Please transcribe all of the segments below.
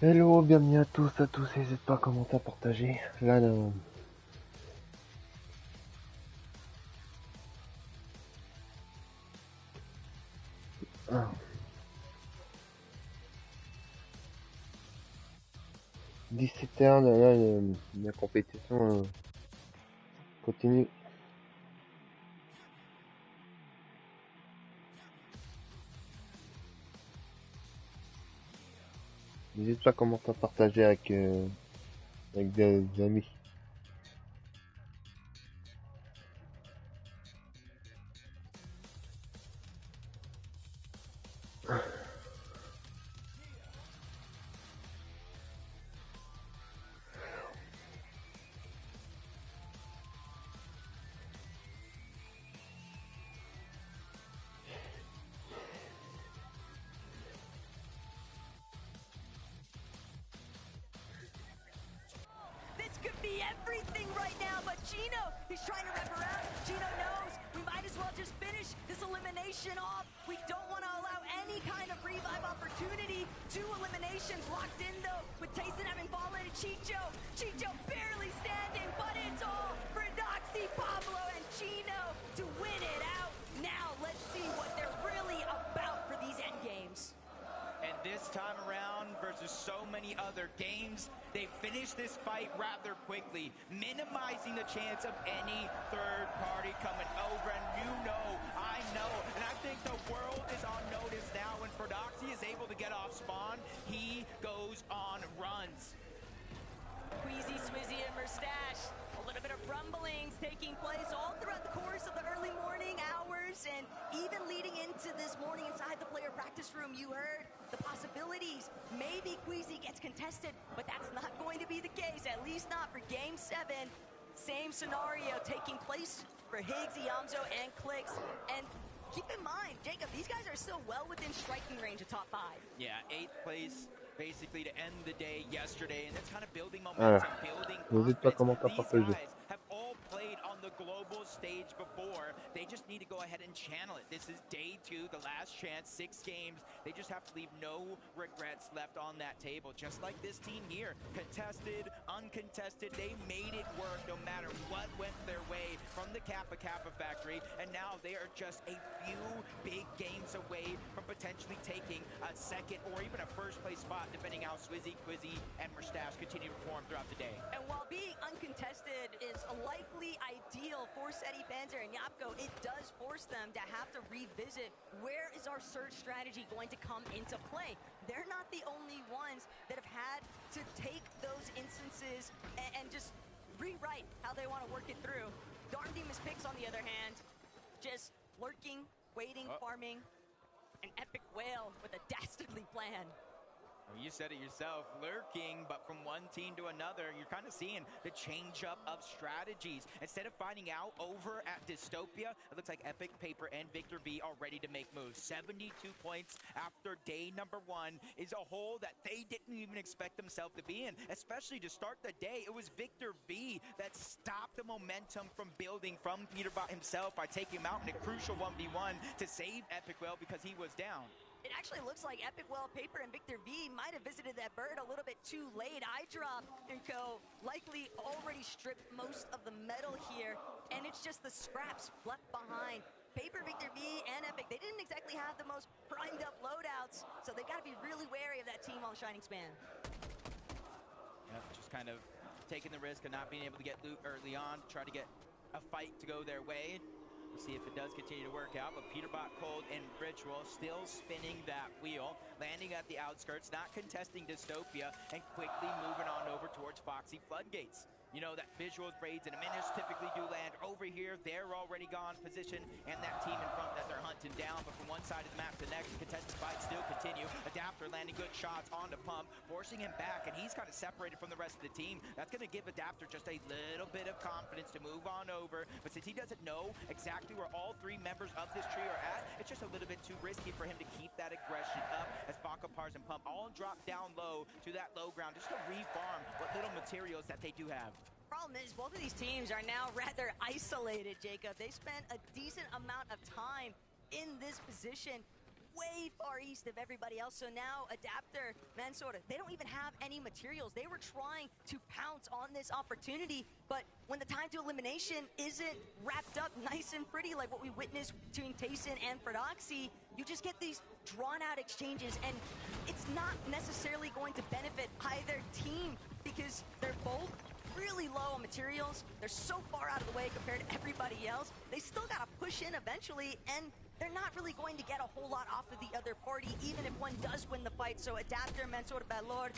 Hello, bienvenue à tous, n'hésitez pas à commenter, à partager. Là, 17h, là, la compétition continue. N'hésite pas à commenter, à partager avec des amis. This could be everything right now, but Gino, he's trying to wrap around. Gino knows we might as well just finish this elimination off. We don't want to allow any kind of revive opportunity. 2 eliminations locked in though, with Tayson having fallen to Chicho. Chicho barely standing, but it's all for Noxie, Pablo, and Gino to win it out. Now let's see what they're really about for these end games. And this time around, versus so many other games, they finished this fight rather quickly, minimizing the chance of any third party coming over. And you know, I know, and I think the world is on notice now. When Prodoxy is able to get off spawn, he goes on runs. Queasy, Swizzy, and Mustache. A little bit of rumblings taking place all throughout the course of the early morning hours, and even leading into this morning inside the player practice room, you heard the possibilities. Maybe Queasy gets contested, but that's not going to be the case, at least not for Game 7. Same scenario taking place for Higgs, Iamzo, and Clicks. And keep in mind, Jacob, these guys are still well within striking range of top 5. Yeah, 8th place. Basically to end the day yesterday, and it's kind of building momentum, building confidence. These guys have all played on the global stage before. They just need to go ahead and channel it. This is day 2, the last chance, 6 games. They just have to leave no regrets left on that table, just like this team here. Contested, uncontested, they made it work no matter what went their way from the Kappa factory, and now they are just a few big games away from potentially taking a second or even a first place spot, depending how Swizzy, Quizzy, and Mustache continue to perform throughout the day. And while being uncontested is likely ideal for Seti, Panzer, and Yapko, it does force them to have to revisit where is our surge strategy going to come into play. They're not the only ones that have had to take those instances and just rewrite how they want to work it through. Darndemus Picks, on the other hand, just lurking, waiting, farming, an epic whale with a dastardly plan. You said it yourself, lurking, but from one team to another, you're kind of seeing the change up of strategies. Instead of finding out over at Dystopia, it looks like Epic, Paper, and Victor V are ready to make moves. 72 points after day number 1 is a hole that they didn't even expect themselves to be in, especially to start the day. It was Victor V that stopped the momentum from building from Peterbot himself by taking him out in a crucial 1v1 to save Epic Well because he was down. It actually looks like Epic Well, Paper, and Victor V might have visited that bird a little bit too late. iDrop and co likely already stripped most of the metal here, and it's just the scraps left behind. Paper, Victor V, and Epic, they didn't exactly have the most primed up loadouts, so they've got to be really wary of that team on Shining Span. Yep, just kind of taking the risk of not being able to get loot early on, try to get a fight to go their way. We'll see if it does continue to work out, but Peterbot, Cold, and Ritual still spinning that wheel, landing at the outskirts, not contesting Dystopia, and quickly moving on over towards Foxy Floodgates. You know that Visuals, Braids, and Minish typically do land over here. They're already gone position, and that team in front that they're hunting down. But from one side of the map to the next, contested fights still continue. Adapter landing good shots on the pump, forcing him back, and he's kind of separated from the rest of the team. That's going to give Adapter just a little bit of confidence to move on over. But since he doesn't know exactly where all 3 members of this tree are at, it's just a little bit too risky for him to keep that aggression up as Baka, Pars, and Pump all drop down low to that low ground just to refarm what little materials that they do have. Problem is, both of these teams are now rather isolated, Jacob. They spent a decent amount of time in this position. way far east of everybody else. So now Adapter, Mansour, they don't even have any materials. They were trying to pounce on this opportunity, but when the time to elimination isn't wrapped up nice and pretty like what we witnessed between Tayson and Fredoxy, you just get these drawn-out exchanges, and it's not necessarily going to benefit either team because they're both really low on materials. They're so far out of the way compared to everybody else. They still got to push in eventually, and they're not really going to get a whole lot off of the other party, even if one does win the fight. So Adapter, Mansour, Balor,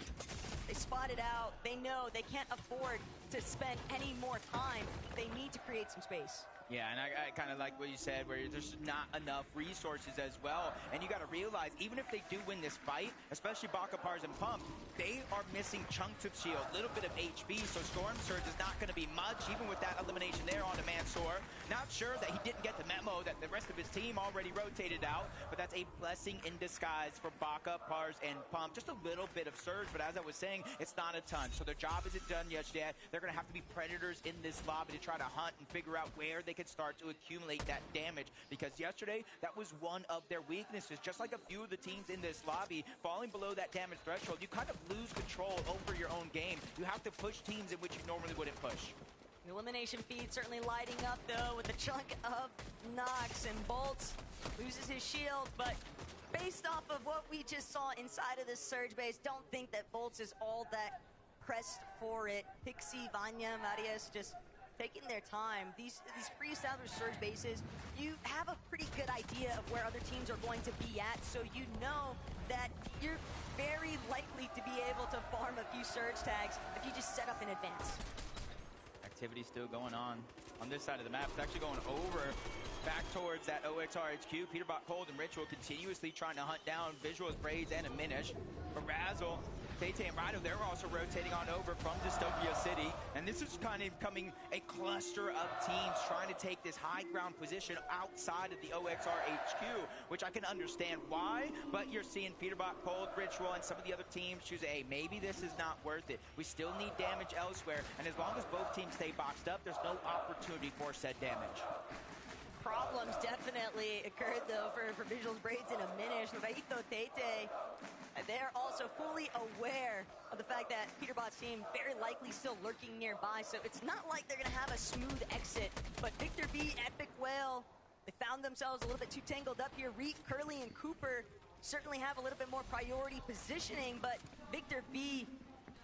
they spot it out. They know they can't afford to spend any more time. They need to create some space. Yeah, and I kind of like what you said, where there's not enough resources as well. And you got to realize, even if they do win this fight, especially Baka, Pars, and Pump, they are missing chunks of shield, a little bit of HP, so Storm Surge is not going to be much, even with that elimination there on the Mansour. Not sure that he didn't get the memo that the rest of his team already rotated out, but that's a blessing in disguise for Baka, Pars, and Pump. Just a little bit of Surge, but as I was saying, it's not a ton. So their job isn't done yet. They're going to have to be predators in this lobby to try to hunt and figure out where they can start to accumulate that damage, because yesterday that was one of their weaknesses. Just like a few of the teams in this lobby, falling below that damage threshold, you kind of lose control over your own game. You have to push teams in which you normally wouldn't push. The elimination feed certainly lighting up though with a chunk of Nox, and Bolts loses his shield, but based off of what we just saw inside of this Surge base, don't think that Bolts is all that pressed for it. Pixie, Vanya, Marius just taking their time. These pre-established Surge bases, you have a pretty good idea of where other teams are going to be at, so you know that you're very likely to be able to farm a few Surge tags if you just set up in advance. Activity still going on this side of the map. It's actually going over back towards that OXR HQ. Peterbot, Cold, and Ritual continuously trying to hunt down Visuals, Braids, and Diminish. But Razzle, Tay-Tay, and Rhino, they're also rotating on over from Dystopia City. And this is kind of becoming a cluster of teams trying to take this high ground position outside of the OXR HQ, which I can understand why, but you're seeing Peterbot, Cold, Ritual, and some of the other teams choose, hey, maybe this is not worth it. We still need damage elsewhere, and as long as both teams stay boxed up, there's no opportunity for said damage. Problems definitely occurred though for Visuals, Braids, and Diminish. Raito, Tay-Tay, they're also fully aware of the fact that Peterbot's team very likely still lurking nearby, so it's not like they're going to have a smooth exit. But Victor B, Epic Whale, they found themselves a little bit too tangled up here. Reek, Curly, and Cooper certainly have a little bit more priority positioning, but Victor B,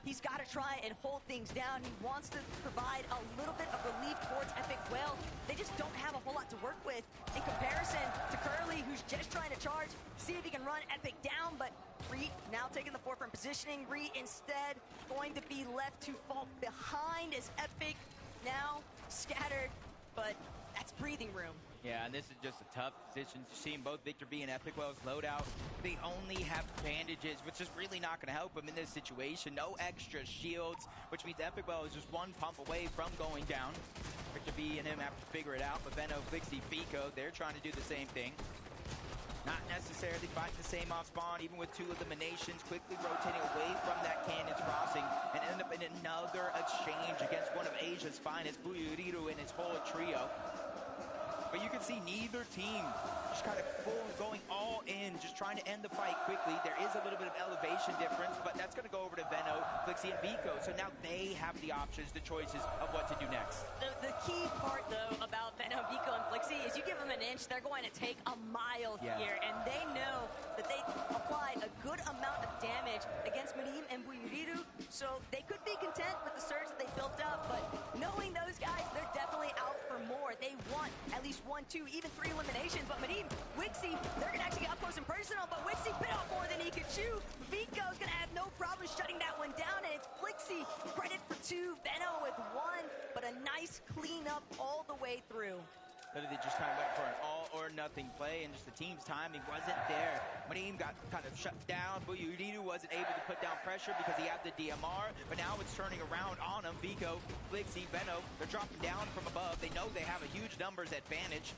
he's got to try and hold things down. He wants to provide a little bit of relief towards Epic Whale. They just don't have a whole lot to work with in comparison to Curly, who's just trying to charge, see if he can run Epic down, but Reet now taking the forefront positioning. Reet instead going to be left to fall behind as Epic now scattered, but that's breathing room. Yeah, and this is just a tough position. Seeing both Victor B and Epic Well's loadout, they only have bandages, which is really not going to help them in this situation. No extra shields, which means Epic Well is just one pump away from going down. Victor B and him have to figure it out, but Veno, Flixie, Fico, they're trying to do the same thing. Not necessarily fighting the same off spawn, even with 2 eliminations, quickly rotating away from that Cannon's Crossing and end up in another exchange against one of Asia's finest, Buyuriru and his whole trio. But you can see neither team just kind of going all in, just trying to end the fight quickly. There is a little bit of elevation difference, but that's going to go over to Veno, Flixie, and Vico. So now they have the options, the choices of what to do next. The key part, though, about Veno, Vico, and Flixie is you give them an inch, they're going to take a mile here. And they know that they applied a good amount of damage against Marim and Buyuriru, so they could be content with the surge that they built up. But knowing those guys, they're definitely out for more. They want at least 1, 2, even 3 eliminations. But Marim, Wixie, they're going to actually get up close and personal, but Wixie bit off more than he could chew. Vico's going to have no problem shutting that one down, and it's Flixie credit for 2, Veno with 1, but a nice cleanup all the way through. Literally just kind of went for an all-or-nothing play, and just the team's timing wasn't there. Marim got kind of shut down. Buyuriru wasn't able to put down pressure because he had the DMR, but now it's turning around on him. Vico, Flixie, Veno, they're dropping down from above. They know they have a huge numbers advantage.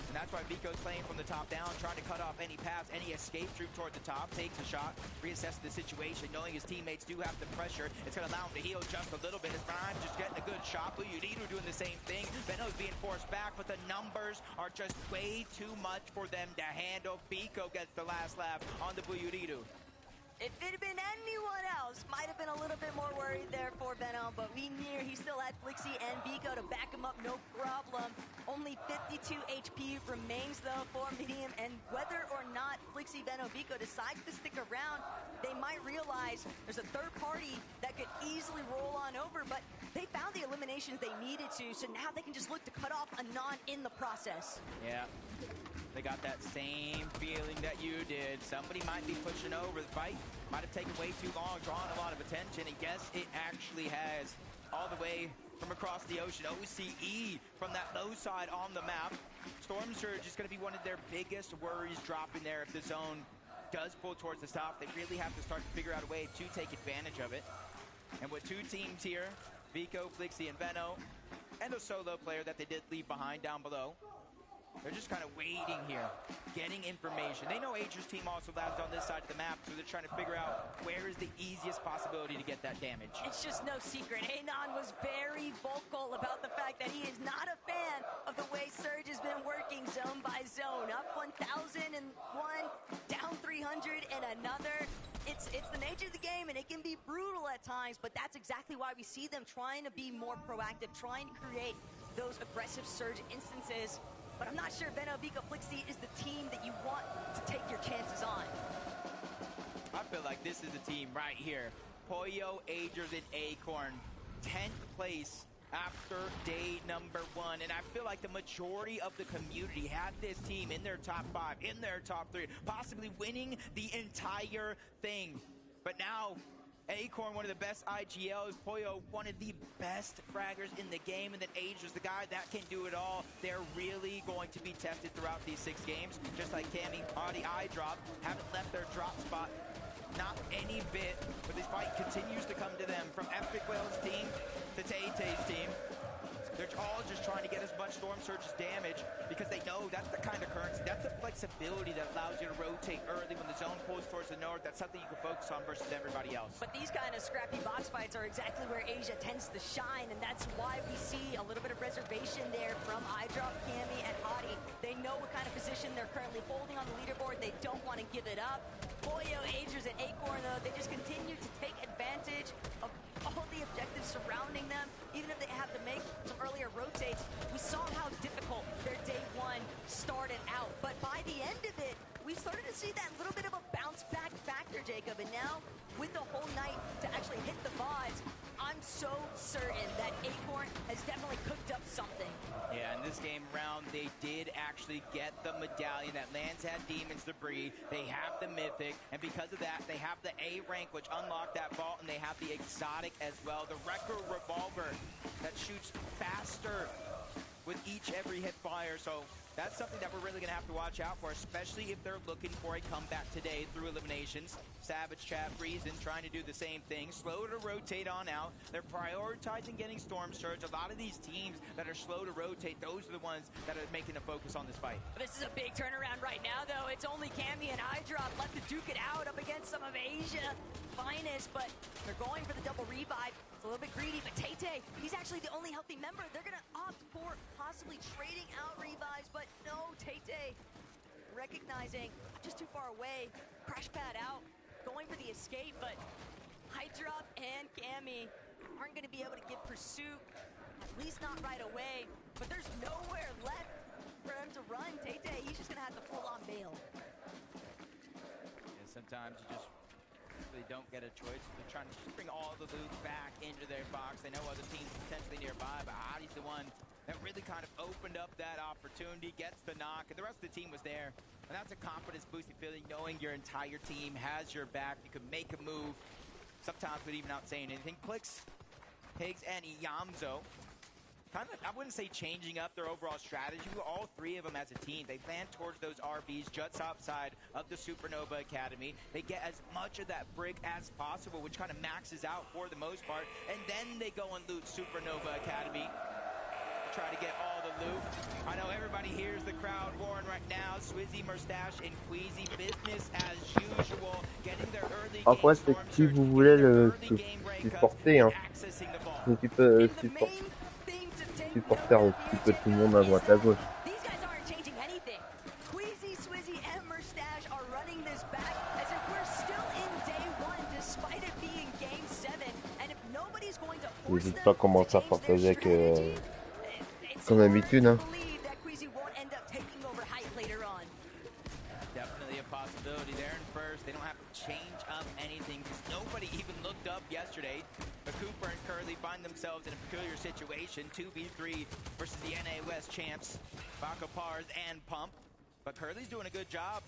And that's why Vico's playing from the top down, trying to cut off any paths, any escape route toward the top, takes a shot, reassesses the situation, knowing his teammates do have the pressure. It's going to allow him to heal just a little bit. As Brian just getting a good shot. Buyuridu doing the same thing. Veno's being forced back, but the numbers are just way too much for them to handle. Vico gets the last laugh on the Buyuridu. If it had been anyone else, might have been a little bit more worried there for Venom, but we knew he still had Flixie and Vico to back him up, no problem. Only 52 HP remains, though, for Medium, and whether or not Flixie, Venom, Vico decides to stick around, they might realize there's a third party that could easily roll on over, but they found the eliminations they needed to, so now they can just look to cut off Anon in the process. Yeah. They got that same feeling that you did. Somebody might be pushing over. The fight might have taken way too long, drawing a lot of attention, and yes, it actually has. All the way from across the ocean, OCE from that low side on the map. Storm Surge is going to be one of their biggest worries dropping there if the zone does pull towards the top. They really have to start to figure out a way to take advantage of it. And with two teams here, Vico, Flixie, and Veno, and a solo player that they did leave behind down below, they're just kind of waiting here, getting information. They know Ager's team also lands on this side of the map, so they're trying to figure out where is the easiest possibility to get that damage. It's just no secret. Anon was very vocal about the fact that he is not a fan of the way Surge has been working zone by zone. Up 1,001, down 300 and another. It's the nature of the game, and it can be brutal at times, but that's exactly why we see them trying to be more proactive, trying to create those aggressive Surge instances. But I'm not sure Veno, Vico, Flixie is the team that you want to take your chances on. I feel like this is the team right here. Pollo, Agers, and Acorn. 10th place after day number 1. And I feel like the majority of the community had this team in their top 5, in their top 3, possibly winning the entire thing. But now, Acorn, one of the best IGLs, Pollo, one of the best fraggers in the game, and then Ager's the guy that can do it all. They're really going to be tested throughout these 6 games, just like Cammy, already eye drop, haven't left their drop spot, not any bit, but this fight continues to come to them from Epic Whale's team to Tay-Tay's team. They're all just trying to get as much Storm Surge's damage because they know that's the kind of currency, that's the flexibility that allows you to rotate early when the zone pulls towards the north. That's something you can focus on versus everybody else. But these kind of scrappy box fights are exactly where Asia tends to shine, and that's why we see a little bit of reservation there from iDrop, Cammy, and Hottie. They know what kind of position they're currently holding on the leaderboard. They don't want to give it up. Pollo, Agers, and Acorn, though, they just continue to take advantage of all the objectives surrounding them, even if they have to make some earlier rotates. We saw how difficult their day 1 started out, but by the end of it, we started to see that little bit of a bounce back factor, Jacob, and now with the whole night to actually hit the VODs, I'm so certain that Acorn has definitely cooked up something. Yeah, in this game round, they did actually get the medallion that lands at Demon's Debris. They have the Mythic, and because of that, they have the A rank, which unlocked that vault, and they have the exotic as well. The Wrecker Revolver that shoots faster with every hip fire, so that's something that we're really going to have to watch out for, especially if they're looking for a comeback today through eliminations. Savage Chat, Reason trying to do the same thing, slow to rotate on out. They're prioritizing getting Storm Surge. A lot of these teams that are slow to rotate, those are the ones that are making a focus on this fight. This is a big turnaround right now, though. It's only Cammy and iDrop left to duke it out up against some of Asia finest, but they're going for the double revive. It's a little bit greedy, but Tay-Tay, he's actually the only healthy member. They're going to opt for possibly trading out revives, but no, Tay-Tay recognizing just too far away. Crash pad out, going for the escape, but iDrop and Cammy aren't going to be able to give pursuit, at least not right away, but there's nowhere left for him to run. Tay-Tay, he's just going to have to full-on bail. And sometimes you just really don't get a choice. They're trying to just bring all the loot back into their box. They know other teams potentially nearby, but Adi's the one that really kind of opened up that opportunity, gets the knock, and the rest of the team was there. And that's a confidence-boosting feeling, knowing your entire team has your back. You can make a move, sometimes without even not saying anything. Clicks, Pigs, and Iyamzo kind of, I wouldn't say changing up their overall strategy. All 3 of them as a team, they plan towards those RBs just outside of the Supernova Academy. They get as much of that brick as possible, which kind of maxes out for the most part, and then they go and loot Supernova Academy. try to get all the loot. I know everybody hears the crowd roaring right now. Swizzy, Mustache, and Queasy, business as usual. Getting their early game Après, c'est storm qui surge, vous voulez getting their le early game breakups, supporter, and hein. accessing the vault. Si tu peux And the main thing to take note supporter un of petit here, peu tout le monde Jacob, à is droite à that gauche. these guys aren't changing anything. Queasy, Swizzy, and Mustache are running this back as if we're still in day one, despite it being game 7. And if nobody's going to force N'hésite them pas à to commencer à change their partager avec, strategy, it's comme hard d'habitude, to hein. believe that Queasy won't end up taking over height later on. Definitely a possibility there in first. They don't have to change up anything because nobody even looked up yesterday. But Cooper and Curly find themselves in a peculiar situation. 2v3 versus the NA West champs, Baka Pars and Pump. But Curly's doing a good job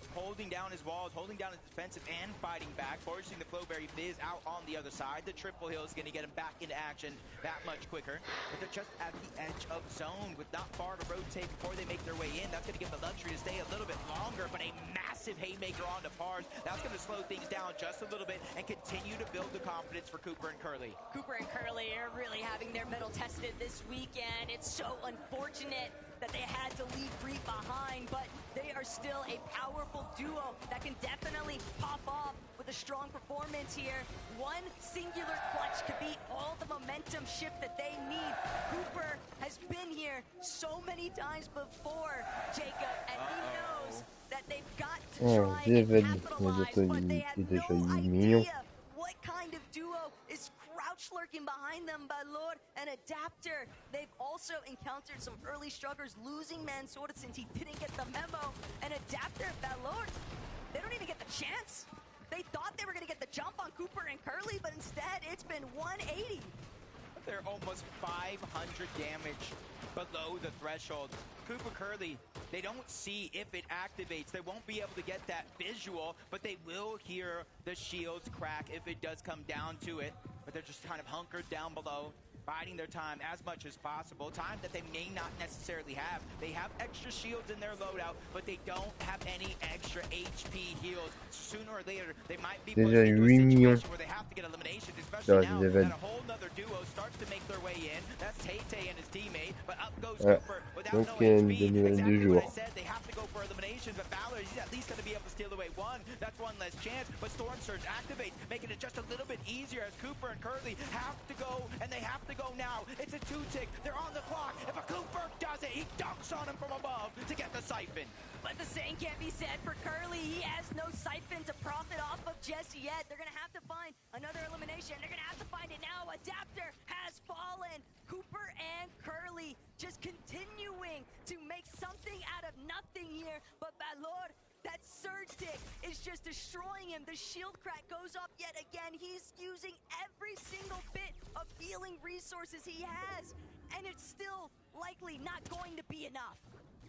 of holding down his walls, holding down his defensive and fighting back, forcing the Flowberry Fizz out on the other side. The triple hill is going to get him back into action that much quicker. But they're just at the edge of zone with not far to rotate before they make their way in. That's going to give the luxury to stay a little bit longer, but a massive haymaker onto Pars. That's going to slow things down just a little bit and continue to build the confidence for Cooper and Curly. Cooper and Curly are really having their mettle tested this weekend. It's so unfortunate that they had to leave Reed behind, but they are still a powerful duo that can definitely pop off with a strong performance here. One singular clutch could be all the momentum shift that they need. Cooper has been here so many times before, Jacob, and he knows that they've got to try and capitalize, but they have no idea what kind of duo is crouch lurking behind them. By Lord and Adapter, they've also encountered some early struggles, losing Mansour since he didn't get the memo. And Adapter, Valor, they don't even get the chance. They thought they were going to get the jump on Cooper and Curly, but instead it's been 180. They're almost 500 damage below the threshold. Cooper Curly, they don't see if it activates. They won't be able to get that visual, but they will hear the shields crack if it does come down to it. But they're just kind of hunkered down below, biding their time as much as possible. Time that they may not necessarily have. They have extra shields in their loadout, but they don't have any extra HP heals. Sooner or later, they might be pushed Déjà into a 8 millions situation where they have to get elimination, dans especially les now events. that a whole nother duo starts to make their way in. That's Tay-Tay and his teammate, but up goes Ouais. Cooper without Donc no il y a HP. des nouvelles Exactly du what jour. I said, they have to go for elimination, but Valor, he's at least going to be able to steal away one. That's one less chance, but Storm Surge activates, making it just a little bit easier as Cooper and Curly have to go, and they have to go now. It's a 2-tick. They're on the clock. If a Cooper does it, he dunks on him from above to get the siphon. But the same can't be said for Curly. He has no siphon to profit off of just yet. They're going to have to find another elimination. They're going to have to find it now. Adapter has fallen. Cooper and Curly just continuing to make something out of nothing here. But Valor, that surge tick is just destroying him. The shield crack goes up yet again. He's using every single bit of healing resources he has, and it's still likely not going to be enough.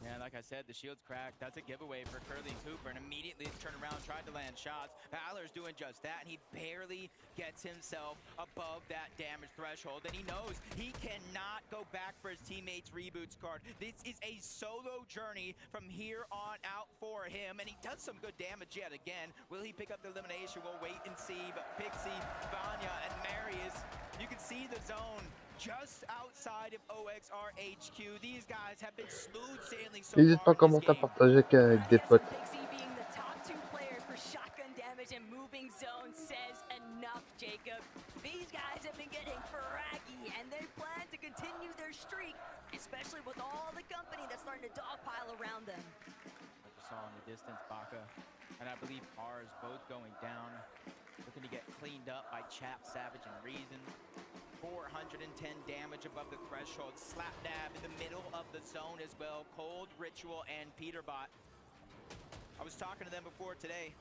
Yeah, like I said, the shield's cracked. That's a giveaway for Curly and Cooper, and immediately turn around, tried to land shots. Valor's doing just that, and he barely gets himself above that damage threshold, and he knows he cannot go back for his teammates' reboots card. This is a solo journey from here on out for him, and he does some good damage yet again. Will he pick up the elimination? We'll wait and see, but Pixie, Vanya, and Marius, you can see the zone just outside of OXR HQ. These guys have been smooth sailing so N'hésite pas far à in this commencer à game. partager avec des Marius potes. and Pixie being the top two players for shotgun damage and moving zone says enough, Jacob. These guys have been getting fraggy, and they plan to continue their streak, especially with all the company that's starting to dogpile around them. Like we saw in the distance, Baka and I believe Pars both going down, looking to get cleaned up by Chap, Savage, and Reason. 410 damage above the threshold, slap dab in the middle of the zone as well. Cold, Ritual, and Peterbot. I was talking to them before today.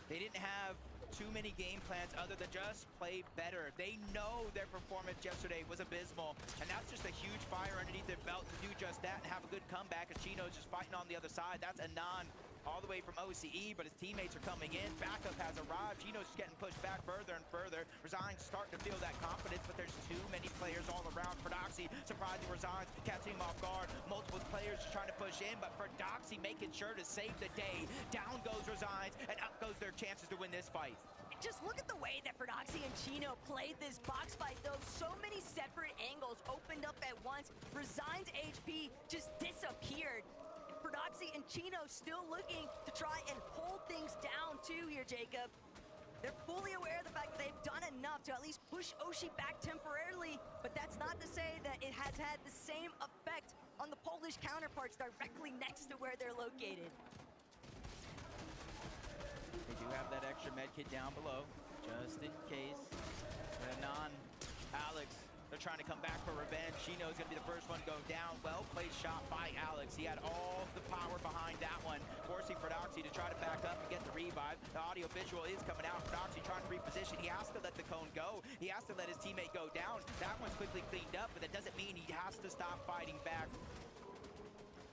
They didn't have too many game plans other than just play better. They know their performance yesterday was abysmal, and that's just a huge fire underneath their belt to do just that and have a good comeback. And Chino's just fighting on the other side. That's Anon all the way from OCE, but his teammates are coming in. Backup has arrived. Chino's just getting pushed back further and further. Resign's starting to feel that confidence, but there's too many players all around. For Doxy, surprising Resign's catching him off guard. Multiple players just trying to push in, but for Doxy making sure to save the day. Down goes Resign's, and up goes their chances to win this fight. Just look at the way that Ferdoxy and Chino played this box fight, though. So many separate angles opened up at once. Resign's HP just disappeared. Ferdoxy and Chino still looking to try and hold things down too here, Jacob. They're fully aware of the fact that they've done enough to at least push Oshi back temporarily, but that's not to say that it has had the same effect on the Polish counterparts directly next to where they're located. They do have that extra med kit down below, just in case. Renan, Alex, they're trying to come back for revenge. Chino's going to be the first one to go down. Well-placed shot by Alex. He had all the power behind that one, forcing Ferdoxy to try to back up and get the revive. The audio-visual is coming out. Ferdoxy trying to reposition. He has to let the cone go. He has to let his teammate go down. That one's quickly cleaned up, but that doesn't mean he has to stop fighting back.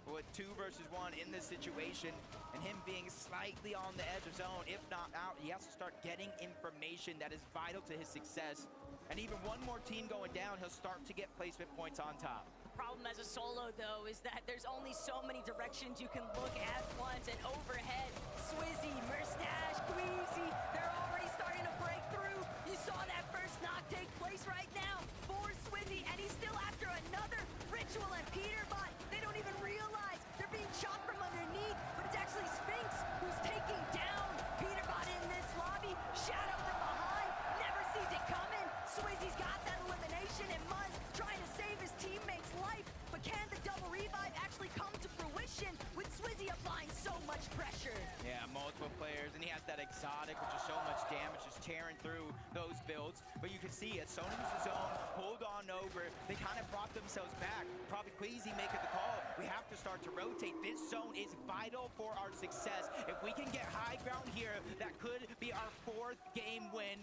With 2 versus 1 in this situation, and him being slightly on the edge of zone, if not out, he has to start getting information that is vital to his success. And even one more team going down, he'll start to get placement points on top. Problem as a solo, though, is that there's only so many directions you can look at once, and overhead, Swizzy, Merstash, Queasy, they're already starting to break through. You saw that first knock take place right now for Swizzy, and he's still after another Ritual and Peterbot. They don't even realize they're being chopped from underneath, but it's actually Sphinx who's taking down Peterbot in this lobby. Shadow from behind, never sees it coming. Swizzy's got that elimination, and Muzz trying to save his teammate's life, but can the double revive actually come to fruition with Swizzy applying so much pressure? Yeah, multiple players, and he has that exotic, which is so much damage, just tearing through those builds. But you can see as Sony was his own, hold on over, they kind of brought themselves back. Probably Queasy making the call. We have to start to rotate. This zone is vital for our success. If we can get high ground here, that could be our 4th game win.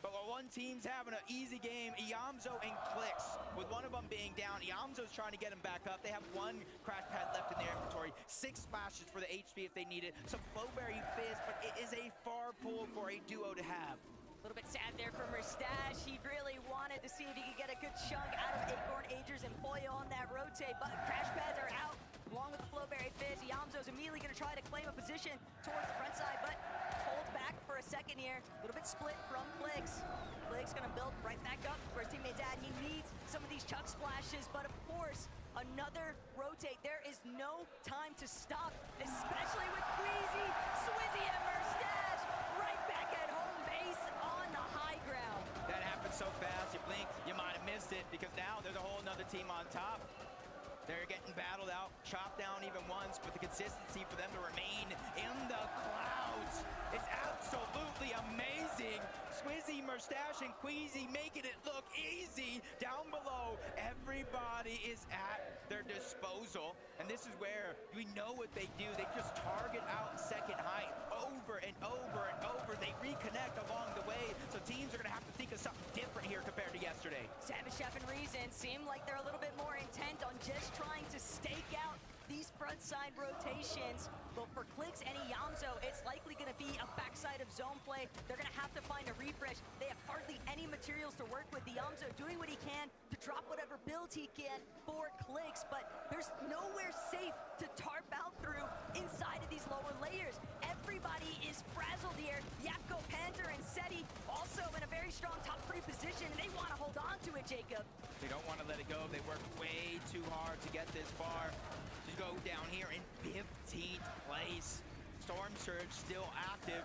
But while one team's having an easy game, Iamzo and Clicks, with one of them being down, Iamzo's trying to get him back up. They have 1 crash pad left in their inventory, 6 splashes for the HP if they need it, some Flowberry Fizz, but it is a far pull for a duo to have. A little bit sad there for Merstash. He really wanted to see if he could get a good chunk out of Acorn, Agers, and Poyo on that rotate, but crash pads are out along with the Flowberry Fizz. Iamzo's immediately going to try to claim a position towards the front side, but holds back for a second here. A little bit split from Clicks. Clicks going to build right back up where his teammate's at. He needs some of these chuck splashes, but of course, another rotate. There is no time to stop, especially with Queasy, Swizzy, and Merstash right back at home base on the high ground. That happened so fast, you blink, you might have missed it, because now there's a whole nother team on top. They're getting battled out, chopped down even once, but the consistency for them to remain in the clouds is absolutely amazing. Swizzy, Merstash, and Queasy making it look easy down below. Everybody is at their disposal, and this is where we know what they do. They just target out second height over and over and over. They reconnect along the way, so teams are going to have to think of something different here compared to yesterday. Savage Chef and Reason seem like they're a little bit more intent on just trying to stake out these front side rotations, but for Clicks and Iamzo, it's likely going to be a backside of zone play. They're going to have to find a refresh. They have hardly any materials to work with. Iamzo doing what he can to drop whatever builds he can for Clicks, but there's nowhere safe to tarp out through inside of these lower layers. Everybody is frazzled here. Yapko, Panther, and Seti also in a very strong top 3 position, and they want to hold on to it, Jacob. They don't want to let it go. They worked way too hard to get this far. To go down here in 15th place. Storm Surge still active,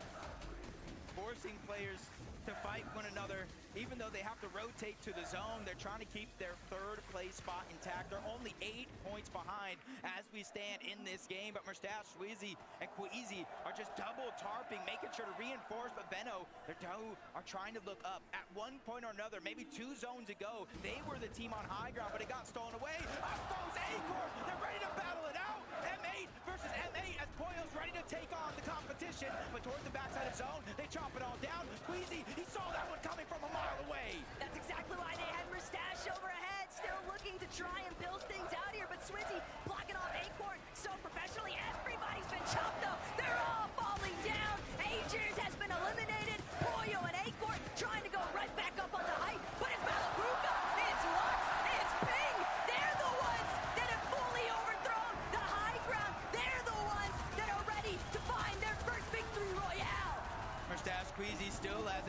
forcing players to fight one another. Even though they have to rotate to the zone, they're trying to keep their 3rd place spot intact. They're only 8 points behind as we stand in this game, but Merstash, Swizzy, and Queasy are just double tarping, making sure to reinforce the Veno. Their Doe are trying to look up. At one point or another, maybe 2 zones ago, they were the team on high ground, but it got stolen away. Up goes Encore! They're ready to battle it out! M8 versus M8 as Poyo's ready to take on the competition, but towards the backside of zone, they chop it all down. Queasy, he saw that one coming from a mile away. That's exactly why they had Merstash overhead, still looking to try and build things out here, but Swizzy blocking off Acorn so professionally. Everybody's been chopped up. They're all falling down. Agers has been eliminated. Poyo and Acorn trying to go right back up on the height, but it's Malabuka, it's Lux, it's Ping. They're the ones that have fully overthrown the high ground. They're the ones that are ready to find their first victory royale. Merstash, Queasy still has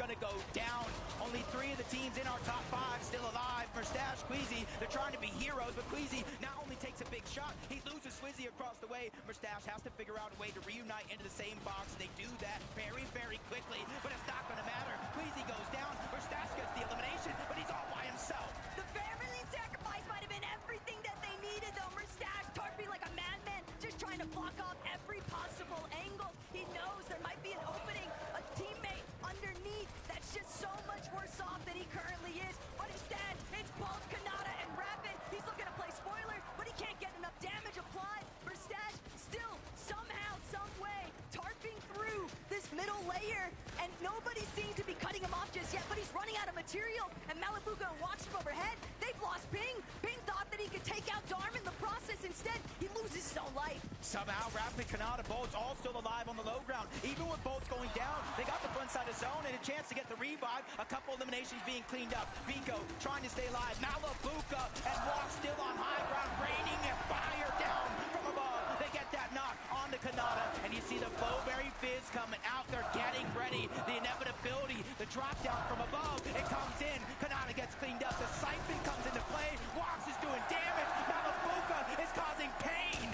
gonna go down. Only 3 of the teams in our top 5 still alive. Mustache, Queasy, they're trying to be heroes, but Queasy not only takes a big shot, he loses Swizzy across the way. Mustache has to figure out a way to reunite into the same box. They do that very, very quickly, but it's not gonna matter. Queasy goes down, Mustache gets the elimination, but he's all by himself. The family sacrifice might have been everything that they needed, though. Mustache tarping like a madman, just trying to block off every possible angle. He knows there might be an opening, a teammate underneath that's just so much worse off than he currently is. But instead, it's both Kanata and Rapid. He's looking to play spoiler, but he can't get enough damage applied. Mustache still, somehow, some way, tarping through this middle layer, and nobody seems to be cutting him off just yet, but he's running out of material, and Malibuga watched him overhead. They've lost Ping. Ping thought that he could take out Darm in the process. Instead, he loses his own life. Somehow, Rapid, Kanata, Bolts all still alive on the low ground. Even with Bolts going down, they got the front side of zone and a chance to get the revive. A couple eliminations being cleaned up. Biko trying to stay alive. Malibuga and Walk still on high ground, raining fire down from above. They get that knock onto Kanata, and you see the Flowberry Fizz coming out. They're getting ready. The inevitability, the drop down from above, it comes in. Kanata gets cleaned up. The Siphon comes into play. Walks is doing damage. Malibuga is causing pain.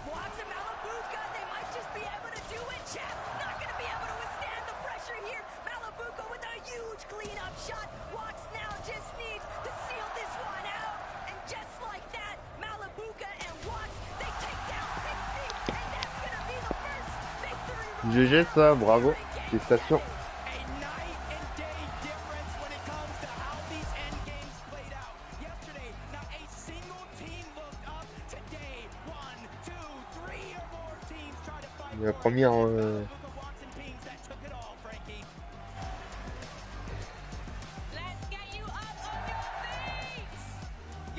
Watch and Malibuga, they might just be able to do it, Chap. Not going to be able to withstand the pressure here. Malibuga with a huge cleanup shot. Watts now just needs to seal this one out. And just like that, Malibuga and Watts, they take down Pixie. And that's going to be the first victory. GG ça, bravo. Félicitations. A night and day difference when it comes to how these end games played out. Yesterday, not a single team looked up. Today, 1, 2, 3 or more teams try to fight. La première Watts and Pings that took it all, Frankie. Let's get you up on your feet!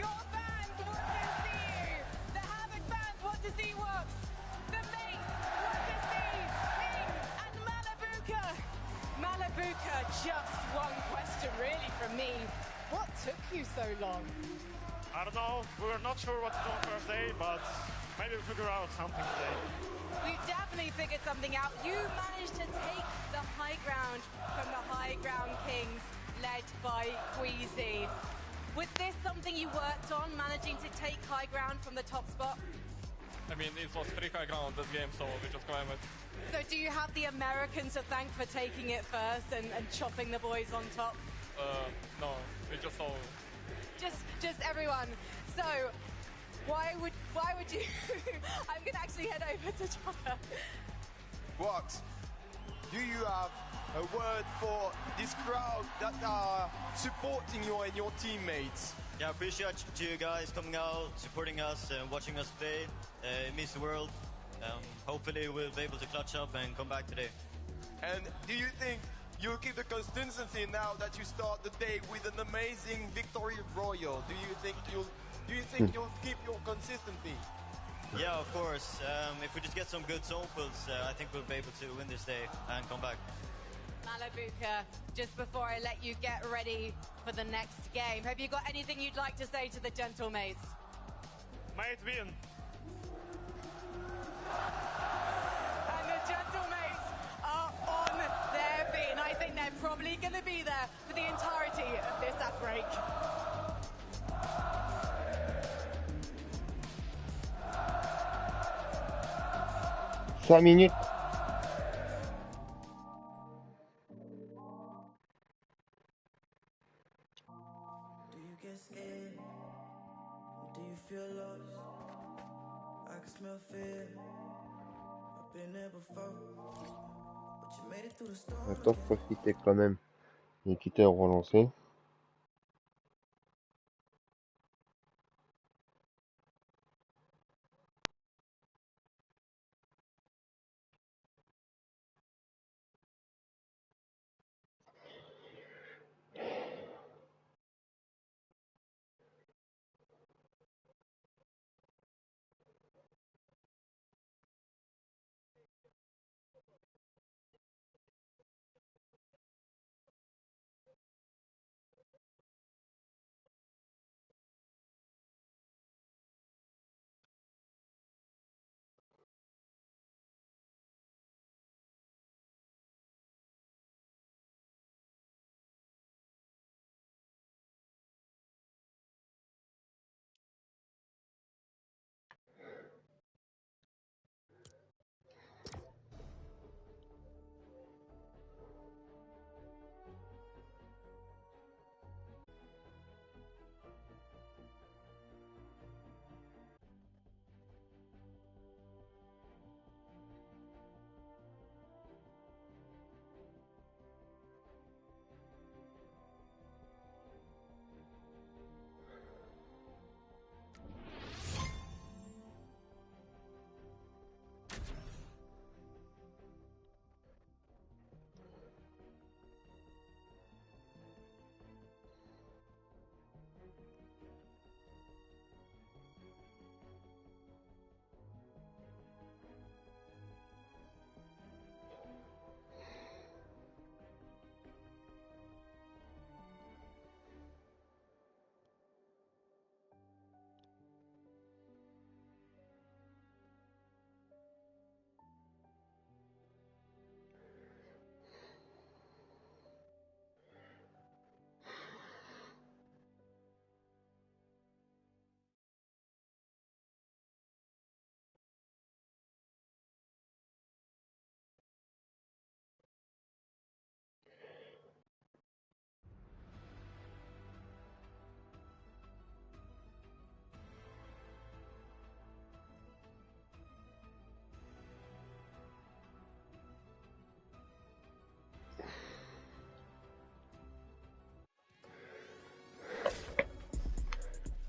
Your fans want to see you! The Havoc fans want to see Wops! The mates want to see Ping and Malibuga! Malibuga, just one question really from me. What took you so long? I don't know. We're not sure what to do on Thursday, but maybe we'll figure out something today. We definitely figured something out. You managed to take the high ground from the high ground kings, led by Queasy. Was this something you worked on, managing to take high ground from the top spot? I mean, it was pretty high ground this game, so we just go with it. So do you have the Americans to thank for taking it first and chopping the boys on top? No, we just saw. Just everyone. So why would you? I'm gonna actually head over to Chopper. What? Do you have a word for this crowd that are supporting you and your teammates? Yeah, appreciate you guys coming out, supporting us, and watching us play. It means the world. Hopefully we'll be able to clutch up and come back today. And do you think you'll keep the consistency now that you start the day with an amazing victory royal? Do you think you'll keep your consistency? Yeah, of course. If we just get some good samples, I think we'll be able to win this day and come back. Malibuga, just before I let you get ready for the next game, have you got anything you'd like to say to the gentlemates? Might win. And the gentlemates are on their feet, and I think they're probably going to be there for the entirety of this ad break. 5 minutes. Do you get scared? Do you feel lost? I can smell fear. I've been there before. But you made it through the storm. Attends, profiter quand même. Et quitter à relancer.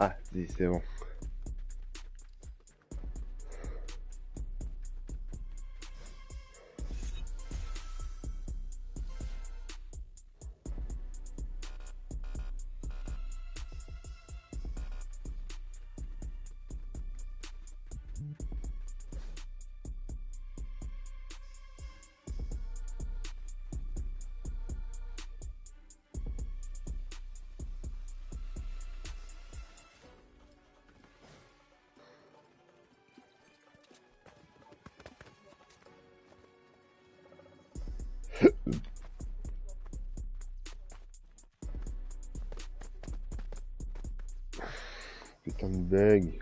Ah, si, c'est bon. Putain de bug.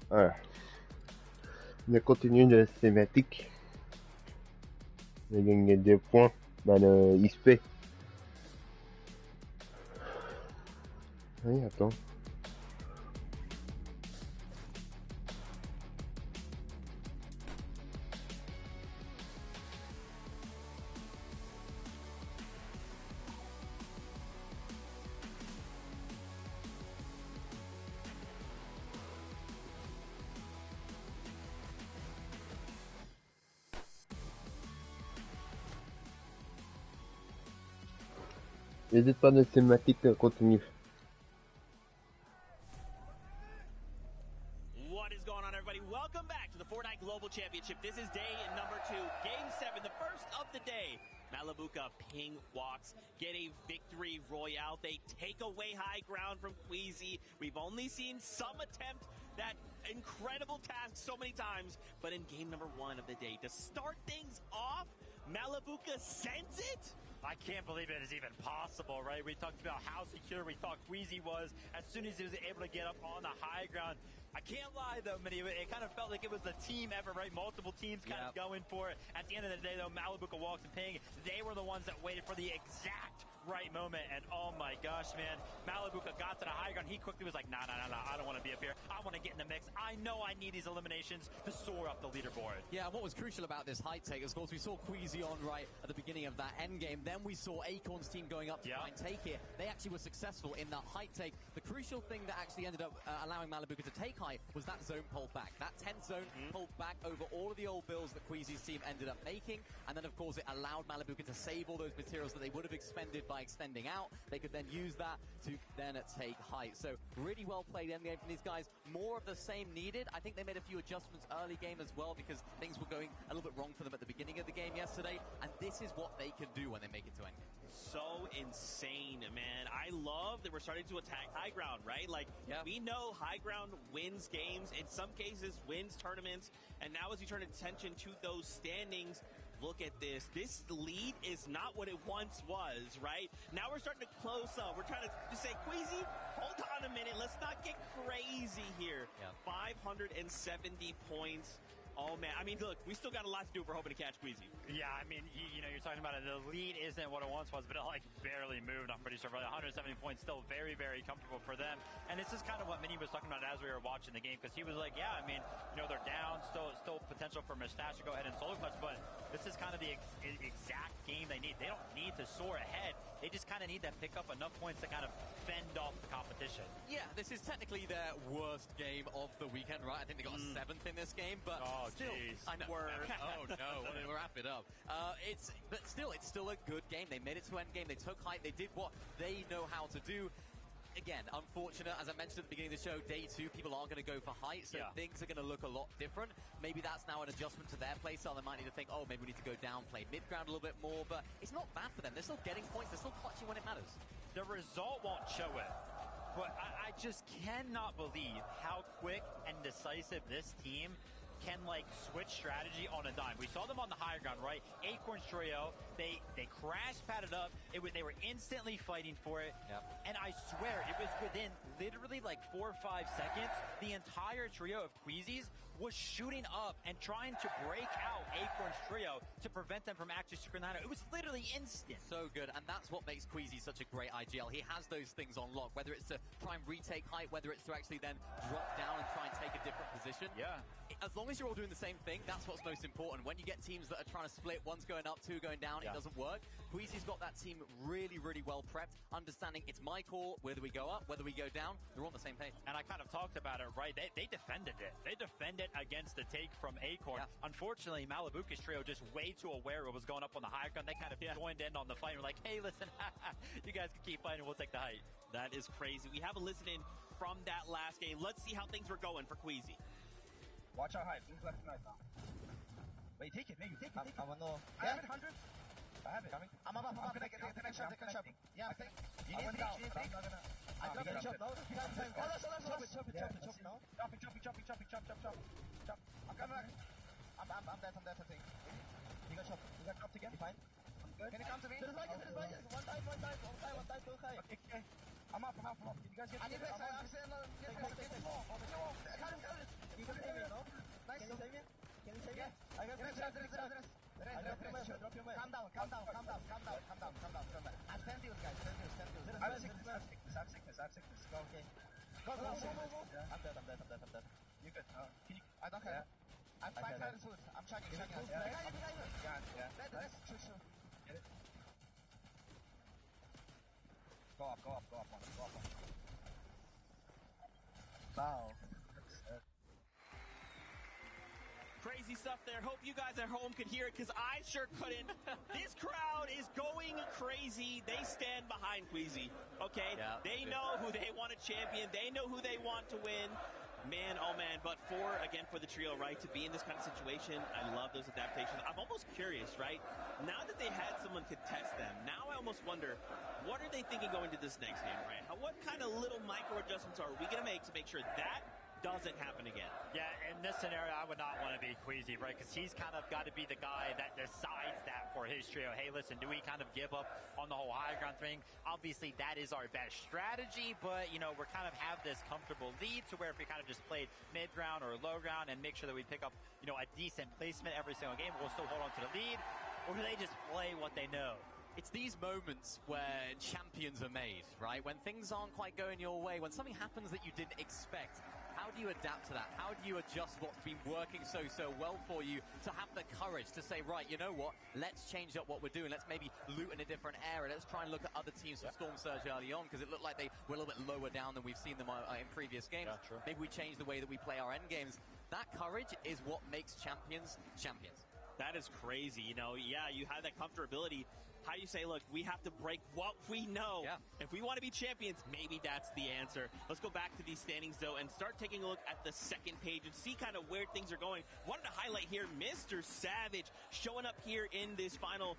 Voilà. On continue de la cinématique. On a gagné 2 points dans le XP. Oui, attends. N'hésite pas de cinématique continue. What is going on, everybody? Welcome back to the Fortnite Global Championship. This is day number 2, Game 7, the first of the day. Malabuka ping walks, get a victory royale. They take away high ground from Queasy. We've only seen some attempt that incredible task so many times, but in game number 1 of the day, to start things off, Malabuka sends it? I can't believe it is even possible, right? We talked about how secure we thought Queasy was as soon as he was able to get up on the high ground. I can't lie, though, Minnie, it kind of felt like it was the team effort, right? Multiple teams kind of going for it. At the end of the day, though, Malabuka walks and ping. They were the ones that waited for the exact right moment, and oh my gosh, man, Malabuka got to the high ground. He quickly was like, nah, I don't want to be up here. I want to get in the mix. I know I need these eliminations to soar up the leaderboard. Yeah, and what was crucial about this height take, of course, we saw Queasy on right at the beginning of that end game. Then we saw Acorn's team going up to try and take it. They actually were successful in that height take. The crucial thing that actually ended up allowing Malabuka to take height was that zone pulled back. That 10th zone pulled back over all of the old builds that Queasy's team ended up making. And then, of course, it allowed Malabuka to save all those materials that they would have expended by extending out. They could then use that to then take height. So really well played end game from these guys. More of the same needed. I think they made a few adjustments early game as well because things were going a little bit wrong for them at the beginning of the game yesterday. And this is what they can do when they make it to end game. So insane, man. I love that we're starting to attack high ground, right? Like, we know high ground wins games, in some cases wins tournaments, and now as we turn attention to those standings, look at this. This lead is not what it once was, right? Now we're starting to close up. We're trying to say, Queasy, hold on a minute. Let's not get crazy here. 570 points. Oh, man. I mean, look, we still got a lot to do if we're hoping to catch Queasy. Yeah, I mean, you know, you're talking about it. The lead isn't what it once was, but it, like, barely moved, I'm pretty sure. Really, 170 points, still very, very comfortable for them. And this is kind of what Minnie was talking about as we were watching the game, because he was like, yeah, I mean, you know, they're down, still potential for Mustache to go ahead and solo clutch, but this is kind of the exact game they need. They don't need to soar ahead. They just kind of need to pick up enough points to kind of fend off the competition. Yeah, this is technically their worst game of the weekend, right? I think they got a 7th in this game, but still, I know. Oh no, we'll wrap it up. But still, it's still a good game. They made it to endgame. They took height. They did what they know how to do. Again, unfortunate, as I mentioned at the beginning of the show, day 2, people are going to go for height, so things are going to look a lot different. Maybe that's now an adjustment to their playstyle. They might need to think, oh, maybe we need to go down, play mid-ground a little bit more, but it's not bad for them. They're still getting points. They're still clutching when it matters. The result won't show it, but I just cannot believe how quick and decisive this team can, like, switch strategy on a dime. We saw them on the higher ground, right? Acorn's trio, they crash padded up. They were instantly fighting for it. Yep. And I swear, it was within literally like 4 or 5 seconds, the entire trio of Queasies was shooting up and trying to break out Acorn's trio to prevent them from actually screwing that out. It was literally instant. So good, and that's what makes Queasy such a great IGL. He has those things on lock, whether it's to try and retake height, whether it's to actually then drop down and try and take a different position. Yeah. As long as you're all doing the same thing, that's what's most important. When you get teams that are trying to split, one's going up, two going down, it doesn't work. Queasy's got that team really, really well prepped, understanding it's my call, whether we go up, whether we go down, they're on the same page. And I kind of talked about it, right? They defended it. They defended against the take from Acorn. Yeah. Unfortunately, Malibuca's trio just way too aware of what was going up on the high ground. They kind of joined in on the fight and were like, hey, listen, you guys can keep fighting, we'll take the height. That is crazy. We have a listen in from that last game. Let's see how things were going for Queasy. Watch our height. Things left and right now. Wait, take it. Maybe take it. I want to. I have it. 100. I have it. Coming. I'm connecting. Yeah, I think. You need to go. I'm not gonna. I dropped the chop. No. Chop it. No. Chop. I'm coming back. I'm dead. I think. You got chopped again. Fine. I'm good. Can you come to me? One time. Okay. I'm up. Did you guys get me? I'm saying you can save me, no? Nice. Can you save me? I got drop your man. Calm down. I'm stand you guys. I have sickness. Go, okay. Go. I'm dead. You good? I don't care. I'm 500 food. I'm chugging. Yeah. Let's shoot. Get it. Go up. Wow. Crazy stuff there. Hope you guys at home could hear it, because I sure couldn't. This crowd is going crazy. They stand behind Queasy, okay? Yeah, they know who they want to champion. They know who they want to win. Man, oh man, but for the trio, right, to be in this kind of situation, I love those adaptations. I'm almost curious, right? Now that they had someone contest them, now I almost wonder, what are they thinking going to this next game, right? What kind of little micro adjustments are we going to make sure that doesn't happen again? Yeah, in this scenario, I would not want to be Queasy, right? Because he's kind of got to be the guy that decides that for his trio. Hey, listen, do we kind of give up on the whole high ground thing? Obviously, that is our best strategy, but, you know, we're kind of have this comfortable lead to where if we kind of just played mid ground or low ground and make sure that we pick up, you know, a decent placement every single game, we'll still hold on to the lead, or do they just play what they know? It's these moments where champions are made, right? When things aren't quite going your way, when something happens that you didn't expect, how do you adapt to that? How do you adjust what's been working so well for you to have the courage to say, right, you know what? Let's change up what we're doing. Let's maybe loot in a different area. Let's try and look at other teams for Storm Surge early on, because it looked like they were a little bit lower down than we've seen them in previous games. Yeah, true. Maybe we change the way that we play our end games. That courage is what makes champions champions. That is crazy. You know, yeah, you have that comfortability. How you say, look, we have to break what we know. Yeah. If we want to be champions, maybe that's the answer. Let's go back to these standings, though, and start taking a look at the second page and see kind of where things are going. Wanted to highlight here Mr. Savage showing up here in this final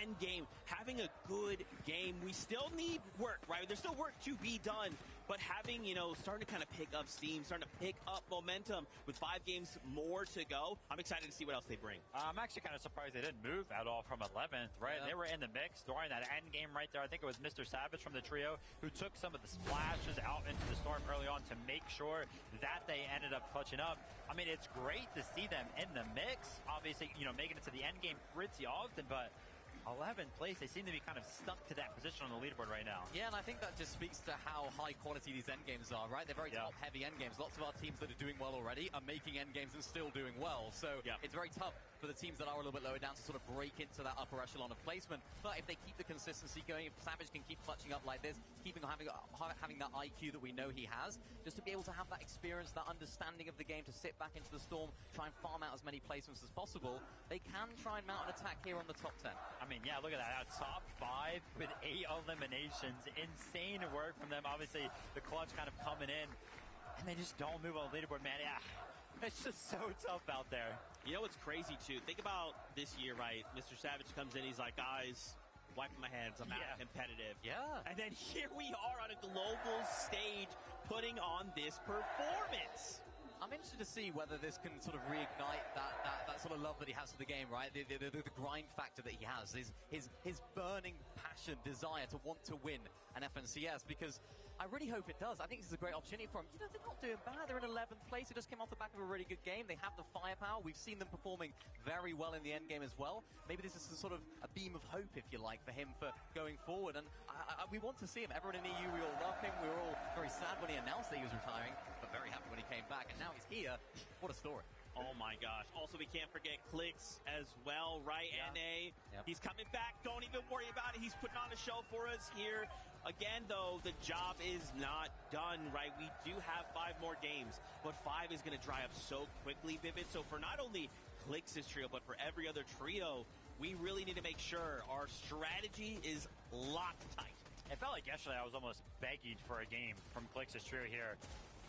end game, having a good game. We still need work, right? There's still work to be done, but having, you know, starting to kind of pick up steam, starting to pick up momentum with 5 games more to go, I'm excited to see what else they bring. I'm actually kind of surprised they didn't move at all from 11th, right? Yeah. They were in the mix during that end game right there. I think it was Mr. Savage from the trio who took some of the splashes out into the storm early on to make sure that they ended up clutching up. I mean, it's great to see them in the mix. Obviously, you know, making it to the end game pretty often, but 11th place, they seem to be kind of stuck to that position on the leaderboard right now. Yeah, and I think that just speaks to how high quality these end games are, right? They're very top heavy end games. Lots of our teams that are doing well already are making end games and still doing well. So it's very tough for the teams that are a little bit lower down to sort of break into that upper echelon of placement. But if they keep the consistency going, if Savage can keep clutching up like this, having that IQ that we know he has, just to be able to have that experience, that understanding of the game, to sit back into the storm, try and farm out as many placements as possible, they can try and mount an attack here on the top 10. I mean, yeah, look at that. Top 5 with 8 eliminations. Insane work from them. Obviously, the clutch kind of coming in, and they just don't move on the leaderboard, man. Yeah, it's just so tough out there. You know what's crazy, too? Think about this year, right? Mr. Savage comes in, he's like, guys, wiping my hands, I'm not competitive. Yeah. And then here we are on a global stage putting on this performance. I'm interested to see whether this can sort of reignite that sort of love that he has for the game, right? The grind factor that he has, his burning passion, desire to want to win an FNCS, because I really hope it does. I think this is a great opportunity for him. You know, they're not doing bad. They're in 11th place. It just came off the back of a really good game. They have the firepower. We've seen them performing very well in the end game as well. Maybe this is sort of a beam of hope, if you like, for him for going forward. And we want to see him. Everyone in EU, we all love him. We were all very sad when he announced that he was retiring, but very happy when he came back. And now he's here. What a story. Oh my gosh. Also, we can't forget Clicks as well, right? NA. He's coming back. Don't even worry about it. He's putting on a show for us here. Again, though, the job is not done, right? We do have 5 more games, but 5 is going to dry up so quickly, Vivid. So for not only Clicks' trio, but for every other trio, we really need to make sure our strategy is locked tight. It felt like yesterday I was almost begging for a game from Clicks' trio here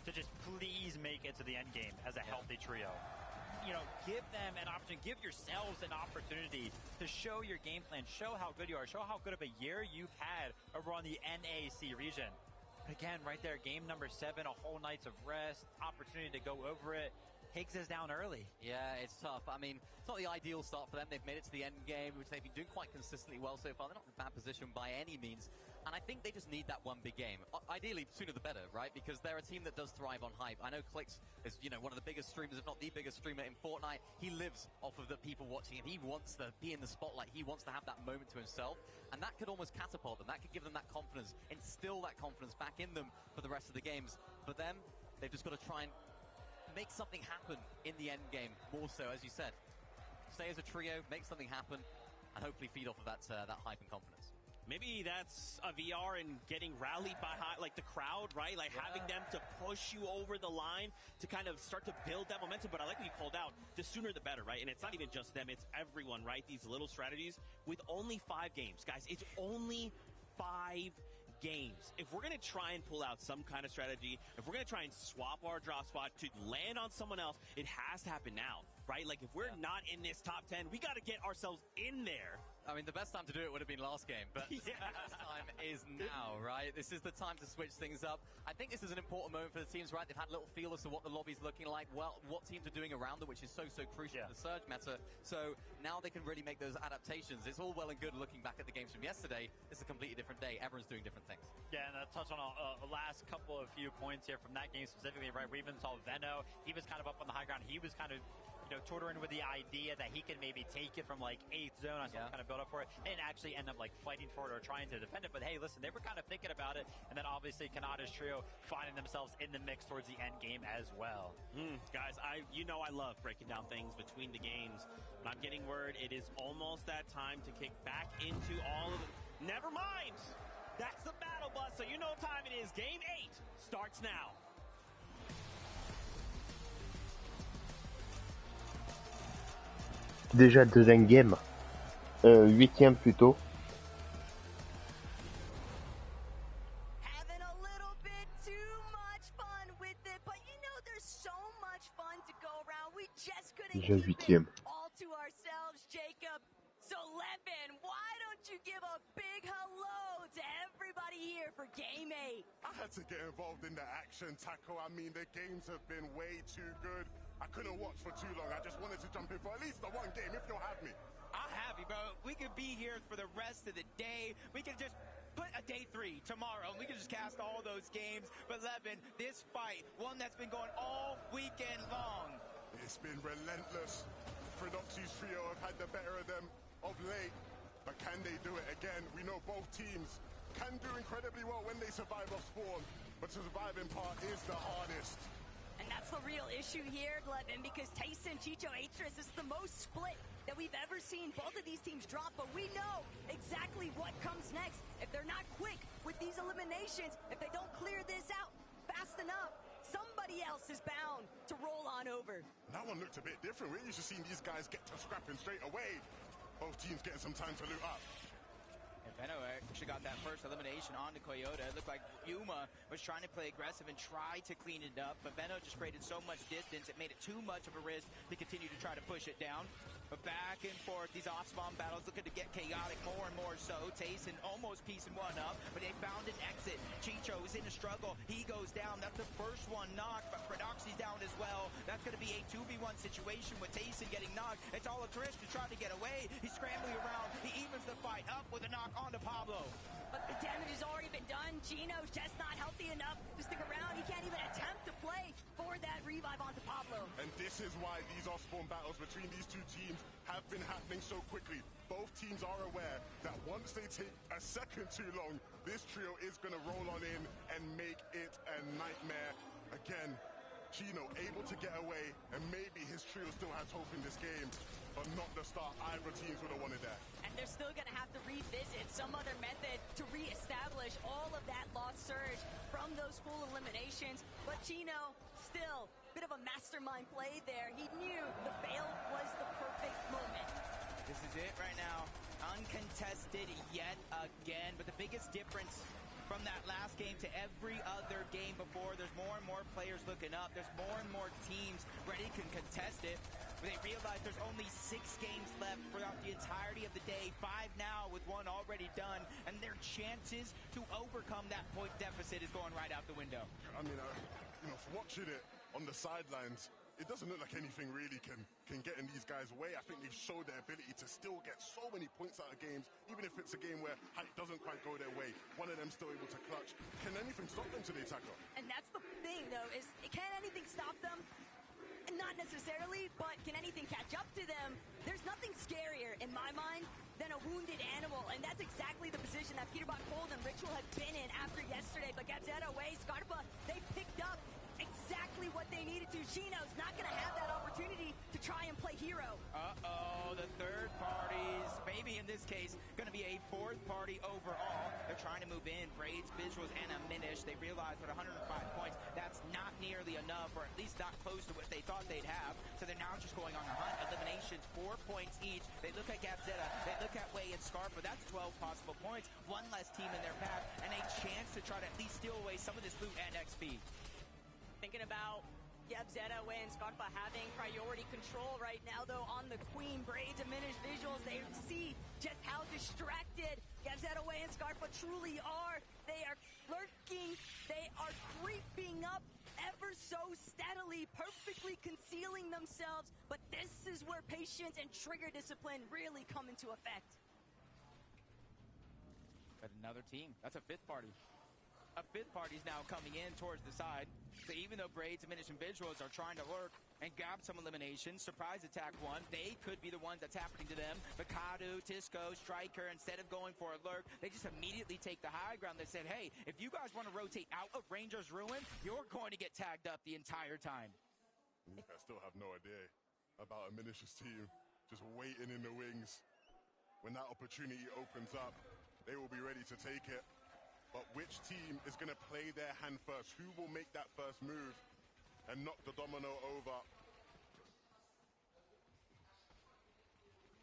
to just please make it to the end game as a healthy trio. You know, give them an opportunity, give yourselves an opportunity to show your game plan, show how good you are, show how good of a year you've had over on the NAC region. Again, right there, game number 7, a whole night's of rest, opportunity to go over it. Higgs is down early. Yeah, it's tough. I mean, it's not the ideal start for them. They've made it to the end game, which they've been doing quite consistently well so far. They're not in a bad position by any means. And I think they just need that one big game. Ideally, sooner the better, right? Because they're a team that does thrive on hype. I know Clicks is, you know, one of the biggest streamers, if not the biggest streamer in Fortnite. He lives off of the people watching him. He wants to be in the spotlight. He wants to have that moment to himself. And that could almost catapult them. That could give them that confidence, instill that confidence back in them for the rest of the games. For them, they've just got to try and make something happen in the end game, more so, as you said. Stay as a trio, make something happen, and hopefully feed off of that hype and confidence. Maybe that's a VR and getting rallied by like the crowd, right? Like having them to push you over the line to kind of start to build that momentum. But I like what you called out, the sooner the better, right? And it's not even just them, it's everyone, right? These little strategies with only 5 games. Guys, it's only 5 games. If we're going to try and pull out some kind of strategy, if we're going to try and swap our drop spot to land on someone else, it has to happen now, right? Like if we're not in this top 10, we got to get ourselves in there. I mean, the best time to do it would have been last game, but the best time is now, right? This is the time to switch things up. I think this is an important moment for the teams, right? They've had a little feel as to what the lobby's looking like, well, what teams are doing around them, which is so crucial for the Surge meta. So now they can really make those adaptations. It's all well and good looking back at the games from yesterday. It's a completely different day. Everyone's doing different things. Yeah, and touch on a last couple of few points here from that game specifically, right? We even saw Venno. He was kind of up on the high ground. He was kind of, you know, tutoring with the idea that he could maybe take it from like 8th zone or something, kind of build up for it, and actually end up like fighting for it or trying to defend it. But hey, listen, they were kind of thinking about it, and then obviously Kanada's trio finding themselves in the mix towards the end game as well. Guys, I love breaking down things between the games, but I'm getting word it is almost that time to kick back into all of it. Never mind! That's the battle bus, so you know what time it is. Game 8 starts now. Déjà 2e game, 8e plutôt. Having a little bit too much fun with it, but you know there's so much fun to go around. We just couldn't Déjà keep 8e. it all to ourselves, Jacob. So Levin, why don't you give a big hug for Game 8. I had to get involved in the action, Taco. I mean, the games have been way too good. I couldn't watch for too long. I just wanted to jump in for at least the one game, if you'll have me. I'll have you, bro. We could be here for the rest of the day. We could just put a day 3 tomorrow, and we could just cast all those games. But Levin, this fight, one that's been going all weekend long. It's been relentless. Prodoxy's trio have had the better of them of late. But can they do it again? We know both teams can do incredibly well when they survive off spawn. But the surviving part is the hardest. And that's the real issue here, Levin, because Tyson, Chicho, Atris is the most split that we've ever seen both of these teams drop, but we know exactly what comes next. If they're not quick with these eliminations, if they don't clear this out fast enough, somebody else is bound to roll on over. That one looked a bit different. We're used to seeing these guys get to scrapping straight away. Both teams getting some time to loot up. And Benno actually got that first elimination onto Coyote. It looked like Yuma was trying to play aggressive and try to clean it up, but Benno just created so much distance, it made it too much of a risk to continue to try to push it down. But back and forth, these off-spawn battles looking to get chaotic more and more so. Tayson almost piecing one up, but they found an exit. Chicho is in a struggle. He goes down. That's the first one knocked, but Prodoxy's down as well. That's going to be a 2v1 situation with Tayson getting knocked. It's all a Trish to try to get away. He's scrambling around. He evens the fight up with a knock onto Pablo. But the damage has already been done. Chino's just not healthy enough to stick around. He can't even attempt to play for that revive onto Pablo. And this is why these off-spawn battles between these two teams have been happening so quickly. Both teams are aware that once they take a second too long, this trio is going to roll on in and make it a nightmare. Again, Chino able to get away, and maybe his trio still has hope in this game, but not the start either teams would have wanted that. And they're still going to have to revisit some other method to reestablish all of that lost surge from those full eliminations. But Chino, still, bit of a mastermind play there. He knew the fail was the perfect moment. This is it right now. Uncontested yet again, but the biggest difference from that last game to every other game before, there's more and more players looking up. There's more and more teams ready to contest it. They realize there's only 6 games left throughout the entirety of the day. 5 now with 1 already done. And their chances to overcome that point deficit is going right out the window. I mean, for watching it on the sidelines, it doesn't look like anything really can get in these guys' way. I think they've showed their ability to still get so many points out of games, even if it's a game where it doesn't quite go their way. One of them still able to clutch. Can anything stop them today, Taco? And that's the thing, though, is can anything stop them? Not necessarily, but can anything catch up to them? There's nothing scarier, in my mind, than a wounded animal, and that's exactly the position that Peterbot Cold and Ritual had been in after yesterday. But Gabzetta away, Scarpa, they picked up exactly what they needed to. Chino's not going to have that opportunity to try and play hero. Uh-oh, the third parties, maybe in this case, going to be a 4th party overall. They're trying to move in. Braids, Visuals, and a Minish. They realize with 105 points, that's not nearly enough, or at least not close to what they thought they'd have. So they're now just going on the hunt. Eliminations, 4 points each. They look at Gabzetta. They look at Way and Scarpa. That's 12 possible points. 1 less team in their path, and a chance to try to at least steal away some of this loot and XP. Thinking about Gabzetta, Way, and Scarpa having priority control right now, though, on the Queen. Braids and Minish Visuals, they see just how distracted Gabzetta, Way, and Scarpa truly are. They are lurking. They are creeping up ever so steadily, perfectly concealing themselves. But this is where patience and trigger discipline really come into effect. But another team. That's a 5th party. A 5th party is now coming in towards the side. So even though Braids and Minish and Visuals are trying to lurk and grab some eliminations, surprise attack 1, they could be the ones that's happening to them. Mikado, Tisco, Striker, instead of going for a lurk, they just immediately take the high ground. They said, hey, if you guys want to rotate out of Ranger's Ruin, you're going to get tagged up the entire time. I still have no idea about a Minish's team just waiting in the wings. When that opportunity opens up, they will be ready to take it. But which team is going to play their hand first? Who will make that first move and knock the domino over?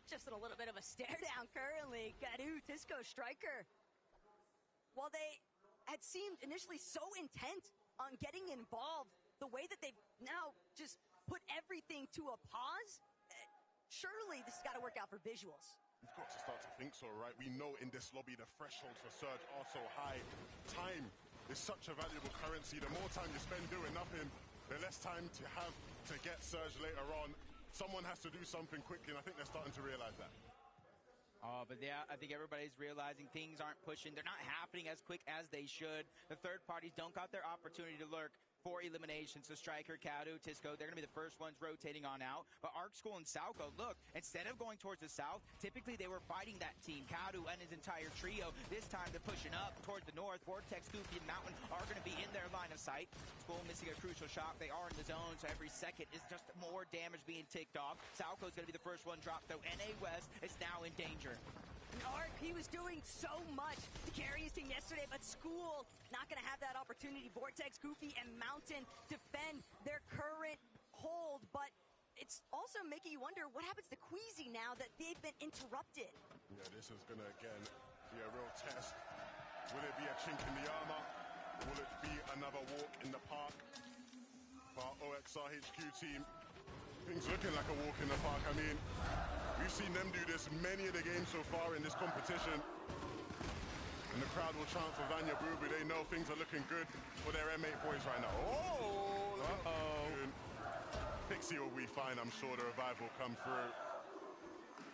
Just in a little bit of a stare down currently. Gadu, Tisco, Striker. While they had seemed initially so intent on getting involved, the way that they've now just put everything to a pause, surely this has got to work out for Visuals. We've got to start to think so, right? We know in this lobby the thresholds for Surge are so high. Time is such a valuable currency. The more time you spend doing nothing, the less time to have to get Surge later on. Someone has to do something quickly, and I think they're starting to realize that. Oh, but yeah, I think everybody's realizing things aren't pushing. They're not happening as quick as they should. The third parties don't got their opportunity to lurk for elimination. So Striker, Kadu, Tisco, they're going to be the first ones rotating on out. But Arc School and Salco, look, instead of going towards the south, typically they were fighting that team. Kadu and his entire trio. This time they're pushing up towards the north. Vortex, Goofy, and Mountain are going to be in their line of sight. School missing a crucial shot. They are in the zone, so every second is just more damage being ticked off. Salco's going to be the first one dropped, though. NA West is now in danger. Arc, he was doing so much to carry his team yesterday, but School not going to have that opportunity. Vortex, Goofy, and Mountain defend their current hold, but it's also making you wonder what happens to Queasy now that they've been interrupted. Yeah, this is going to, again, be a real test. Will it be a chink in the armor? Will it be another walk in the park for our OXR HQ team? Things looking like a walk in the park. I mean, we've seen them do this many of the games so far in this competition. And the crowd will chant for Vanya Brubu. They know things are looking good for their M8 boys right now. Oh! Uh-oh. Pixie will be fine. I'm sure the revive will come through.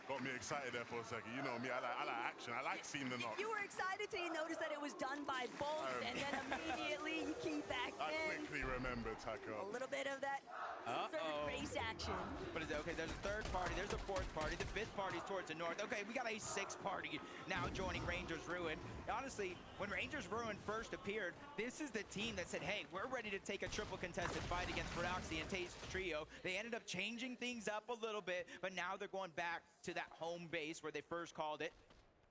Got me excited there for a second. You know me, I like action. I like seeing the knock. You were excited till you noticed that it was done by both, and then immediately you key back in. I quickly remembered, Taco. A little bit of that sort of race action. But it's okay, there's a third party, there's a fourth party, the fifth party's towards the north. Okay, we got a sixth party now joining Rangers Ruin. Honestly, when Rangers Ruin first appeared, this is the team that said, hey, we're ready to take a triple contested fight against Prodoxy and Taste Trio. They ended up changing things up a little bit, but now they're going back to that home base where they first called it.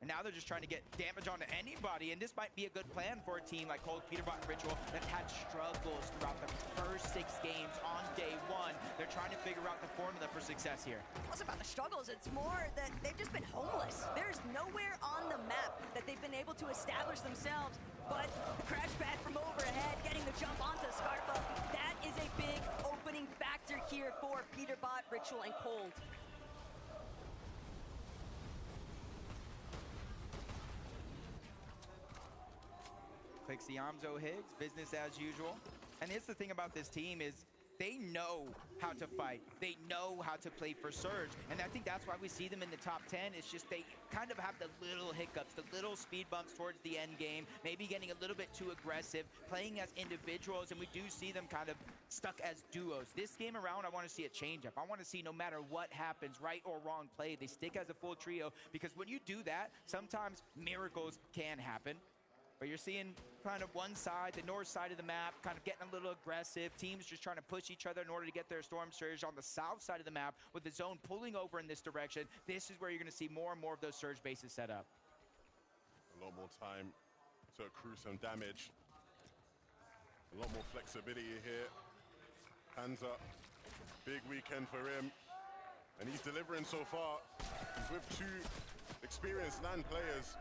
And now they're just trying to get damage onto anybody, and this might be a good plan for a team like Cold, Peterbot, and Ritual that's had struggles throughout the first 6 games on day one. They're trying to figure out the formula for success here. It's less about the struggles, it's more that they've just been homeless. There's nowhere on the map that they've been able to establish themselves, but the crash pad from overhead, getting the jump onto Scarpa, that is a big opening factor here for Peterbot, Ritual, and Cold. Clicks the Amzo Higgs, business as usual. And here's the thing about this team is they know how to fight. They know how to play for Surge. And I think that's why we see them in the top 10. It's just they kind of have the little hiccups, the little speed bumps towards the end game, maybe getting a little bit too aggressive, playing as individuals, and we do see them kind of stuck as duos. This game around, I want to see a change up. I want to see no matter what happens, right or wrong play, they stick as a full trio, because when you do that, sometimes miracles can happen. But you're seeing kind of one side, the north side of the map, kind of getting a little aggressive. Teams just trying to push each other in order to get their Storm Surge. On the south side of the map, with the zone pulling over in this direction, this is where you're going to see more and more of those Surge bases set up. A lot more time to accrue some damage. A lot more flexibility here. Hands up. Big weekend for him. And he's delivering so far. He's with 2 experienced LAN players.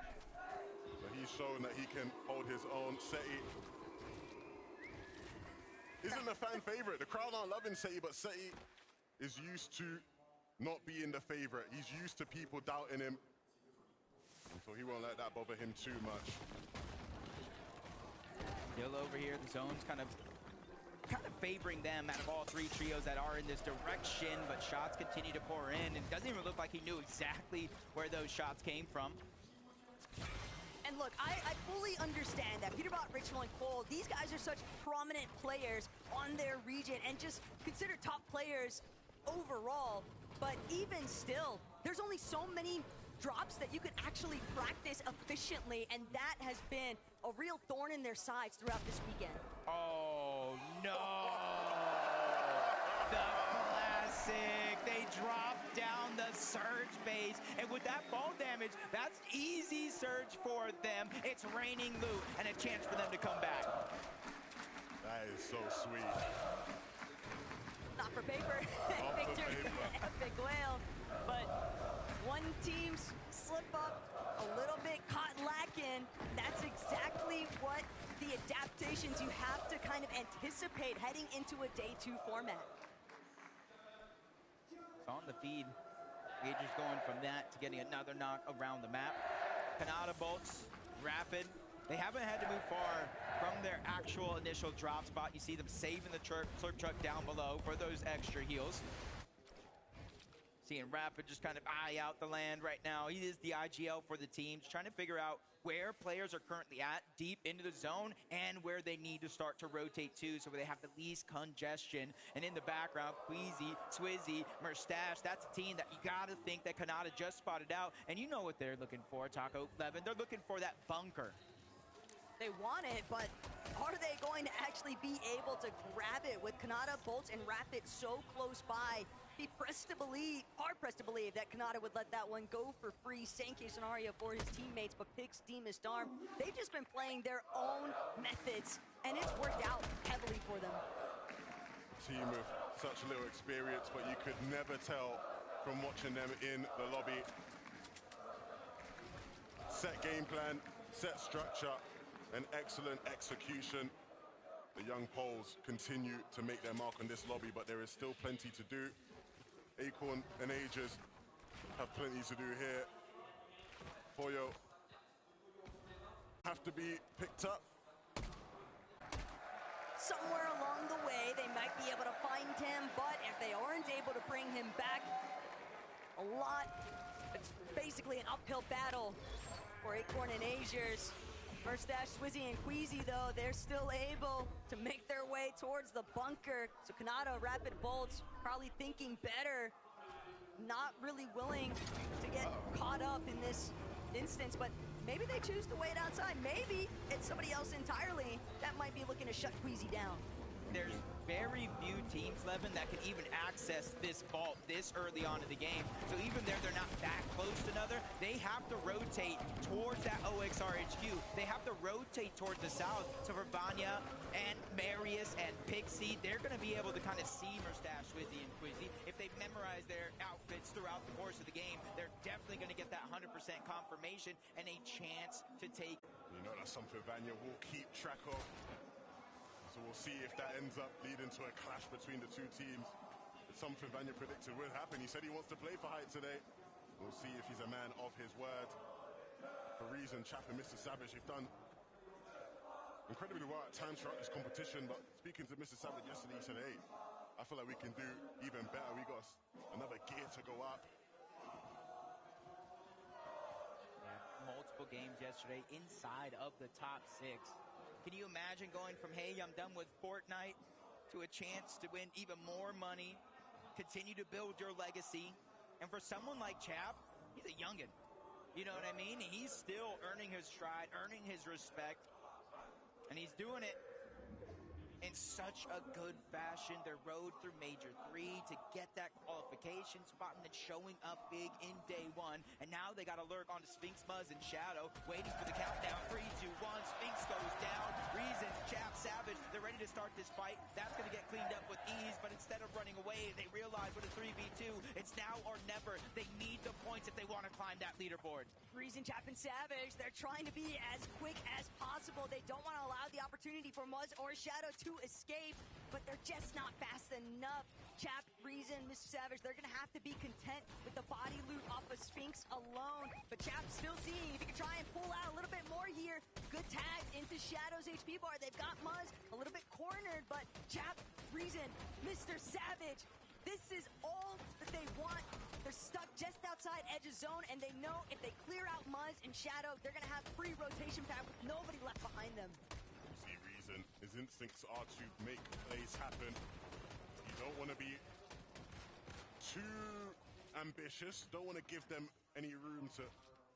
But he's shown that he can hold his own. Seti isn't a fan favorite. The crowd aren't loving Seti, but Seti is used to not being the favorite. He's used to people doubting him. And so he won't let that bother him too much. Still over here, the zone's kind of favoring them out of all 3 trios that are in this direction, but shots continue to pour in. It doesn't even look like he knew exactly where those shots came from. And look, I fully understand that Peterbot, Ritual, and Cole, these guys are such prominent players on their region and just considered top players overall. But even still, there's only so many drops that you can actually practice efficiently, and that has been a real thorn in their sides throughout this weekend. Oh, no! The classic! They dropped down the Surge base, and with that fall damage, that's easy Surge for them. It's raining loot, and a chance for them to come back. That is so sweet. Not for paper. Victory, epic whale. But one team's slip up, a little bit caught lacking. That's exactly what the adaptations you have to kind of anticipate heading into a day 2 format. It's on the feed. Gagers going from that to getting another knock around the map. Kanata bolts, rapid. They haven't had to move far from their actual initial drop spot. You see them saving the slurp truck down below for those extra heals. Seeing Rapid just kind of eye out the land right now. He is the IGL for the team, just trying to figure out where players are currently at, deep into the zone, and where they need to start to rotate to, so they have the least congestion. And in the background, Queasy, Swizzy, Merstash, that's a team that you gotta think that Kanata just spotted out. And you know what they're looking for, Taco Levin. They're looking for that bunker. They want it, but are they going to actually be able to grab it with Kanata, Bolts, and Rapid so close by? He pressed to believe, hard pressed to believe that Kanata would let that one go for free. Same case scenario for his teammates, but picks Demon's Darm. They've just been playing their own methods, and it's worked out heavily for them. Team with such little experience, but you could never tell from watching them in the lobby. Set game plan, set structure, and excellent execution. The young Poles continue to make their mark on this lobby, but there is still plenty to do. Acorn and Aegis have plenty to do here. Foyo have to be picked up. Somewhere along the way, they might be able to find him, but if they aren't able to bring him back, it's basically an uphill battle for Acorn and Aegis. Merstash, Swizzy, and Queasy, though, they're still able to make their way towards the bunker. So Kanata, Rapid, Bolts, probably thinking better, not really willing to get caught up in this instance, but maybe they choose to wait outside. Maybe it's somebody else entirely that might be looking to shut Queasy down. There's very few teams, Levin, that can even access this vault this early on in the game. So even there, they're not that close to another. They have to rotate towards that OXR HQ. They have to rotate towards the south. So for Vanya and Marius and Pixie, they're going to be able to kind of see Merstash, Swizzy, and Quizzy. If they've memorized their outfits throughout the course of the game, they're definitely going to get that 100% confirmation and a chance to take. You know, that's something Vanya will keep track of. So we'll see if that ends up leading to a clash between the two teams. It's something Vanya predicted would happen. He said he wants to play for Height today. We'll see if he's a man of his word. For reason, Chap and Mr. Savage have done incredibly well at times throughout this competition, but speaking to Mr. Savage yesterday, he said, hey, I feel like we can do even better. We got another gear to go up. Yeah, multiple games yesterday inside of the top 6. Can you imagine going from, hey, I'm done with Fortnite, to a chance to win even more money, continue to build your legacy? And for someone like Chap, he's a youngin'. You know what I mean? He's still earning his stride, earning his respect, and he's doing it in such a good fashion. Their road through Major 3 to get that qualification spot and then showing up big in day 1. And now they got to lurk onto Sphinx, Muzz, and Shadow, waiting for the countdown. 3, 2, 1. Sphinx goes down. Reason, Chap, Savage, they're ready to start this fight. That's going to get cleaned up with ease, but instead of running away, they realize with a 3v2, it's now or never. They need the points if they want to climb that leaderboard. Reason, Chap, and Savage, they're trying to be as quick as possible. They don't want to allow the opportunity for Muzz or Shadow to escape, but they're just not fast enough. Chap, Reason, Mr. Savage, they're going to have to be content with the body loot off of Sphinx alone, but Chap's still seeing if he can try and pull out a little bit more here. Good tag into Shadow's HP bar. They've got Muzz a little bit cornered, but Chap, Reason, Mr. Savage, this is all that they want. They're stuck just outside edge of zone, and they know if they clear out Muzz and Shadow, they're going to have free rotation path with nobody left behind them. See Reason, his instincts are to make plays happen. You don't want to be too ambitious, don't want to give them any room to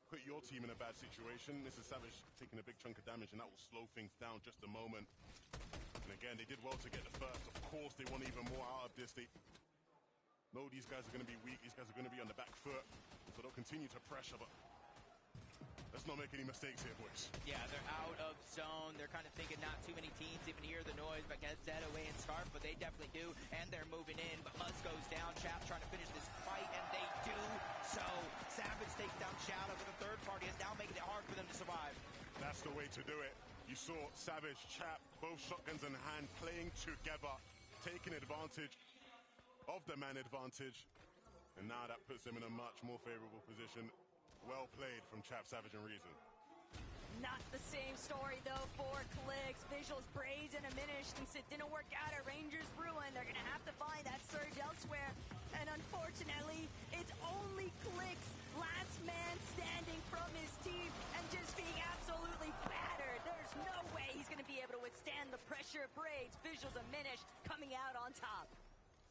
put your team in a bad situation. This is Savage taking a big chunk of damage, and that will slow things down just a moment. And again, they did well to get the first. Of course, they want even more out of this. They know these guys are going to be weak. These guys are going to be on the back foot. So they'll continue to pressure, but let's not make any mistakes here, boys. Yeah, they're out of zone. They're kind of thinking not too many teams even hear the noise, but get Zed away and Scarf, but they definitely do, and they're moving in, but Muzz goes down. Chap trying to finish this fight, and they do so. Savage takes down Shadow, but the third party is now making it hard for them to survive. That's the way to do it. You saw Savage, Chap, both shotguns in hand, playing together, taking advantage of the man advantage. And now that puts them in a much more favorable position. Well played from Chap, Savage, and Reason. Not the same story, though, for Clicks. Visuals braised and diminished since it didn't work out at Rangers Ruin. They're going to have to find that surge elsewhere. And unfortunately, it's only Clicks, last man standing from his team and just being absolutely battered. There's no way he's going to be able to withstand the pressure of Braids. Visuals diminished, coming out on top.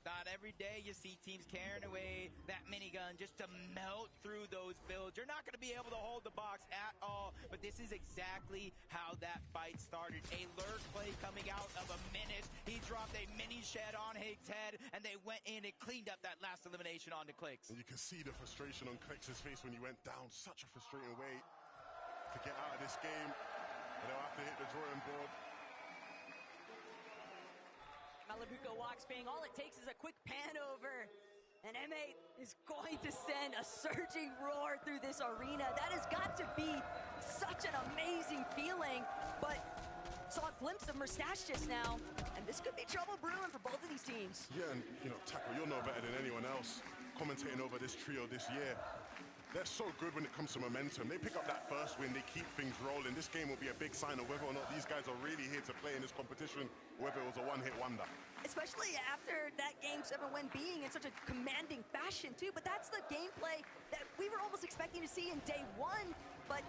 Not every day you see teams carrying away that minigun just to melt through those builds. You're not going to be able to hold the box at all, but this is exactly how that fight started. A lurk play coming out of a minute. He dropped a mini shed on Higgs' head, and they went in and cleaned up that last elimination onto Clicks. And you can see the frustration on Clicks' face when he went down. Such a frustrating way to get out of this game. But they'll have to hit the drawing board. Malabuko walks being all it takes is a quick pan over. And M8 is going to send a surging roar through this arena. That has got to be such an amazing feeling. But saw a glimpse of Mustache just now, and this could be trouble brewing for both of these teams. Yeah, and Tackle, you'll know better than anyone else commentating over this trio this year. They're so good when it comes to momentum. They pick up that first win, they keep things rolling. This game will be a big sign of whether or not these guys are really here to play in this competition, or whether it was a one-hit wonder. Especially after that Game 7 win being in such a commanding fashion, too. But that's the gameplay that we were almost expecting to see in day one. But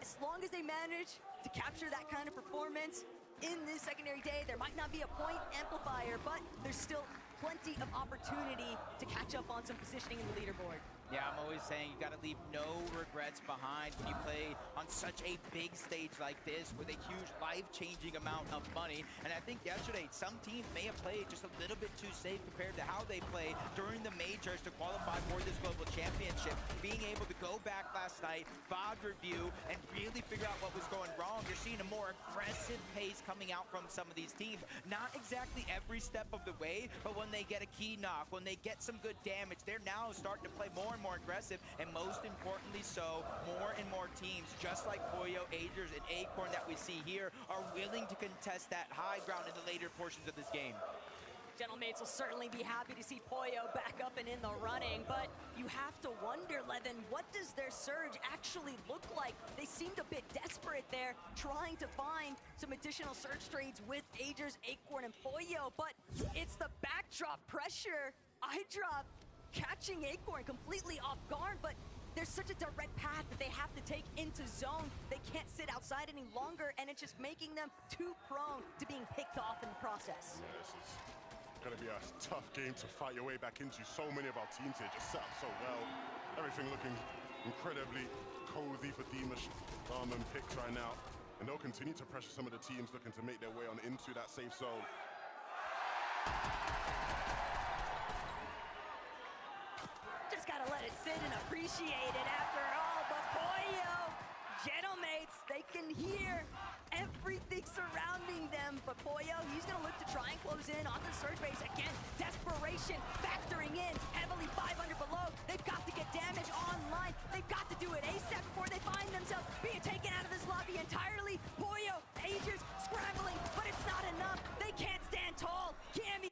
as long as they manage to capture that kind of performance in this secondary day, there might not be a point amplifier, but there's still plenty of opportunity to catch up on some positioning in the leaderboard. Yeah, I'm always saying you got to leave no regrets behind when you play on such a big stage like this with a huge life-changing amount of money. And I think yesterday some teams may have played just a little bit too safe compared to how they played during the majors to qualify for this global championship. Being able to go back last night, VOD review, and really figure out what was going wrong. You're seeing a more aggressive pace coming out from some of these teams. Not exactly every step of the way, but when they get a key knock, when they get some good damage, they're now starting to play more and more aggressive, and most importantly so, more and more teams, just like Poyo, Agers, and Acorn that we see here, are willing to contest that high ground in the later portions of this game. Gentlemates will certainly be happy to see Poyo back up and in the running, but you have to wonder, Levin, what does their surge actually look like? They seemed a bit desperate there, trying to find some additional surge trades with Agers, Acorn, and Poyo, but it's the backdrop pressure. iDrop catching Acorn completely off guard, but there's such a direct path that they have to take into zone. They can't sit outside any longer, and it's just making them too prone to being picked off in the process. Yeah, this is going to be a tough game to fight your way back into. So many of our teams here just set up so well. Everything looking incredibly cozy for Dimash, Dharma, and Pix right now. And they'll continue to pressure some of the teams looking to make their way on into that safe zone. Just gotta let it sit and appreciate it after all. But Poyo, Gentlemates, they can hear everything surrounding them. But Poyo, he's gonna look to try and close in on the surge base. Again, desperation factoring in, heavily 500 below. They've got to get damage online. They've got to do it ASAP before they find themselves being taken out of this lobby entirely. Poyo, Agers, scrambling, but it's not enough. They can't stand tall. Cammy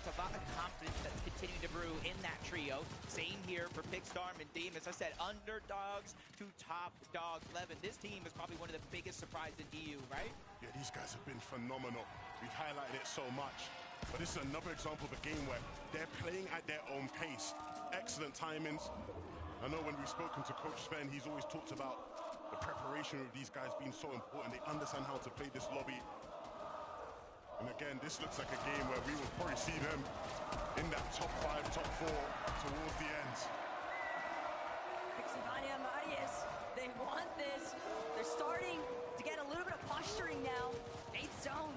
a lot of confidence that's continuing to brew in that trio. Same here for Pickstorm and Deem. As I said, underdogs to top dogs. Levin, this team is probably one of the biggest surprises in EU, right? Yeah, these guys have been phenomenal. We've highlighted it so much. But this is another example of a game where they're playing at their own pace. Excellent timings. I know when we've spoken to Coach Sven, he's always talked about the preparation of these guys being so important. They understand how to play this lobby. And again, this looks like a game where we will probably see them in that top 5, top 4 towards the end. Pixivania and Marius, they want this. They're starting to get a little bit of posturing now. 8th zone.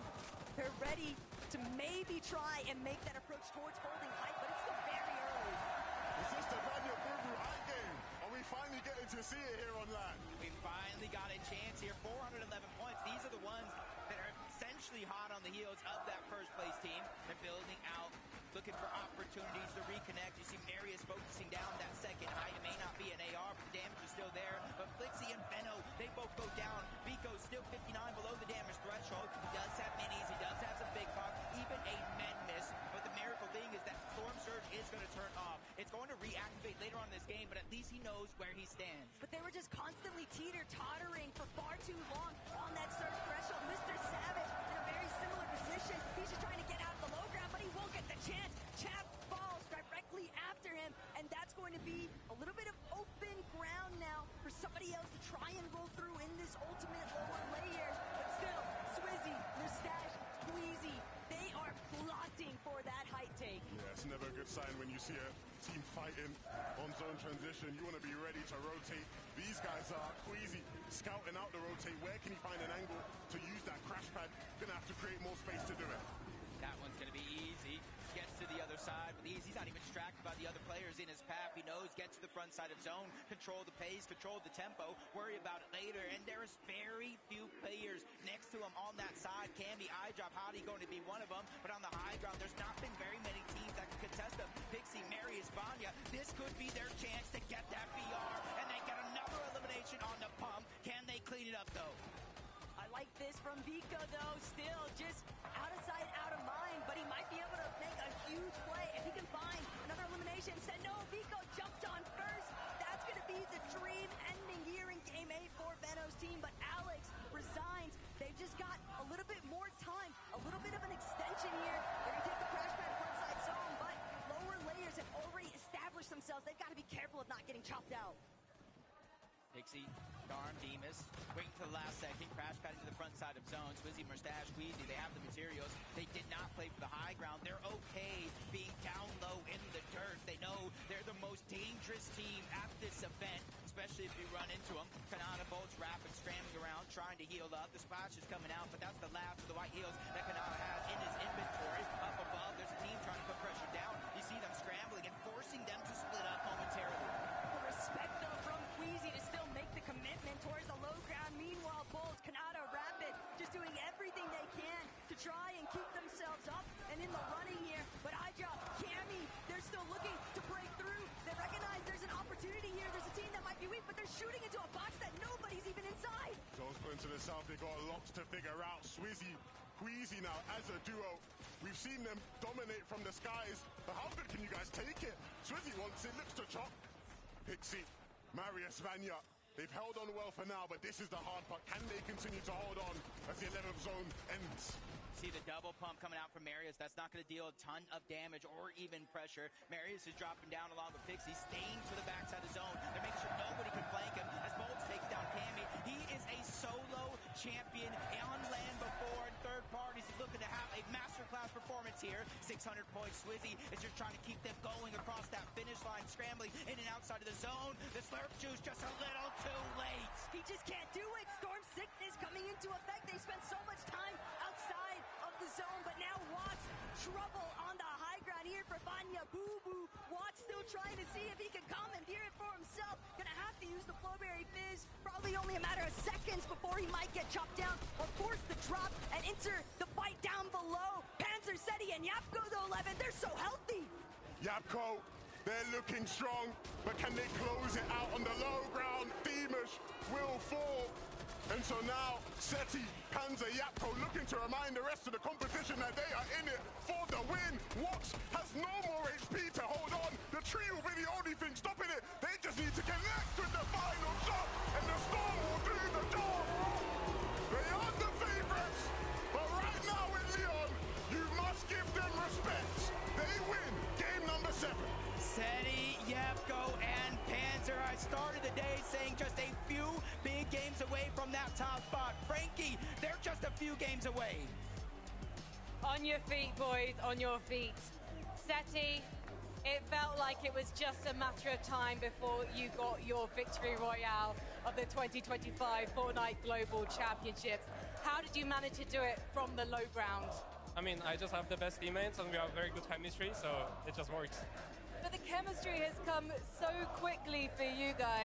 They're ready to maybe try and make that approach towards holding height, but it's still very early. Is this the Vanya Boo high game? Are we finally getting to see it here online? We finally got a chance here. 411 points. These are the ones that are essentially hot on the heels of that first place team. They're building out, looking for opportunities to reconnect. You see Marius focusing down that second height. It may not be an AR, but the damage is still there. But Flixie and Benno, they both go down. Vico's still 59 below the damage threshold. He does have minis. He does have some big pop. Even a med miss. But the miracle thing is that Storm Surge is going to turn off. It's going to reactivate later on in this game, but at least he knows where he stands. But they were just constantly teeter-tottering for far too long on that surge threshold. Mr. Savage in a very similar position. He's just trying to get out of the low ground, but he won't get the chance. Chap falls directly after him, and that's going to be a little bit of open ground now for somebody else to try and roll through in this ultimate lower layer. But still, Swizzy, Mustache, Queasy, they are plotting for that height take. Yeah, it's never a good sign when you see a team fighting on zone transition. You want to be ready to rotate. These guys are Queasy scouting out the rotate. Where can he find an angle to use that crash pad? Gonna have to create more space to do it. That one's going to be easy. Gets to the other side with ease. He's not even distracted by the other players in his path. He knows, get to the front side of zone, control the pace, control the tempo, worry about it later. And there's very few players next to him on that side. Camby, iDrop, Hottie going to be one of them. But on the high ground, there's not been very many teams that can contest them. Pixie, Marius, Vanya, this could be their chance to get that VR. And they get another elimination on the pump. Can they clean it up, though? I like this from Vico, though. Still just out of sight, out of mind. But he might be able to make a huge play if he can find another elimination. Said no, Vico jumped on first. That's going to be the dream ending here in Game 8 for Benno's team. But Alex resigns. They've just got a little bit more time, a little bit of an extension here. They're going to take the crash pad front side zone, but lower layers have already established themselves. They've got to be careful of not getting chopped out. Pixie, Darn, Demas, waiting to the last second, crash pad into the front side of zone. Swizzy, Mustache, Queasy, they have the materials. They did not play for the high ground. They're okay being down low in the dirt. They know they're the most dangerous team at this event, especially if you run into them. Kanata bolts, rapid, scrambling around, trying to heal up. The splash is coming out, but that's the last of the white heals that Kanata has in his inventory. Up above, there's a team trying to put pressure down. You see them scrambling and forcing them to split up momentarily. The respect, though, from Queasy to still make the commitment towards the low ground. Meanwhile, Bolts, Kanata, Rapid, just doing everything they can to try and keep themselves up and in the running here. But iDrop, Cammy, they're still looking to break through. They recognize there's an opportunity here. There's a team that might be weak, but they're shooting into a box that nobody's even inside. Zone's put into the south. They got lots to figure out. Swizzy, Queasy now as a duo. We've seen them dominate from the skies. But how good can you guys take it? Swizzy wants it, looks to chop. Pixie, Marius, Vanya. They've held on well for now, but this is the hard part. Can they continue to hold on as the 11th zone ends? See the double pump coming out from Marius. That's not going to deal a ton of damage or even pressure. Marius is dropping down along with Pixie, staying to the backside of the zone. They're making sure nobody can flank him as Bolts takes down Cammy. He is a solo champion on land before, and third parties is looking to have a masterclass performance here. 600 points. Swizzy is just trying to keep them going across that finish line, scrambling in and outside of the zone. The slurp juice just a little too late. He just can't do it. Storm sickness coming into effect. They spent so much time outside of the zone, but now Watts trouble on the high ground here for Vanya. Boo-boo. Watts still trying to see if he can commandeer it for himself. Gonna have to use the Flowberry Fizz. Probably only a matter of seconds before he might get chopped down or force the drop and enter the fight down below. Panzer, Seti, and Yapko, though, 11, they're so healthy. Yapko, they're looking strong, but can they close it out on the low ground? Demas will fall. And so now, Seti, Panzer, Yapko looking to remind the rest of the competition that they are in it for the win. Wox has no more HP to hold on. The tree will be the only thing stopping it. They just need to connect with the final shot, and the Storm will do the job. They are the favorites, but right now in Leon, you must give them respect. They win game number 7. Seti, Yepko, and Panzer. I started the day saying just a few big games away from that top spot. Frankie, they're just a few games away. On your feet, boys, on your feet. Seti, it felt like it was just a matter of time before you got your victory royale of the 2025 Fortnite Global Championships. How did you manage to do it from the low ground? I mean, I just have the best teammates and we have very good chemistry, so it just works. But the chemistry has come so quickly for you guys.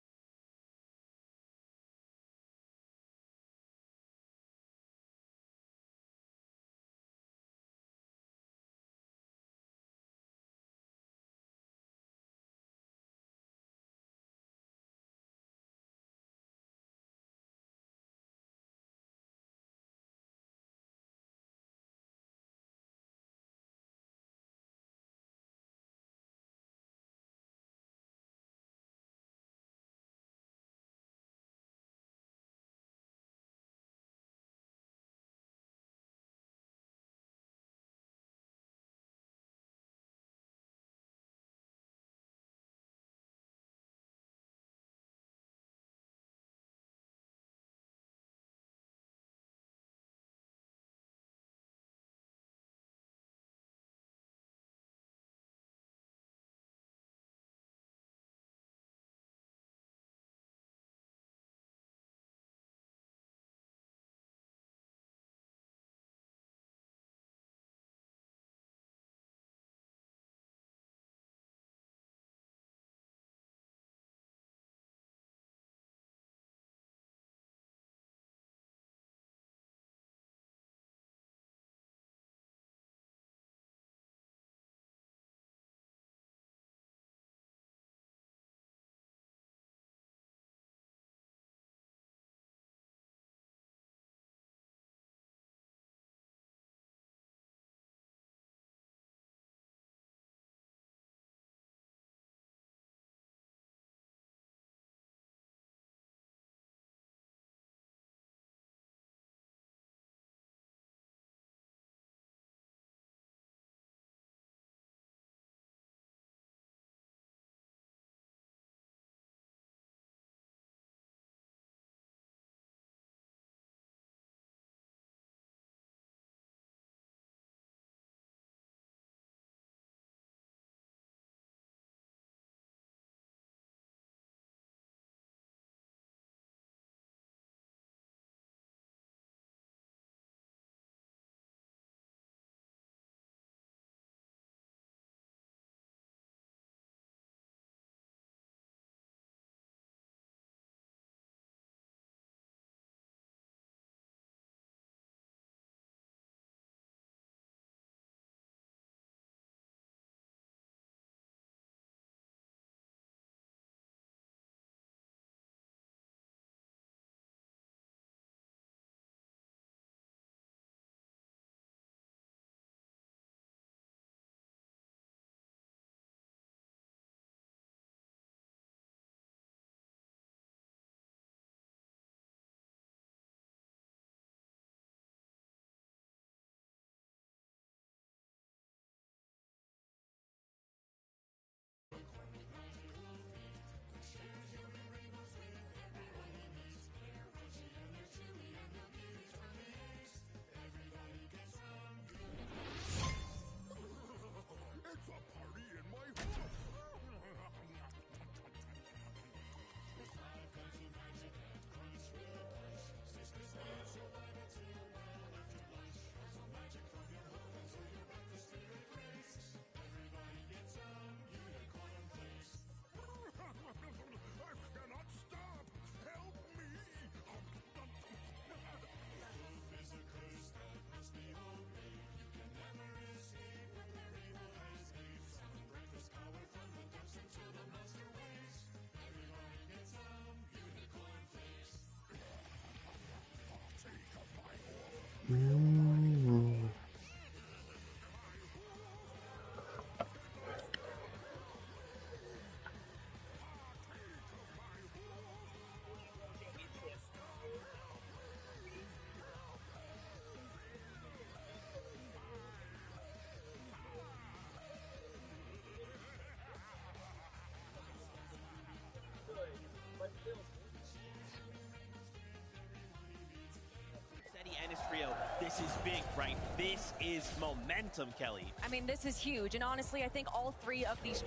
And his trio, this is big, right? This is momentum, Kelly. I mean, this is huge, and honestly, I think all three of these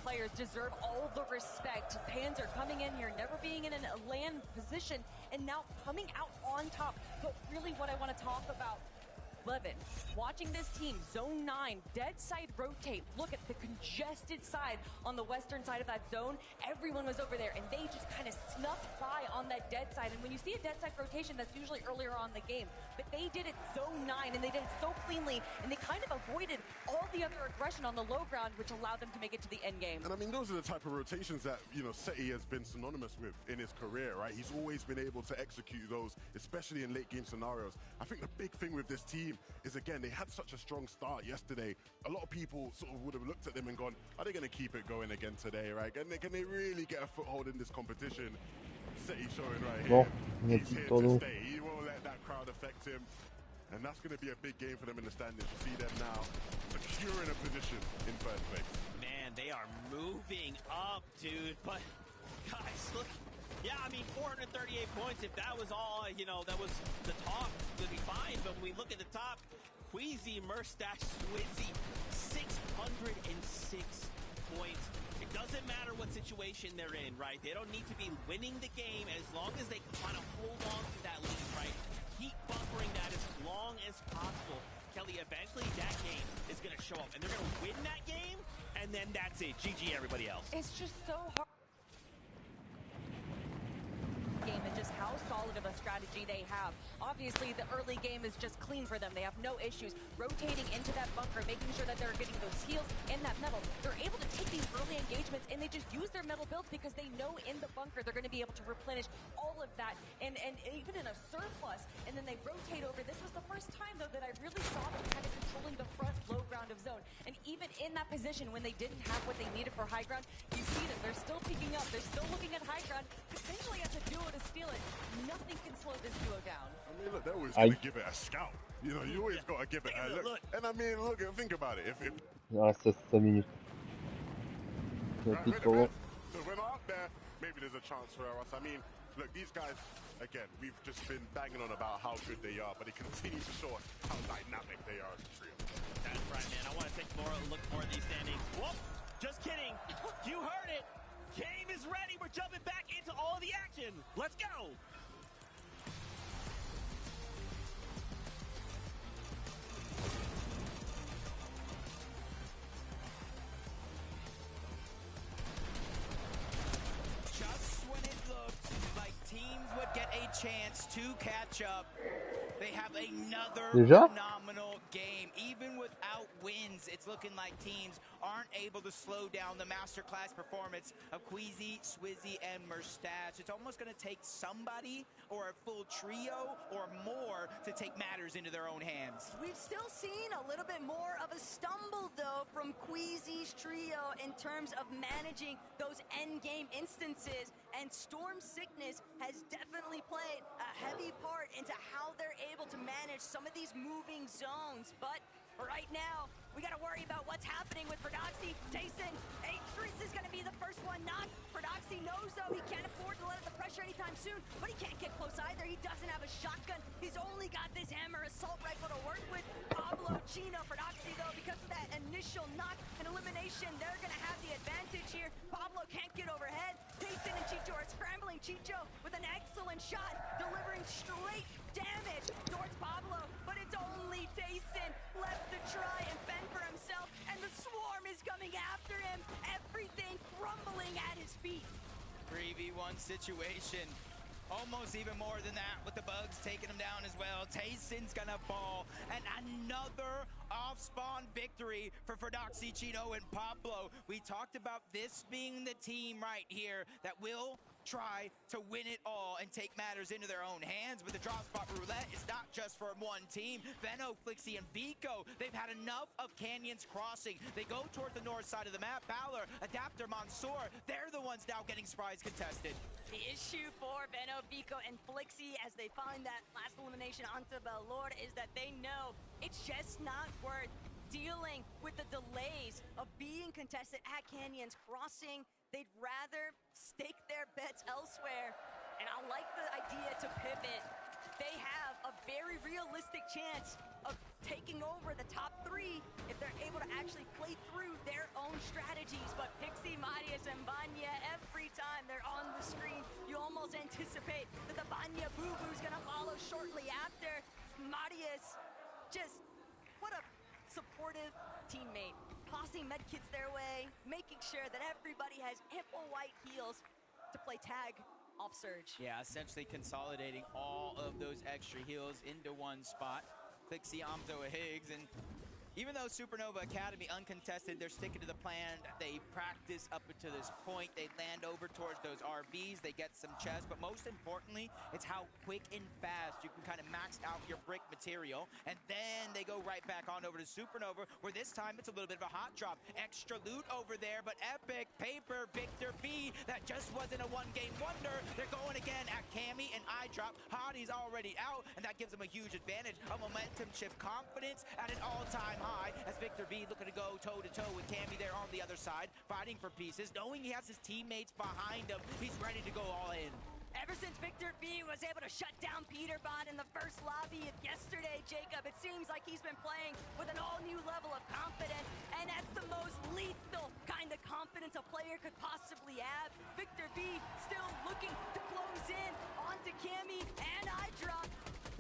players deserve all the respect. Panzer coming in here, never being in a land position, and now coming out on top. But really what I want to talk about, Levin, watching this team, zone 9, dead side rotate, look at the congested side on the western side of that zone. Everyone was over there, and they just kind of snuffed by on that dead side. And when you see a dead side rotation, that's usually earlier on in the game. But they did it zone 9, and they did it so cleanly, and they kind of avoided all the other aggression on the low ground, which allowed them to make it to the end game. And I mean, those are the type of rotations that, you know, Seti has been synonymous with in his career, right? He's always been able to execute those, especially in late game scenarios. I think the big thing with this team is, again, they had such a strong start yesterday. A lot of people sort of would have looked at them and gone, are they going to keep it going again today, right? Can they really get a foothold in this competition? Seti showing right here. He's here to stay. He won't let that crowd affect him. And that's going to be a big game for them in the standings. You see them now securing a position in first place. Man, they are moving up, dude. But, guys, look. Yeah, I mean, 438 points. If that was all, you know, that was the top, would be fine. But when we look at the top, Queasy, Merstash, Swizzy, 606 points. It doesn't matter what situation they're in, right? They don't need to be winning the game as long as they kind of hold on to that lead, right? Keep buffering that as long as possible. Kelly, eventually that game is going to show up, and they're going to win that game, and then that's it. GG, everybody else. It's just so hard. Game and just how solid of a strategy they have. Obviously, the early game is just clean for them. They have no issues rotating into that bunker, making sure that they're getting those heals and that metal. They're able to take these early engagements and they just use their metal builds because they know in the bunker they're going to be able to replenish all of that and even in a surplus. And then they rotate over. This was the first time, though, that I really saw them kind of controlling the front low ground of zone. And even in that position, when they didn't have what they needed for high ground, you see them. They're still picking up. They're still looking at high ground, potentially as a duo to steal it. Nothing can slow this duo down. I mean, look, they're always going to give it a scout. You know, you always got to give it a look. And I mean, look, think about it. If reste 5 minutes. right, so we're not out there, maybe there's a chance for us. I mean, look, these guys, again, we've just been banging on about how good they are, but they continue to show us how dynamic they are as a trio. That's right, man. I want to take a look more at these standings. Whoop! Just kidding. You heard it. Game is ready. We're jumping back into all of the action. Let's go. Just when it looked like teams would get a chance to catch up, they have another phenomenal game. Even without wins, it's looking like teams aren't able to slow down the masterclass performance of Queasy, Swizzy, and Merstash. It's almost going to take somebody or a full trio or more to take matters into their own hands. We've still seen a little bit more of a stumble, though, from Queasy's trio in terms of managing those end-game instances, and Storm Sickness has definitely played a heavy part into how they're able to manage some of these moving zones. But right now, we got to worry about what's happening with Prodoxy. Jason, Atris is going to be the first one knocked. Prodoxy knows, though, he can't afford to let up the pressure anytime soon, but he can't get close either. He doesn't have a shotgun. He's only got this hammer assault rifle to work with. Pablo, Chino, Prodoxy, though, because of that initial knock and elimination, they're going to have the advantage here. Pablo can't get overhead. Jason and Chicho are scrambling. Chicho with an excellent shot, delivering straight damage towards Pablo, but it's only Jason left to try and fend for himself, and the swarm is coming after him. Everything crumbling at his feet. 3v1 situation. Almost even more than that, with the bugs taking him down as well. Tayson's gonna fall, and another off-spawn victory for Fordoxy, Chino, and Pablo. We talked about this being the team right here that will try to win it all and take matters into their own hands. But the drop spot roulette is not just for one team. Veno, Flixie, and Vico, they've had enough of Canyons Crossing. They go toward the north side of the map. Balor, Adapter, Mansoor, they're the ones now getting surprise contested. The issue for Veno, Vico, and Flixie as they find that last elimination onto Belord is that they know it's just not worth dealing with the delays of being contested at Canyons Crossing. They'd rather stake their bets elsewhere, and I like the idea to pivot. They have a very realistic chance of taking over the top 3 if they're able to actually play through their own strategies. But Pixie, Marius, and Banya, every time they're on the screen, you almost anticipate that the Banya boo-boo's gonna follow shortly after. Marius, just what a supportive teammate, tossing medkits their way, making sure that everybody has ample white heals to play tag off Surge. Yeah, essentially consolidating all of those extra heals into one spot. Flixie, Amzo, Higgs, and even though Supernova Academy uncontested, they're sticking to the plan. They practice up until this point. They land over towards those RBs. They get some chests, but most importantly, it's how quick and fast you can kind of max out your brick material. And then they go right back on over to Supernova, where this time it's a little bit of a hot drop. Extra loot over there, but Epic, Paper, Victor B, that just wasn't a one-game wonder. They're going again at Cammy and iDrop. Hottie's already out, and that gives them a huge advantage. A momentum shift, confidence at an all-time high as Victor V looking to go toe-to-toe with Cammy there on the other side, fighting for pieces, knowing he has his teammates behind him. He's ready to go all in. Ever since Victor V was able to shut down Peterbot in the first lobby of yesterday, Jacob, it seems like he's been playing with an all-new level of confidence, and that's the most lethal kind of confidence a player could possibly have. Victor V still looking to close in onto Cammy and iDrop,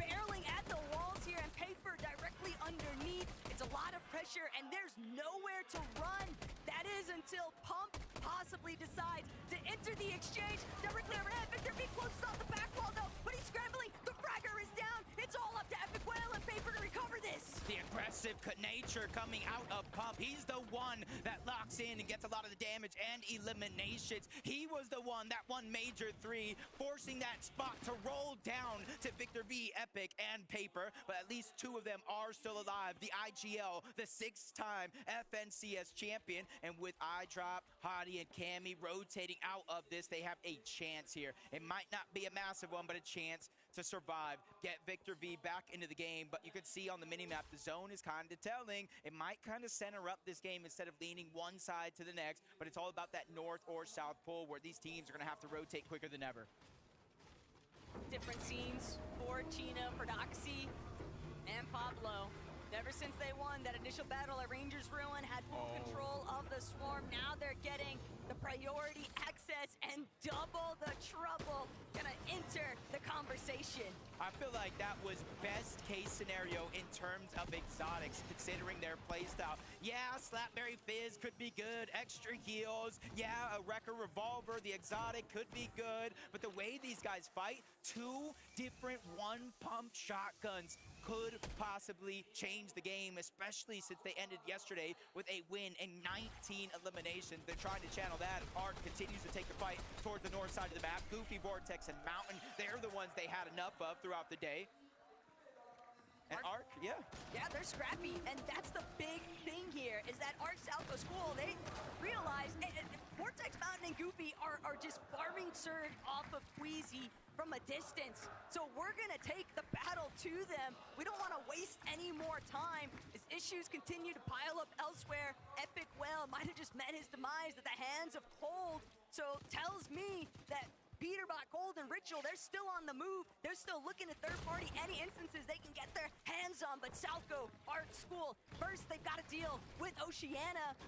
barreling at the walls here, and Paper directly underneath. It's a lot of pressure, and there's nowhere to run. That is until Pump possibly decides to enter the exchange directly overhead. Victor V closes off the back wall, though, but he's scrambling. The fragger is down. It's all up to Epic Whale and Paper to recover this. The aggressive nature coming out of Pump. He's the one that locks in and gets a lot of the damage and eliminations. He was the one, that one major 3, forcing that spot to roll down to Victor V, Epic, and Paper, but at least 2 of them are still alive. The IGL, the 6-time FNCS champion, and with iDrop, Hottie, and Cammy rotating out of this, they have a chance here. It might not be a massive one, but a chance to survive, get Victor V back into the game. But you can see on the minimap, the zone is kind of telling. It might kind of center up this game instead of leaning one side to the next, but it's all about that north or south pole where these teams are going to have to rotate quicker than ever. Different scenes for Chino, for Doxy, and Pablo. Ever since they won that initial battle at Rangers Ruin, had full control of the Swarm. Now they're getting the priority access and double the trouble. Gonna enter the conversation. I feel like that was best case scenario in terms of exotics, considering their playstyle. Yeah, Slapberry Fizz could be good, extra heals. Yeah, a Wrecker Revolver, the exotic could be good. But the way these guys fight, 2 different one-pump shotguns could possibly change the game, especially since they ended yesterday with a win and 19 eliminations. They're trying to channel that. Art continues to take the fight towards the north side of the map. Goofy, Vortex, and Mountain, they're the ones they had enough of throughout the day. And Arc, yeah. Yeah, they're scrappy, and that's the big thing here, is that Arc Salco School, they realize Vortex, Mountain, and Goofy are just farming Surge off of Queasy from a distance. So we're gonna take the battle to them. We don't wanna waste any more time as issues continue to pile up elsewhere. Epic Whale might have just met his demise at the hands of Cold. So tells me that Peterbot, Cold, and Ritual, they're still on the move. They're still looking at third party, any instances they can get their hands on. But Salco, Art School, first they've got to deal with Oceania.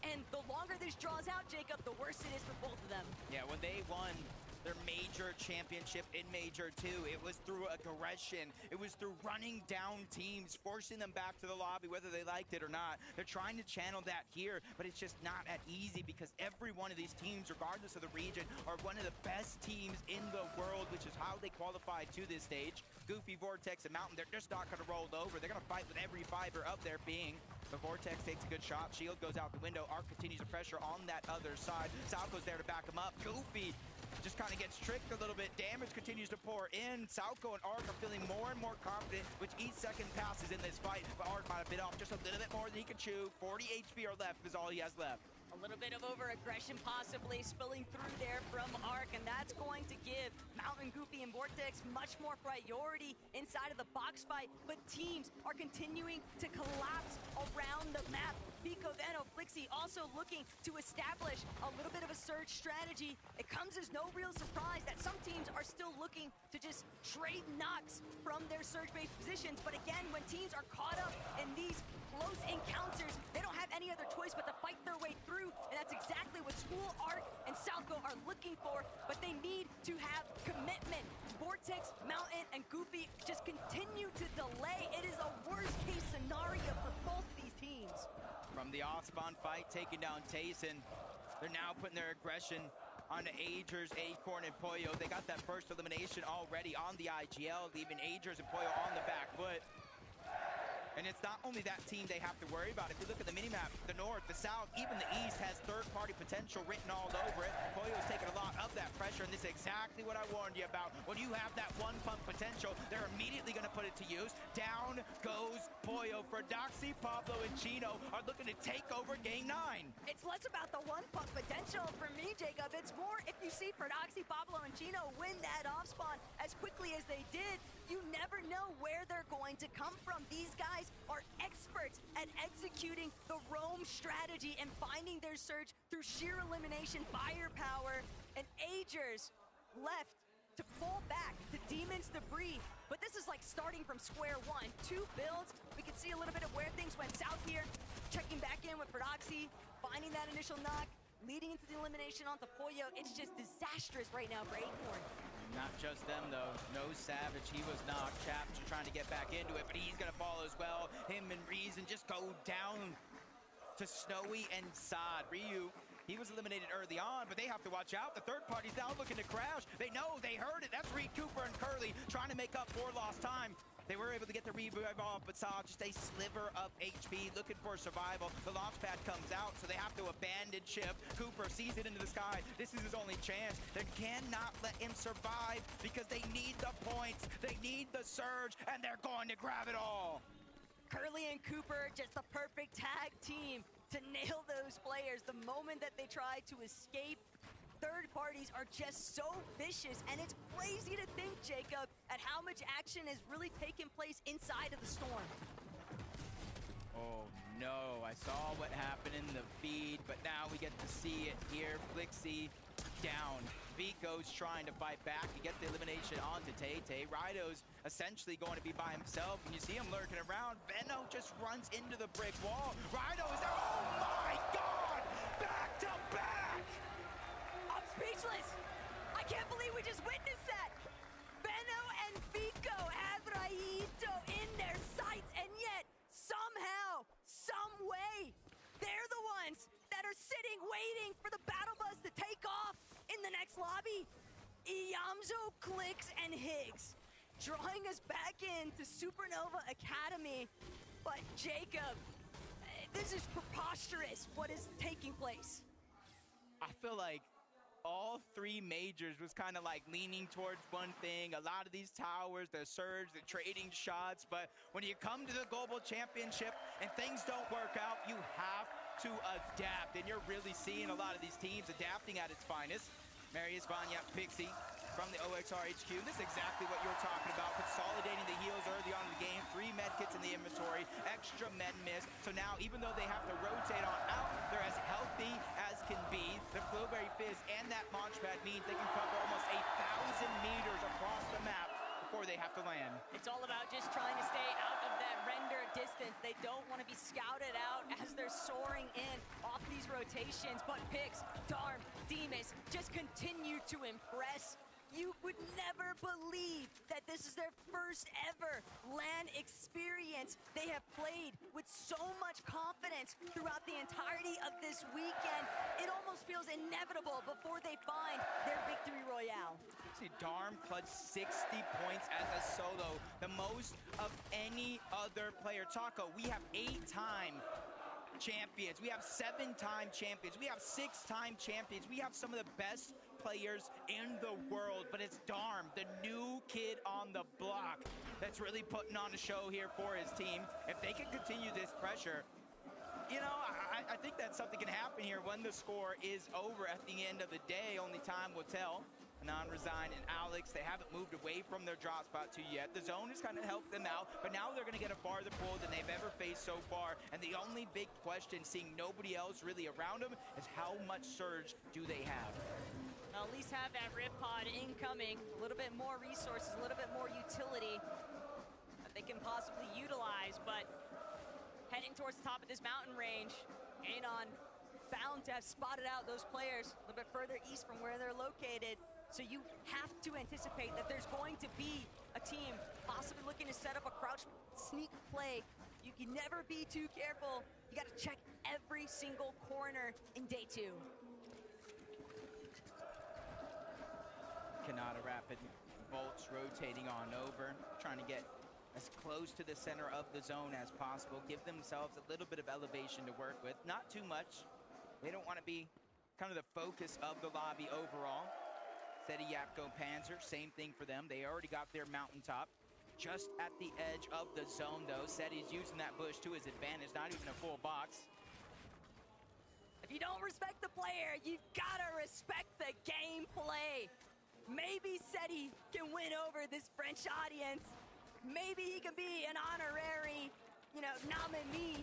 And the longer this draws out, Jacob, the worse it is for both of them. Yeah, when they won their major championship in Major 2, it was through aggression. It was through running down teams, forcing them back to the lobby, whether they liked it or not. They're trying to channel that here, but it's just not that easy because every one of these teams, regardless of the region, are one of the best teams in the world, which is how they qualified to this stage. Goofy, Vortex, and Mountain, they're just not going to roll over. They're going to fight with every fiber of their being. But Vortex takes a good shot. Shield goes out the window. Arc continues to pressure on that other side. Salco's there to back him up. Goofy just kind of gets tricked a little bit. Damage continues to pour in. Sauco and Ark are feeling more and more confident with each second passes in this fight. But Ark might have bit off just a little bit more than he could chew. 40 HP are left is all he has left. A little bit of over-aggression possibly spilling through there from Ark, and that's going to give Mountain, Goofy, and Vortex much more priority inside of the box fight, but teams are continuing to collapse around the map. Vico, Veno, Flixie also looking to establish a little bit of a surge strategy. It comes as no real surprise that some teams are still looking to just trade knocks from their surge-based positions, but again, when teams are caught up in these close encounters, they don't have any other choice but to fight their way through. And that's exactly what School, Ark, and Sauco are looking for, but they need to have commitment. Vortex, Mountain, and Goofy just continue to delay. It is a worst-case scenario for both these teams. From the off-spawn fight, taking down Tayson, they're now putting their aggression onto Agers, Acorn, and Pollo. They got that first elimination already on the IGL, leaving Agers and Pollo on the back foot. And it's not only that team they have to worry about. If you look at the minimap, the north, the south, even the east has third-party potential written all over it. Pollo's taking a lot of that pressure, and this is exactly what I warned you about. When you have that one-pump potential, they're immediately going to put it to use. Down goes Pollo. Doxy, Pablo, and Chino are looking to take over Game 9. It's less about the one-pump potential for me, Jacob. It's more if you see Doxy, Pablo, and Chino win that off-spawn as quickly as they did, you never know where they're going to come from. These guys are experts at executing the roam strategy and finding their surge through sheer elimination firepower. And Agers left to pull back the Demon's debris. But this is like starting from square one. Two builds. We can see a little bit of where things went south here. Checking back in with Prodoxy, finding that initial knock, leading into the elimination onto Pollo. It's just disastrous right now for Acorn. Not just them, though. No Savage, he was knocked. Chaps are trying to get back into it, but he's going to fall as well. Him and Reason just go down to Snowy and Sod. Ryu, he was eliminated early on, but they have to watch out. The third party's now looking to crash. They know, they heard it. That's Reed Cooper and Curly trying to make up for lost time. They were able to get the revive off, but saw just a sliver of HP, looking for survival. The launch pad comes out, so they have to abandon ship. Cooper sees it into the sky. This is his only chance. They cannot let him survive because they need the points. They need the surge, and they're going to grab it all. Curly and Cooper, just the perfect tag team to nail those players. The moment that they try to escape, third parties are just so vicious, and it's crazy to think, Jacob, at how much action has really taken place inside of the storm. Oh no, I saw what happened in the feed, but now we get to see it here. Flixie down. Vico's trying to fight back. He gets the elimination onto Tay-Tay. Rido's essentially going to be by himself, and you see him lurking around. Veno just runs into the brick wall. Rido is there. Oh my God! Back to back! I'm speechless! I can't believe we just witnessed that! Veno and Vico have Raito in their sights, and yet, somehow, some way, they're the ones that are sitting waiting for the battle bus to take off in the next lobby. Iyamzo, Clicks, and Higgs drawing us back into Supernova Academy. But Jacob, this is preposterous what is taking place. I feel like all three majors was kind of like leaning towards one thing. A lot of these towers, the surge, the trading shots, but when you come to the global championship and things don't work out, you have to adapt, and you're really seeing a lot of these teams adapting at its finest. Marius, Vanya, Pixie from the OXR HQ. This is exactly what you're talking about, consolidating the heals early on in the game, 3 med kits in the inventory, extra med miss. So now, even though they have to rotate on out, they're as healthy as can be. The Flowberry Fizz and that launch pad means they can cover almost 1,000 meters across the map before they have to land. It's all about just trying to stay out of that render distance. They don't want to be scouted out as they're soaring in off these rotations. But Pix, Darm, Demas just continue to impress. You would never believe that this is their first ever LAN experience. They have played with so much confidence throughout the entirety of this weekend. It almost feels inevitable before they find their victory royale. See, Darm clutched 60 points as a solo, the most of any other player. Taco, we have 8-time champions. We have 7-time champions. We have 6-time champions. We have some of the best players in the world, but it's Darm, the new kid on the block, that's really putting on a show here for his team. If they can continue this pressure, you know, I think that something can happen here when the score is over at the end of the day. Only time will tell. Non-resign and Alex, they haven't moved away from their drop spot 2 yet. The zone has kind of helped them out, but now they're going to get a farther pull than they've ever faced so far. And the only big question, seeing nobody else really around them, is how much surge do they have? They'll at least have that rip pod incoming, a little bit more resources, a little bit more utility that they can possibly utilize, but heading towards the top of this mountain range, Anon bound to have spotted out those players a little bit further east from where they're located. So you have to anticipate that there's going to be a team possibly looking to set up a crouch sneak play. You can never be too careful. You got to check every single corner in day 2. Kanata rapid bolts rotating on over, trying to get as close to the center of the zone as possible, give themselves a little bit of elevation to work with, not too much. They don't want to be kind of the focus of the lobby overall. Seti, Yapko, Panzer, same thing for them. They already got their mountaintop. Just at the edge of the zone, though. Seti's using that bush to his advantage, not even a full box. If you don't respect the player, you've got to respect the gameplay. Maybe Seti can win over this French audience. Maybe he can be an honorary, nominee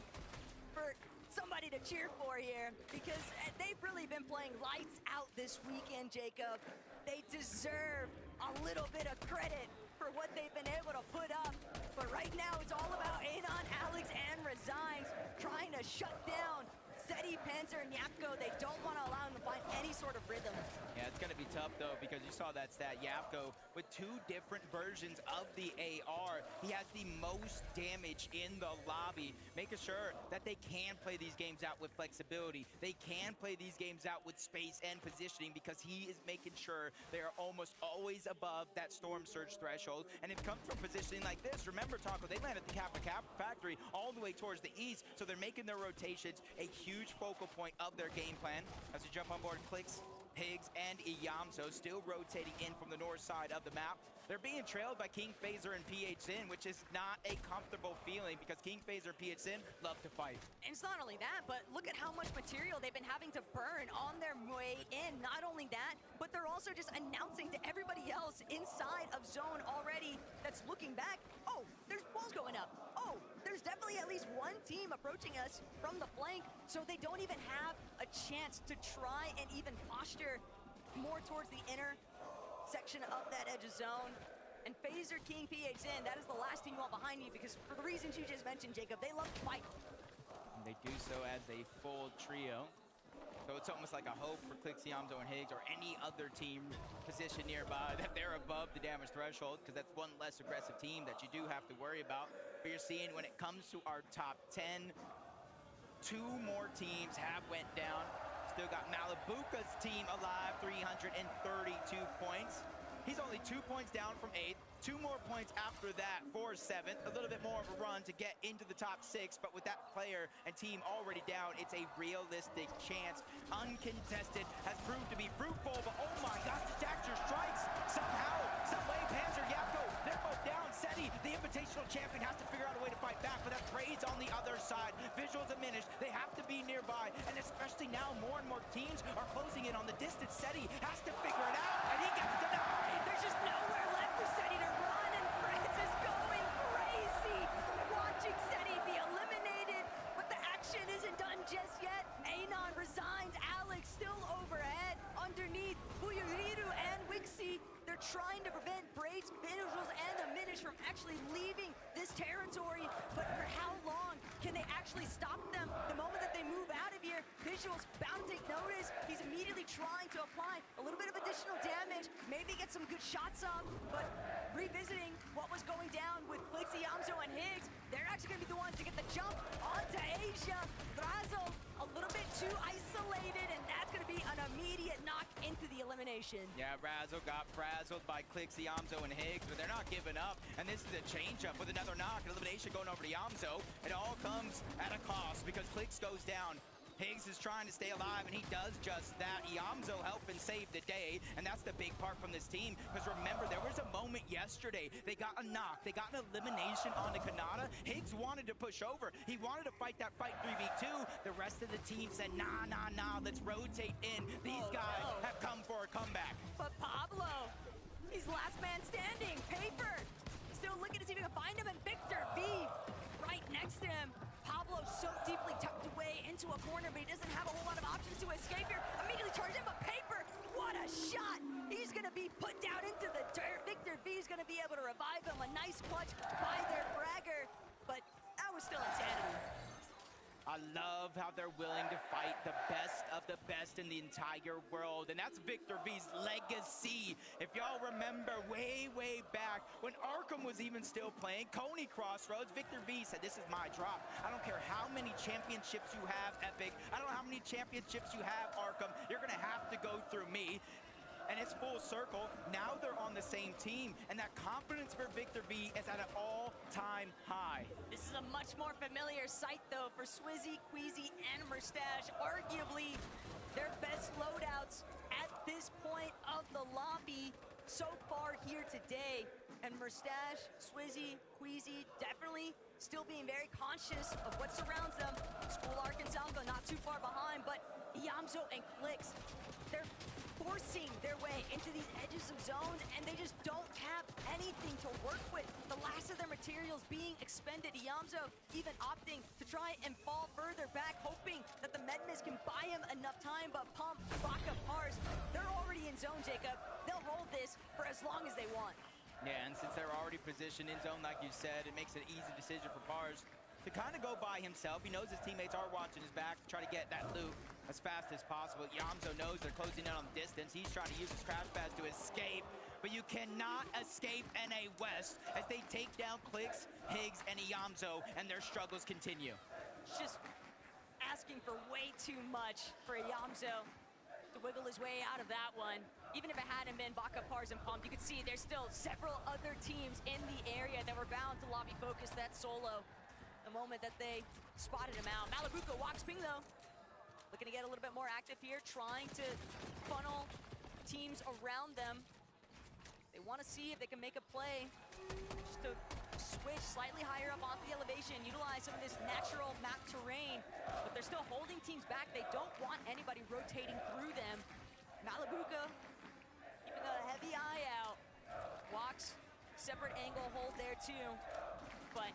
for somebody to cheer for here, because they've really been playing lights out this weekend, Jacob. They deserve a little bit of credit for what they've been able to put up. But right now, it's all about Anon, Alex, and Resigns trying to shut down Seti, Panzer, and Yapko. They don't want to allow him to find any sort of rhythm. Yeah, it's going to be tough, though, because you saw that stat. Yapko, with 2 different versions of the AR, he has the most damage in the lobby, making sure that they can play these games out with flexibility. They can play these games out with space and positioning, because he is making sure they are almost always above that storm surge threshold. And it comes from positioning like this. Remember, Taco, they land at the Kappa factory all the way towards the east, so they're making their rotations a huge focal point of their game plan. As we jump on board, Clicks, Higgs, and Iyamso still rotating in from the north side of the map. They're being trailed by King Phaser and PHSin, which is not a comfortable feeling, because King Phaser and PHSin love to fight. And it's not only that, but look at how much material they've been having to burn on their way in. Not only that, but they're also just announcing to everybody else inside of zone already that's looking back, oh, there's walls going up. Oh, there's definitely at least one team approaching us from the flank, so they don't even have a chance to try and even posture more towards the inner section of that edge of zone. And Phaser, King, PHN, that is the last team you want behind you, because for the reasons you just mentioned, Jacob, they love to fight. And they do so as a full trio. So it's almost like a hope for Clix, Iyamso, and Higgs, or any other team positioned nearby, that they're above the damage threshold, because that's one less aggressive team that you do have to worry about. But you're seeing when it comes to our top 10, 2 more teams have went down. Still got Malabuka's team alive, 332 points. He's only 2 points down from 8th. 2 more points after that for 7th. A little bit more of a run to get into the top 6, but with that player and team already down, it's a realistic chance. Uncontested has proved to be fruitful, but oh my gosh, the Daxter strikes somehow, some way. Panzer, Yapko, they're both down. Seti, the invitational champion, has to figure out a way to fight back, but that Praise on the other side. Visuals diminished. They have to be nearby, and especially now, more and more teams are closing in on the distance. Seti has to figure it out, and he gets denied. There's just nowhere left for Seti to run, and France is going crazy. Watching Seti be eliminated, but the action isn't done just yet. Anon resigns. Alex still overhead. Underneath, Buyuriru and Wixie, they're trying to prevent Braves, Visuals, and the Minish from actually leaving this territory. But for how long can they actually stop them? The moment that they move out of here, Visuals bound to take notice. He's immediately trying to apply a little bit of additional damage, maybe get some good shots up, but revisiting what was going down with Clix, Iyamso, and Higgs, they're actually going to be the ones to get the jump onto Asia. Razzle a little bit too isolated, and that's going to be an immediate knock into the elimination. Yeah, Razzle got frazzled by Clix, Iyamso, and Higgs, but they're not giving up. And this is a change-up with another knock, an elimination going over to Iyamso. It all comes at a cost, because Clix goes down. Higgs is trying to stay alive, and he does just that. Iamzo helping save the day, and that's the big part from this team, because remember, there was a moment yesterday. They got a knock. They got an elimination on the Kanata. Higgs wanted to push over. He wanted to fight that fight 3v2. The rest of the team said, nah, nah, nah, let's rotate in. These guys have come for a comeback. But Pablo, he's last man standing. Paper, still looking to see if he can find him, and Victor V right next to him. Pablo so deeply tucked away into a corner, but he doesn't have a whole lot of options to escape here. Immediately charged in, but Paper, what a shot! He's gonna be put down into the dirt. Victor V is gonna be able to revive him. A nice clutch by their fragger, but that was still insanity. I love how they're willing to fight the best of the best in the entire world, and that's Victor V's legacy. If y'all remember way, way back when Arkham was even still playing, Coney Crossroads, Victor V said, this is my drop. I don't care how many championships you have, Epic. I don't know how many championships you have, Arkham. You're gonna have to go through me. And it's full circle. Now they're on the same team, and that confidence for Victor V is at an all-time high. This is a much more familiar sight, though, for Swizzy, Queasy, and Mustache. Arguably their best loadouts at this point of the lobby so far here today. And Mustache, Swizzy, Queasy definitely still being very conscious of what surrounds them. School Arc and Salvo not too far behind, but Iamzo and Clicks, they're forcing their way into these edges of zones, and they just don't have anything to work with. The last of their materials being expended. Iamzo even opting to try and fall further back, hoping that the Medmis can buy him enough time, but Pump, Baka, Pars, they're already in zone, Jacob. They'll hold this for as long as they want. Yeah, and since they're already positioned in zone, like you said, it makes it an easy decision for Pars to kind of go by himself. He knows his teammates are watching his back to try to get that loot as fast as possible. Iamzo knows they're closing in on the distance. He's trying to use his crash pads to escape, but you cannot escape NA West as they take down Clicks, Higgs, and Iamzo, and their struggles continue. Just asking for way too much for Iamzo to wiggle his way out of that one. Even if it hadn't been Baka, Pars, and Pump, you could see there's still several other teams in the area that were bound to lobby focus that solo the moment that they spotted him out. Malibuco walks ping, though. Looking to get a little bit more active here, trying to funnel teams around them. They want to see if they can make a play just to switch slightly higher up onto the elevation, utilize some of this natural map terrain, but they're still holding teams back. They don't want anybody rotating through them. Malibuca keeping a heavy eye out. Walks, separate angle hold there too, but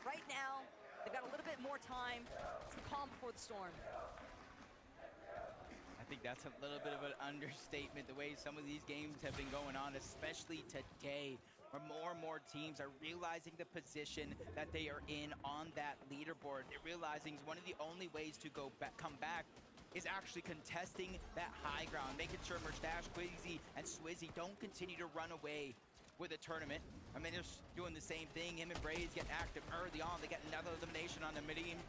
right now, they've got a little bit more time. It's the calm before the storm. I think that's a little bit of an understatement, the way some of these games have been going on, especially today, where more and more teams are realizing the position that they are in on that leaderboard. They're realizing one of the only ways to come back is actually contesting that high ground, making sure Mustache, Quizzy, and Swizzy don't continue to run away with a tournament. I mean, they're doing the same thing. Him and Braze getting active early on. They get another elimination on the mid-team.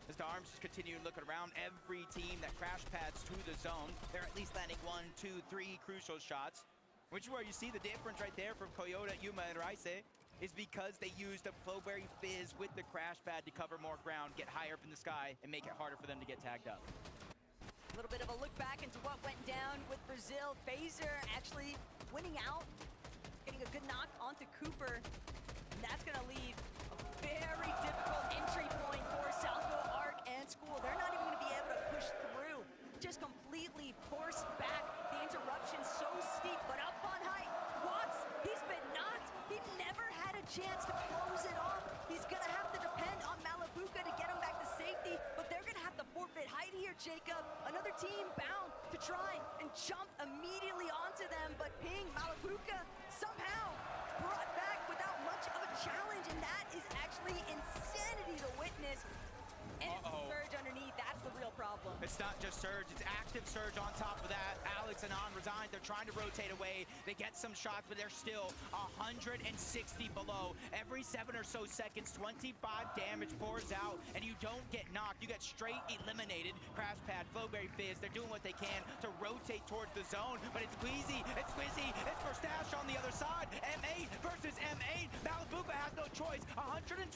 As the arms just continue looking around, every team that crash pads to the zone, they're at least landing 1, 2, 3 crucial shots, which is where you see the difference right there from Coyote, Yuma, and Raise, is because they used a Flowberry Fizz with the crash pad to cover more ground, get higher up in the sky, and make it harder for them to get tagged up. A little bit of a look back into what went down with Brazil. Phaser actually winning out, getting a good knock onto Cooper, and that's gonna leave a very difficult entry point for Southville Arc and School. They're not even gonna be able to push through, just completely forced back. The interruption so steep, but up on height, Watts, he's been knocked. He never had a chance to close it off. He's gonna have to depend on Malibuca to get him back to safety, but they're gonna have to forfeit height here, Jacob. Another team bound to try and jump immediately onto them, but Ping, Malibuca, somehow brought back without much of a challenge, and that is actually insanity to witness. And Surge underneath, that's the real problem. It's not just Surge, it's active Surge on top of that. Alex and On resigned, they're trying to rotate away. They get some shots, but they're still 160 below. Every 7 or so seconds, 25 damage pours out, and you don't get knocked. You get straight eliminated. Crash pad, Flowberry Fizz, they're doing what they can to rotate towards the zone, but it's Queasy, it's Quizzy, it's Mustache on the other side. M8 versus M8. Malibuca has no choice. 128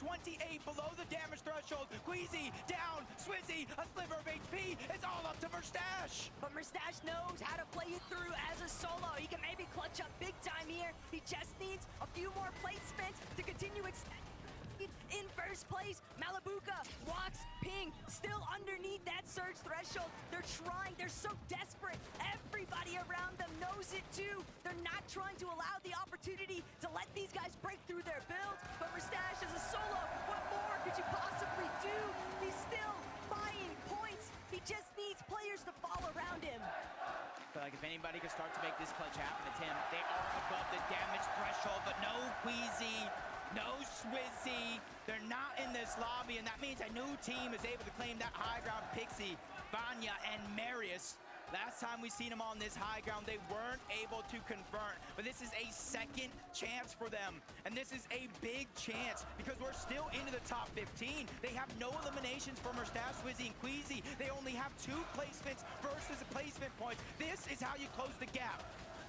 below the damage threshold. threshold. Queasy down, Swizzy, a sliver of HP. It's all up to Merstash. But Merstash knows how to play it through as a solo. He can maybe clutch up big time here. He just needs a few more placements to continue extending in first place. Malabuka walks Ping still underneath that surge threshold. They're trying, they're so desperate. Everybody around them knows it too. They're not trying to allow the opportunity to let these guys break through their builds. But Merstash as a solo, what more could you possibly do? He's still buying points. He just needs players to fall around him. I feel like if anybody could start to make this clutch happen, it's him. They are above the damage threshold, but no Queasy, no Swizzy. They're not in this lobby, and that means a new team is able to claim that high ground. Pixie, Vanya, and Marius. Last time we seen them on this high ground, they weren't able to convert, but this is a second chance for them. And this is a big chance because we're still into the top 15. They have no eliminations for Merstash, Swizzy, and Queasy. They only have 2 placements versus placement points. This is how you close the gap.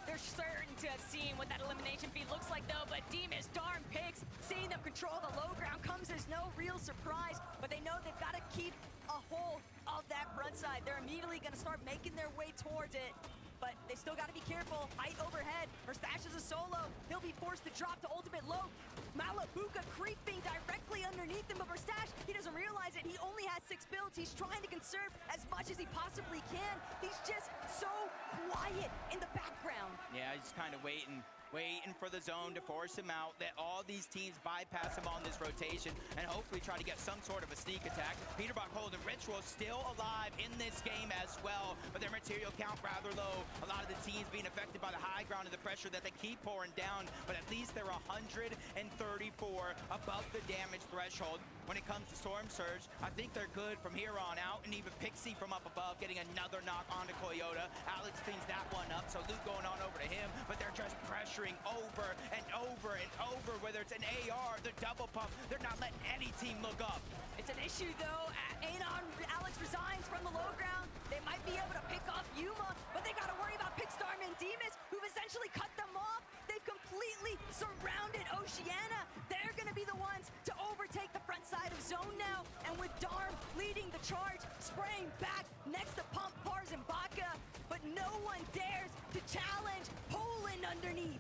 They're certain to have seen what that elimination feed looks like, though, but Demas, darn Pix, seeing them control the low ground comes as no real surprise, but they know they've got to keep a hold of that front side. They're immediately going to start making their way towards it, but they still got to be careful. Height overhead. Merstash is a solo. He'll be forced to drop to ultimate low. Malabuka creeping directly underneath him, but Merstash, he doesn't realize it. He only has 6 builds. He's trying to conserve as much as he possibly can. He's just so quiet in the background. Yeah, he's kind of waiting for the zone to force him out. Let all these teams bypass him on this rotation and hopefully try to get some sort of a sneak attack. Peterbach Hold and Ritual still alive in this game as well, but their material count rather low. A lot of the teams being affected by the high ground and the pressure that they keep pouring down, but at least they're 134 above the damage threshold. When it comes to Storm Surge, I think they're good from here on out, and even Pixie from up above getting another knock onto Coyota. Alex cleans that one up, so Luke going on over to him, but they're just pressuring over and over and over, whether it's an AR, the double pump, they're not letting any team look up. It's an issue, though. Anon, Alex resigns from the low ground. They might be able to pick off Yuma, but they got to worry about Pixstar and Demas, who've essentially cut them off. They've completely surrounded Oceania. They're going to be the ones to overtake the front side of zone now. And with Darm leading the charge, spraying back next to Pump, Pars, and Baka, but no one dares to challenge Poland underneath.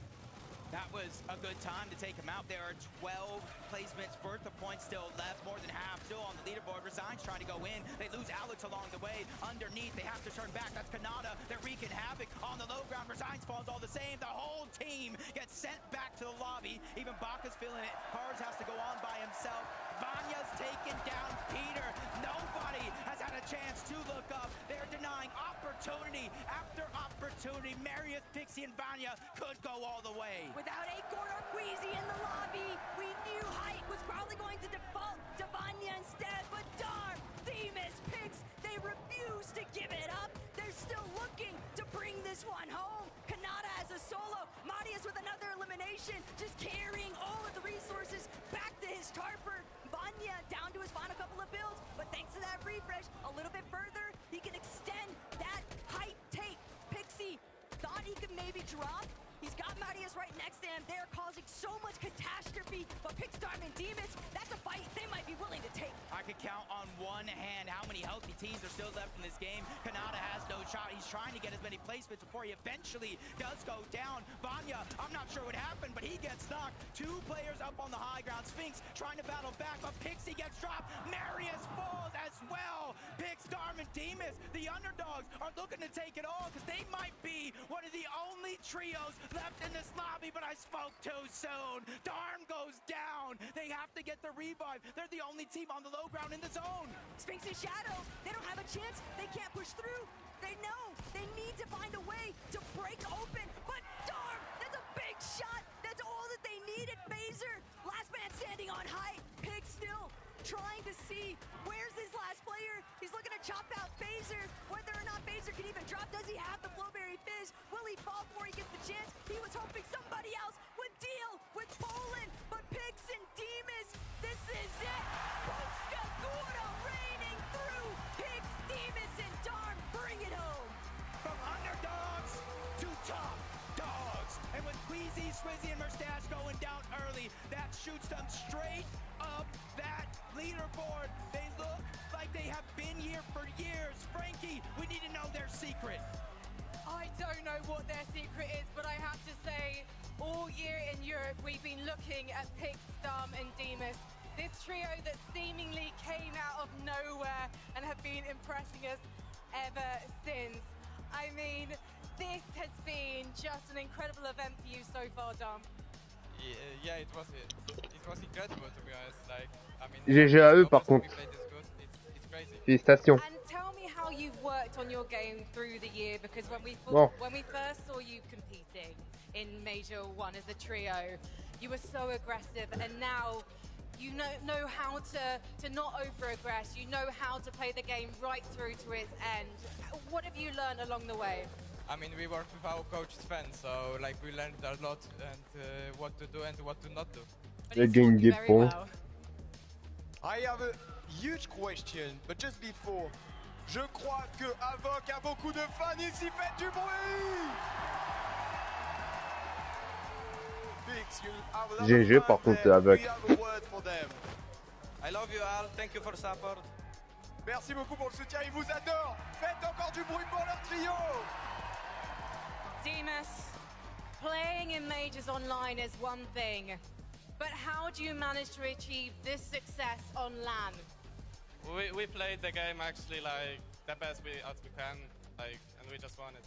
That was a good time to take him out. There are 12 placements worth of points still left, more than half still on the leaderboard. Resigns trying to go in. They lose Alex along the way. Underneath, they have to turn back. That's Kanata. They're wreaking havoc on the low ground. Resigns falls all the same. The whole team gets sent back to the lobby. Even Baka's feeling it. Pars has to go on by himself. Vanya's taken down Peter. Nobody has had a chance to look up. They're denying opportunity after opportunity. Marius, Pixie, and Vanya could go all the way. Without Encore or Queasy in the lobby, we knew Height was probably going to default to Vanya instead, but darn, Demas, Pix, they refuse to give it up. They're still looking to bring this one home. Kanata as a solo, Marius with another elimination, just carrying all of the resources back to his Tarper. Vanya down to his final couple of builds, but thanks to that refresh, a little bit further, he can extend that Height take. Pixie thought he could maybe drop. He's got Marius right next to him. They're causing so much catastrophe, but Pixstar and Demas, that's a fight they might be willing to take. I could count on one hand how many healthy teams are still left in this game. Kanata has no shot. He's trying to get as many placements before he eventually does go down. Vanya, I'm not sure what happened, but he gets knocked. 2 players up on the high ground. Sphinx trying to battle back, but Pixie gets dropped. Marius falls as well. Pixstar and Demas, the underdogs, are looking to take it all because they might be one of the only trios left in this lobby, but I spoke too soon. Darm goes down. They have to get the revive. They're the only team on the low ground in the zone. Sphinx and Shadow, they don't have a chance. They can't push through. They know they need to find a way to break open, but Darm, that's a big shot. That's all that they needed. Phaser, last man standing on Height. Pig still trying to see where's his last player. He's looking to chop out Phaser. Whether or not Phaser can even drop, does he have the Flowberry Fizz? Will he fall before he gets the chance? He was hoping somebody else would deal with Poland, but Pix and Demas, this is it. Polska Góra raining through. Pix, Demas, and Darm bring it home. From underdogs to top dogs. And with Queasy, Swizzy, and Merstash going down early, that shoots them straight up that leaderboard. They look like they have been here for years. Frankie, we need to know their secret. I don't know what their secret is, but I have to say, all year in Europe, we've been looking at Pix, Stum, and Demas. This trio that seemingly came out of nowhere and have been impressing us ever since. I mean, this has been just an incredible event for you so far, Dom. Yeah, it was incredible, to be honest. Like, I mean, GG à eux par contre. It's crazy. Félicitations. And tell me how you've worked on your game through the year, because when we first saw you competing in Major 1 as a trio, you were so aggressive, and now you know how to not over-aggress. You know how to play the game right through to its end. What have you learned along the way? I mean, we worked with our coach Sven, so like we learned a lot and what to do and what to not do. They gagne des points. I have a huge question, but just before, je crois que Avoc a beaucoup de fans ici, faites du bruit! Pix, you have a lot GG of par fans contre there. avec. We have a word for them. I love you all, thank you for support. Merci beaucoup pour le soutien, ils vous adorent! Faites encore du bruit pour leur trio! Demas, playing in Majors online is one thing, but how do you manage to achieve this success on LAN? We played the game actually like the best as we can, like, and we just won it.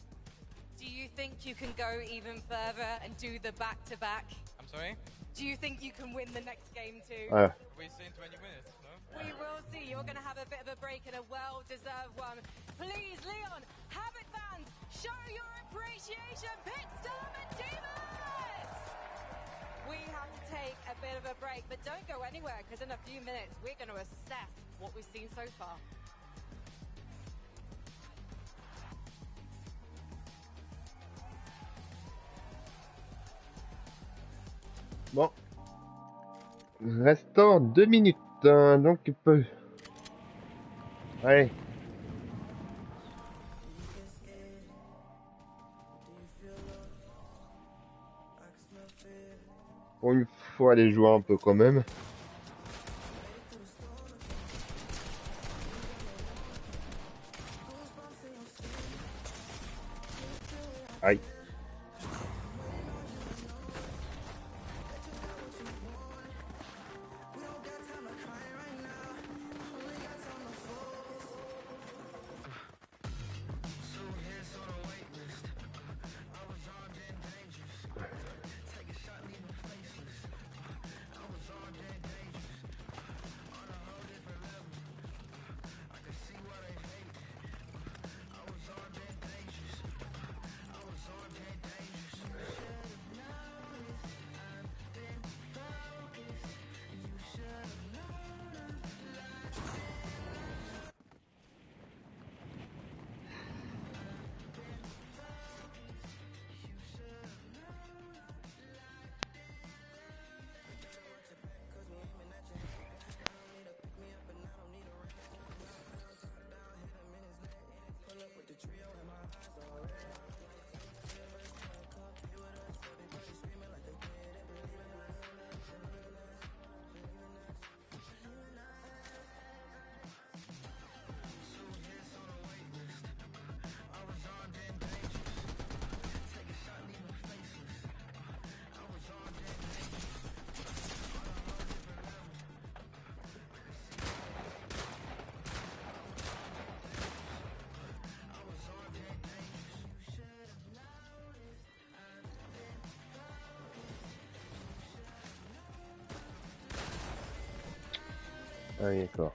Do you think you can go even further and do the back-to-back? I'm sorry? Do you think you can win the next game too? We see in 20 minutes, no? We will see. You're going to have a bit of a break and a well-deserved one. Please, Leon, Havoc fans, show your appreciation. Pit Stum and Demas! We have to take a bit of a break, but don't go anywhere, because in a few minutes, we're going to assess what we've seen so far. Bon. Restant 2 minutes, donc il peut... Allez. Bon, il faut aller jouer un peu quand même. Aïe. Ah, d'accord.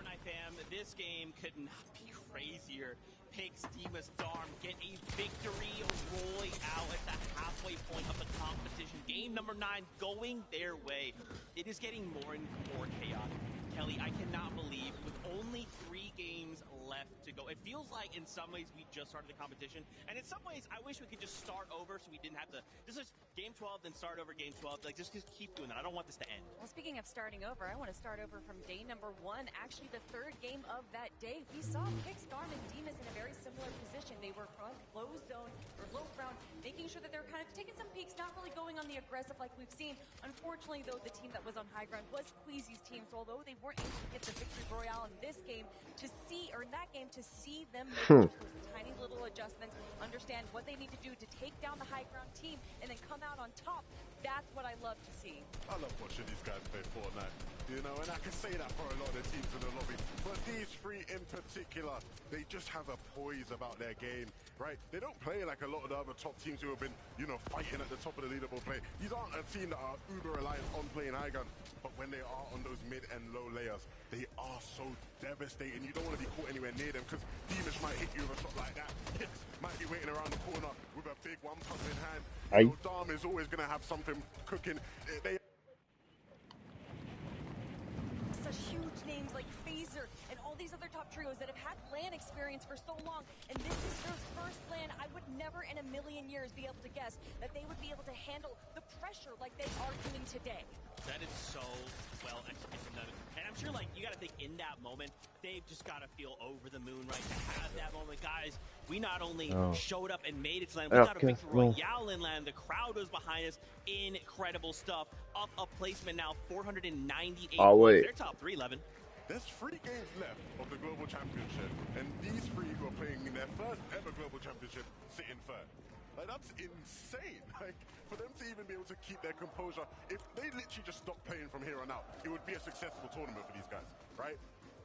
Fortnite fam, this game could not be crazier. Pigs, Dimas, Darm get a victory royale at the halfway point of the competition. Game number 9 going their way. It is getting more and more chaotic. Kelly, I cannot believe with only 3 games left to go. It feels like in some ways we just started the competition, and in some ways I wish we could just start over so we didn't have to. This is game 12, then start over game 12. Like just keep doing that. I don't want this to end. Well, speaking of starting over, I want to start over from day number 1. Actually, the 3rd game of that day, we saw Pix, Darm, and Dimas in a very similar position. They were front, low zone or low ground, making sure that they're kind of taking some peeks, not really going on the aggressive like we've seen. Unfortunately, though, the team that was on high ground was Queasy's team. So although they weren't able to get the victory royale in this game, in that game, to see them make just those tiny little adjustments, understand what they need to do to take down the high ground team, and then come out on top, that's what I love to see. I love watching these guys play Fortnite, you know, and I can say that for a lot of teams in the lobby. But these 3 in particular, they just have a poise about their game, right? They don't play like a lot of the other top teams who have been, you know, fighting at the top of the leaderboard play. These aren't a team that are uber reliant on playing high gun, but when they are on those mid and low layers, they are so devastating. You don't want to be caught anywhere near them because Dimas might hit you with a shot like that. Hicks might be waiting around the corner with a big one pump in hand. You know, Darm is always going to have something cooking. Such huge names like Phaser and all these other top trios that have had LAN experience for so long, and this is their first LAN. I would never in a million years be able to guess that they would be able to handle the pressure like they are doing today. That is so well executed from them. And I'm sure, like, you got to think in that moment, they've just got to feel over the moon, right? To have that moment. Guys, we not only showed up and made it to land, we got a victory royale in land. The crowd was behind us. Incredible stuff. Up a placement now, 498 points. They're top 3, Levin. There's 3 games left of the Global Championship, and these 3 who are playing in their first ever Global Championship sit in 3rd. Like, that's insane. Like, for them to even be able to keep their composure, if they literally just stopped playing from here on out, it would be a successful tournament for these guys, right?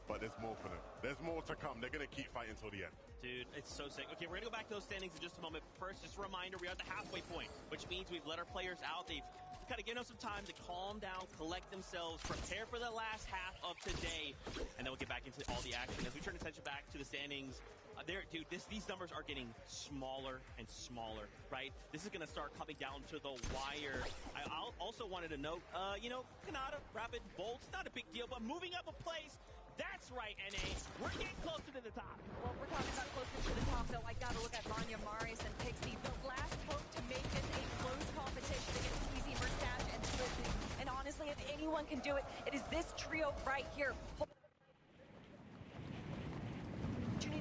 But there's more for them. There's more to come. They're going to keep fighting till the end. Dude, it's so sick. Okay, we're going to go back to those standings in just a moment. First, just a reminder, we are at the halfway point, which means we've let our players out. They've kind of given them some time to calm down, collect themselves, prepare for the last half of today, and then we'll get back into all the action. As we turn attention back to the standings, dude, these numbers are getting smaller and smaller, right? This is going to start coming down to the wire. I also wanted to note, you know, Kanata, Rapid, Bolts, not a big deal, but moving up a place, that's right, NA. We're getting closer to the top. Well, we're talking about closer to the top, though. I got to look at Vanya, Marius, and Pixie. The last hope to make this a close competition against Queasy, Merstash, and Swiftly. And honestly, if anyone can do it, it is this trio right here.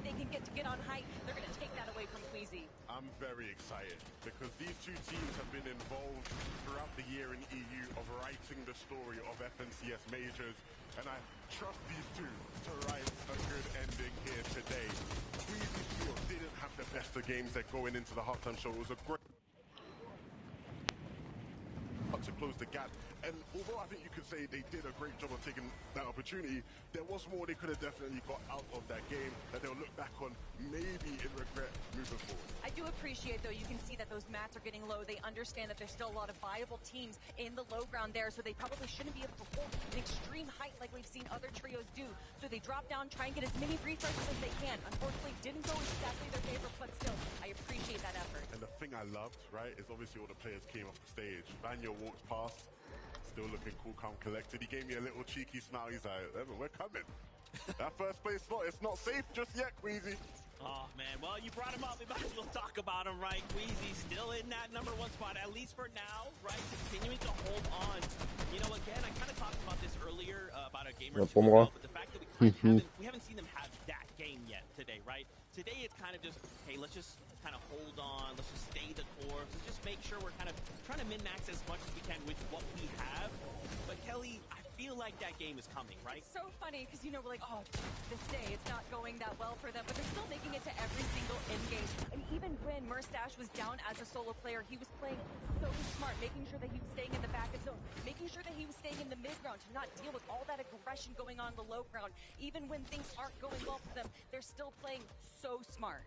They can get on height, they're going to take that away from Queasy. I'm very excited because these 2 teams have been involved throughout the year in EU of writing the story of FNCS majors, and I trust these 2 to write a good ending here today. Queasy Field didn't have the best of games that going into the halftime show. It was a great to close the gap, and although I think you could say they did a great job of taking that opportunity, there was more they could have definitely got out of that game that they'll look back on maybe in regret moving forward. I do appreciate, though, you can see that those mats are getting low. They understand that there's still a lot of viable teams in the low ground there, so they probably shouldn't be able to hold an extreme height like we've seen other trios do. So they drop down, try and get as many refreshes as they can. Unfortunately, didn't go exactly their favorite, but still, I appreciate that effort. And the thing I loved, right, is obviously all the players came off the stage. Vanya walked past, still looking cool, calm, collected. He gave me a little cheeky smile. He's like, we're coming. That first place slot, it's not safe just yet, Queasy. Oh, man. Well, you brought him up. We might as well talk about him, right? Queasy still in that #1 spot, at least for now, right? Continuing to hold on. You know, again, I kind of talked about this earlier about a game or 2 ago, but the fact that we haven't seen them have that game yet today, right? Today it's kind of just, hey, let's just kind of hold on. Let's just stay the course. Let's just make sure we're kind of trying to min-max as much as we can with what we have. But Kelly, I feel like that game is coming, right? It's so funny because, you know, we're like, oh, this day it's not going that well for them, but they're still making it to every single in-game. And even when Merstash was down as a solo player, he was playing so smart, making sure that he was staying in the back of zone, making sure that he was staying in the mid-ground to not deal with all that aggression going on in the low ground. Even when things aren't going well for them, they're still playing so smart.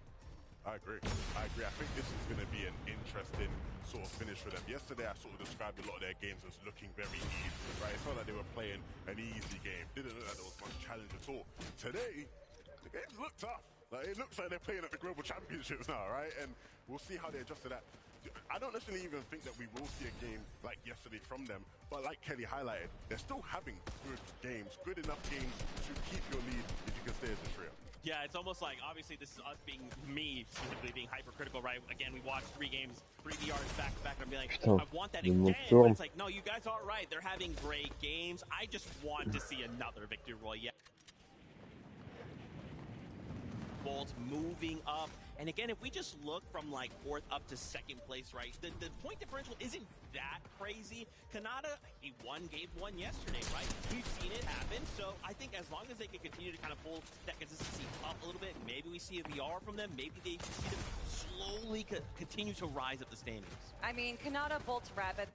I agree. I think this is going to be an interesting sort of finish for them. Yesterday, I sort of described a lot of their games as looking very easy, right? It's not like they were playing an easy game. Didn't look like there was much challenge at all. Today, the games look tough. Like, it looks like they're playing at the Global Championships now, right? And we'll see how they adjust to that. I don't necessarily even think that we will see a game like yesterday from them, but like Kelly highlighted, they're still having good games, good enough games to keep your lead if you can stay as a trio. Yeah, it's almost like, obviously, this is us being, me specifically, being hypercritical, right? Again, we watched 3 games, 3 VRs back to back, and I'm being like, I want that again. But it's like, no, you guys are right. They're having great games. I just want to see another Victory Royale. Bolts moving up. And again, if we just look from like 4th up to 2nd place, right, the point differential isn't that crazy. Kanata, he won game 1 yesterday, right? We've seen it happen. So I think as long as they can continue to kind of pull that consistency up a little bit, maybe we see a VR from them. Maybe they see them slowly continue to rise up the standings. I mean, Kanata, Bolts, Rapid.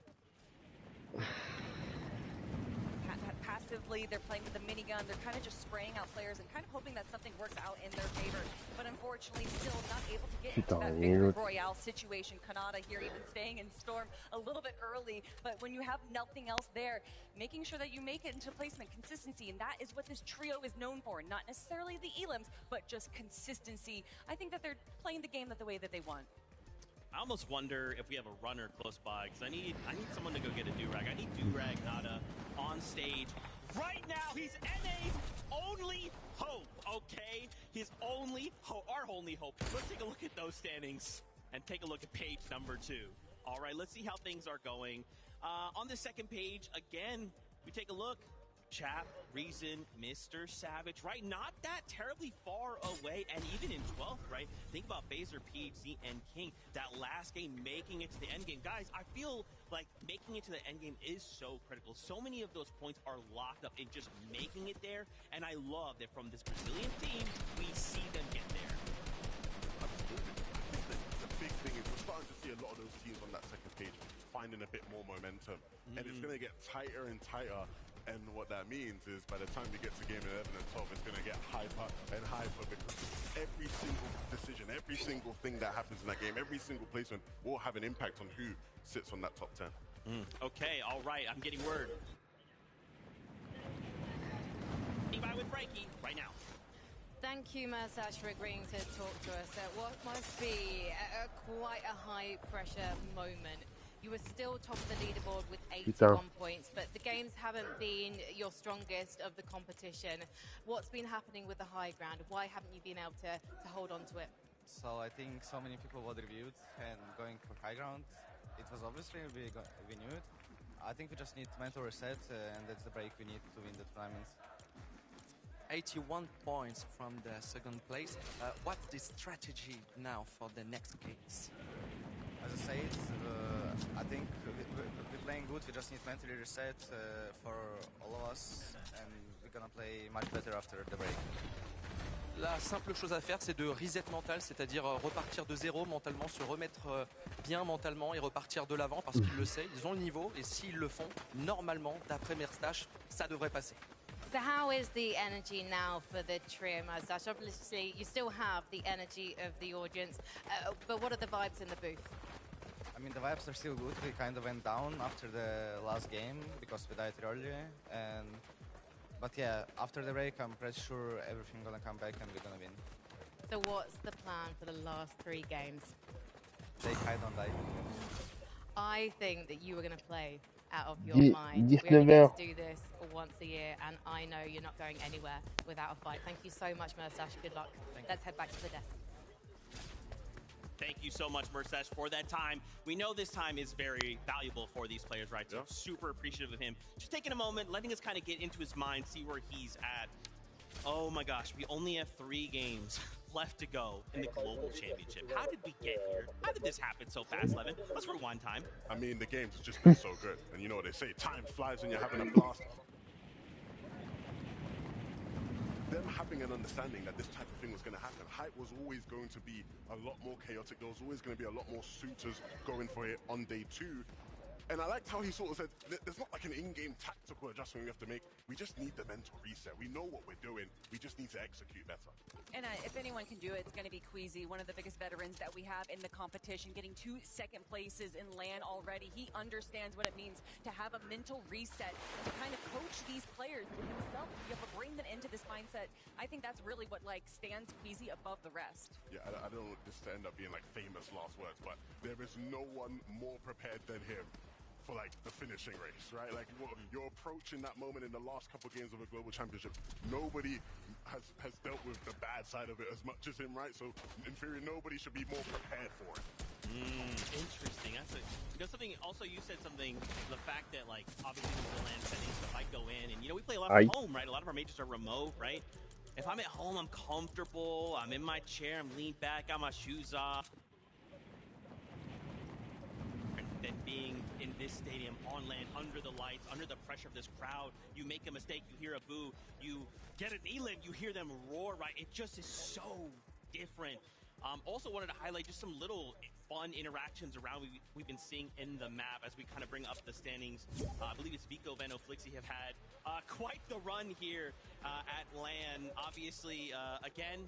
Passively, they're playing with the minigun. They're kind of just spraying out players and kind of hoping that something works out in their favor. But unfortunately, still not able to get into that Victory Royale situation. Kanata here even staying in Storm a little bit early. But when you have nothing else there, making sure that you make it into placement, consistency, and that is what this trio is known for. Not necessarily the elims, but just consistency. I think that they're playing the game the way that they want. I almost wonder if we have a runner close by, because I need someone to go get a Durag. I need Durag Nada on stage right now. He's NA's only hope, okay? His only hope, our only hope. Let's take a look at those standings and take a look at page number 2. All right, let's see how things are going. On the 2nd page, again, we take a look. Chap, Reason, Mr. Savage, right? Not that terribly far away, and even in 12th, right? Think about Phaser, PhD, and King. That last game, making it to the end game. Guys, I feel like making it to the end game is so critical. So many of those points are locked up in just making it there, and I love that from this Brazilian team, we see them get there. Absolutely. I think the big thing is we're starting to see a lot of those teams on that 2nd page finding a bit more momentum, and it's going to get tighter and tighter. And what that means is by the time we get to game 11 and 12, it's going to get hyper and hyper because every single decision, every single thing that happens in that game, every single placement will have an impact on who sits on that top 10. Okay, all right, I'm getting word. By with Frankie right now. Thank you, Mersash, for agreeing to talk to us at what must be quite a high-pressure moment. You were still top of the leaderboard with 81 points, but the games haven't been your strongest of the competition. What's been happening with the high ground? Why haven't you been able to hold on to it? So I think so many people were reviewed and going for high ground. It was obviously we knew it. I think we just need mental reset, and that's the break we need to win the tournament. 81 points from the 2nd place. What's the strategy now for the next games? As I said, I think we're playing good. We just need mentally reset for all of us, and we're gonna play much better after the break. La simple chose à faire, c'est de reset mental, c'est-à-dire repartir de zéro mentalement, se remettre bien mentalement et repartir de l'avant parce qu'ils le savent, ils ont le niveau et s'ils le font, normalement, d'après Merstash, ça devrait passer. So how is the energy now for the trio, Mersash? Obviously, you still have the energy of the audience, but what are the vibes in the booth? I mean, the vibes are still good. We kind of went down after the last game because we died earlier. But yeah, after the break, I'm pretty sure everything's gonna come back and we're gonna win. So what's the plan for the last 3 games? Take high, don't die. I think that you were going to play out of your mind. We only get to do this once a year, and I know you're not going anywhere without a fight. Thank you so much, Mersash. Good luck. Let's head back to the desk. Thank you so much, Mersash, for that time. We know this time is very valuable for these players, right? So super appreciative of him. Just taking a moment, letting us kind of get into his mind, see where he's at. Oh my gosh, we only have 3 games left to go in the Global Championship. How did we get here? How did this happen so fast, Levin? Let's rewind time. I mean, the game's just been so good. And you know what they say, time flies when you're having a blast. Them having an understanding that this type of thing was going to happen. Hype was always going to be a lot more chaotic. There was always going to be a lot more suitors going for it on day 2. And I liked how he sort of said, there's not like an in-game tactical adjustment we have to make. We just need the mental reset. We know what we're doing. We just need to execute better. And if anyone can do it, it's going to be Queasy, one of the biggest veterans that we have in the competition, getting 2 second places in LAN already. He understands what it means to have a mental reset and to kind of coach these players himself, to be able to bring them into this mindset. I think that's really what stands Queasy above the rest. Yeah, I don't want this to end up being like famous last words, but there is no one more prepared than him for like the finishing race, right? Like you're approaching that moment in the last couple of games of a global championship. Nobody has dealt with the bad side of it as much as him, right? So in theory, nobody should be more prepared for it. Interesting. That's something. Also, you said something. The fact that like obviously the LAN settings, if I go in and we play a lot from home, right? A lot of our majors are remote, right? If I'm at home, I'm comfortable. I'm in my chair. I'm leaned back. Got my shoes off. Than being in this stadium on LAN, under the lights, under the pressure of this crowd. You make a mistake, you hear a boo. You get an elim, you hear them roar, right? It just is so different. Also wanted to highlight just some little fun interactions around we've been seeing in the map as we kind of bring up the standings. I believe it's Vico, Veno, Flixie have had quite the run here at LAN. Obviously, again,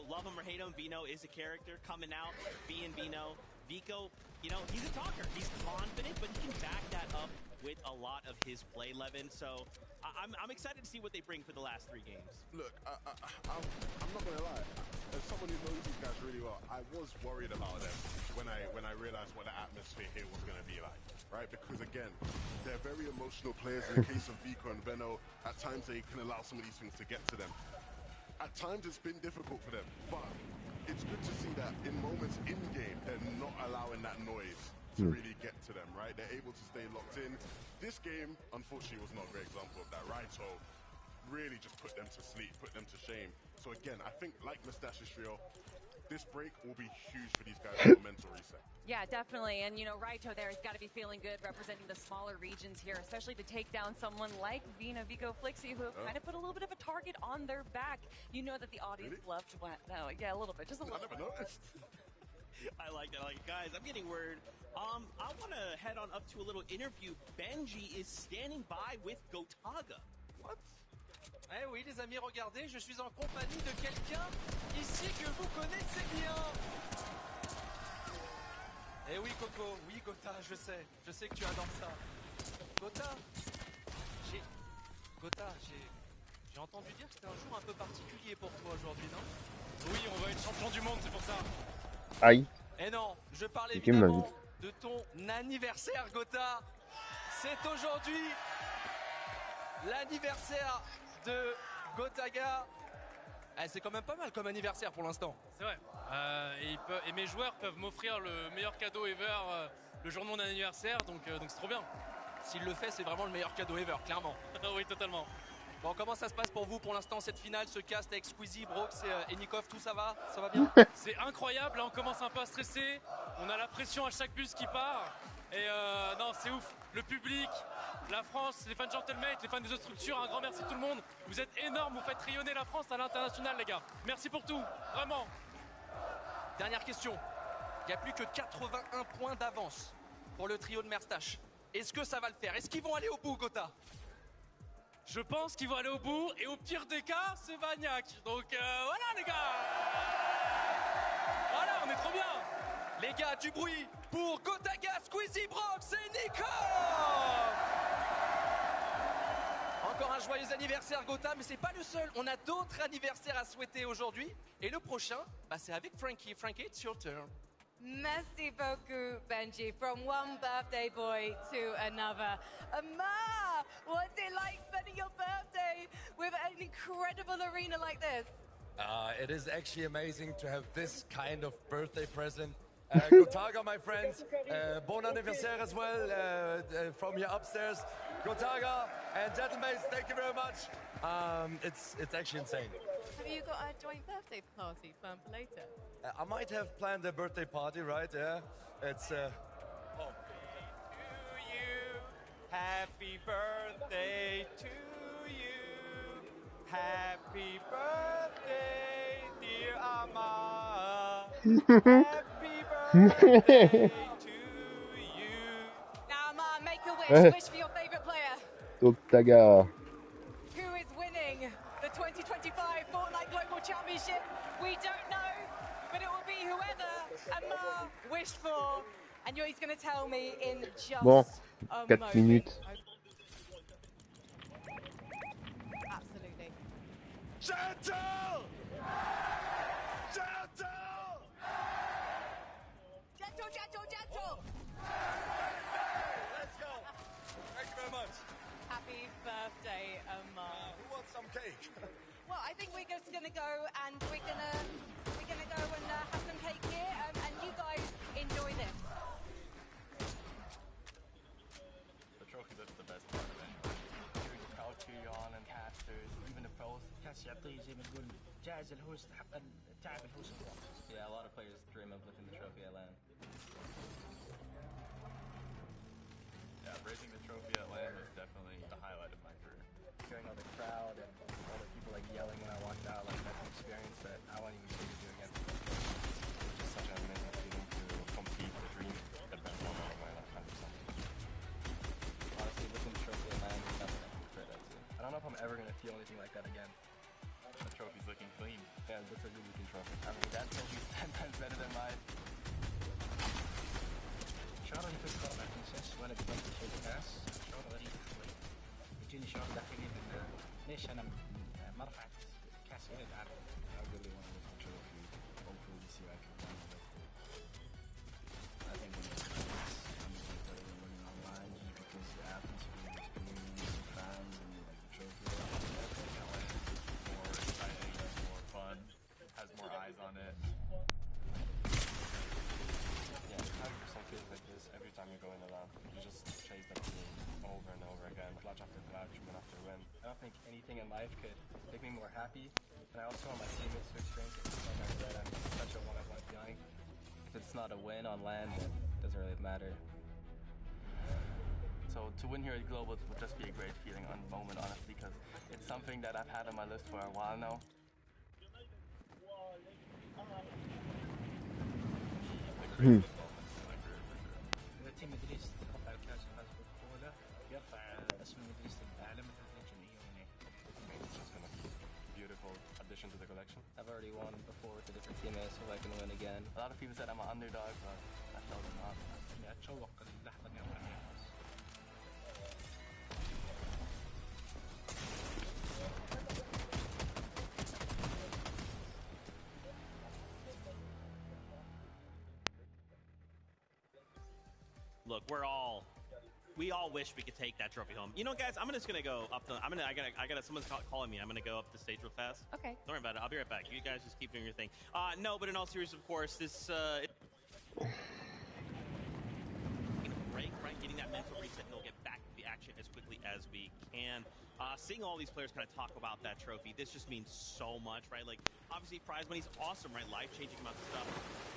love him or hate him, Veno is a character coming out, being Veno. Vico, he's a talker. He's confident, but he can back that up with a lot of his play, Levin. So I'm excited to see what they bring for the last 3 games. Look, I'm not gonna lie. As someone who knows these guys really well, I was worried about them when I realized what the atmosphere here was gonna be like, right? Because again, they're very emotional players. In the case of Vico and Veno, at times they can allow some of these things to get to them. At times it's been difficult for them, but it's good to see that in moments in-game, they're not allowing that noise to really get to them, right? They're able to stay locked in. This game, unfortunately, was not a great example of that, right? So really just put them to sleep, put them to shame. So again, I think like Mustache's trio, this break will be huge for these guys for a mental reset. Yeah, definitely. And, Raito there has got to be feeling good representing the smaller regions here, especially to take down someone like Veno, Vico, Flixie, who have kind of put a little bit of a target on their back. You know that the audience loved what? No, yeah, a little bit, just a little bit. I never noticed. I like that. Guys, I'm getting word. I want to head on up to a little interview. Benji is standing by with Gotaga. What? Eh oui les amis, regardez, je suis en compagnie de quelqu'un ici que vous connaissez bien. Eh oui Coco, oui Gota, je sais que tu adores ça. Gota, j'ai entendu dire que c'était un jour un peu particulier pour toi aujourd'hui, non? Oui, on va être champion du monde, c'est pour ça. Aïe. Eh non, je parle évidemment de ton anniversaire Gota. C'est aujourd'hui l'anniversaire de Gotaga. C'est quand même pas mal comme anniversaire pour l'instant. C'est vrai. Et mes joueurs peuvent m'offrir le meilleur cadeau ever le jour de mon anniversaire, donc c'est trop bien. S'il le fait, c'est vraiment le meilleur cadeau ever, clairement. Oui, totalement. Bon, comment ça se passe pour vous pour l'instant, cette finale, ce cast avec Squeezie, Brox et Nikov, tout ça va? Ça va bien? C'est incroyable, là on commence un peu à stresser, on a la pression à chaque bus qui part, et non, c'est ouf. Le public, la France, les fans de Gentlemate, les fans des autres structures, un grand merci à tout le monde. Vous êtes énormes, vous faites rayonner la France à l'international, les gars. Merci pour tout, vraiment. Dernière question. Il n'y a plus que 81 points d'avance pour le trio de Merstache. Est-ce que ça va le faire? Est-ce qu'ils vont aller au bout, Gota? Je pense qu'ils vont aller au bout, et au pire des cas, c'est Vagnac. Donc voilà, les gars. Voilà, on est trop bien. Les gars, du bruit pour Gotaga, Squeezie, Brox et Nico. Encore un joyeux anniversaire Gota, mais c'est pas le seul. On a d'autres anniversaires à souhaiter aujourd'hui. Et le prochain, c'est avec Frankie. Frankie, it's your turn. Merci beaucoup, Benji. From one birthday boy to another. Amar, what's it like spending your birthday with an incredible arena like this? It is actually amazing to have this kind of birthday present. Gotaga, my friends, bon anniversaire as well from here upstairs. Gotaga and gentlemen, thank you very much. It's actually insane. Have you got a joint birthday party planned for later? I might have planned a birthday party, right? Yeah, it's. Happy birthday to you. Happy birthday, dear Amma. Happy birthday to you. Now, Amma, make a wish. Wish for your favorite player. Gotaga. championship. We don't know, but it will be whoever Amar wished for. And he's going to tell me in just Bon, a 4 moment. minutes. Absolutely. Gentle! Gentle! Gentle. Let's go. Thank you very much. Happy birthday, Amar. Who wants some cake? Well, I think we're just going to go and we're gonna go and have some cake here, and you guys enjoy this. The trophy, that's the best part of it. Hearing the crowd cheer you on and casters, even the pros. كاس يعطيه زي ما نقول جائزة اللي هو يستحق التعب اللي هو سواه. Yeah, a lot of players dream of lifting the trophy at LAN. Yeah, raising the trophy at LAN was definitely the highlight of my career. Hearing all the crowd and all the people like yelling when I walked out, like that's an experience that I won't even get to do again. It's just such an amazing feeling to complete the dream, the best moment of my life, 100%. Honestly, lifting the trophy at LAN is something I can compare that to. I don't know if I'm ever gonna feel anything like that again. The trophy's looking clean. Yeah, that's a good looking trophy. I mean, that trophy's 10 times better than mine. شعور اللي في الكرة ما تنساش وانا قدمت في الكاس شعور غريب شوي. يجيني شعور داخلي من ليش انا ما رفعت كاس الى العالم. I really want to lift the trophy. Hopefully this year I can win it. I think winning the class I'm better than winning online just because the atmosphere, the experience, the fans, and like the trophy. I think LA is more exciting, more fun, has more eyes on it. Yeah, having some feels like this every time you go in the LAN. You just chase that team over and over again, clutch after clutch, win after win. I don't think anything in life could make me more happy. And I also want my teammates to experience it. Like I said, I'm such a one-on-one feeling. If it's not a win on land, then it doesn't really matter. So to win here at Global would just be a great feeling on moment, honestly, because it's something that I've had on my list for a while now. إذا تيم مدريد رفع الكاس وفاز بالبطولة يرفع اسم مدريد للعالم مثل الجمعية هناك. It's just gonna be a beautiful addition to the collection. I've already won before with a different teammates, so I can win again. A lot of people said I'm an underdog, but I felt them out. أتشوق اللحظة اللي أوقع فيها. Look, we all wish we could take that trophy home. You know, guys, I'm just gonna go up. I gotta. Someone's calling me. I'm gonna go up the stage real fast. Okay. Don't worry about it. I'll be right back. You guys just keep doing your thing. No, but in all seriousness, of course, this break, right? Getting that mental reset, and they'll get back to the action as quickly as we can. Seeing all these players kind of talk about that trophy, this just means so much, right? Like, obviously, prize money's awesome, right? Life-changing amounts of stuff.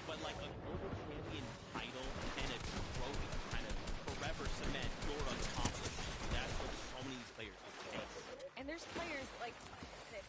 But, like, a global champion title and a trophy kind of forever cement your accomplishment. That's what so many of these players would take. And there's players, like,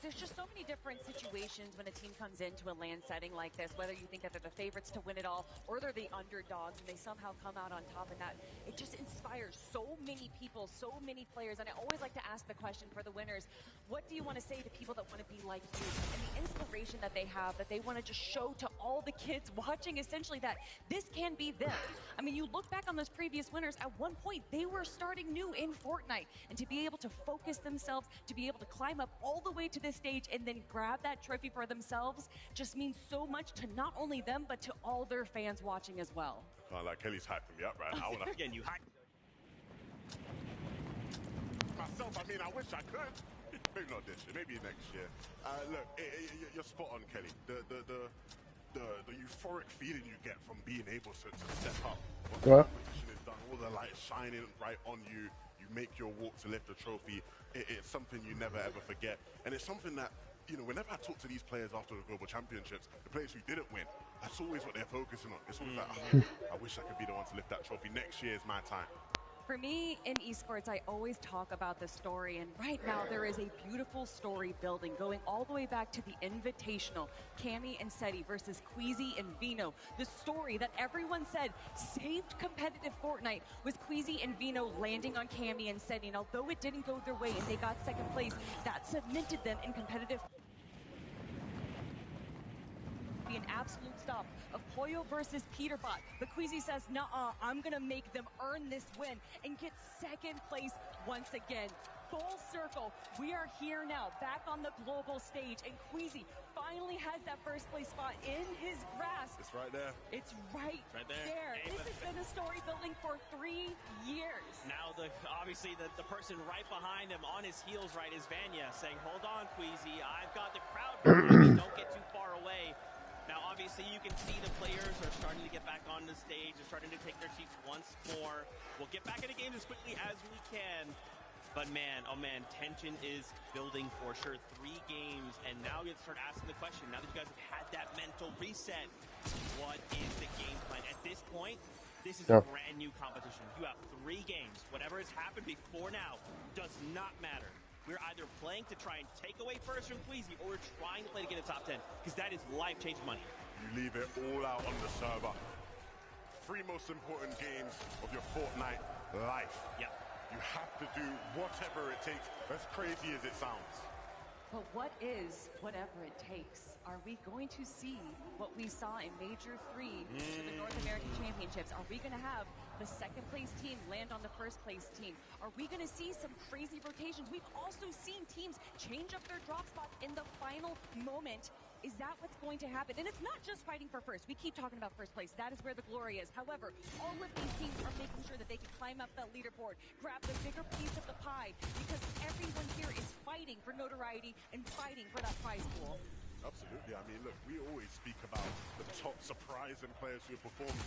there's just so many different situations when a team comes into a LAN setting like this, whether you think that they're the favorites to win it all or they're the underdogs and they somehow come out on top, and that it just inspires so many people, so many players. And I always like to ask the question for the winners, what do you want to say to people that want to be like you, and the inspiration that they have, that they want to just show to all the kids watching, essentially, that this can be them. I mean, you look back on those previous winners, at one point they were starting new in Fortnite, and to be able to focus themselves, to be able to climb up all the way to this stage and then grab that trophy for themselves just means so much to not only them but to all their fans watching as well. Like Kelly's hyping me up right now. Again, you hype myself. I mean, I wish I could. Maybe not this year. Maybe next year. Look, you're spot on, Kelly. The euphoric feeling you get from being able to step up once the competition is done, all the lights shining right on you. You make your walk to lift the trophy. It's something you never ever forget, and it's something that, you know, whenever I talk to these players after the Global Championships, the players who didn't win, that's always what they're focusing on. It's always like, oh, I wish I could be the one to lift that trophy. Next year is my time. For me, in esports, I always talk about the story, and right now there is a beautiful story building, going all the way back to the Invitational, Cammy and Seti versus Queasy and Vino. The story that everyone said saved competitive Fortnite was Queasy and Vino landing on Cammy and Seti, and although it didn't go their way and they got second place, that cemented them in competitive. be an absolute stop of Pollo versus Peterbot. But Queasy says, nuh-uh, I'm gonna make them earn this win and get second place once again. Full circle, we are here now, back on the global stage, and Queasy finally has that first place spot in his grasp. It's right there. It's right there. Hey, this has been a story building for 3 years. Now, obviously, the person right behind him on his heels, right, is Vanya saying, hold on, Queasy, I've got the crowd behind me. Don't get too far away. Now, obviously, you can see the players are starting to get back on the stage. They're starting to take their seats once more. We'll get back into games as quickly as we can. But man, oh man, tension is building for sure. 3 games, and now we have to start asking the question. Now that you guys have had that mental reset, what is the game plan? At this point, this is a brand new competition. You have 3 games. Whatever has happened before now does not matter. We're either playing to try and take away first from Queasy, or we're trying to play to get a top 10, because that is life-changing money. You leave it all out on the server. 3 most important games of your Fortnite life. Yep. You have to do whatever it takes, as crazy as it sounds. But what is whatever it takes? Are we going to see what we saw in Major 3 for the North American Championships? Are we going to have the second place team land on the first place team? Are we going to see some crazy rotations? We've also seen teams change up their drop spots in the final moment. Is that what's going to happen? And it's not just fighting for first. We keep talking about first place. That is where the glory is. However, all of these teams are making sure that they can climb up that leaderboard, grab the bigger piece of the pie, because everyone here is fighting for notoriety and fighting for that prize pool. Absolutely. I mean, look, we always speak about the top surprising players who have performed.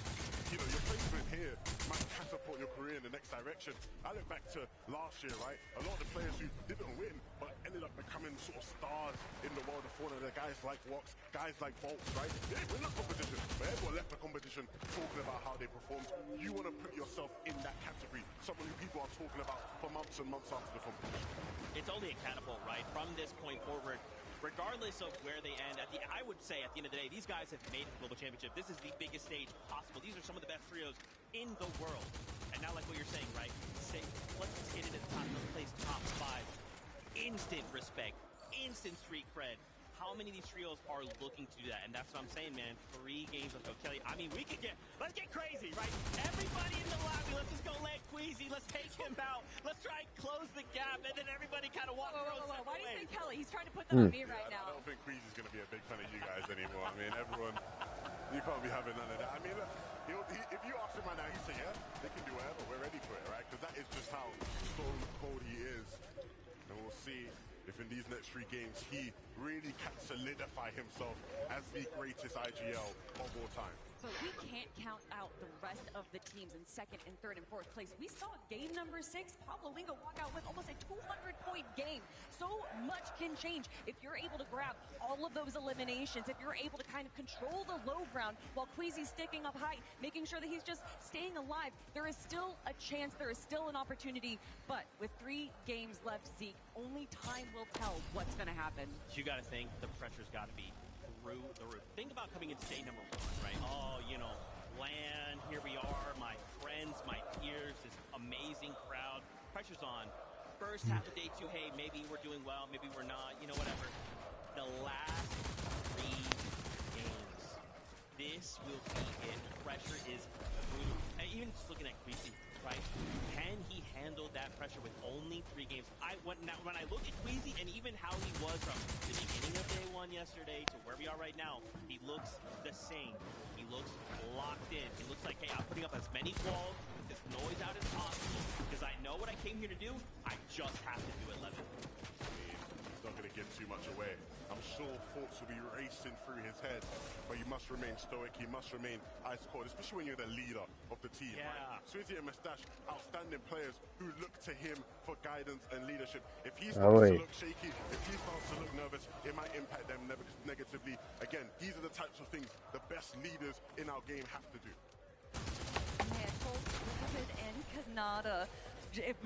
You know, your placement here might catapult your career in the next direction. I look back to last year, right? A lot of the players who didn't win, but ended up becoming sort of stars in the world of Fortnite. The guys like Wox, guys like Bolts, right? They didn't win the competition, but everyone left the competition talking about how they performed. You want to put yourself in that category, someone who people are talking about for months and months after the competition. It's only a catapult, right? From this point forward, regardless of where they end, I would say at the end of the day, these guys have made the Global Championship. This is the biggest stage possible. These are some of the best trios in the world. And now, like what you're saying, right? Let's get into the top, let's place top 5. Instant respect, instant street cred. How many of these trios are looking to do that? And that's what I'm saying, man. 3 games of Kelly. I mean, let's get crazy, right? Everybody in the lobby, let's just go land Queasy. Let's take him out. Let's try and close the gap, and then everybody kind of walk around. Why do you say Kelly? He's trying to put that on me right now. I don't think Queasy's going to be a big fan of you guys anymore. I mean, everyone, you can't be having none of that. I mean, look, if you ask him right now, he'd say, yeah, they can do whatever. We're ready for it, right? Because that is just how stone cold he is. And we'll see if in these next 3 games he really can solidify himself as the greatest IGL of all time. But we can't count out the rest of the teams in 2nd and 3rd and 4th place. We saw game number 6, Pablo Lingo walk out with almost a 200-point game. So much can change if you're able to grab all of those eliminations, if you're able to kind of control the low ground while Queasy's sticking up high, making sure that he's just staying alive. There is still a chance, there is still an opportunity, but with 3 games left, Zeke, only time will tell what's going to happen. You got to think the pressure's got to be through the roof. Think about coming into day number 1, right? Oh, you know, land, here we are, my friends, my peers, this amazing crowd. Pressure's on. First half of day 2, hey, maybe we're doing well, maybe we're not, you know, whatever. The last 3 games, this will be it. Pressure is brutal. And even just looking at Queasy, right? Can he handle that pressure with only 3 games? When I look at Queasy and even how he was from the beginning of day 1 yesterday to where we are right now, he looks the same. He looks locked in. He looks like, hey, I'm putting up as many walls with this noise out as possible because I know what I came here to do. I just have to do it, Levin. He's not going to give too much away. I'm sure thoughts will be racing through his head, but he must remain stoic, he must remain ice cold, especially when you're the leader of the team. Yeah. Right? Swizzy and Mustache, outstanding players who look to him for guidance and leadership. If he starts to look shaky, if he starts to look nervous, it might impact them negatively. Again, these are the types of things the best leaders in our game have to do. Man, both David and Kanata,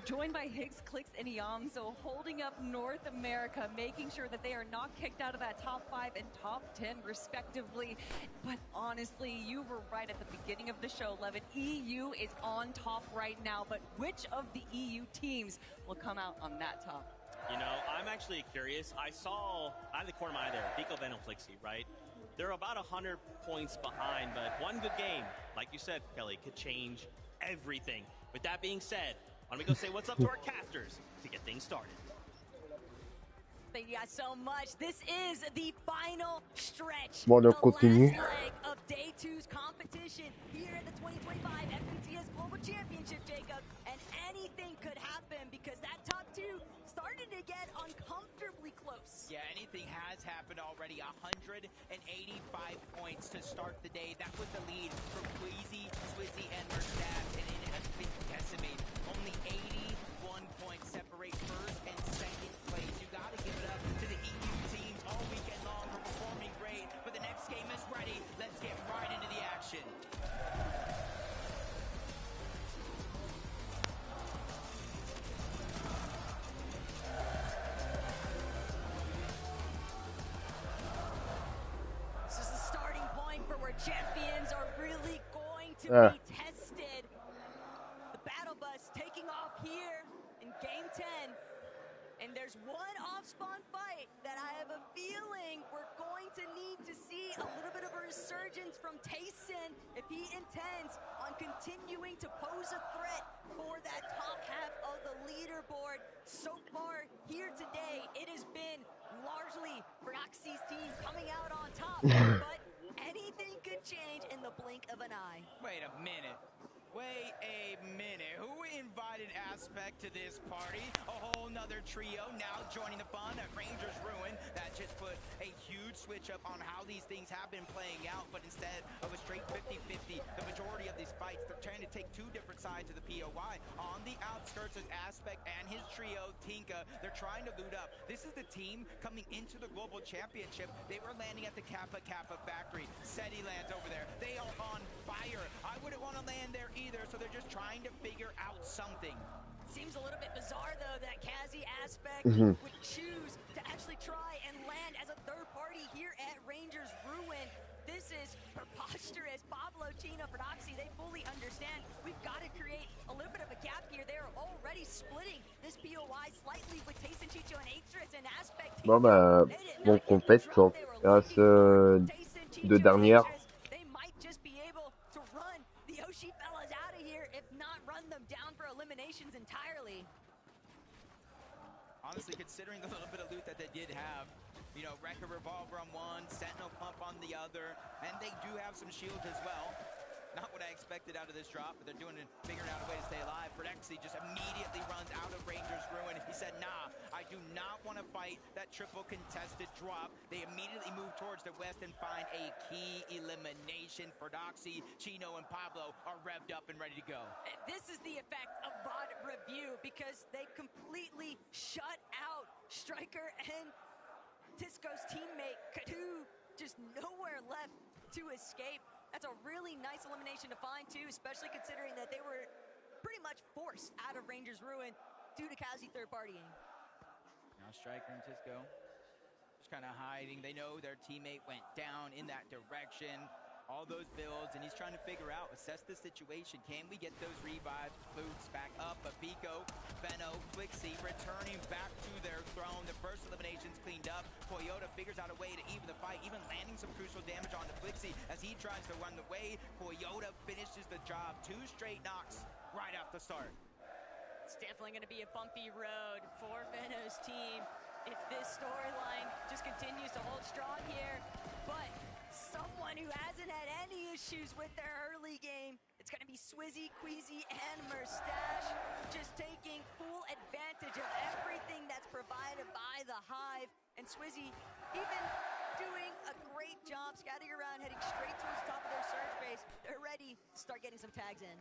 joined by Higgs, Clicks, and Iamzo, holding up North America, making sure that they are not kicked out of that top 5 and top 10 respectively. But honestly, you were right at the beginning of the show, Levin. EU is on top right now, but which of the EU teams will come out on that top? You know, I'm actually curious. I saw out of the corner of my eye there, Vico Venom Flixie, right? They're about 100 points behind, but one good game, like you said, Kelly, could change everything. With that being said, why don't we go say what's up to our casters to get things started. Thank you guys so much. This is the final stretch, Bon, on the continue. last leg of Day 2's competition here at the 2025 FPTS Global Championship, Jacob. And anything could happen because that top two started to get uncomfortably close. Yeah, anything has happened already. 185 points to start the day. That was the lead for Queasy, Swizzy, and Merstash, and it has been decimated. Only 81 points separate first and second place. You gotta give it up to the EU teams all weekend long for performing great. But the next game is ready. Let's get right into the action. This is the starting point for where champions are really going to be tested. The battle bus taking off here in game 10. And there's one off-spawn fight that I have a feeling we're going to need to see a little bit of a resurgence from Tayson if he intends on continuing to pose a threat for that top half of the leaderboard. So far here today, it has been largely Proxy's team coming out on top, but anything could change in the blink of an eye. Wait a minute. Wait a minute. Who invited Aspect to this party? A whole nother trio now joining the fun at Rangers Ruin. That just put a huge switch up on how these things have been playing out, but instead of a straight 50-50, the majority of these fights, they're trying to take two different sides of the POI. On the outskirts is Aspect and his trio, Tinka. They're trying to loot up. This is the team coming into the Global Championship. They were landing at the Kappa Kappa factory. SETI lands over there. They are on fire. I wouldn't want to land there either, so they're just trying to figure out something. Seems a little bit bizarre, though, that Kazi Aspect would choose to actually try and land as a third party here at Rangers Ruin. This is preposterous. Pablo, Chino, Proxy, they fully understand. We've got to create a little bit of a gap here. They're already splitting this POI slightly with Tayson, Chicho, and Atris and Aspect. Bon bah, bon compète à ce deux dernières. They might just be able to run the Yoshi fellas out of here, if not run them down for eliminations entirely. Honestly, considering the little bit of loot that they did have, you know, Wrecker Revolver on one, Sentinel Pump on the other, and they do have some shields as well. Not what I expected out of this drop, but they're figuring out a way to stay alive. Prexy just immediately runs out of Rangers Ruin. He said, nah, I do not want to fight that triple contested drop. They immediately move towards the west and find a key elimination. Prodoxy, Chino, and Pablo are revved up and ready to go. This is the effect of VOD Review because they completely shut out Striker and Tisco's teammate, Kadu, just nowhere left to escape. That's a really nice elimination to find, too, especially considering that they were pretty much forced out of Rangers Ruin due to Kazi third-partying. Now Striker and Tisco just kind of hiding. They know their teammate went down in that direction. All those builds, and he's trying to figure out, assess the situation. Can we get those revives, boots back up? Apico, Benno, Flixie returning back to their throne. The first elimination's cleaned up. Toyota figures out a way to even the fight, even landing some crucial damage on the Flixie as he tries to run the way. Toyota finishes the job. 2 straight knocks right off the start. It's definitely going to be a bumpy road for Benno's team if this storyline just continues to hold strong here. But someone who hasn't had any issues with their early game, it's going to be Swizzy, Queasy, and Merstash, just taking full advantage of everything that's provided by the Hive. And Swizzy even doing a great job scouting around, heading straight towards the top of their surge base. They're ready to start getting some tags in.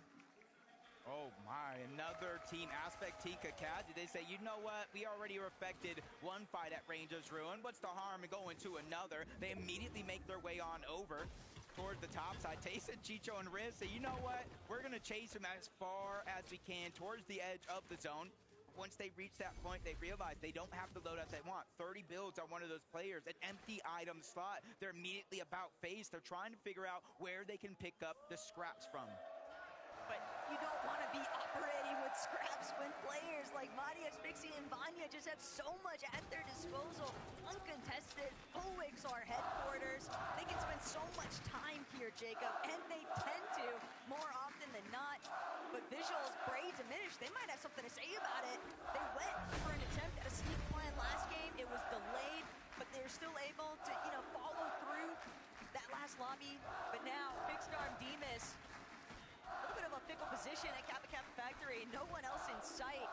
Oh my, another team Aspect, Tika, Kazi. They say, you know what? We already affected one fight at Rangers Ruin. What's the harm in going to another? They immediately make their way on over towards the top side. Tayson, Chicho, and Riz say, you know what? We're going to chase him as far as we can towards the edge of the zone. Once they reach that point, they realize they don't have the loadouts they want. 30 builds on one of those players, an empty item slot. They're immediately about face. They're trying to figure out where they can pick up the scraps from. But you don't want to be operating with scraps when players like Marius, Pixie, and Vanya just have so much at their disposal. Uncontested, Polwix are headquarters. They can spend so much time here, Jacob, and they tend to more often than not. But Visuals, Brave diminished. They might have something to say about it. They went for an attempt at a sneak plan last game. It was delayed, but they're still able to, follow through that last lobby. But now, Big Star and Demas, a little bit of a fickle position at Kappa Kappa Factory. No one else in sight.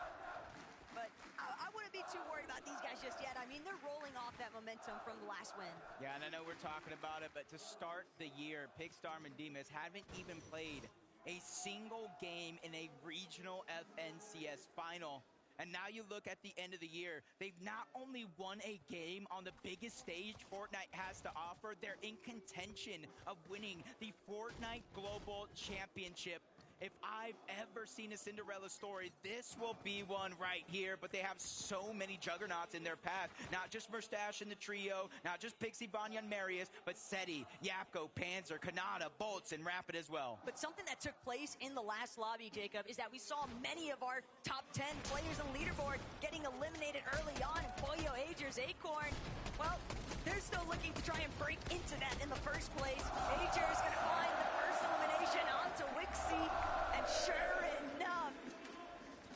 But I wouldn't be too worried about these guys just yet. I mean, they're rolling off that momentum from the last win. Yeah, and I know we're talking about it, but to start the year, Pigstorm and Demas haven't even played a single game in a regional FNCS final. And now you look at the end of the year, they've not only won a game on the biggest stage Fortnite has to offer, they're in contention of winning the Fortnite Global Championship. If I've ever seen a Cinderella story, this will be one right here. But they have so many juggernauts in their path. Not just Mustache in the trio, not just Pixie, Vanya, and Marius, but Seti, Yapko, Panzer, Kanata, Bolts, and Rapid as well. But something that took place in the last lobby, Jacob, is that we saw many of our top 10 players on the leaderboard getting eliminated early on. And Pollo, Agers, Acorn, well, they're still looking to try and break into that in the first place. Agers going to find the first elimination onto Wixie. And sure enough,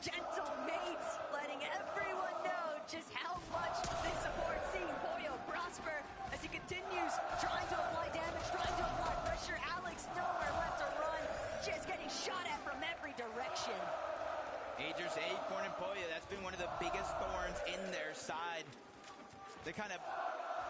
Gentle Mates letting everyone know just how much they support seeing Pollo prosper as he continues trying to apply damage, trying to apply pressure. Alex nowhere left to run, just getting shot at from every direction. Agers, Acorn, and Pollo, that's been one of the biggest thorns in their side. They kind of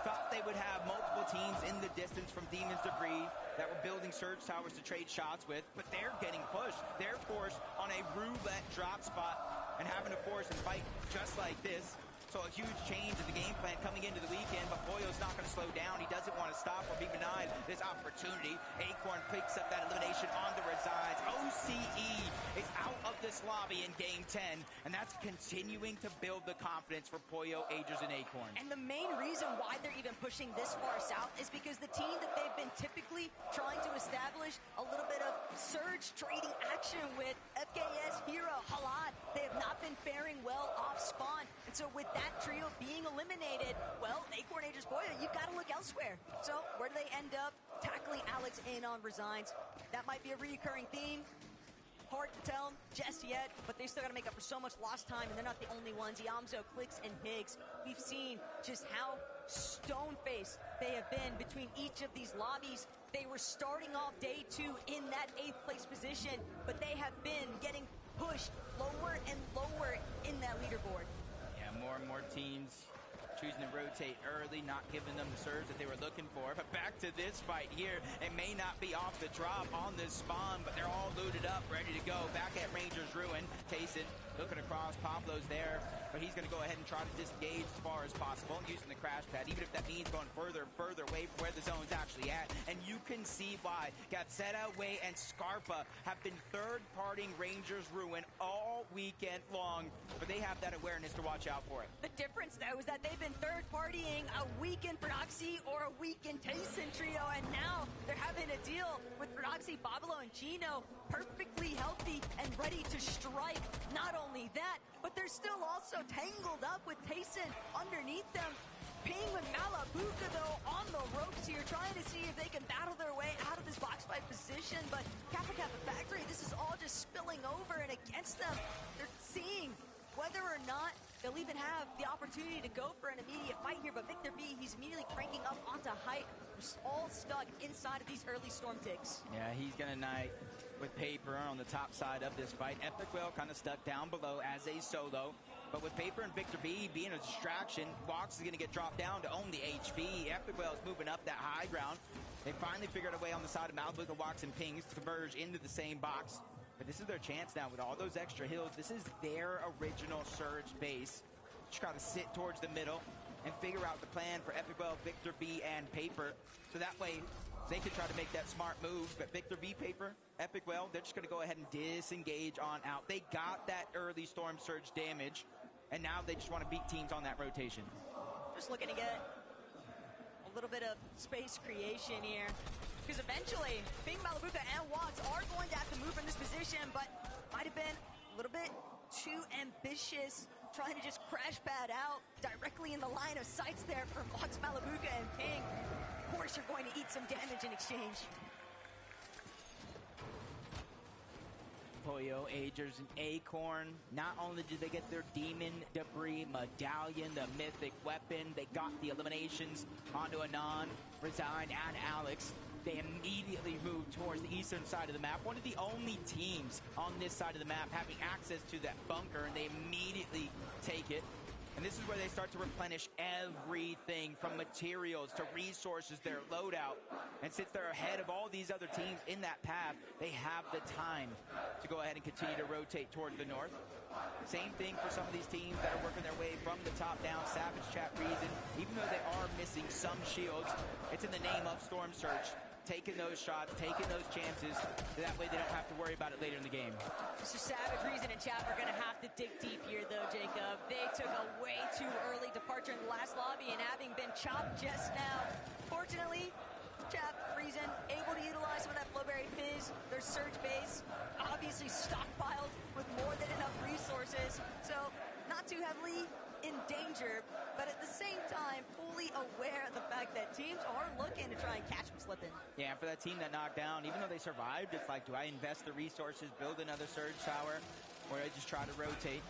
thought they would have multiple teams in the distance from Demon's Debris that were building surge towers to trade shots with, but they're getting pushed. They're forced on a roulette drop spot and having to force and fight just like this. So a huge change in the game plan coming into the weekend, but Pollo's not going to slow down. He doesn't want to stop or be denied this opportunity. Acorn picks up that elimination on the Resides. OCE is out of this lobby in Game 10, and that's continuing to build the confidence for Pollo, Agers, and Acorn. And the main reason why they're even pushing this far south is because the team that they've been typically trying to establish a little bit of surge trading action with, FKS, Hero, Halad, they have not been faring well off spawn. And so with that trio being eliminated, well, Acorn, Agers, Pollo, you've got to look elsewhere. So where do they end up? Tackling Alex in on Resigns. That might be a recurring theme. Hard to tell just yet, but they still got to make up for so much lost time, and they're not the only ones. Yamzo, Clicks, and Higgs. We've seen just how stone-faced they have been between each of these lobbies. They were starting off day 2 in that 8th place position, but they have been getting pushed lower and lower in that leaderboard. Yeah, more and more teams choosing to rotate early, not giving them the surge that they were looking for. But back to this fight here. It may not be off the drop on this spawn, but they're all looted up, ready to go. Back at Ranger's Ruin. Tayson looking across. Pablo's there, but he's going to go ahead and try to disengage as far as possible using the crash pad, even if that means going further and further away from where the zone's actually at. And you can see why Gazzetta, Way, and Scarpa have been third-partying Ranger's Ruin all weekend long, but they have that awareness to watch out for it. The difference, though, is that they've been third-partying a weekend Proxy or a weekend Tayson trio, and now they're having to deal with Proxy, Pablo, and Gino perfectly healthy and ready to strike. Not only that, but they're still also tangled up with Tayson underneath them. Ping with Malabuka, though, on the ropes here, trying to see if they can battle their way out of this box fight position, but Kappa Kappa Factory, this is all just spilling over and against them. They're seeing whether or not they'll even have the opportunity to go for an immediate fight here, but Victor B, he's immediately cranking up onto height. We're all stuck inside of these early storm ticks. Yeah, he's gonna knight with Paper on the top side of this fight. Epic Whale kind of stuck down below as a solo, but with Paper and Victor B being a distraction, Vox is gonna get dropped down to own the HP. Epic Whale is moving up that high ground. They finally figured a way on the side of Malabuka, Vox, and Pings to converge into the same box. But this is their chance now with all those extra hills. This is their original surge base. Just gotta sit towards the middle and figure out the plan for Epic Whale, Victor B, and Paper. So that way they can try to make that smart move. But Victor B, Paper, Epic Whale, they're just gonna go ahead and disengage on out. They got that early storm surge damage, and now they just want to beat teams on that rotation. Just looking to get a little bit of space creation here. Because eventually, Ping, Malabuka, and Watts are going to have to move from this position, but might have been a little bit too ambitious, trying to just crash pad out directly in the line of sights there from Watts, Malabuka, and Ping. Of course, you're going to eat some damage in exchange. Poyo, Agers, and Acorn. Not only did they get their Demon Debris Medallion, the mythic weapon, they got the eliminations onto Anon, Resign, and Alex. They immediately moved towards the eastern side of the map. One of the only teams on this side of the map having access to that bunker, and they immediately take it. And this is where they start to replenish everything from materials to resources, their loadout. And since they're ahead of all these other teams in that path, they have the time to go ahead and continue to rotate toward the north. Same thing for some of these teams that are working their way from the top down. Savage Chat Reason, even though they are missing some shields, it's in the name of Storm Surge. Taking those shots, taking those chances, that way they don't have to worry about it later in the game. So Savage, Reason, and Chap are going to have to dig deep here, though, Jacob. They took a way too early departure in the last lobby, and having been chopped just now, fortunately, Chap, Reason, able to utilize some of that Flowberry Fizz, their Surge base, obviously stockpiled with more than enough resources, so not too heavily in danger, but at the same time, fully aware of the fact that teams are looking to try and catch them slipping. Yeah, and for that team that knocked down, even though they survived, it's like, do I invest the resources, build another Surge Tower, or I just try to rotate?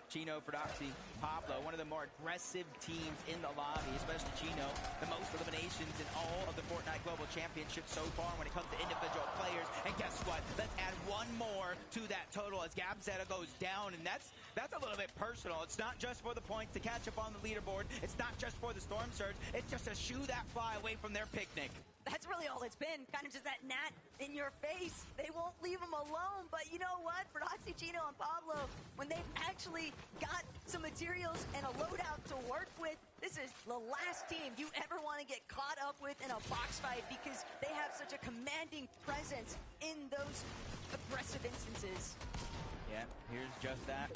Chino, Fordoxy, Pablo, one of the more aggressive teams in the lobby, especially Chino, the most eliminations in all of the Fortnite Global Championship so far when it comes to individual players. And guess what? Let's add one more to that total as Gabzetta goes down, and that's a little bit personal. It's not just for the points to catch up on the leaderboard. It's not just for the Storm Surge. It's just to shoo that fly away from their picnic. That's really all it's been, kind of just that gnat in your face. They won't leave them alone, but you know what? Fordoxy, Chino, and Pablo, when they've actually got some materials and a loadout to work with, this is the last team you ever want to get caught up with in a box fight because they have such a commanding presence in those aggressive instances. Yeah, here's just that.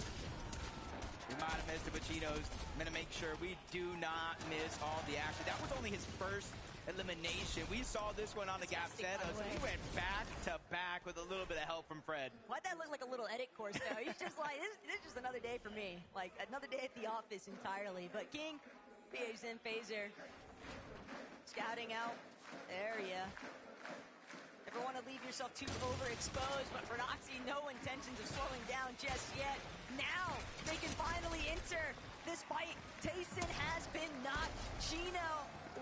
We might have missed it, but Chino's going to make sure we do not miss all the action. That was only his first elimination. We saw this one on the Gabzetta, so we went back to back with a little bit of help from Fred. Why'd that look like a little edit course, though? He's just like, this is just another day for me. Like, another day at the office entirely. But King, PA's in Phaser, scouting out area. Never want to leave yourself too overexposed, but Fordoxy, no intentions of slowing down just yet. Now, they can finally enter this fight. Tayson has been knocked. Chino,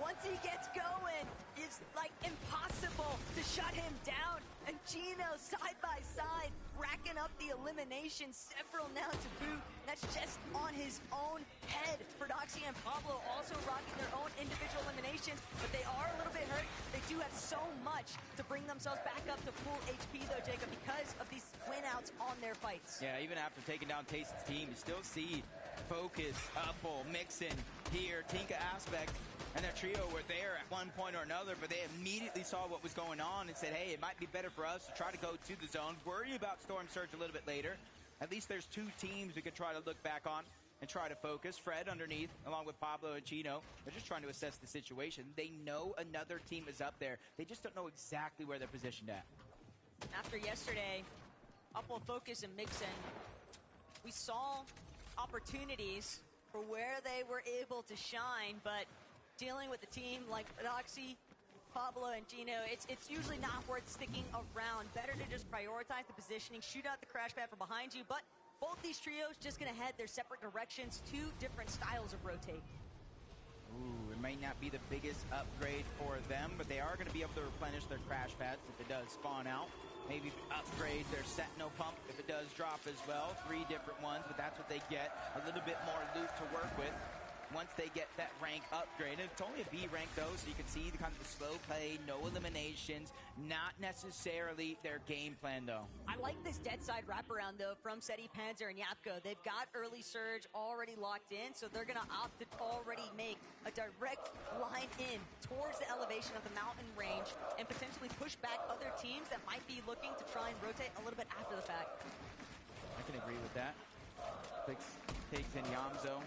once he gets going, it's like impossible to shut him down. And Chino, side by side, racking up the eliminations, several now to boot. That's just on his own head. Fordoxy and Pablo also rocking their own individual eliminations, but they are a little bit hurt. They do have so much to bring themselves back up to full HP, though, Jacob, because of these win-outs on their fights. Yeah, even after taking down Tayson's team, you still see Focus, Upple, Mixon, here, Tinka Aspect, and their trio were there at one point or another, but they immediately saw what was going on and said, hey, it might be better for us to try to go to the zone, worry about Storm Surge a little bit later. At least there's two teams we could try to look back on and try to focus. Fred underneath, along with Pablo and Chino, they're just trying to assess the situation. They know another team is up there. They just don't know exactly where they're positioned at. After yesterday, Upple, Focus, and Mixon, we saw opportunities for where they were able to shine, but dealing with a team like Fordoxy, Pablo, and Chino, it's usually not worth sticking around. Better to just prioritize the positioning, shoot out the crash pad from behind you, but both these trios just gonna head their separate directions, two different styles of rotate. Ooh, it might not be the biggest upgrade for them, but they are going to be able to replenish their crash pads if it does spawn out. Maybe upgrade their Sentinel pump if it does drop as well. 3 different ones, but that's what they get. A little bit more loot to work with once they get that rank upgrade. And it's only a B rank, though, so you can see the kind of the slow play, no eliminations, not necessarily their game plan, though. I like this dead side wraparound, though, from Seti, Panzer, and Yapko. They've got early surge already locked in, so they're going to opt to already make a direct line in towards the elevation of the mountain range and potentially push back other teams that might be looking to try and rotate a little bit after the fact. I can agree with that. Takes in Yamzo.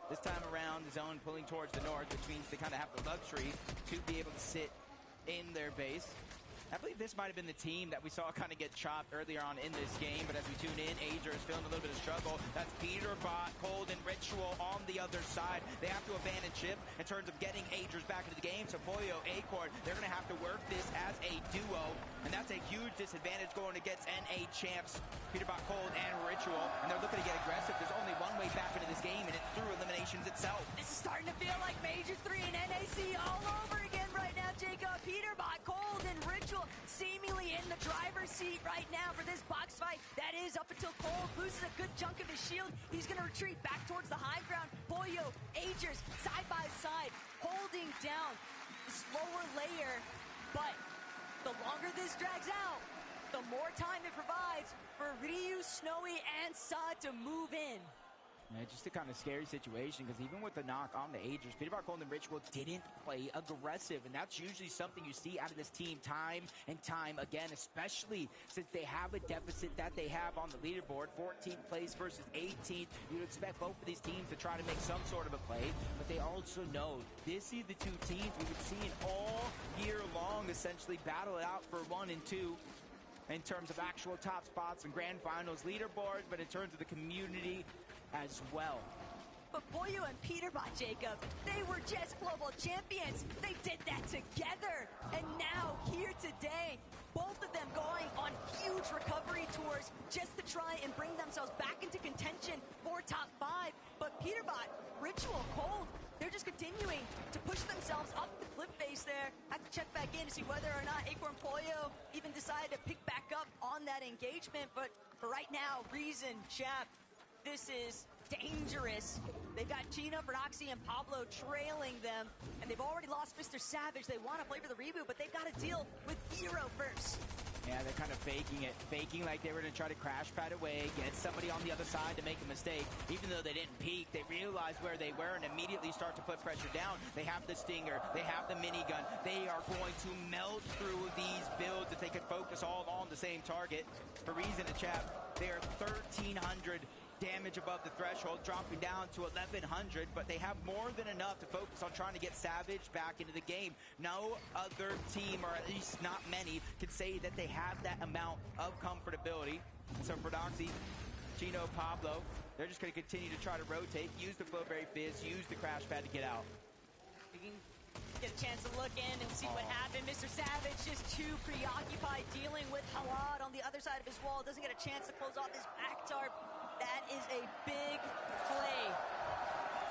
This time around, the zone pulling towards the north, which means they kind of have the luxury to be able to sit in their base. I believe this might have been the team that we saw kind of get chopped earlier on in this game, but as we tune in, Ager is feeling a little bit of struggle. That's Peterbot, Cold, and Ritual on the other side. They have to abandon ship in terms of getting Agers back into the game. So Boyo, Encore, they're going to have to work this as a duo, and that's a huge disadvantage going against NA champs, Peterbot, Cold, and Ritual, and they're looking to get aggressive. There's only one way back into this game, and it's through eliminations itself. This is starting to feel like Major 3 and NAC all over again right now, Jacob. Peterbot, Cold, and Ritual seemingly in the driver's seat right now for this box fight. That is up until Cold loses a good chunk of his shield. He's going to retreat back towards the high ground. Boyo, Agers, side by side, holding down this lower layer. But the longer this drags out, the more time it provides for Ryu, Snowy, and Sa to move in. Yeah, just a kind of scary situation, because even with the knock on the Agers, Peterbot, Cold, and Ritual didn't play aggressive, and that's usually something you see out of this team time and time again, especially since they have a deficit that they have on the leaderboard, 14th place versus 18th. You'd expect both of these teams to try to make some sort of a play, but they also know this is the two teams we would see all year long essentially battle it out for 1 and 2 in terms of actual top spots and grand finals leaderboards, but in terms of the community as well. But Boyo and Peterbot, Jacob, they were just global champions. They did that together. And now, here today, both of them going on huge recovery tours just to try and bring themselves back into contention for top 5. But Peterbot, Ritual, Cold, they're just continuing to push themselves up the cliff face there. I have to check back in to see whether or not Acorn Pollo even decided to pick back up on that engagement. But for right now, Reason, Chap, this is dangerous. They've got Chino, Prodoxy, and Pablo trailing them, and they've already lost Mr. Savage. They want to play for the reboot, but they've got to deal with Hero first. Yeah, they're kind of faking it. Faking like they were going to try to crash pad away, get somebody on the other side to make a mistake. Even though they didn't peek, they realized where they were and immediately start to put pressure down. They have the Stinger. They have the minigun. They are going to melt through these builds if they can focus all on the same target. For Reason and Chap, they are 1,300 damage above the threshold, dropping down to 1,100, but they have more than enough to focus on trying to get Savage back into the game. No other team, or at least not many, can say that they have that amount of comfortability. So Prodoxy, Chino, Pablo, they're just going to continue to try to rotate, use the Flowberry Fizz, use the crash pad to get out. We can get a chance to look in and see what happened. Mr. Savage just too preoccupied dealing with Halad on the other side of his wall. Doesn't get a chance to close off his back tarp. That is a big play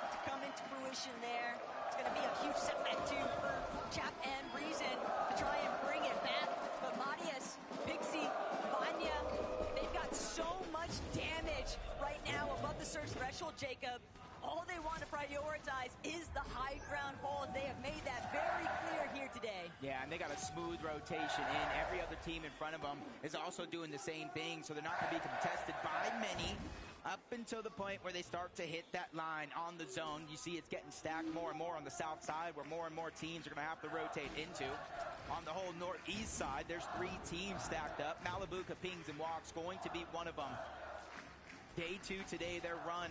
to come into fruition there. It's going to be a huge setback too for Chap and Reason to try and bring it back. But Matias, Pixie, Vanya, they've got so much damage right now above the surge threshold, Jacob. All they want to prioritize is the high ground hold. They have made that very clear here today. Yeah, and they got a smooth rotation in. Every other team in front of them is also doing the same thing, so they're not going to be contested by many up until the point where they start to hit that line on the zone. You see it's getting stacked more and more on the south side, where more and more teams are going to have to rotate into. On the whole northeast side, there's 3 teams stacked up. Malibuca, Pings, and Walks going to be one of them. Day 2 today, their run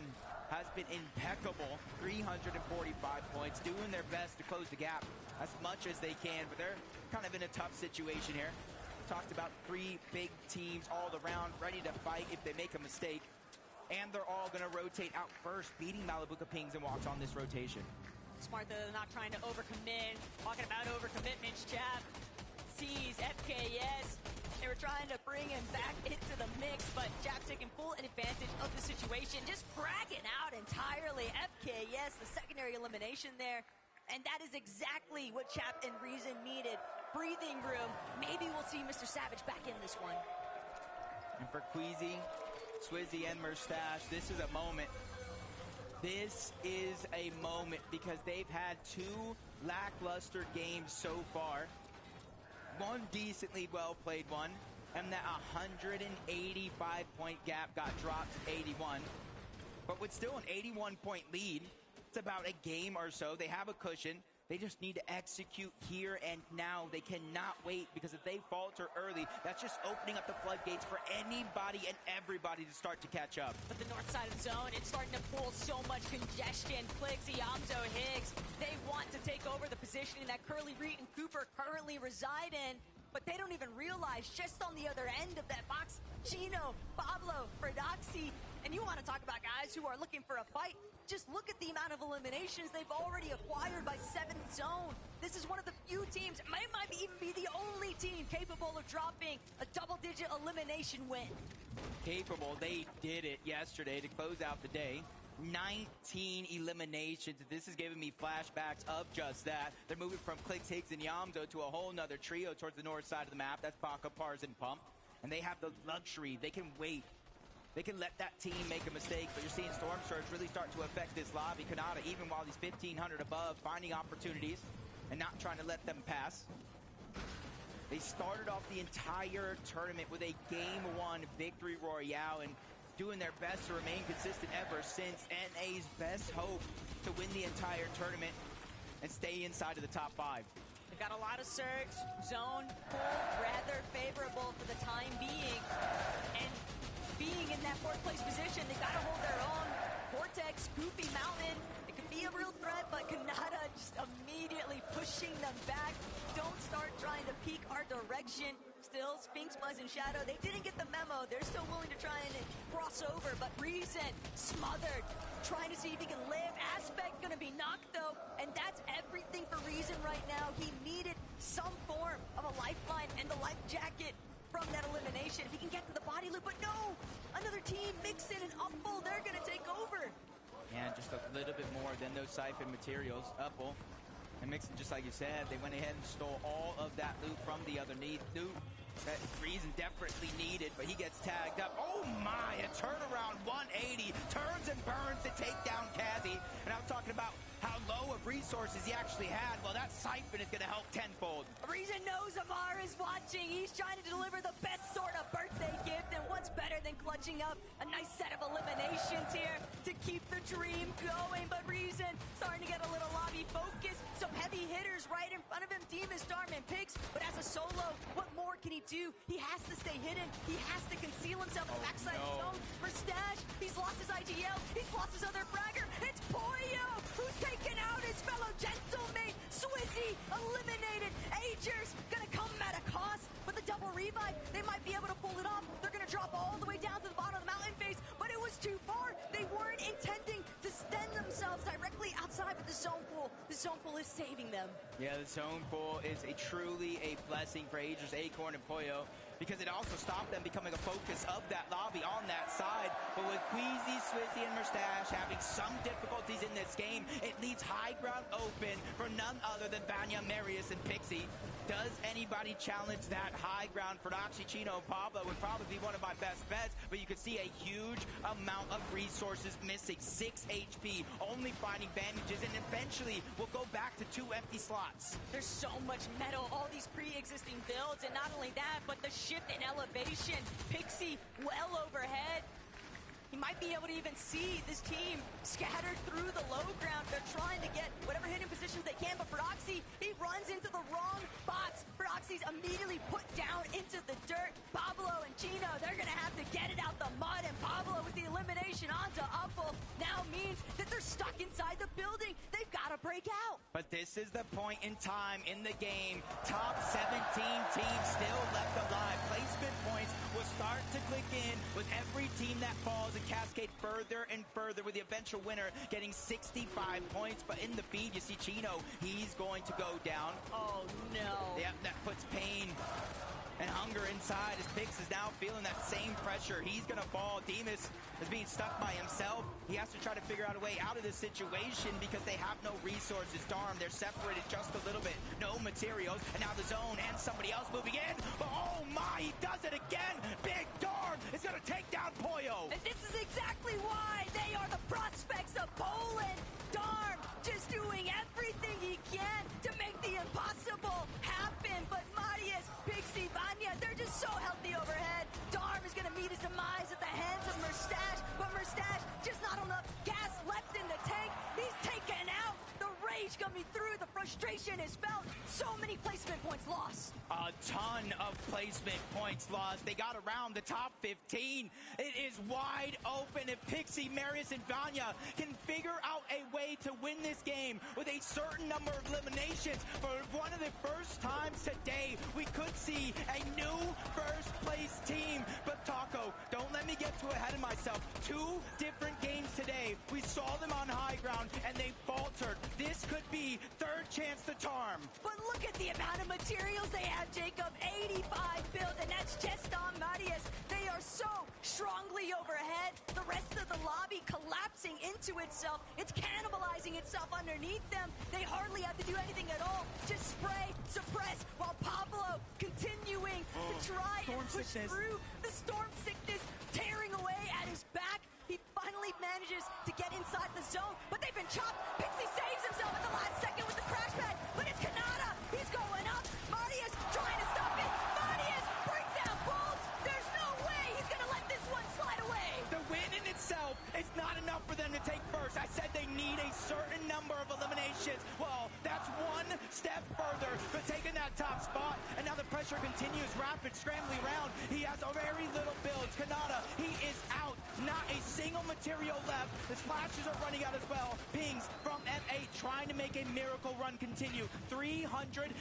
has been impeccable. 345 points, doing their best to close the gap as much as they can, but they're kind of in a tough situation here. Talked about 3 big teams all around, ready to fight if they make a mistake. And they're all going to rotate out first, beating Malibuca, Pings, and Walks on this rotation. Smart that they're not trying to overcommit. Talking about overcommitments, Chap sees FKS. They were trying to bring him back into the mix, but Chap's taking full advantage of the situation, just bragging out entirely. FKS, the secondary elimination there. And that is exactly what Chap and Reason needed. Breathing room. Maybe we'll see Mr. Savage back in this one. And for Queasy, Swizzy, and Merstache, this is a moment. This is a moment because they've had 2 lackluster games so far. One decently well-played one, and that 185-point gap got dropped to 81. But with still an 81-point lead, it's about a game or so. They have a cushion. They just need to execute here and now. They cannot wait, because if they falter early, that's just opening up the floodgates for anybody and everybody to start to catch up. But the north side of the zone, it's starting to pull so much congestion. Clicks, Iamzo, Higgs, they want to take over the position that Curly, Reed, and Cooper currently reside in. But they don't even realize, just on the other end of that box, Chino, Pablo, Fredoxy, and you want to talk about guys who are looking for a fight, just look at the amount of eliminations they've already acquired by 7th zone. This is one of the few teams, it might even be the only team capable of dropping a double-digit elimination win. Capable, they did it yesterday to close out the day. 19 eliminations. This is giving me flashbacks of just that. They're moving from Clicks, Higgs, and Iamzo to a whole nother trio towards the north side of the map. That's Baka, Pars, and Pump. And they have the luxury. They can wait. They can let that team make a mistake, but you're seeing Storm Surge really start to affect this lobby. Kanata, even while he's 1,500 above, finding opportunities and not trying to let them pass. They started off the entire tournament with a Game 1 victory royale and doing their best to remain consistent ever since. NA's best hope to win the entire tournament and stay inside of the top 5. They've got a lot of surge, zone, pull, rather favorable for the time being. And being in that 4th place position, they gotta hold their own. Vortex, Goofy, Mountain, it could be a real threat, but Kanata just immediately pushing them back. Don't start trying to peek our direction. Still, Sphinx, Buzz, and Shadow, they didn't get the memo. They're still willing to try and cross over, but Reason smothered, trying to see if he can live. Aspect gonna be knocked, though, and that's everything for Reason right now. He needed some form of a lifeline and the life jacket from that elimination. If he can get to the body loop, but no! Another team, Mixin and Upple, they're gonna take over. And just a little bit more than those siphon materials. Upple and Mixin, just like you said, they went ahead and stole all of that loot from the other loot. That Reason desperately needed, but he gets tagged up. Oh my, a turnaround 180, turns and burns to take down Kazi. And I was talking about how low of resources he actually had. Well, that siphon is going to help tenfold. Reason knows Amar is watching. He's trying to deliver the best sort of birthday gift, and what's better than clutching up a nice set of eliminations here to keep the dream going. But Reason starting to get a little lobby focus. Some heavy hitters right in front of him. Demon, Starman, Picks, but as a solo, what more can he do? He has to stay hidden. He has to conceal himself in the backside of the zone. Mustache, he's lost his IGL. He's lost his other fragger. It's Poyo who's taken out his fellow gentleman. Swizzy eliminated. Agers gonna come at a cost, but the double revive, they might be able to pull it off. They're gonna drop all the way down to the bottom of the mountain face, but it was too far. They weren't intending to stand themselves directly outside of the zone pool. The zone pool is saving them. Yeah, the zone pool is truly a blessing for Agers, Acorn, and Poyo, because it also stopped them becoming a focus of that lobby on that side. But with Queasy, Swizzy, and Mustache having some difficulties in this game, it leaves high ground open for none other than Vanya, Marius, and Pixie. Does anybody challenge that high ground? Fredoxy, Chino, Pablo would probably be one of my best bets, but you can see a huge amount of resources missing. 6 HP, only finding bandages, and eventually we'll go back to 2 empty slots. There's so much metal, all these pre-existing builds, and not only that, but the shift in elevation. Pixie well overhead. He might be able to even see this team scattered through the low ground. They're trying to get whatever hidden positions they can, but Fredoxy, he runs into the wrong box. Fredoxy's immediately put down into the dirt. Pablo and Chino, they're gonna have to get it out the mud, and Pablo with the elimination onto Upple now means that they're stuck inside the building. They've got to break out. But this is the point in time in the game. Top 17 teams still left alive. Placement points will start to click in with every team that falls and cascade further and further, with the eventual winner getting 65 points. But in the feed, you see Chino, he's going to go down. Oh no. Yeah, that puts pain and hunger inside as Pix is now feeling that same pressure. He's gonna fall. Demas is being stuck by himself. He has to try to figure out a way out of this situation because they have no resources. Darn, they're separated just a little bit. No materials, and now the zone and somebody else moving in. But oh my, he does it again. Big Darn is gonna take down Poyo. And this is exactly why they are the prospects of Poland. Darn just doing everything he can to make the impossible happen. But Marius, Pixie, Vanya, they're just so healthy overhead. Darm is going to meet his demise at the hands of Mustache, but Mustache just not enough gas left in the tank. He's taken out. The rage coming through. The frustration is felt. So many placement points lost. A ton of placement points lost. They got around the top 15. It is wide open if Pixie, Marius, and Vanya can figure out a way to win this game with a certain number of eliminations. For one of the first times today, we could see a new first place team. But Taco, don't let me get too ahead of myself. 2 different games today. We saw them on high ground and they faltered. This could be third chance to charm. But look at the amount of materials they have, Jacob. 85 build, and that's just on Marius. They are so strongly overhead. The rest of the lobby collapsing into itself. It's cannibalizing itself underneath them. They hardly have to do anything at all. Just spray, suppress, while Pablo continuing to try and push through the storm sickness, tearing away at his back. He finally manages to get inside the zone, but they've been chopped. Pixie saves himself at the last second with the crash pad, but it's Kanata. He's going up. Marius trying to stop it. Marius brings down Bolts. There's no way he's going to let this one slide away. The win in itself is not enough for them to take first. I said they need a certain number of eliminations. Well, that's one step further for taking that top spot, and now the pressure continues. Rapid scrambling around. He has a very little builds. Kanata, he is out. Not a single material left. The splashes are running out as well. Pings from F8 trying to make a miracle run continue. 373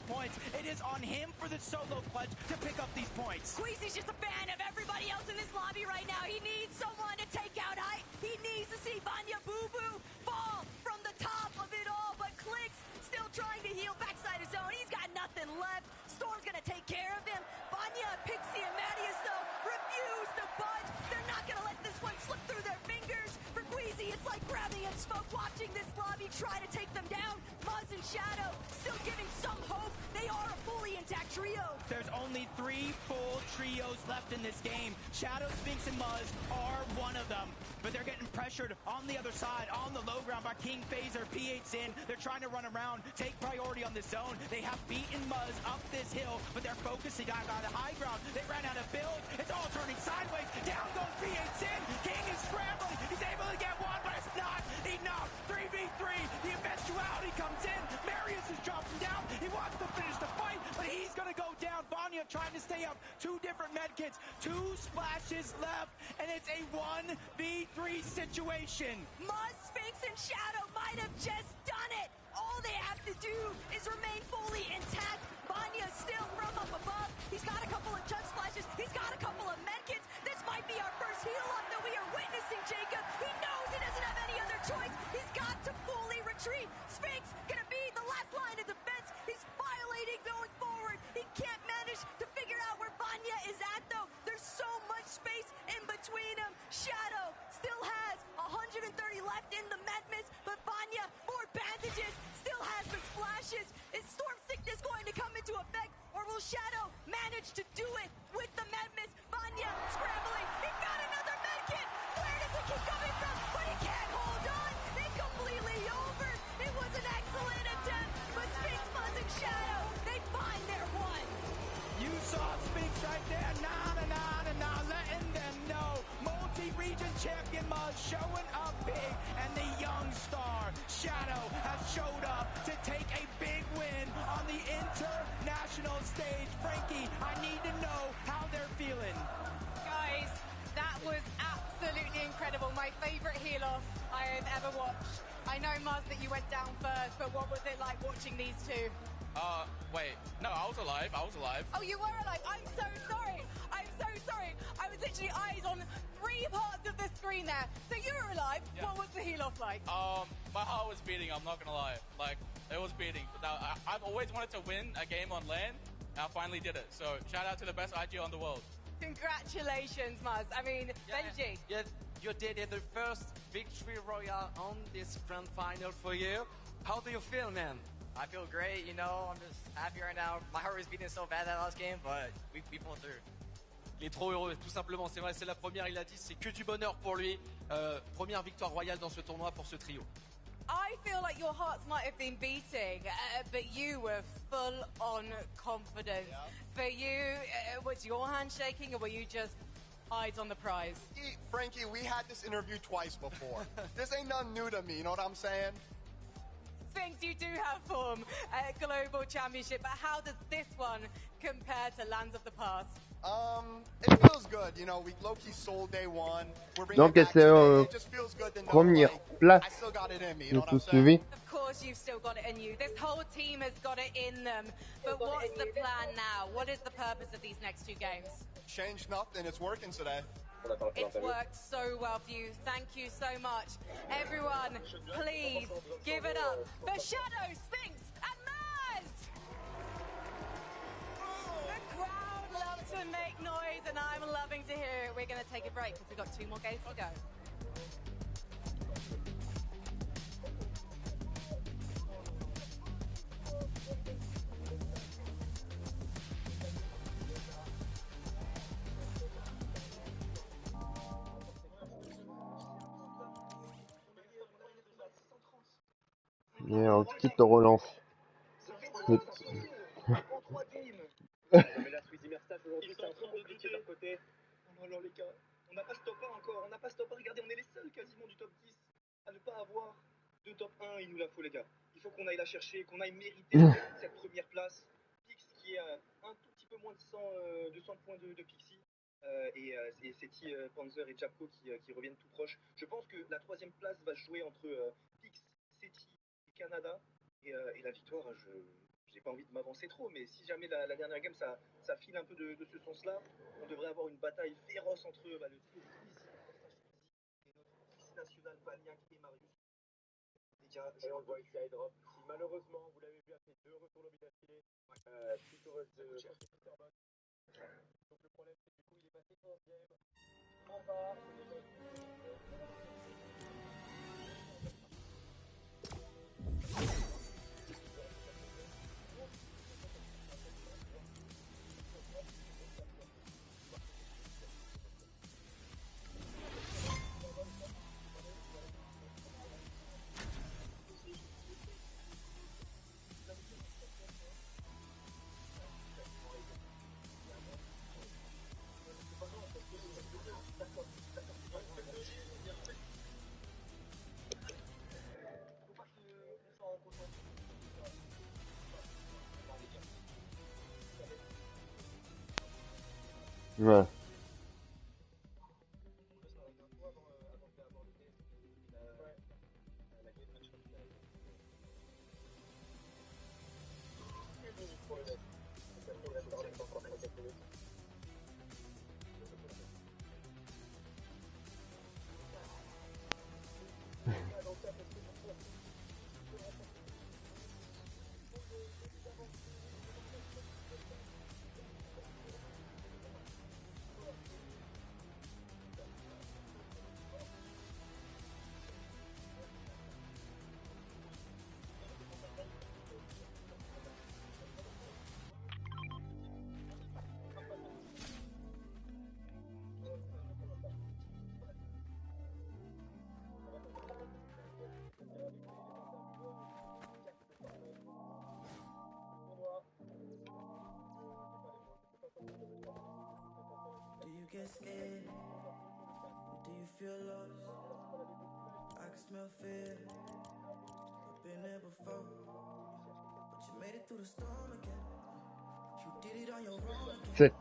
points. It is on him for the solo clutch to pick up these points. Queasy's just a fan of everybody else in this lobby right now. He needs someone to take out height. He needs to see Vanya Boo Boo fall from the top of it all. But Clicks still trying to heal backside his own. He's got nothing left. Storm's gonna take care of him. Vanya, Pixie, and Marius, though, refuse to budge. They're not gonna let this one slip through their fingers. For Queasy, it's like grabbing at smoke, watching this lobby try to take them down. Muzz and Shadow still giving some hope. They are a fully intact trio. There's only 3 full trios left in this game. Shadow, Sphinx, and Muzz are one of them. But they're getting pressured on the other side, on the low ground by King Phaser. P8's in. They're trying to run around, take priority on this zone. They have beaten Muzz up this hill, but they're focusing on the high ground. They ran out of build. It's all turning sideways. Down goes P8's in. King is scrambling. He's able to get one, but it's not enough. 3v3. The eventuality comes in. Marius is dropping down. He wants to finish the fight, but he's going to go down. Vanya trying to stay up. 2 different medkits. 2 splashes left, and it's a 1v3 situation. Muzz, Sphinx, and Shadow might have just done it. All they have to do is remain fully intact. Vanya still from up above. He's got a couple of chug splashes. He's got a couple of medkits. This might be our first heal up that we are witnessing, Jacob. He knows he doesn't have any other choice. He's got to fully retreat. Sphinx gonna be the last line of defense. He's violating going forward. He can't manage to figure out where Vanya is at, though. There's so much space in between them. Shadow still has 130 left in the med mist, but Vanya, more bandages, still has the splashes. Is Storm Sickness going to come into effect, or will Shadow manage to do it with the med mist? Vanya scrambling. He got another med kit. Where does it keep coming from? But he can't hold on. It's completely over. It was an excellent attempt, but Sphinx, Muzz, and Shadow, they find their one. You saw Sphinx right there. Nah, letting them know. Multi-region champion Muzz showing up big, and the young star Shadow has showed up to take a big win on the international stage. Frankie, I need to know how they're feeling. Guys, that was absolutely incredible. My favorite heal-off I have ever watched. I know, Muzz, that you went down first, but what was it like watching these two? Wait. No, I was alive. Oh, you were alive. I'm so sorry. I was literally eyes on 3 parts of the screen there. So you were alive. Yeah. What was the heal-off like? My heart was beating, I'm not gonna lie. Like, it was beating. Now, I've always wanted to win a game on LAN, and I finally did it. So, shout out to the best IG on the world. Congratulations, Muzz. I mean, Benji. Yeah, you did it. The first victory royale on this grand final for you. How do you feel, man? I feel great, you know. I'm just happy right now. My heart was beating so bad that last game, but we pulled through. Il est trop heureux, tout simplement. C'est vrai, c'est la première, il a dit, c'est que du bonheur pour lui. Première victoire royale dans ce tournoi pour ce trio. I feel like your hearts might have been beating, but you were full on confidence. Yeah. For you, was your hand shaking, or were you just eyes on the prize? Frankie, we had this interview twice before. This ain't nothing new to me, you know what I'm saying? Sphinx, you do have form at Global Championship, but how does this one compare to Lands of the Past? It feels good, you know, we low-key sold day one. We're bringing Donc it back c'est today. It just feels good to know, première like, place. I still got it in me, you J'ai know what I'm tout saying? suivi. Of course you've still got it in you. This whole team has got it in them. But what's the plan now? What is the purpose of these next two games? Change nothing, it's working today. It's worked so well for you. Thank you so much. Everyone, please give it up for Shadow, Sphinx, and Maz! The crowd love to make noise, and I'm loving to hear it. We're going to take a break because we've got 2 more games to go. Et en petite relance. Mais la Sweezy Merstaff aujourd'hui, c'est un train de piquer de leur côté. Oh là là, les gars, on n'a pas stop 1 encore, on n'a pas stop 1. Regardez, on est les seuls quasiment du top 10 à ne pas avoir de top 1. Il nous la faut, les gars. Il faut qu'on aille la chercher, qu'on aille mériter cette première place. Pix qui est un tout petit peu moins de 100 points de Pixie. Et Seti, Panzer et Japko qui reviennent tout proches. Je pense que la 3e place va se jouer entre Pix, Seti et Canada. Et la victoire, j'ai pas envie de m'avancer trop, mais si jamais la dernière game ça file un peu de ce sens-là, on devrait avoir une bataille féroce entre le trio et notre national Paniac et Marius. Les gars, on voit ici à drop. Si malheureusement, vous l'avez vu après 2 retours lobby d'affilée, suite au rush de Starbucks. Donc le problème c'est que du coup il est passé 11e. En bas, Ouais. Get scared? Do you feel lost? I can smell fear. I've been there before, but you made it through the storm again. You did it on your own again. 7.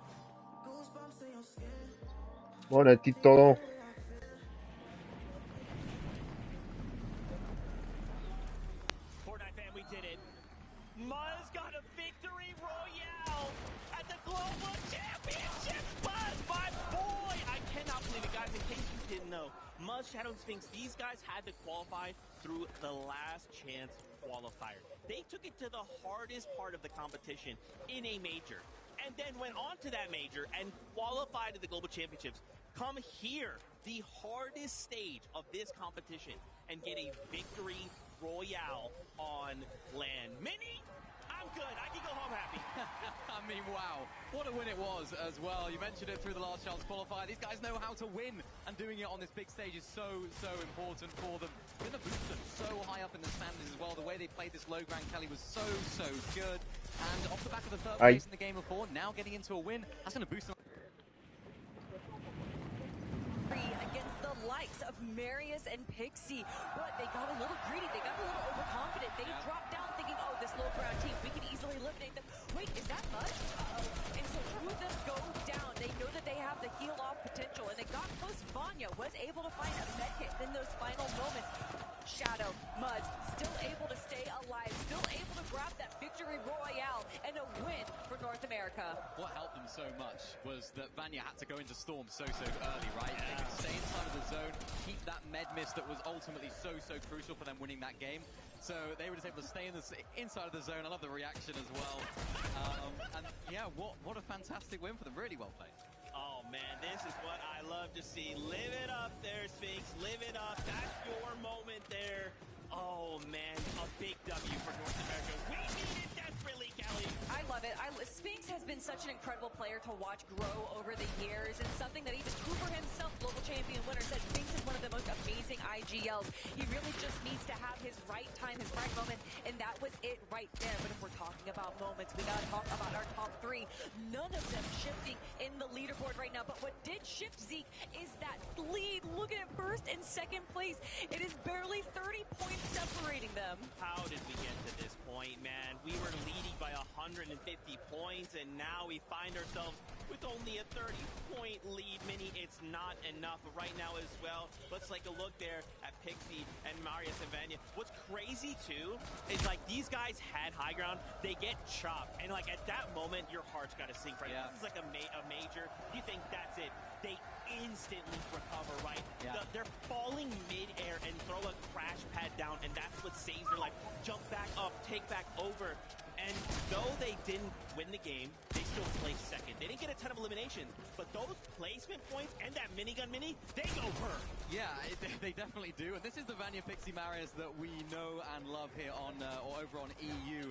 Goosebumps in your skin. Bon, la petite tendance. Fortnite fam, we did it. Muzz got a victory royale at the Global Championship. Muzz, my boy! I cannot believe it, guys. In case you didn't know, Muzz, Shadow, and Sphinx, these guys had to qualify through the last chance qualifier. They took it to the hardest part of the competition in a major, and then went on to that major and qualified to the Global Championships. Come here, the hardest stage of this competition, and get a victory royale on land. Mini, I'm good. I can go home happy. I mean, wow. What a win it was as well. You mentioned it through the last chance qualifier. These guys know how to win, and doing it on this big stage is so important for them. It's going to boost them so high up in the standings as well. The way they played this low ground Kelly was so good. And off the back of the third place in the game before, now getting into a win, that's going to boost them. victory against the likes of Marius and Pixie. What, they got a little greedy, they got a little overconfident. They dropped down thinking, oh, this low ground team, we can easily eliminate them. Wait, is that much? Uh-oh. And so two of them go down. They know that they have the heal off potential, and they got close. Vanya was able to find a medkit in those final moments. Shadow, Muds, still able to stay alive, still able to grab that victory royale and a win for North America. What helped them so much was that Vanya had to go into Storm so early, right? They could stay inside of the zone, keep that med miss that was ultimately so crucial for them winning that game. So they were just able to stay inside of the zone. I love the reaction as well. And yeah, what a fantastic win for them. Really well played. Oh man, this is what I love to see. Live it up there, Sphinx. Live it up. That's your moment there. Oh man, a big W for North America. We need it desperately, Kelly. I love it. Sphinx has been such an incredible player to watch grow over the years, and something that even Cooper himself, global champion winner, said Sphinx is one of the most amazing IGLs. He really just needs to have his right time, his right moment, and that was it right there. But if we're talking about moments, we gotta talk about our top three. None of them shifting in the leaderboard right now, but what did shift, Zeke, is that lead. Look at it, first and second place. It is barely 30 points separating them. How did we get to this point, man? We were leading by 150 points, and now we find ourselves with only a 30-point lead. Mini, it's not enough right now as well. Let's take a look there at Pixie and Marius and Vanya. What's crazy, too, is like these guys had high ground. They get chopped, and like at that moment, your heart's got to sink, right? Yeah. This is like a major. You think that's it. They instantly recover, right? Yeah. They're falling mid-air and throw a crash pad down, and that's what saves their life. Jump back up, take back over. And though they didn't win the game, they still placed second. They didn't get a ton of eliminations, but those placement points and that minigun mini, they go per. Yeah, they definitely do. And this is the Vanya Pixie Marius that we know and love here on or over on EU.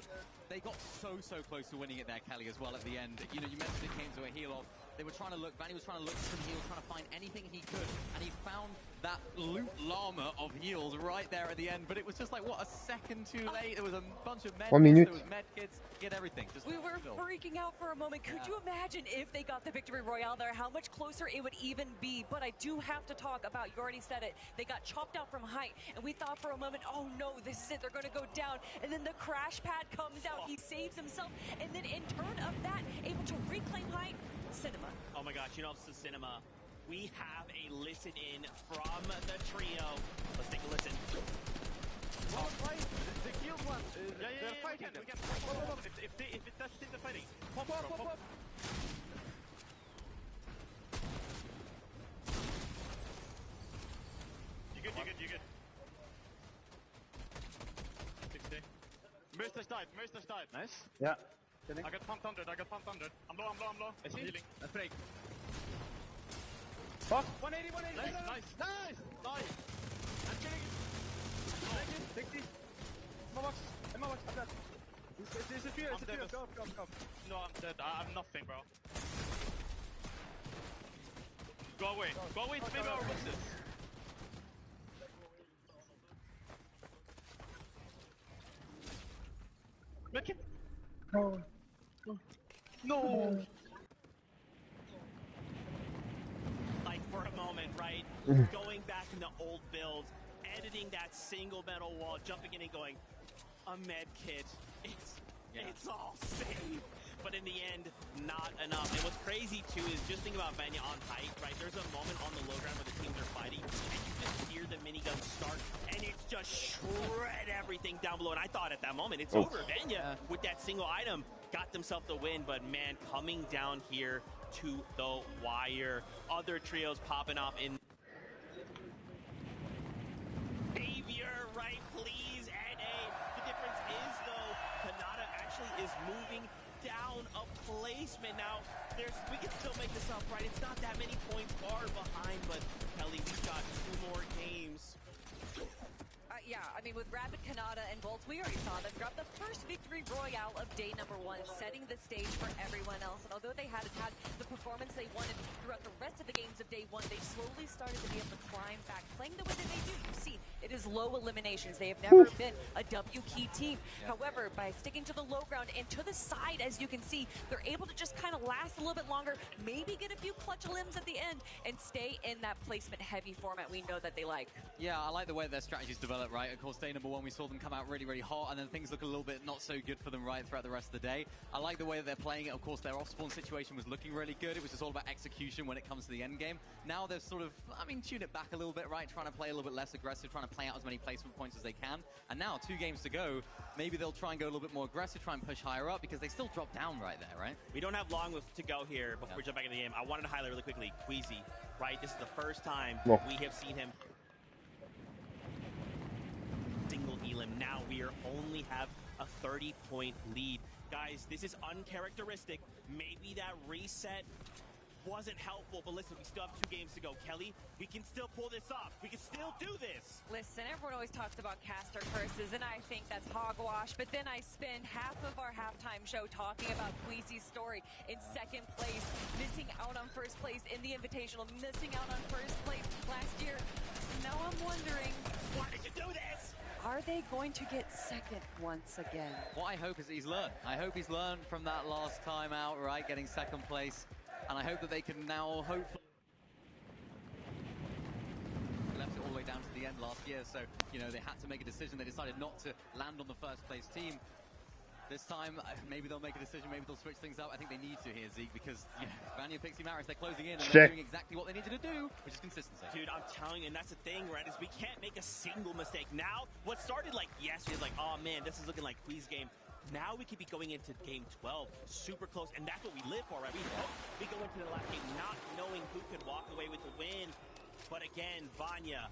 They got so close to winning it there, Kelly, as well at the end. You know, you mentioned it came to a heal off. They were trying to look, Vanya was trying to look for the heals, trying to find anything he could, and he found that loot llama of heals right there at the end, but it was just like, what, a second too late? There was a bunch of med kits, there was med kits, get everything. Just we were freaking out for a moment. Could you imagine if they got the victory royale there, how much closer it would even be? But I do have to talk about, you already said it, they got chopped out from height, and we thought for a moment, oh no, this is it, they're going to go down, and then the crash pad comes out, he saves himself, and then in turn of that, able to reclaim height. Cinema. Oh my gosh, you know, it's the cinema. We have a listen in from the trio. Let's take a listen. Well, right. The healed one. They're fighting. We can if it touches they're fighting. Pop. You good. 60. Mercer's died. Nice. Yeah. I got pumped 100. I'm low. It's healing. Let's break. Fuck. 180. Nice. I'm killing it. 60. Emma box. I'm dead. It's a fear. Go. No, I'm dead. I have nothing, bro. Go away. Maybe our witches. Make it. No. Like for a moment, right? Going back in the old builds, editing that single metal wall, jumping in and going, a med kit. It's all safe. But in the end, not enough. And what's crazy too is just think about Vanya on height, right? There's a moment on the low ground where the teams are fighting, and you just hear the minigun start, and it's just shred everything down below. And I thought at that moment, it's over. Vanya, with that single item, got themselves the win. But man, coming down here to the wire. Other trios popping off in Savior, right? Please, NA. The difference is, though, Kanata actually is moving down a placement. Now, we can still make this up, right? It's not that many points far behind, but Kelly, we've got 2 more games. Yeah, I mean, with rapid Kanata and Bolts, we already saw them grab the first victory royale of day number 1, setting the stage for everyone else. And although they hadn't had the performance they wanted throughout the rest of the games of day 1, they slowly started to be able to climb back, playing the way that they do. You see, it is low eliminations. They have never been a W key team. However, by sticking to the low ground and to the side, as you can see, they're able to just kind of last a little bit longer, maybe get a few clutch limbs at the end, and stay in that placement-heavy format we know that they like. Yeah, I like the way their strategies develop, right? Of course, day number 1, we saw them come out really, really hot, and then things look a little bit not so good for them, right, throughout the rest of the day. I like the way that they're playing it. Of course, their off-spawn situation was looking really good. It was just all about execution when it comes to the end game. Now they've sort of, tuned it back a little bit, right? Trying to play a little bit less aggressive, trying to play out as many placement points as they can. And now, 2 games to go, maybe they'll try and go a little bit more aggressive, try and push higher up, because they still drop down right there, right? We don't have long to go here before we jump back into the game. I wanted to highlight really quickly, Queasy, right? This is the first time we have seen him single elim. Now we only have a 30-point lead. Guys, this is uncharacteristic. Maybe that reset wasn't helpful, but listen, we still have 2 games to go. Kelly, we can still pull this off. We can still do this. Listen, everyone always talks about caster curses, and I think that's hogwash, but then I spend half of our halftime show talking about Queasy's story in 2nd place, missing out on 1st place in the Invitational, missing out on 1st place last year. Now I'm wondering, why did you do this? Are they going to get 2nd once again? What I hope is he's learned. I hope he's learned from that last time out, right, getting 2nd place. And I hope that they can now hopefully left it all the way down to the end last year. So, they had to make a decision. They decided not to land on the 1st place team. This time, maybe they'll make a decision. Maybe they'll switch things up. I think they need to here, Zeke, because Vanya, Pixie, Maris, they're closing in and they're doing exactly what they needed to do, which is consistency. Dude, I'm telling you, and that's the thing, right, is we can't make a single mistake. Now, what started like yesterday is like, oh man, this is looking like Quee's game. Now we could be going into game 12, super close, and that's what we live for, right? We go into the last game not knowing who could walk away with the win. But again, Vanya,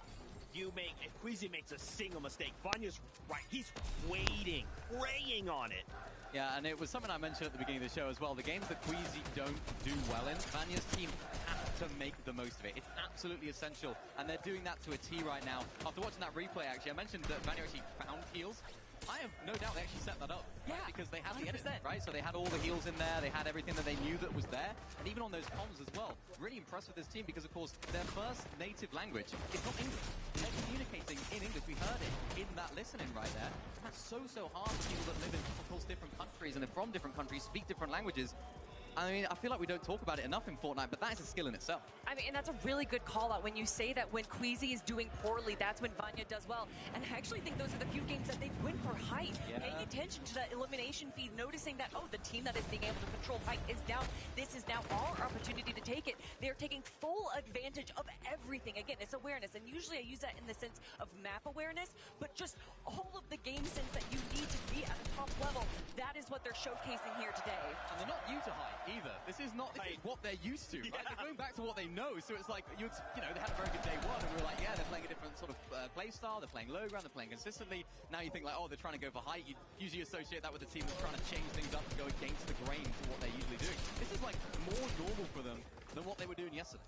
if Queasy makes a single mistake, Vanya's right. He's waiting, praying on it. Yeah, and it was something I mentioned at the beginning of the show as well. The games that Queasy don't do well in, Vanya's team have to make the most of it. It's absolutely essential, and they're doing that to a T right now. After watching that replay, actually, I mentioned that Vanya actually found heals. I have no doubt they actually set that up, right? Because they had 100%. The edit, right? So they had all the heals in there, they had everything that they knew that was there, and even on those comms as well. Really impressed with this team because, of course, their first native language is not English. They're communicating in English. We heard it in that listening right there. And that's so hard for people that live in, of course, different countries and are from different countries, speak different languages. I mean, I feel like we don't talk about it enough in Fortnite, but that is a skill in itself. I mean, and that's a really good call out when you say that when Queasy is doing poorly, that's when Vanya does well. And I actually think those are the few games that they've win for height. Yeah. Paying attention to that elimination feed, noticing that, the team that is being able to control height is down. This is now our opportunity to take it. They're taking full advantage of everything. Again, it's awareness, and usually I use that in the sense of map awareness, but just all of the game sense that you need to be at a top level. That is what they're showcasing here today. And they're not new to height either. This is what they're used to, right? Yeah. They're going back to what they know, so it's like, they had a very good day 1, and we were like, yeah, they're playing a different sort of play style, they're playing low ground, they're playing consistently. Now you think like, they're trying to go for height. You usually associate that with a team that's trying to change things up and go against the grain to what they're usually doing. This is like more normal for them than what they were doing yesterday.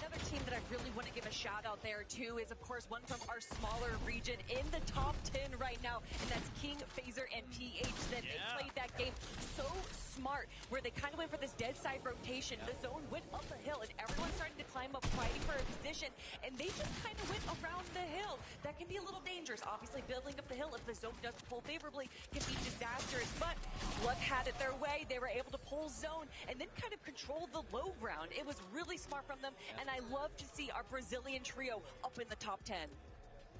Another team that I really want to give a shout out there too is, of course, one from our smaller region in the top 10 right now, and that's King, Phaser, and PH. They played that game so smart, where they kind of went for this dead side rotation. The zone went up the hill, and everyone started to climb up, fighting for a position, and they just kind of went around the hill. That can be a little dangerous. Obviously, building up the hill, if the zone doesn't pull favorably, can be disastrous, but Luck had it their way. They were able to pull zone and then kind of control the low ground. It was really smart from them, and I love to see our Brazilian trio up in the top 10.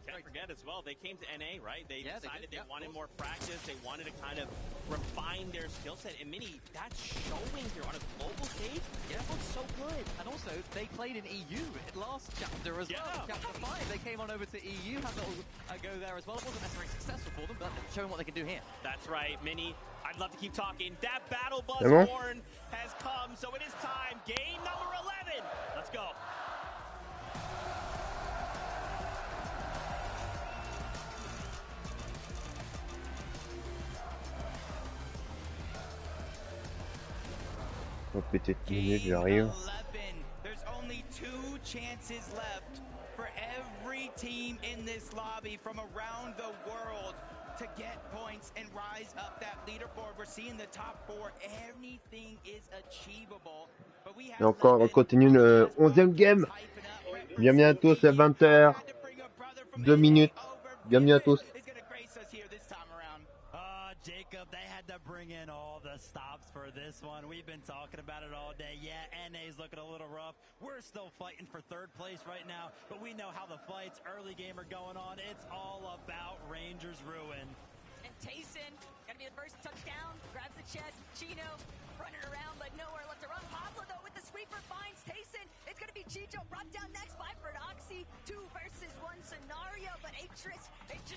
Can't forget as well, they came to NA, right? They decided they wanted more practice. They wanted to kind of refine their skill set. And Mini, that's showing here on a global stage. That looks so good. And also, they played in EU last chapter as well. Chapter 5, they came on over to EU, had a little go there as well. It wasn't necessarily successful for them, but showing what they can do here. That's right, Mini. I'd love to keep talking. That battle buzz horn has come, so it is time. Game number 11. Let's go. Petite minute, j'arrive. There's only 2 chances left for every team in this lobby from around the world to get points and rise up that leaderboard. We're seeing the top 4. Anything is achievable. But we have Et encore, on continue le 11e game. Bienvenue à tous, c'est 20h. 2 minutes. Bienvenue à tous. Jacob, they had to bring in all the stops for this one. We've been talking about it all day. Yeah, NA's looking a little rough. We're still fighting for 3rd place right now, but we know how the fights early game are going on. It's all about Rangers ruin. And Tayson, gonna be the first touchdown, grabs the chest. Chino running around, but nowhere left to run. Pablo, though, with the sweeper finds Tayson. It's gonna be Chicho brought down next by Ferdoxy. 2 versus 1 scenario, but Atris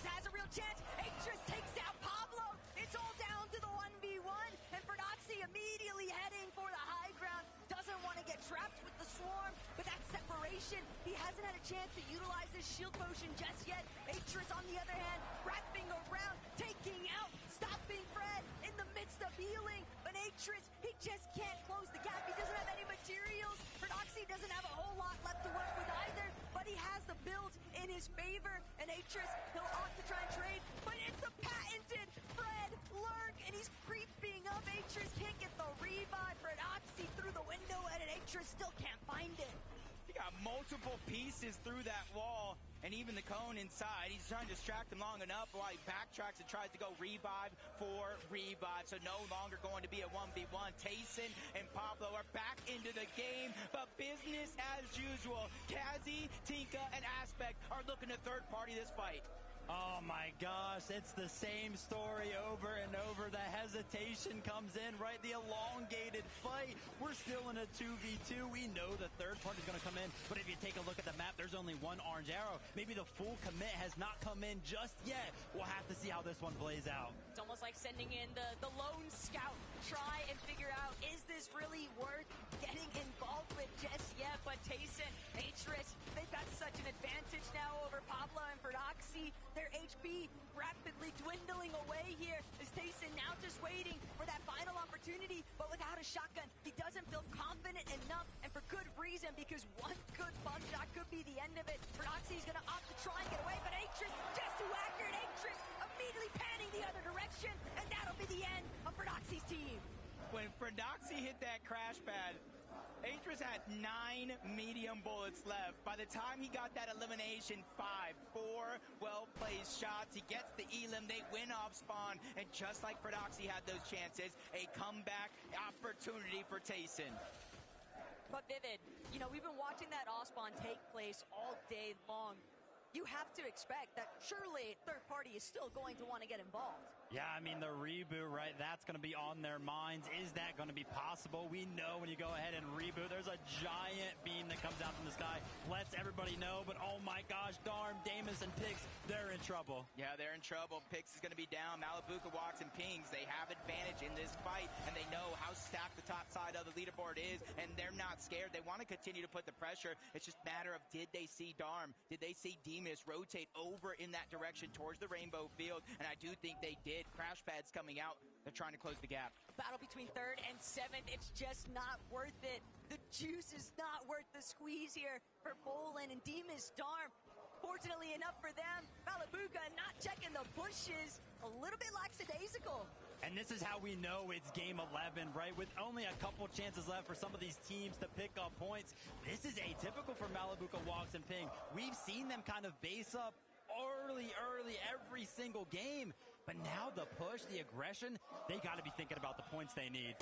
has a real chance. Atris takes out Pablo. It's all down to the 1v1, and Ferdoxy immediately heading for the high ground. Doesn't want to get trapped with the swarm, but that separation, he hasn't had a chance to utilize his shield potion just yet. Atris, on the other hand, wrapping around, taking out, stopping Fred in the midst of healing, but Atris, he just can't close the gap. He doesn't have any materials. Ferdoxy doesn't have a whole lot left to work with either, but he has the build in his favor, and Atris, he'll opt to try and trade, but it's the patented Fred lurk, and he's creeping up. Atris can't get the revive. Ferdoxy through the window, and Atris still can't find it. He got multiple pieces through that wall, and even the cone inside. He's trying to distract him long enough while he backtracks and tries to go revive for revive. So no longer going to be a 1v1. Tayson and Pablo are back into the game, but business as usual. Kazi, Tinka, and Aspect are looking to third party this fight. Oh my gosh, it's the same story over and over. The hesitation comes in, right? The elongated fight. We're still in a 2v2. We know the third party's going to come in, but if you take a look at the map, there's only one orange arrow. Maybe the full commit has not come in just yet. We'll have to see how this one plays out. It's almost like sending in the lone scout. Try and figure out, is this really worth getting involved with just yet? But Tayson, Atris, they've got such an advantage now over Pablo and Ferdoxy. Their HP rapidly dwindling away here. Is Tayson now just waiting for that final opportunity, but without a shotgun? He doesn't feel confident enough, and for good reason, because one good bump shot could be the end of it. Ferdoxy's gonna opt to try and get away, but Atris just too accurate. Atris immediately panning the other direction, and that'll be the end of Ferdoxy's team. When Ferdoxy hit that crash pad, Atris had 9 medium bullets left. By the time he got that elimination, 4 well-placed shots. He gets the elim, they win off spawn, and just like Ferdoxy had those chances, a comeback opportunity for Tayson. But Vivid, you know, we've been watching that off spawn take place all day long. You have to expect that surely third party is still going to want to get involved. Yeah, I mean, the reboot, right, that's going to be on their minds. Is that going to be possible? We know when you go ahead and reboot, there's a giant beam that comes down from the sky, lets everybody know, but oh my gosh, Darm, Damus, and Pix, they're in trouble. Yeah, they're in trouble. Pix is going to be down. Malabuka walks and pings. They have advantage in this fight, and they know how stacked the top side of the leaderboard is, and they're not scared. They want to continue to put the pressure. It's just a matter of, did they see Darm? Did they see Demus rotate over in that direction towards the rainbow field? And I do think they did. Crash pads coming out. They're trying to close the gap. Battle between 3rd and 7th. It's just not worth it. The juice is not worth the squeeze here for Bolin and Demus Darm. Fortunately enough for them, Malabuka not checking the bushes. A little bit lackadaisical. And this is how we know it's game 11, right? With only a couple chances left for some of these teams to pick up points. This is atypical for Malabuka Walks and Ping. We've seen them kind of base up early every single game. But now the push, the aggression, they got to be thinking about the points they need.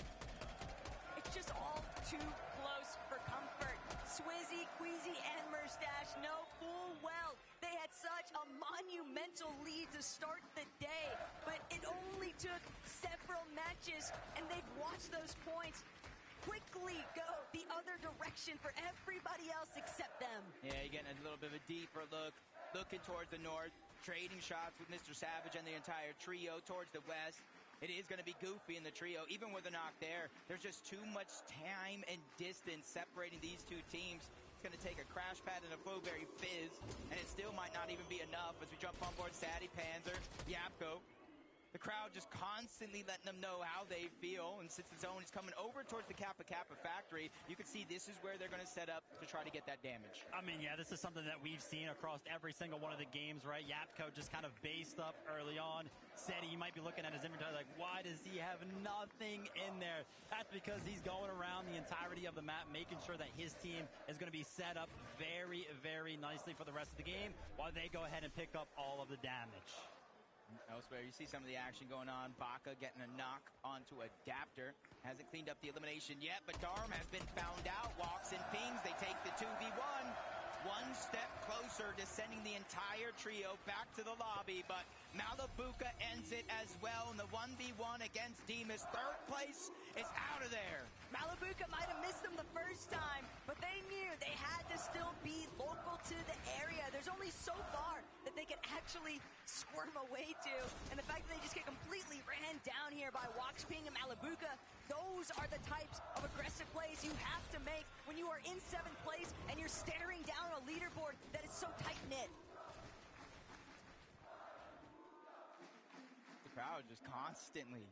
It's just all too close for comfort. Swizzy, Queasy, and Murstache know full well they had such a monumental lead to start the day, but it only took several matches, and they've watched those points quickly go the other direction for everybody else except them. Yeah, you're getting a little bit of a deeper look, looking towards the north, trading shots with Mr. Savage and the entire trio towards the west. It is going to be goofy in the trio. Even with a knock there, there's just too much time and distance separating these two teams. It's going to take a crash pad and a Flowberry Fizz, and it still might not even be enough as we jump on board Sadie, Panzer, Yapko. The crowd just constantly letting them know how they feel. And since the zone is coming over towards the Kappa Kappa factory, you can see this is where they're going to set up to try to get that damage. I mean, yeah, this is something that we've seen across every single one of the games, right? Yapko just kind of based up early on. Seti, you might be looking at his inventory like, why does he have nothing in there? That's because he's going around the entirety of the map, making sure that his team is going to be set up very, very nicely for the rest of the game while they go ahead and pick up all of the damage. Elsewhere, you see some of the action going on. Baka getting a knock onto Adapter. Hasn't cleaned up the elimination yet, but Darm has been found out. Walks and pings. They take the 2v1. One step closer to sending the entire trio back to the lobby, but Malabuka ends it as well in the 1v1 against Demas. Third place is out of there. Malabuka might have missed them the first time, but they knew they had to still be local to the area. There's only so far that they could actually squirm away to, and the fact that they just get completely ran down here by Waksping and Malabuka, those are the types of aggressive plays you have to make when you are in 7th place and you're staring down a leaderboard that is so tight-knit. The crowd just constantly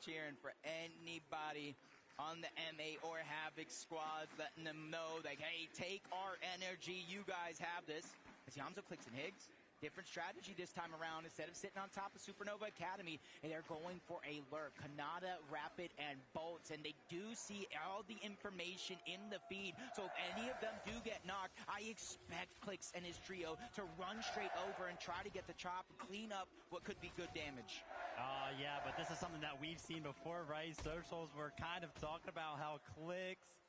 cheering for anybody on the MA or Havoc squads, letting them know, like, hey, take our energy, you guys have this. As Yamzo clicks and Higgs, different strategy this time around. Instead of sitting on top of Supernova Academy, and they're going for a lurk. Kanata, Rapid, and Bolts, and they do see all the information in the feed. So if any of them do get knocked, I expect Clicks and his trio to run straight over and try to get the chop and clean up what could be good damage. Yeah, but this is something that we've seen before, right? Socials were kind of talking about how Clicks,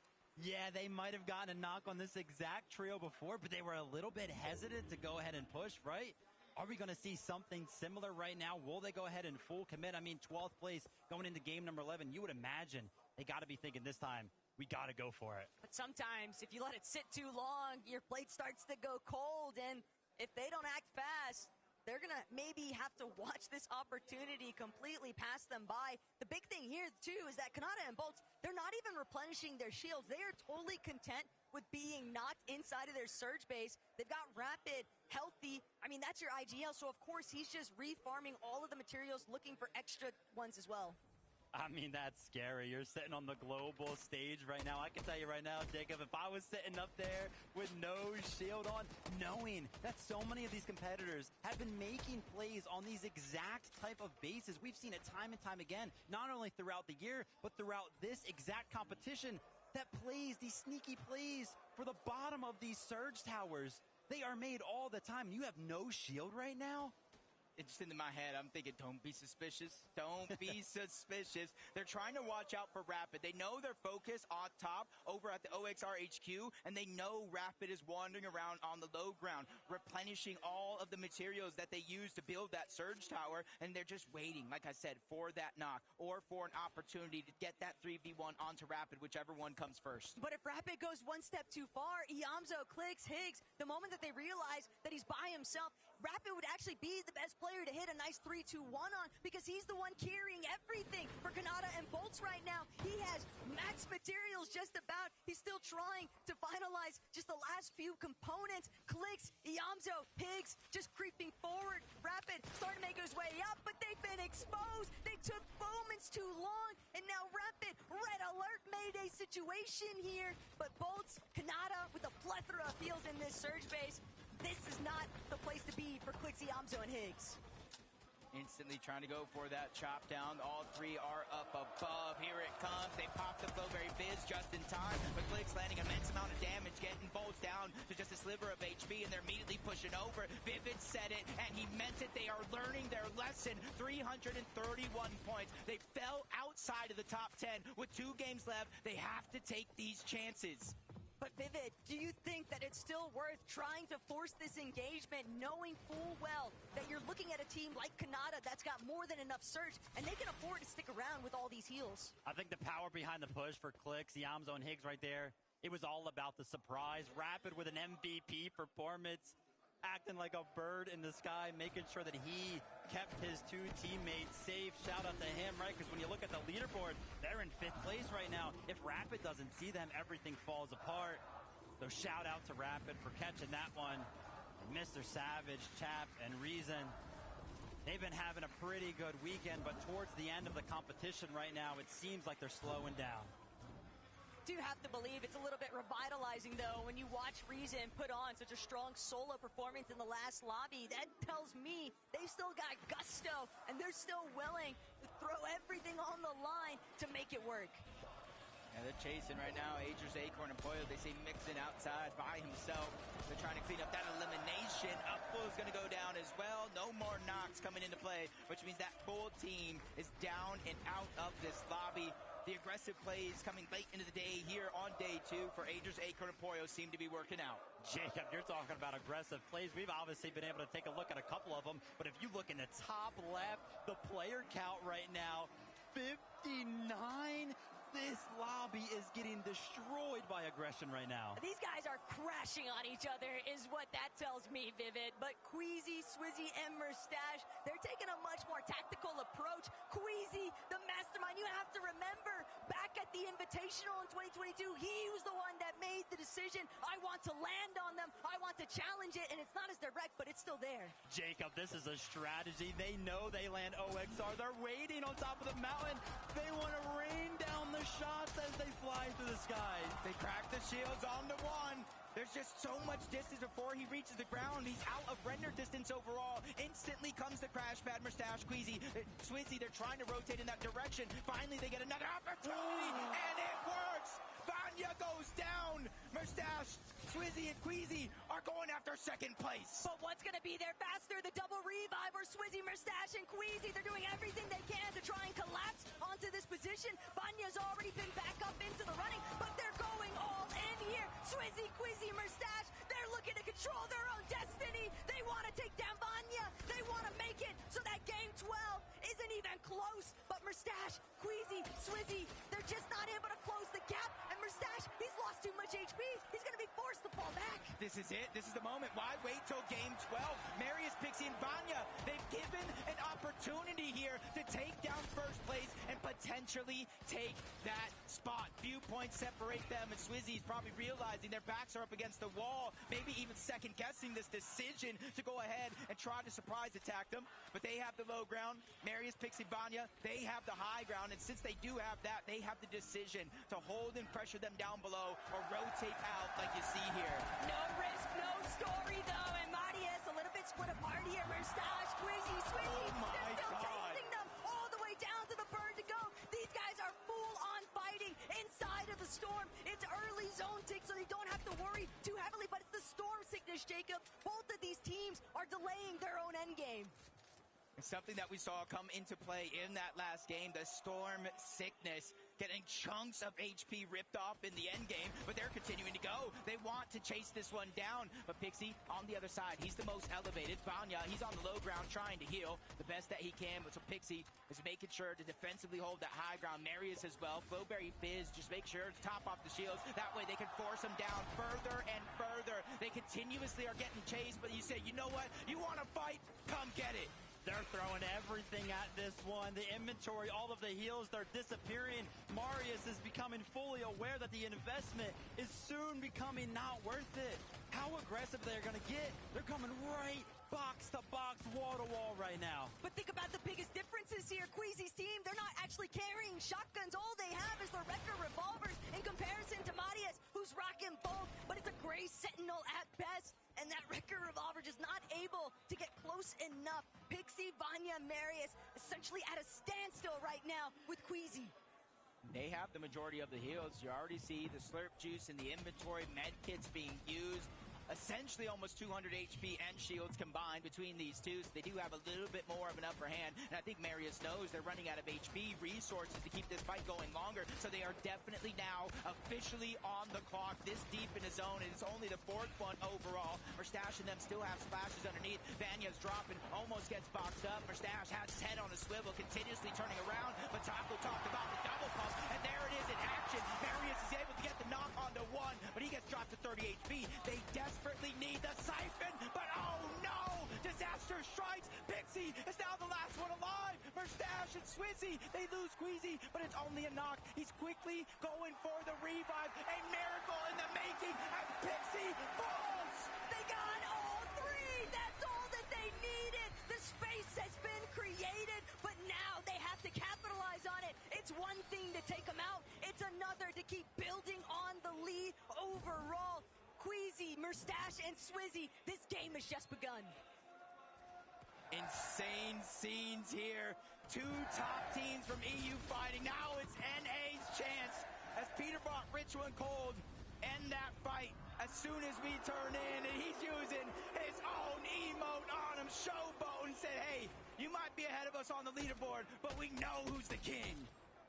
yeah, they might have gotten a knock on this exact trio before, but they were a little bit hesitant to go ahead and push, right? Are we going to see something similar right now? Will they go ahead and full commit? I mean, 12th place going into game number 11. You would imagine they got to be thinking this time, we got to go for it. But sometimes if you let it sit too long, your blade starts to go cold, and if they don't act fast, they're going to maybe have to watch this opportunity completely pass them by. The big thing here, too, is that Kanata and Bolts, they're not even replenishing their shields. They are totally content with being knocked inside of their surge base. They've got Rapid, healthy. I mean, that's your IGL, so of course he's just refarming all of the materials, looking for extra ones as well. I mean, that's scary. You're sitting on the global stage right now. I can tell you right now, Jacob, if I was sitting up there with no shield on, knowing that so many of these competitors have been making plays on these exact type of bases. We've seen it time and time again, not only throughout the year, but throughout this exact competition, that plays, these sneaky plays for the bottom of these surge towers. They are made all the time. You have no shield right now? It's just in my head, I'm thinking, don't be suspicious. Don't be suspicious. They're trying to watch out for Rapid. They know they're focused on top over at the OXR HQ, and they know Rapid is wandering around on the low ground, replenishing all of the materials that they use to build that surge tower, and they're just waiting, like I said, for that knock or for an opportunity to get that 3v1 onto Rapid, whichever one comes first. But if Rapid goes one step too far, Iamzo, Clicks, Higgs, the moment that they realize that he's by himself, Rapid would actually be the best player to hit a nice 3-2-1 on, because he's the one carrying everything for Kanata and Bolts right now. He has max materials just about. He's still trying to finalize just the last few components. Clicks, Iamzo, Higgs just creeping forward. Rapid starting to make his way up, but they've been exposed. They took moments too long, and now Rapid, red alert, mayday situation here. But Bolts, Kanata with a plethora of heals in this surge base. This is not the place to be for Clicks, Iamzo, and Higgs. Instantly trying to go for that chop down. All three are up above. Here it comes. They pop the Flowberry Fizz just in time. But Clicks landing immense amount of damage, getting Bolts down to just a sliver of HP, and they're immediately pushing over. Vivid said it, and he meant it. They are learning their lesson. 331 points. They fell outside of the top 10 with 2 games left. They have to take these chances. But Vivid, do you think that it's still worth trying to force this engagement, knowing full well that you're looking at a team like Kanata that's got more than enough surge, and they can afford to stick around with all these heals? I think the power behind the push for Clicks, Iamzo, and Higgs right there, it was all about the surprise. Rapid with an MVP performance, acting like a bird in the sky, making sure that he kept his 2 teammates safe. Shout out to him, right? Because when you look at the leaderboard, they're in 5th place right now. If Rapid doesn't see them, everything falls apart. So shout out to Rapid for catching that one. And Mr. Savage, Chap, and Reason They've been having a pretty good weekend, but towards the end of the competition right now, it seems like they're slowing down. Do have to believe it's a little bit revitalizing, though, when you watch Reason put on such a strong solo performance in the last lobby. That tells me they've still got gusto, and they're still willing to throw everything on the line to make it work. Yeah, they're chasing right now. Agers, Acorn, and Poyo, they see Mixon outside by himself. They're trying to clean up that elimination. Upfull is going to go down as well. No more knocks coming into play, which means that full team is down and out of this lobby. The aggressive plays coming late into the day here on day 2 for Agers, Acorn, and Poyo seem to be working out. Jacob, you're talking about aggressive plays. We've obviously been able to take a look at a couple of them, but if you look in the top left, the player count right now, 59. This lobby is getting destroyed by aggression right now. These guys are crashing on each other is what that tells me, Vivid. But Queasy, Swizzy, and Mustache, they're taking a much more tactical approach. Queasy, the mastermind, you have to remember, back at the Invitational in 2022, he was the one that made the decision. I want to land on them. I want to challenge it, and it's not as direct, but it's still there. Jacob, this is a strategy. They know they land OXR. They're waiting on top of the mountain. They want to rain down the shots as they fly through the sky. They crack the shields on the one. There's just so much distance before he reaches the ground. He's out of render distance overall. Instantly comes the crash pad. Mustache, Queasy, Swizzy, they're trying to rotate in that direction. Finally, they get another opportunity, and it works. Vanya goes down. Mustache, Swizzy, and Queasy are going after second place. But what's going to be there faster? The double revive or Swizzy, Mustache, and Queasy. They're doing everything they can to try and collapse onto this position. Vanya's already been back up into the running, but they're going all in here. Swizzy, Queasy, Mustache, they're looking to control their own destiny. They want to take down Vanya. They want to make it so that game 12 isn't even close. But Mustache, Queasy, Swizzy, they're just not able to close the gap. And Mustache, he's lost too much HP. He's going to be forced to fall back. This is it. This is the moment. Why wait till game 12? Marius, Pixie, and Vanya, they've given an opportunity here to take down first place and potentially take that spot. Few points separate them, and Swizzy's probably realizing their backs are up against the wall, maybe even second-guessing this decision to go ahead and try to surprise attack them. But they have the low ground. Marius, Pixie, Vanya, they have the high ground, and since they do have that, they have the decision to hold and pressure them down below or rotate out like you see here. No risk, no story, though, and Marius a little bit split apart here. Mustache, Queasy, Swizzy, they're still chasing them all the way down to the bird to go. These guys are full-on fighting inside of the storm. It's early zone tick, so they don't have to worry too heavily, but it's the storm sickness, Jacob. Both of these teams are delaying their own endgame. It's something that we saw come into play in that last game, the storm sickness, getting chunks of HP ripped off in the end game, but they're continuing to go. They want to chase this one down, but Pixie on the other side, he's the most elevated. Vanya, he's on the low ground trying to heal the best that he can, but so Pixie is making sure to defensively hold that high ground. Marius as well, Flowberry Fizz, just make sure to top off the shields. That way they can force them down further and further. They continuously are getting chased, but you say, you know what? You want to fight? Come get it. They're throwing everything at this one. The inventory, all of the heals, they're disappearing. Marius is becoming fully aware that the investment is soon becoming not worth it. How aggressive they're going to get. They're coming right box to box, wall to wall right now. But think about the biggest differences here. Queasy's team, they're not actually carrying shotguns. All they have is the Wrecker revolvers in comparison to Marius, who's rocking both, but it's a gray Sentinel at best. And that Wrecker revolver just not able to get close enough. Pixie, Vanya, Marius essentially at a standstill right now with Queasy. They have the majority of the heals. You already see the slurp juice in the inventory, med kits being used. Essentially almost 200 HP and shields combined between these two, so they do have a little bit more of an upper hand. And I think Marius knows they're running out of HP resources to keep this fight going longer, so they are definitely now officially on the clock this deep in the zone, and it's only the fourth one overall. Mustache and them still have splashes underneath. Vanya's dropping, almost gets boxed up. Mustache has his head on a swivel, continuously turning around, but Taco talked about the double pump, and there it is in action. Marius is able to get the knock onto one, but he gets dropped to 30 HP. They desperately need the siphon, but oh no! Disaster strikes! Pixie is now the last one alive! Mustache and Swizzy, they lose Queasy, but it's only a knock. He's quickly going for the revive. A miracle in the making as Pixie falls! They got all three! That's all that they needed. The space has been created, but now they have to capitalize on it. It's one thing to take them out. It's another to keep building on the lead overall. Queasy, Merstash, and Swizzy, this game has just begun. Insane scenes here. Two top teams from EU fighting. Now it's NA's chance as Peterbot, Ritual, and Cold end that fight as soon as we turn in, and he's using his own emote on him, showboat, and said, hey, you might be ahead of us on the leaderboard, but we know who's the king.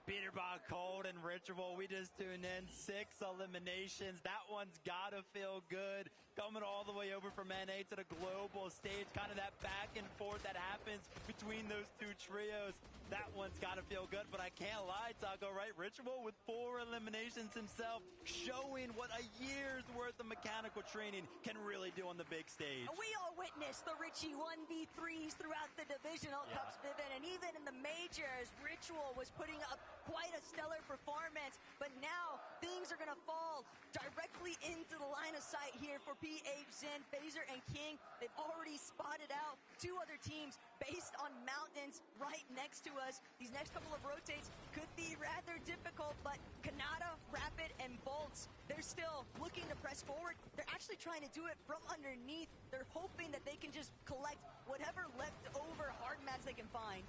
Peterbot, Cold, and Ritual, we just tuned in 6 eliminations. That one's gotta feel good. Coming all the way over from NA to the global stage, kind of that back and forth that happens between those two trios. That one's gotta feel good, but I can't lie, Taco, right? Ritual with 4 eliminations himself, showing what a year's worth of mechanical training can really do on the big stage. We all witnessed the Richie 1v3s throughout the divisional cups, Vivian, and even in the majors, Ritual was putting up quite a stellar performance, but now things are going to fall directly into the line of sight here for PH, Zen, Phaser, and King. They've already spotted out 2 other teams based on mountains right next to us. These next couple of rotates could be rather difficult, but Kanata, Rapid, and Bolts, they're still looking to press forward. They're actually trying to do it from underneath. They're hoping that they can just collect whatever leftover hard mats they can find.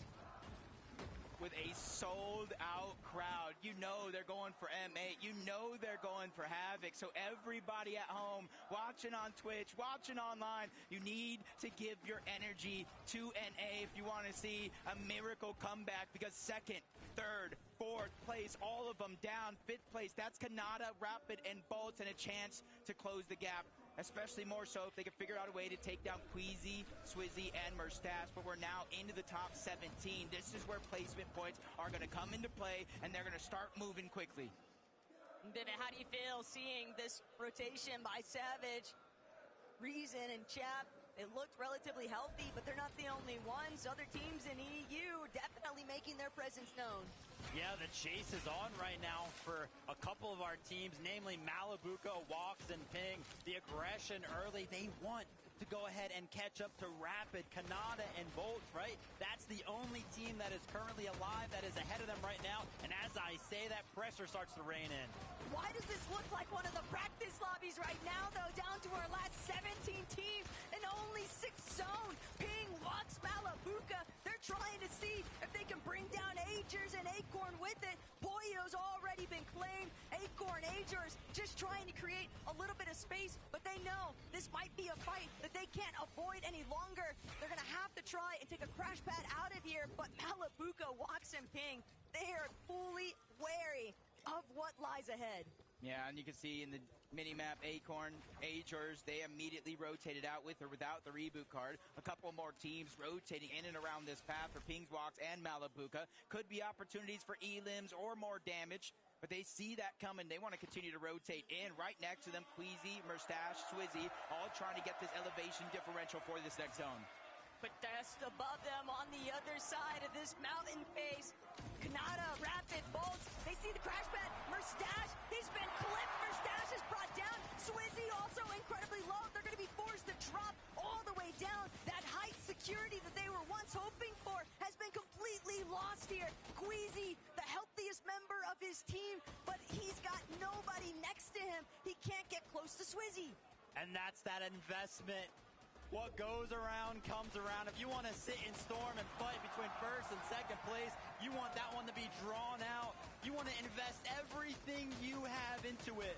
With a sold-out crowd, you know they're going for M8. You know they're going for Havoc. So everybody at home, watching on Twitch, watching online, you need to give your energy to NA if you want to see a miracle comeback, because 2nd, 3rd, 4th place, all of them down. 5th place, that's Kanata, Rapid, and Bolts, and a chance to close the gap. Especially more so if they can figure out a way to take down Queasy, Swizzy, and Merstash. But we're now into the top 17. This is where placement points are going to come into play, and they're going to start moving quickly. Vivian, how do you feel seeing this rotation by Savage? Reason and Chap, it looked relatively healthy, but they're not the only ones. Other teams in EU definitely making their presence known. Yeah, the chase is on right now for a couple of our teams, namely Malibuca, Walks, and Ping. The aggression early, they want to go ahead and catch up to Rapid, Kanata, and Bolts, right? That's the only team that is currently alive that is ahead of them right now. And as I say, that pressure starts to rain in. Why does this look like one of the practice lobbies right now, though? Down to our last 17 teams and only 6 zone. Ping, Walks, Malibuca, they're trying to see if they can bring down Agers and Acorn with it. Boyo's already been claimed. Acorn, Agers just trying to create a little bit of space, but they know this might be a fight that they can't avoid any longer. They're going to have to try and take a crash pad out of here, but Malibuca, Walks, and Ping, they are fully wary of what lies ahead. Yeah, and you can see in the mini-map, Acorn, Agers, they immediately rotated out with or without the reboot card. A couple more teams rotating in and around this path for Pings, Walks, and Malibuca. Could be opportunities for elims or more damage, but they see that coming. They want to continue to rotate in. Right next to them, Queasy, Merstash, Swizzy, all trying to get this elevation differential for this next zone. But just above them on the other side of this mountain face, Kanata, Rapid, Bolts, they see the crash pad. Merstash, he's been clipped. Merstash is brought down. Swizzy also incredibly low. They're going to be forced to drop all the way down. That height security that they were once hoping for has been completely lost here. Queasy, the healthiest member of his team, but he's got nobody next to him. He can't get close to Swizzy. And that's that investment. What goes around comes around. If you want to sit and storm and fight between 1st and 2nd place, you want that one to be drawn out. You want to invest everything you have into it.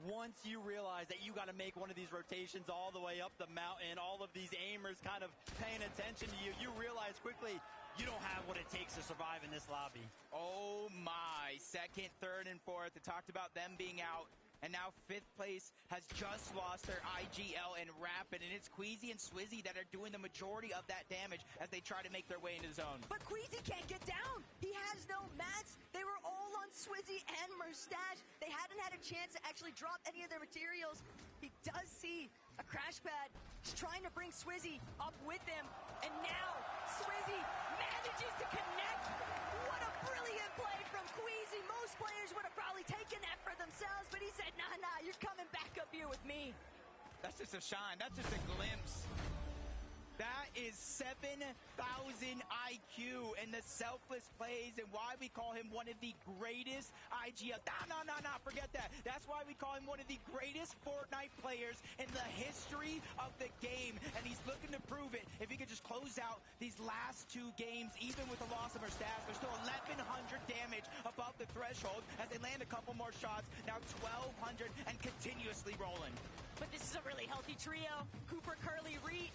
Once you realize that you got to make one of these rotations all the way up the mountain, all of these aimers kind of paying attention to you, you realize quickly you don't have what it takes to survive in this lobby. Oh my, 2nd, 3rd, and 4th. I talked about them being out. And now 5th place has just lost their IGL and Rapid, and it's Queasy and Swizzy that are doing the majority of that damage as they try to make their way into the zone. But Queasy can't get down. He has no mats. They were all on Swizzy and Merstash. They hadn't had a chance to actually drop any of their materials. He does see a crash pad. He's trying to bring Swizzy up with him. And now Swizzy manages to connect. What a brilliant play from Queasy. Most players would have probably taken that for themselves, but he said, nah, you're coming back up here with me. That's just a shine. That's just a glimpse. That is 7,000 IQ and the selfless plays and why we call him one of the greatest IGL. No, forget that. That's why we call him one of the greatest Fortnite players in the history of the game. And he's looking to prove it. If he could just close out these last 2 games, even with the loss of our stats, there's still 1,100 damage above the threshold as they land a couple more shots. Now 1,200 and continuously rolling. But this is a really healthy trio. Cooper, Curly, Reed.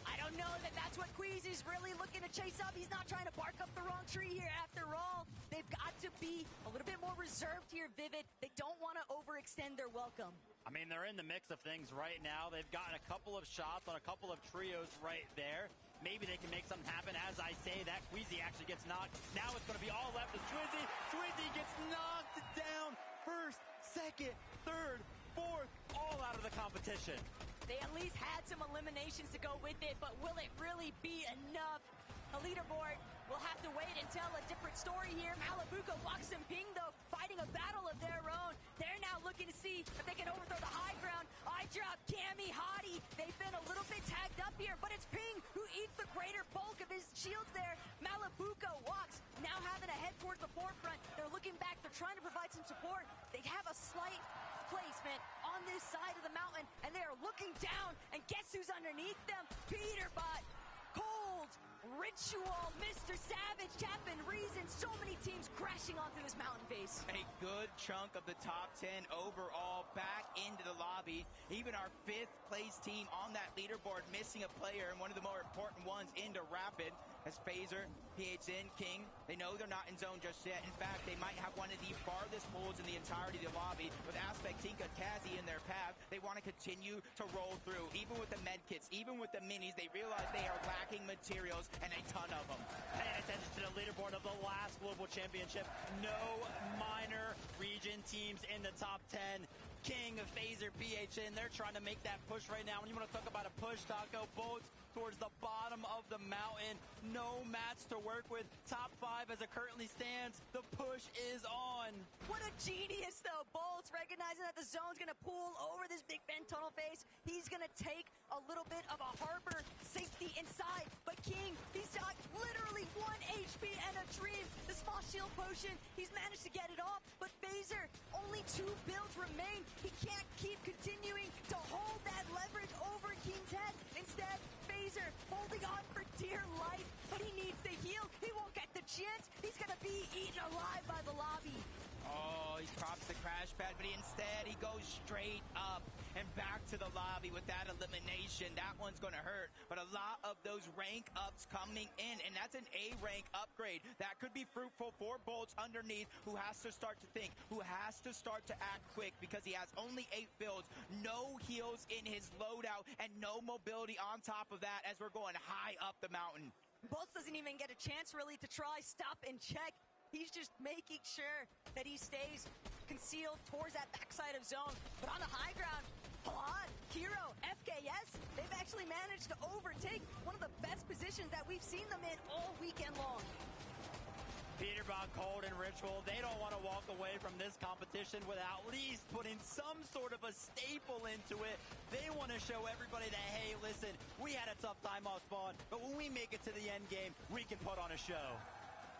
I don't know that that's what Queasy's really looking to chase up. He's not trying to bark up the wrong tree here. After all, they've got to be a little bit more reserved here, Vivid. They don't want to overextend their welcome. I mean, they're in the mix of things right now. They've gotten a couple of shots on a couple of trios right there. Maybe they can make something happen. As I say, that Queasy actually gets knocked. Now it's going to be all left to Swizzy. Swizzy gets knocked down. First, second, third, fourth, all out of the competition. They at least had some eliminations to go with it, but will it really be enough? The leaderboard will have to wait and tell a different story here. Malibuca, Wax and Ping, though, fighting a battle of their own. They're now looking to see if they can overthrow the high ground. I drop Cammy, Hottie. They've been a little bit tagged up here, but it's Ping who eats the greater bulk of his shields there. Malibuca, Wax, now having to head towards the forefront. They're looking back. They're trying to provide some support. They have a slight placement on this side of the mountain, and they are looking down, and guess who's underneath them? Peterbot, Cold, Ritual, Mr. Savage, Captain Reason, so many teams crashing onto this mountain face. A good chunk of the top 10 overall back into the lobby. Even our 5th place team on that leaderboard missing a player, and one of the more important ones into Rapid. As Phaser, PHN, King, they know they're not in zone just yet. In fact, they might have one of the farthest pulls in the entirety of the lobby. With Aspect, Tinka, Kazi in their path, they want to continue to roll through. Even with the medkits, even with the minis, they realize they are lacking materials and a ton of them. Paying attention to the leaderboard of the last Global Championship. No minor region teams in the top 10. King, Phaser, PHN, they're trying to make that push right now. When you want to talk about a push, Taco, Bolts towards the bottom of the mountain. No mats to work with. Top 5 as it currently stands. The push is on. What a genius, though. Bolts recognizing that the zone's going to pull over this Big Ben tunnel face. He's going to take a little bit of a harbor safety inside. But King, he's got literally 1 HP and a dream. The small shield potion, he's managed to get it off. But Phaser, only 2 builds remain. He can't keep continuing to hold that leverage over King's head. Instead, Phaser holding on for dear life, but he needs the heal. He won't get the chance. He's going to be eaten alive by the lobby. Oh, he props the crash pad, but instead he goes straight up and back to the lobby with that elimination. That one's going to hurt, but a lot of those rank ups coming in, and that's an A rank upgrade. That could be fruitful for Bolts underneath, who has to start to think, who has to start to act quick because he has only 8 builds, no heals in his loadout, and no mobility on top of that as we're going high up the mountain. Bolts doesn't even get a chance really to try, stop, and check. He's just making sure that he stays concealed towards that backside of zone. But on the high ground, Palad, Kiro, FKS, they've actually managed to overtake one of the best positions that we've seen them in all weekend long. Peterbot, Cold, and Ritual, they don't want to walk away from this competition without at least putting some sort of a staple into it. They want to show everybody that, hey, listen, we had a tough time off spawn, but when we make it to the end game, we can put on a show.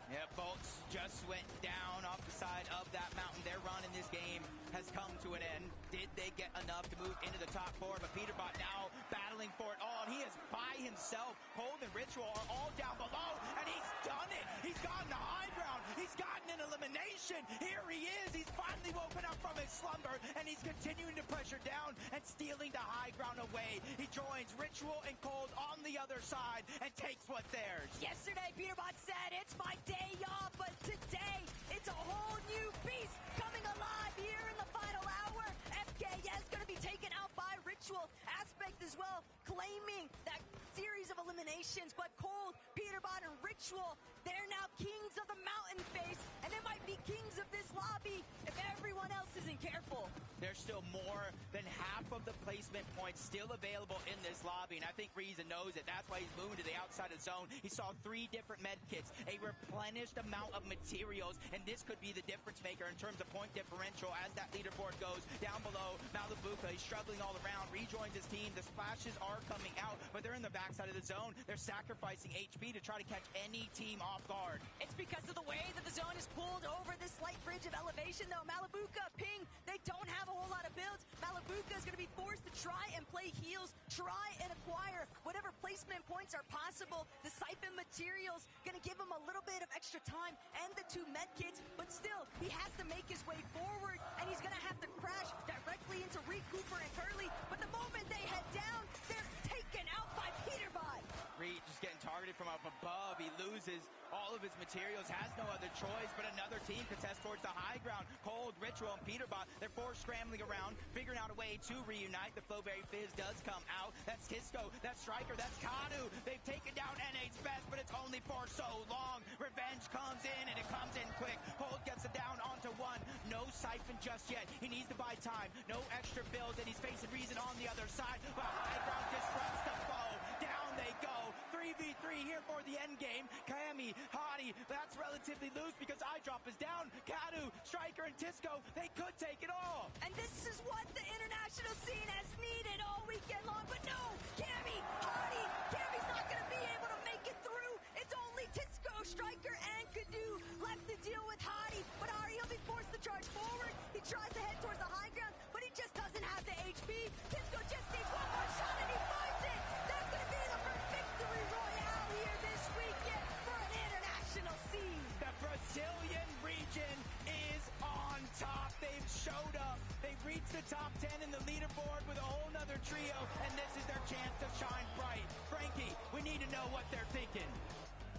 Yeah, Bolts just went down off the side of that mountain. Their run in this game has come to an end. Did they get enough to move into the top 4? But Peterbot now battling for it all. And he is by himself. Cold and Ritual are all down below. And he's done it. He's gotten the high ground. He's gotten an elimination. Here he is. He's finally woken up from his slumber. And he's continuing to pressure down and stealing the high ground away. He joins Ritual and Cold on the other side and takes what's theirs. Yesterday, Peterbot said, it's my day off, but today, it's a whole new beast coming alive here in the final hour. FKS going to be taken out by Ritual. Aspect as well, claiming that series of eliminations, but Cold, Peterbot, and Ritual, they're now kings of the mountain face, and they might be kings of this lobby if everyone else isn't careful. There's still more than half of the placement points still available in this lobby, and I think Reason knows it. That's why he's moving to the outside of zone. He saw 3 different med kits, a replenished amount of materials, and this could be the difference maker. And in terms of point differential as that leaderboard goes down below. Malabuka, he's struggling all around, rejoins his team. The splashes are coming out, but they're in the backside of the zone. They're sacrificing HP to try to catch any team off guard. It's because of the way that the zone is pulled over this slight bridge of elevation, though. Malabuka, Ping, they don't have a whole lot of builds. Malabuka is going to be forced to try and play heals, try and acquire whatever placement points are possible. The siphon materials going to give him a little bit of extra time and the 2 med kits, but still, he has to make his way forward, and he's going to have to crash directly into Reed Cooper and Curly. But the moment they head down, they're taken out by Peterbot. Reed just getting targeted from up above. He loses all of his materials, has no other choice, but another team contests towards the high ground. Cold, Ritual, and Peterbot, they're forced scrambling around, figuring out a way to reunite. The Flowberry Fizz does come out. That's Tisco, that's Striker, that's Kadu. They've taken down NA's best, but it's only for so long. Revenge comes in, and it comes in quick. Cold gets it down onto 1. No siphon just yet. He needs to buy time. No extra builds, and he's facing Reason on the other side. But high ground disrupts the foe. Down they go. 3v3 here for the end game. Kami, Hadi, that's relatively loose because iDrop is down. Kadu, Striker, and Tisco, they could take it all. And this is what the international scene has needed all weekend long. But no, Kami, Hadi, Kami's not going to be able to make it through. It's only Tisco, Striker, and Kadu left to deal with Hadi. But Hadi, he'll be forced to charge forward. He tries to head towards the high ground, but he just doesn't have the HP. Tisco just needs one more shot, and he finds it. That's going to be the first victory royale here this weekend for an international scene. The Brazilian region is on top. They've showed up. They've reached the top 10 in the leaderboard with a whole nother trio, and this is their chance to shine bright. Frankie, we need to know what they're thinking.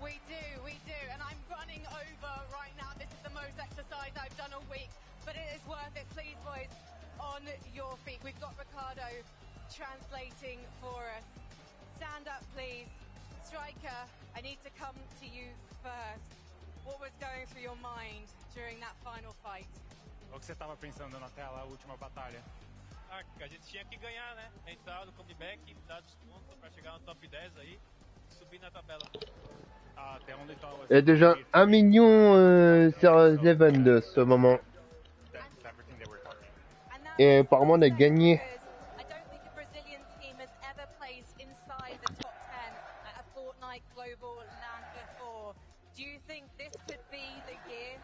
We do, and I'm running over right now. This is the most exercise I've done all week, but it is worth it. Please, boys, on your feet. We've got Ricardo translating for us. Stand up, please. Striker, I need to come to you first. What was going through your mind during that final fight? O que você estava pensando na tela, a última batalha? Ah, que a gente tinha que ganhar, né? Entrar no comeback, dar os pontos para chegar no top 10 aí, subir na tabela. Il y a déjà 1 million sur Seven de ce moment. Et apparemment on a gagné. I don't think a Brazilian team has ever placed inside the top 10 at a Fortnite Global LAN before. Do you think this could be the year?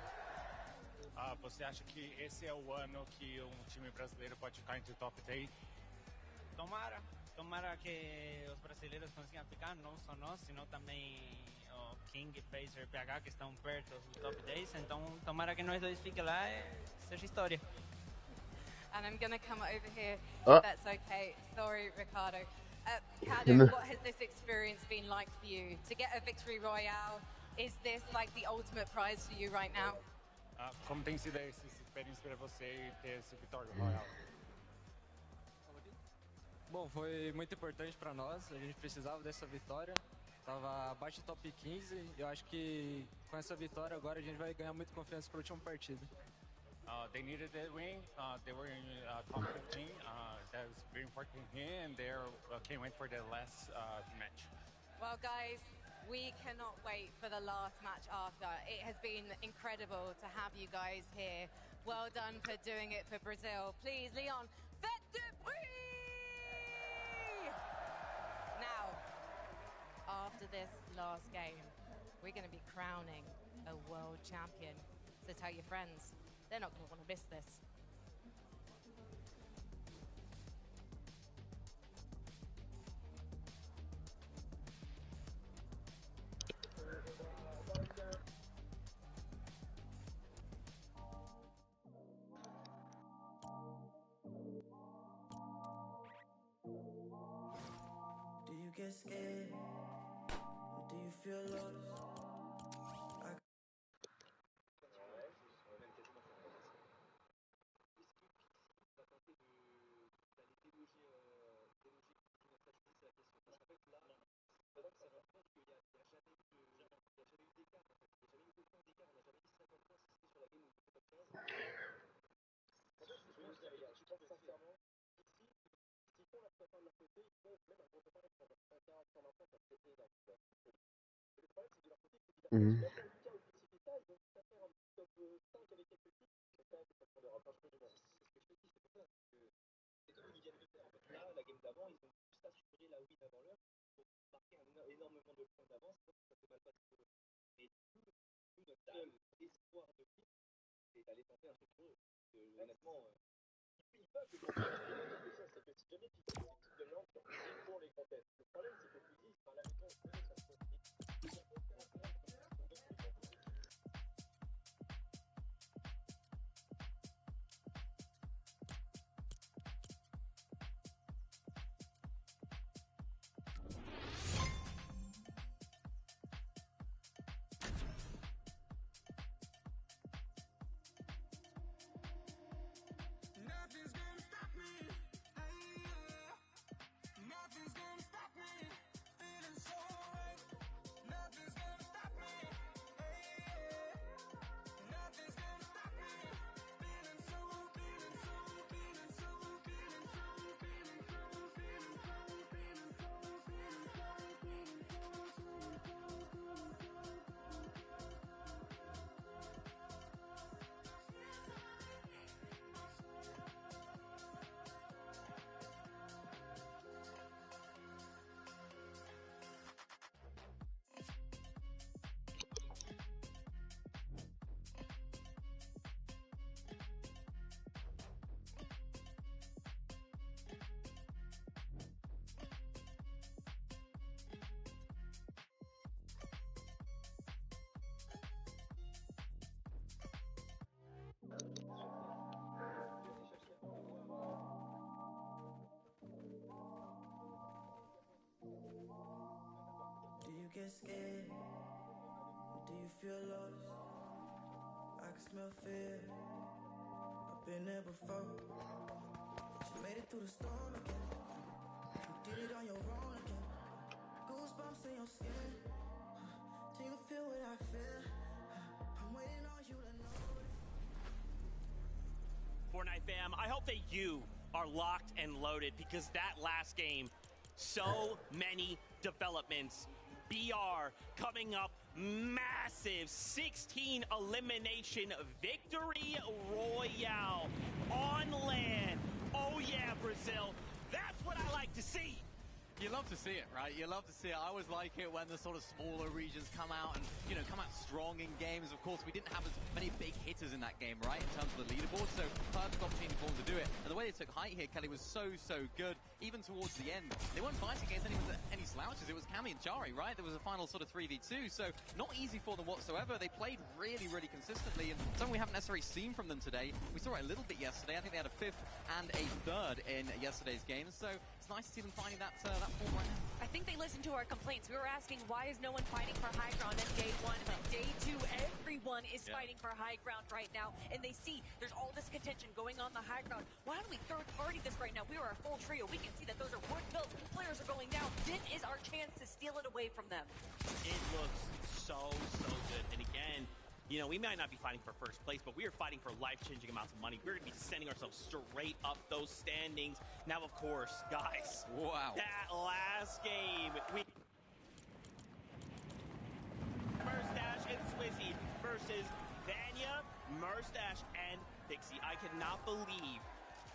Você acha que esse é o ano que um time brasileiro pode ficar entre o top 10? Tomara que os brasileiros consigam ficar, não só nós, sino também o King e Phaser PH que estão perto do top 10, então tomara que nós dois fiquem lá e seja história. And I'm going to come over here, Oh. if that's okay. Sorry, Ricardo. Kadu, what has this experience been like for you? To get a victory royale, is this like the ultimate prize for you right now? Como tem sido essa experiência para você ter esse vitória royal? Bom, foi muito importante para nós, a gente precisava dessa vitória, estava abaixo do top 15 e eu acho que com essa vitória agora a gente vai ganhar muita confiança para a última partida. They needed that win, they were in top 15, that was very important to him, and they can't wait for the last match. Well, guys, we cannot wait for the last match after. It has been incredible to have you guys here. Well done for doing it for Brazil. Please, Leon, faites du bruit! Now, after this last game, we're going to be crowning a world champion. So tell your friends, they're not going to want to miss this. Do you get scared? Or do you feel lost? Mhm. game d'avant, ils ont juste assuré la win avant l'heure pour marquer énormément de points d'avance, ça s'est mal passé pour eux. Et du coup, notre seul espoir de win, c'est d'aller tenter un truc pour eux. Honnêtement, ils peuvent le tenter. Ça, c'est que si jamais tu fais une équipe de lance, ils font les contests. Le problème, c'est que Fusil sera à la maison, ça se passe. Get scared? Do you feel lost? I can smell fear. I've been there before. But you made it through the storm again. You did it on your own again. Goosebumps in your skin. Do you feel what I feel? I'm waiting on you to know. Fortnite fam, I hope that you are locked and loaded because that last game, so many developments. BR coming up, massive 16 elimination victory royale on land. Oh yeah, Brazil, that's what I like to see. You love to see it, right? You love to see it. I always like it when the sort of smaller regions come out and, you know, come out strong in games. Of course, we didn't have as many big hitters in that game, right, in terms of the leaderboard, so perfect opportunity for them to do it. And the way they took height here, Kelly, was so good, even towards the end. They weren't fighting against any slouches. It was Cammy and Jari, right? There was a final sort of 3v2, so not easy for them whatsoever. They played really, really consistently, and something we haven't necessarily seen from them today. We saw it a little bit yesterday. I think they had a 5th and a 3rd in yesterday's game, so it's nice to see them finding that form right now. I think they listened to our complaints. We were asking, why is no one fighting for high ground on day 1? And day 2, everyone is fighting for high ground right now. And they see there's all this contention going on the high ground. Why don't we third-party this right now? We are a full trio. We can see that those are wood kills. Players are going down. This is our chance to steal it away from them. It looks so good. And again, you know, we might not be fighting for first place, but we are fighting for life-changing amounts of money. We're going to be sending ourselves straight up those standings. Now, of course, guys. Wow. That last game, Merstash and Swizzy versus Vanya, Merstash, and Pixie. I cannot believe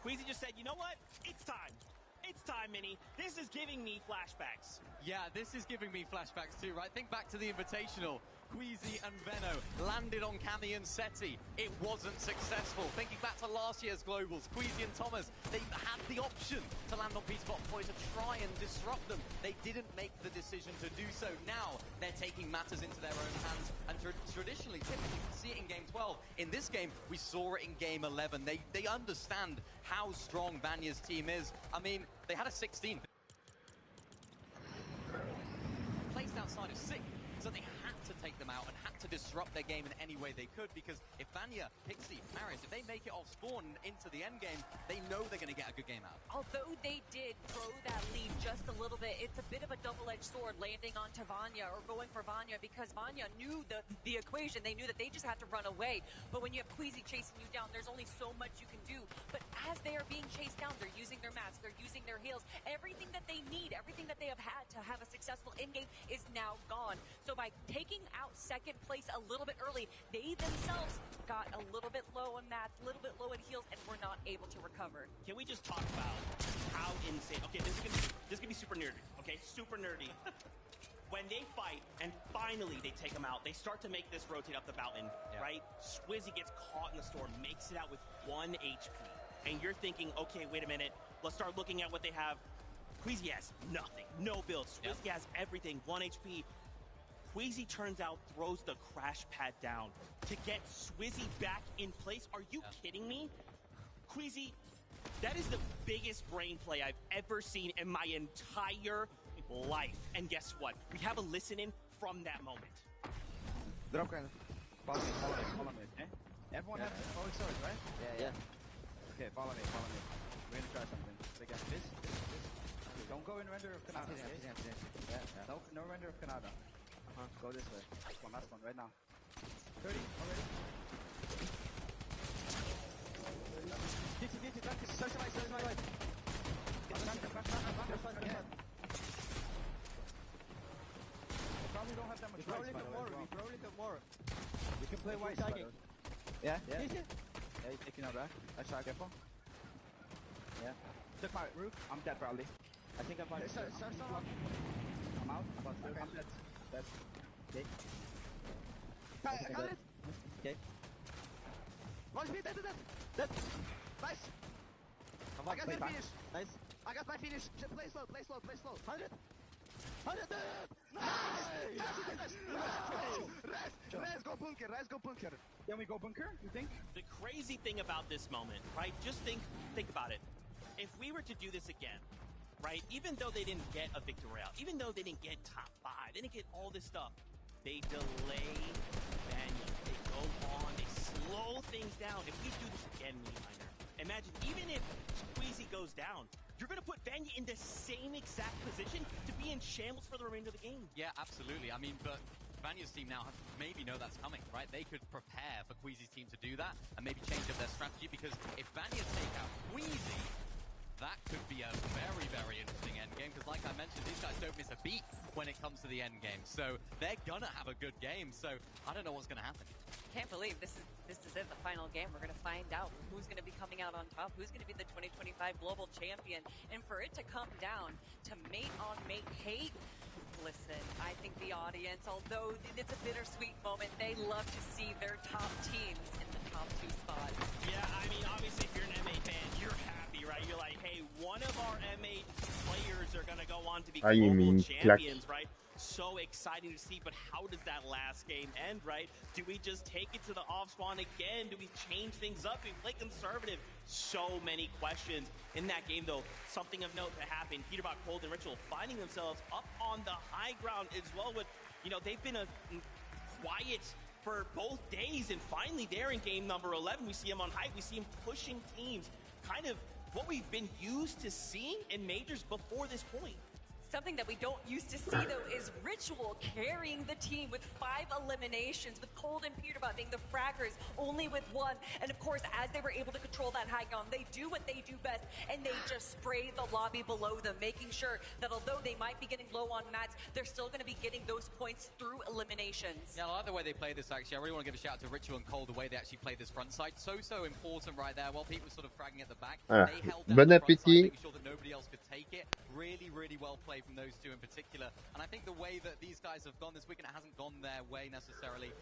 Queasy just said, you know what? It's time. It's time, Minnie. This is giving me flashbacks. Yeah, this is giving me flashbacks too, right? Think back to the Invitational. Queasy and Venno landed on Cammy and Seti. It wasn't successful. Thinking back to last year's Globals, Queasy and Thomas, they had the option to land on P-Spot Point to try and disrupt them. They didn't make the decision to do so. Now they're taking matters into their own hands. And traditionally, typically, we see it in Game 12. In this game, we saw it in Game 11. They understand how strong Vanya's team is. I mean, they had a 16. Placed outside of 6. So they had to take them out and had to disrupt their game in any way they could, because if Vanya, Pixie, Marius, if they make it off spawn into the end game, they know they're going to get a good game out. Although they did throw that lead just a little bit, it's a bit of a double-edged sword landing onto Vanya or going for Vanya, because Vanya knew the equation. They knew that they just had to run away. But when you have Queasy chasing you down, there's only so much you can do. But as as they are being chased down. They're using their mats, they're using their heals. Everything that they need, everything that they have had to have a successful in-game is now gone. So by taking out second place a little bit early, they themselves got a little bit low on mats, a little bit low in heals, and were not able to recover. Can we just talk about how insane? Okay, this is gonna be super nerdy. Okay, super nerdy. When they fight and finally they take them out, they start to make this rotate up the mountain, right? Swizzy gets caught in the storm, makes it out with 1 HP. And you're thinking, okay, wait a minute, let's start looking at what they have. Queasy has nothing, no build. Swizzy has everything, 1 HP. Queasy turns out, throws the crash pad down to get Swizzy back in place. Are you kidding me? Queasy, that is the biggest brain play I've ever seen in my entire life. And guess what? We have a listen-in from that moment. Drop kind of. Follow me, okay? Everyone has throwing swords, right? Yeah. Okay, follow me. We're gonna try something. They got this. Don't go in render of Canada, okay? No render of Canada. Go this way. Last one, right now. 30 already. 50, search my right. We don't have that much rice, by the way. We probably got more. We can play white, by the way. Yeah, you're taking out back. Let's try, careful. Yeah. Took my roof. I'm dead, probably. I think I'm fine. I'm out. I'm dead. Dead. Okay. I got it! Okay. One speed, dead! Nice! I got my finish! Nice! I got my finish! Play slow! 100! Nice! Res, go bunker! Can we go bunker, you think? The crazy thing about this moment, right? Just think about it. If we were to do this again, right? Even though they didn't get a victory royale, even though they didn't get top 5, they didn't get all this stuff, they delay Vanya. They go on, they slow things down. If we do this again, imagine, even if Squeezy goes down, you're going to put Vanya in the same exact position to be in shambles for the remainder of the game. Yeah, absolutely. I mean, but Vanya's team now maybe know that's coming, right? They could prepare for Queasy's team to do that and maybe change up their strategy, because if Vanya take out Queasy, that could be a very, very interesting endgame, because like I mentioned, these guys don't miss a beat when it comes to the endgame. So they're going to have a good game. So I don't know what's going to happen. Can't believe this is it, the final game. We're going to find out who's going to be coming out on top, who's going to be the 2025 global champion. And for it to come down to mate on mate hate, listen, I think the audience, although it's a bittersweet moment, they love to see their top teams in the top 2 spots. Yeah, I mean, obviously, if you're an MA fan, you're happy, right? You're like, hey, one of our MA players are going to go on to be global champions, right? So exciting to see, but how does that last game end, right? Do we just take it to the off spawn again? Do we change things up? Do we play conservative? So many questions. In that game, though, something of note that happened. Peterbot, Cold, and Ritual finding themselves up on the high ground as well with, you know, they've been quiet for both days, and finally there in game number 11, we see him on hype. We see him pushing teams, kind of what we've been used to seeing in majors before this point. Something that we don't used to see, though, is Ritual carrying the team with 5 eliminations, with Cold and Peterbot being the fraggers only with 1. And of course, as they were able to control that high ground, they do what they do best, and they just spray the lobby below them, making sure that although they might be getting low on mats, they're still going to be getting those points through eliminations. Yeah, I like the way they play this, actually. I really want to give a shout out to Ritual and Cold, the way they actually play this front side. So important right there. While people were sort of fragging at the back, Voilà. they held down Bon the front side, appétit. making sure that nobody else could take it. Really, really well played from those two in particular. And I think the way that these guys have gone this weekend, it hasn't gone their way necessarily.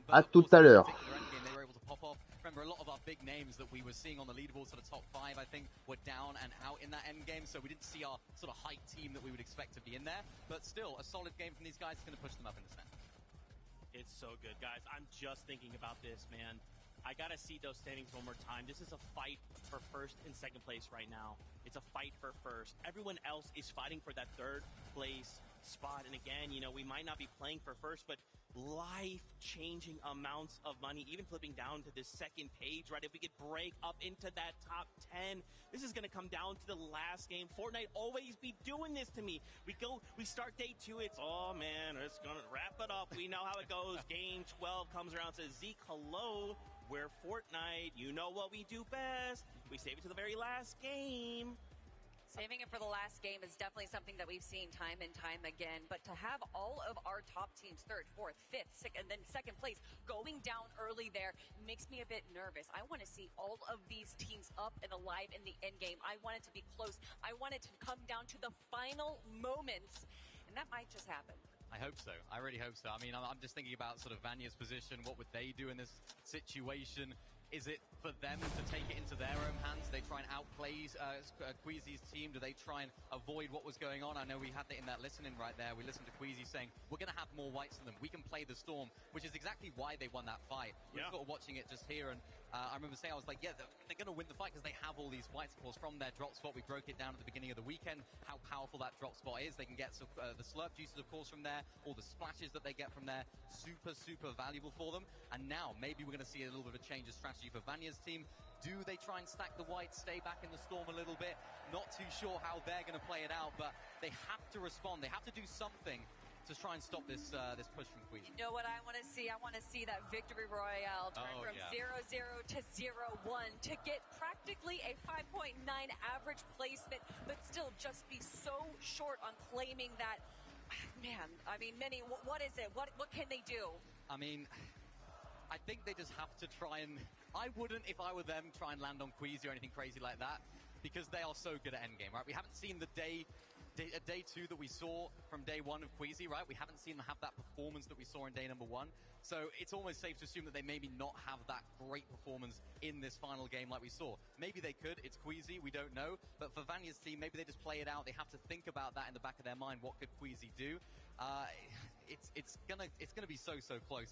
À tout à l'heure. They were able to pop off. Remember, a lot of our big names that we were seeing on the leaderboard, sort of top 5, I think, were down and out in that end game. So we didn't see our sort of hype team that we would expect to be in there. But still, a solid game from these guys is going to push them up in the center. It's so good, guys. I'm just thinking about this, man. I gotta see those standings one more time. This is a fight for first and second place right now. It's a fight for first. Everyone else is fighting for that third place spot. And again, you know, we might not be playing for first, but life-changing amounts of money, even flipping down to this second page, right? If we could break up into that top 10, this is going to come down to the last game. Fortnite always be doing this to me. We start day 2, it's, oh man, it's going to wrap it up. We know how it goes. Game 12 comes around, says, Zeke, hello. We're Fortnite. You know what we do best. We save it to the very last game. Saving it for the last game is definitely something that we've seen time and time again. But to have all of our top teams, third, fourth, fifth, and then second place, going down early there makes me a bit nervous. I want to see all of these teams up and alive in the end game. I want it to be close. I want it to come down to the final moments, and that might just happen. I hope so. I really hope so. I mean, I'm just thinking about sort of Vanya's position. What would they do in this situation? Is it for them to take it into their own hands? Do they try and outplay Queasy's team? Do they try and avoid what was going on? I know we had that in that listening right there. We listened to Queasy saying, we're going to have more whites than them. We can play the storm, which is exactly why they won that fight. We were sort of watching it just here, and I remember saying, I was like, yeah, they're going to win the fight because they have all these whites, of course, from their drop spot. We broke it down at the beginning of the weekend, how powerful that drop spot is. They can get the slurp juices, of course, from there, all the splashes that they get from there. Super, super valuable for them. And now, maybe we're going to see a little bit of a change of strategy for Vanya's team. Do they try and stack the whites, stay back in the storm a little bit? Not too sure how they're going to play it out, but they have to respond. They have to do something to try and stop this this push from Queasy. You know what I want to see? I want to see that victory royale turn from 0-0 to 0-1 to get practically a 5.9 average placement, but still just be so short on claiming that. Man, I mean, Minnie, what is it? What can they do? I mean, I think they just have to try and... I wouldn't, if I were them, try and land on Queasy or anything crazy like that, because they are so good at endgame, right? We haven't seen the day two that we saw from day one of Queasy, right? We haven't seen them have that performance that we saw in day number one. So it's almost safe to assume that they maybe not have that great performance in this final game like we saw. Maybe they could. It's Queasy. We don't know. But for Vanya's team, maybe they just play it out. They have to think about that in the back of their mind. What could Queasy do? It's gonna be so close.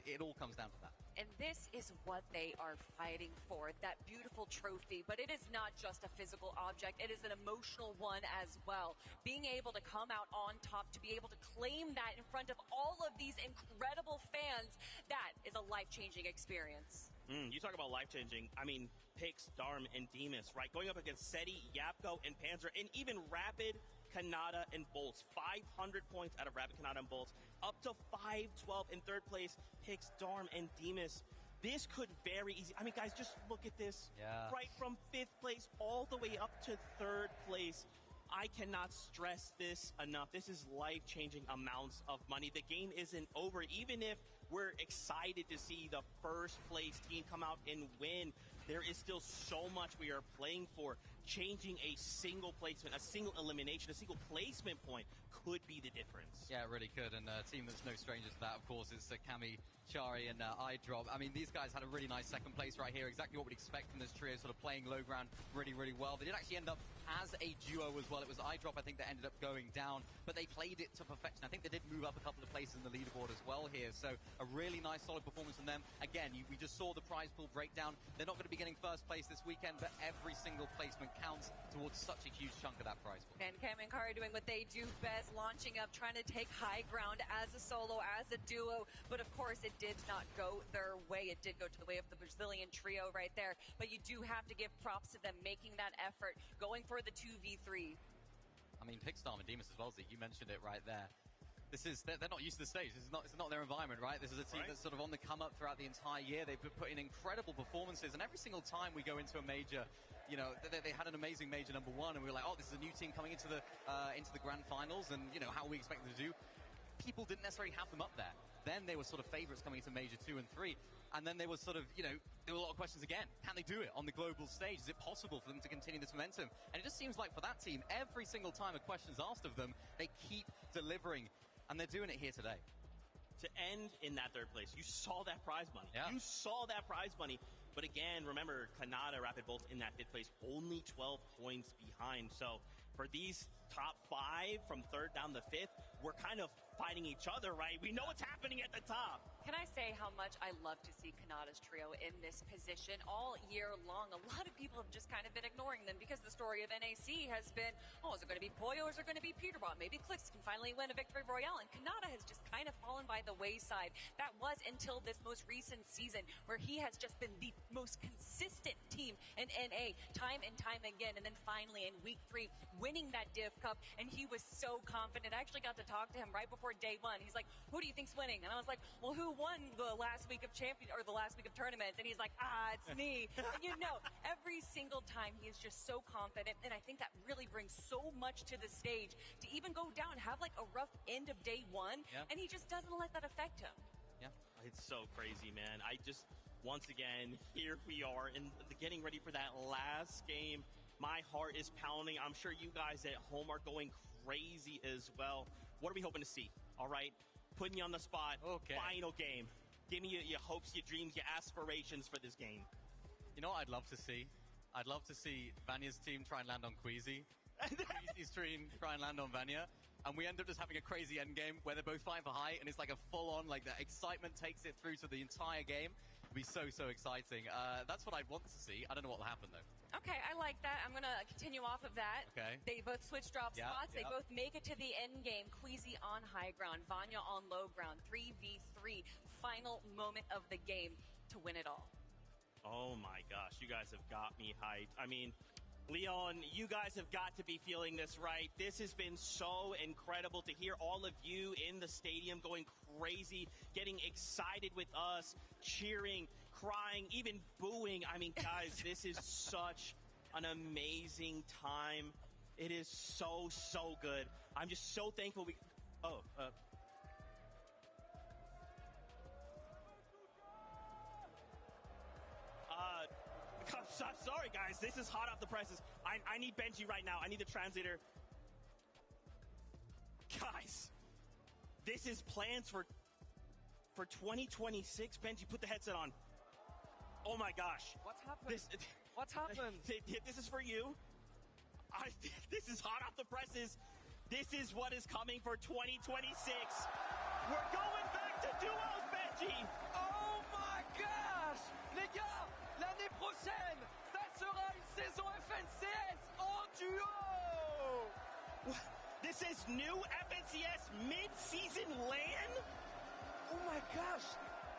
It all comes down to that. And this is what they are fighting for, that beautiful trophy. But it is not just a physical object. It is an emotional one as well. Being able to come out on top, to be able to claim that in front of all of these incredible fans, that is a life-changing experience. You talk about life-changing. I mean, Pix, Darm, and Demus, right? Going up against Seti, Yapko, and Panzer, and even Rapid, Kanata, and Bolts. 500 points out of Rapid, Kanata, and Bolts. Up to 512 in third place, Pix, Darm, and Demus. This could very easy. I mean, guys, just look at this. Yeah. Right from 5th place all the way up to 3rd place. I cannot stress this enough. This is life-changing amounts of money. The game isn't over. Even if we're excited to see the first place team come out and win, there is still so much we are playing for. Changing a single placement, a single elimination, a single placement point could be the difference. Yeah, it really could. And a team that's no stranger to that, of course, is Kami, Chari, and iDrop. I mean, these guys had a really nice second place right here. Exactly what we'd expect from this trio, sort of playing low ground really well. They did actually end up as a duo as well. It was iDrop, I think, that ended up going down, but they played it to perfection. I think they did move up a couple of places in the leaderboard as well here. So a really nice, solid performance from them. Again, we just saw the prize pool breakdown. They're not going to be getting first place this weekend, but every single placement counts towards such a huge chunk of that prize pool. And Cam and Kari doing what they do best, launching up, trying to take high ground as a solo, as a duo. But of course, it did not go their way. It did go to the way of the Brazilian trio right there. But you do have to give props to them making that effort, going for the 2v3. I mean, Pixstar and Demus as well, Zeke. You mentioned it right there. They're not used to the stage. This is not their environment, right? This is a team that's sort of on the come up throughout the entire year. They've put in incredible performances, and every single time we go into a major, you know, they had an amazing major number one, and we were like, oh, this is a new team coming into the grand finals, and you know how we expect them to do. People didn't necessarily have them up there. Then they were sort of favorites coming into major 2 and 3, and then there was sort of, you know, there were a lot of questions again. Can they do it on the global stage? Is it possible for them to continue this momentum? And it just seems like for that team, every single time a question's asked of them, they keep delivering. And they're doing it here today. To end in that 3rd place, you saw that prize money. Yeah. You saw that prize money. But again, remember, Kanata, Rapid Bolts in that 5th place, only 12 points behind. So for these top 5 from 3rd down to 5th, we're kind of fighting each other, right? We know what's happening at the top. Can I say how much I love to see Kanata's trio in this position all year long? A lot of people people have just kind of been ignoring them because the story of NAC has been, oh, is it going to be Poyo or is it going to be Peterbot? Maybe Clicks can finally win a victory royale, and Kanata has just kind of fallen by the wayside. That was until this most recent season where he has just been the most consistent team in NA time and time again, and then finally in week 3 winning that Div Cup, and he was so confident. I actually got to talk to him right before day 1. He's like, who do you think's winning? And I was like, well, who won the last week of the last week of tournaments? And he's like, it's me. And you know, every single time he is just so confident, and I think that really brings so much to the stage to even go down, have like a rough end of day 1, and he just doesn't let that affect him. Yeah, it's so crazy, man. Once again, here we are in getting ready for that last game. My heart is pounding. I'm sure you guys at home are going crazy as well. What are we hoping to see? All right, putting you on the spot. Okay. Final game. Give me your hopes, your dreams, your aspirations for this game. You know what I'd love to see? I'd love to see Vanya's team try and land on Queasy. Queasy's team try and land on Vanya. And we end up just having a crazy end game where they're both fighting for height, and it's like a full-on, like the excitement takes it through to the entire game. It'd be so, so exciting. That's what I'd want to see. I don't know what will happen, though. Okay, I like that. I'm going to continue off of that. Okay. They both switch drop spots. They both make it to the end game. Queasy on high ground, Vanya on low ground. 3v3, final moment of the game to win it all. Oh my gosh, you guys have got me hyped. I mean, Leon, you guys have got to be feeling this, right? This has been so incredible to hear all of you in the stadium going crazy, getting excited with us, cheering, crying, even booing. I mean, guys, this is such an amazing time. It is so, so good. I'm just so thankful we... I'm sorry, guys. This is hot off the presses. I need Benji right now. I need the translator. Guys, this is plans for 2026. Benji, put the headset on. Oh my gosh. What's happened? What's happened? This is for you. This is hot off the presses. This is what is coming for 2026. We're going back to duos, Benji. Oh my gosh! Les gars, l'année prochaine, ça sera une saison FNCS en duo! This is new FNCS mid-season LAN? Oh my gosh!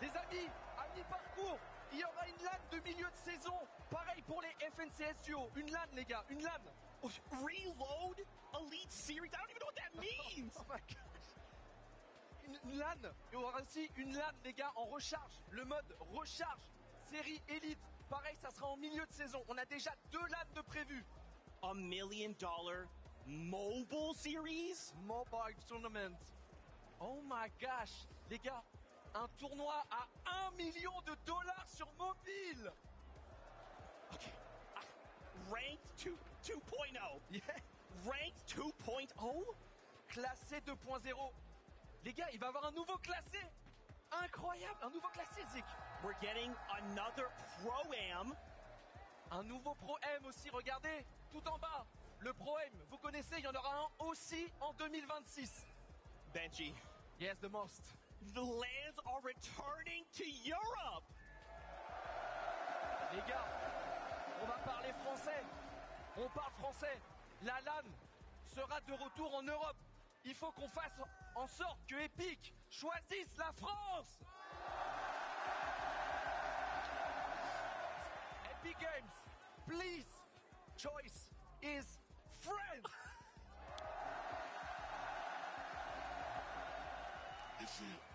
Les amis, à mi-parcours, il y aura une LAN de milieu de saison. Pareil pour les FNCS duo. Une LAN, les gars, une LAN. Reload Elite Series? I don't even know what that means! Oh my gosh! Une LAN, il y aura aussi une LAN, les gars, en recharge. Le mode recharge, série Elite. Pareil, ça sera en milieu de saison. On a déjà 2 LAN de prévus. $1 million mobile series? Mobile tournament. Oh my gosh. Les gars, un tournoi à $1 million sur mobile. Okay. Ranked 2.0. Yeah. Ranked 2.0? Classé 2.0. Les gars, il va y avoir un nouveau classé. Incroyable, un nouveau classé, Zik. We're getting another Pro-Am. Un nouveau Pro-Am aussi, regardez, tout en bas. Le Pro-Am, vous connaissez, il y en aura un aussi en 2026. Benji. Yes, the most. The LANs are returning to Europe. Les gars, on va parler français. On parle français. La LAN sera de retour en Europe. Il faut qu'on fasse en sorte que Epic choisisse la France. Epic Games, please, choice is France.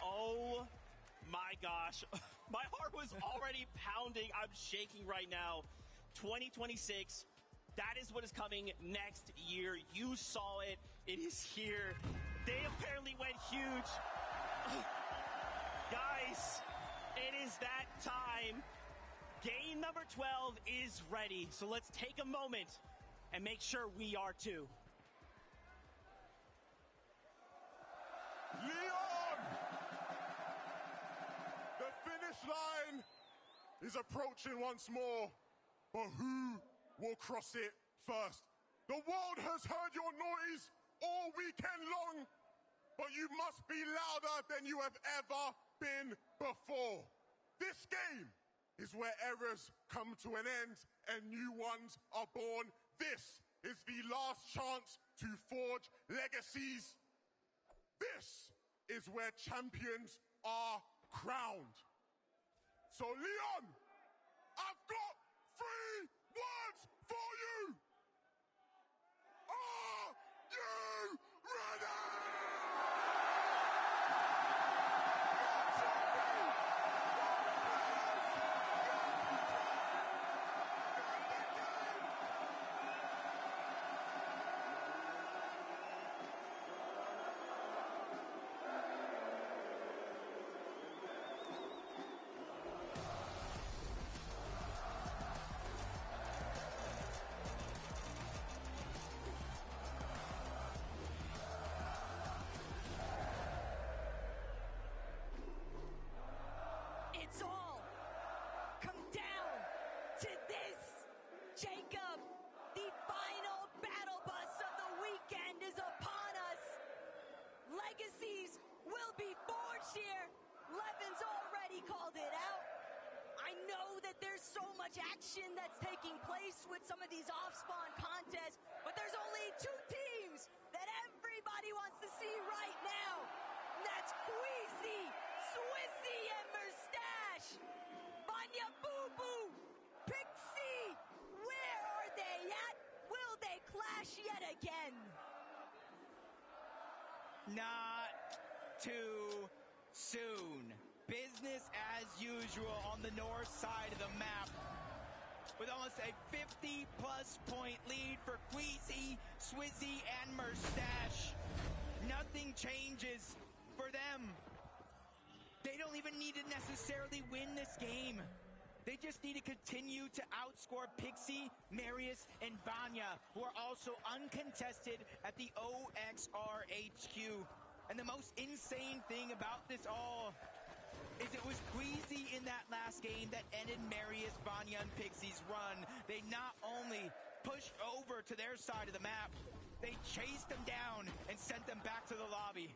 Oh my gosh. My heart was already pounding. I'm shaking right now. 2026. That is what is coming next year. You saw it. It is here. They apparently went huge. Guys, it is that time. Game number 12 is ready. So let's take a moment and make sure we are too. Leon! The finish line is approaching once more. But who will cross it first? The world has heard your noise all weekend long, but you must be louder than you have ever been before. This game is where errors come to an end and new ones are born. This is the last chance to forge legacies. This is where champions are crowned. So Leon, I've got 3 words for you. Are you ready? It's all come down to this. Jacob, the final battle bus of the weekend is upon us. Legacies will be forged here. Levin's already called it out. I know that there's so much action that's taking place with some of these off-spawn contests, but there's only 2 teams that everybody wants to see right now. And that's Queasy, Swissy, and Mustache. Vanya Boo Boo, Pixie, where are they at? Will they clash yet again? Not too soon. Business as usual on the north side of the map, with almost a 50-plus point lead for Queasy, Swizzy, and Mustache. Nothing changes for them. They don't even need to necessarily win this game. They just need to continue to outscore Pixie, Marius, and Vanya, who are also uncontested at the OXR HQ. And the most insane thing about this all is it was Queasy in that last game that ended Marius, Vanya, and Pixie's run. They not only pushed over to their side of the map, they chased them down and sent them back to the lobby.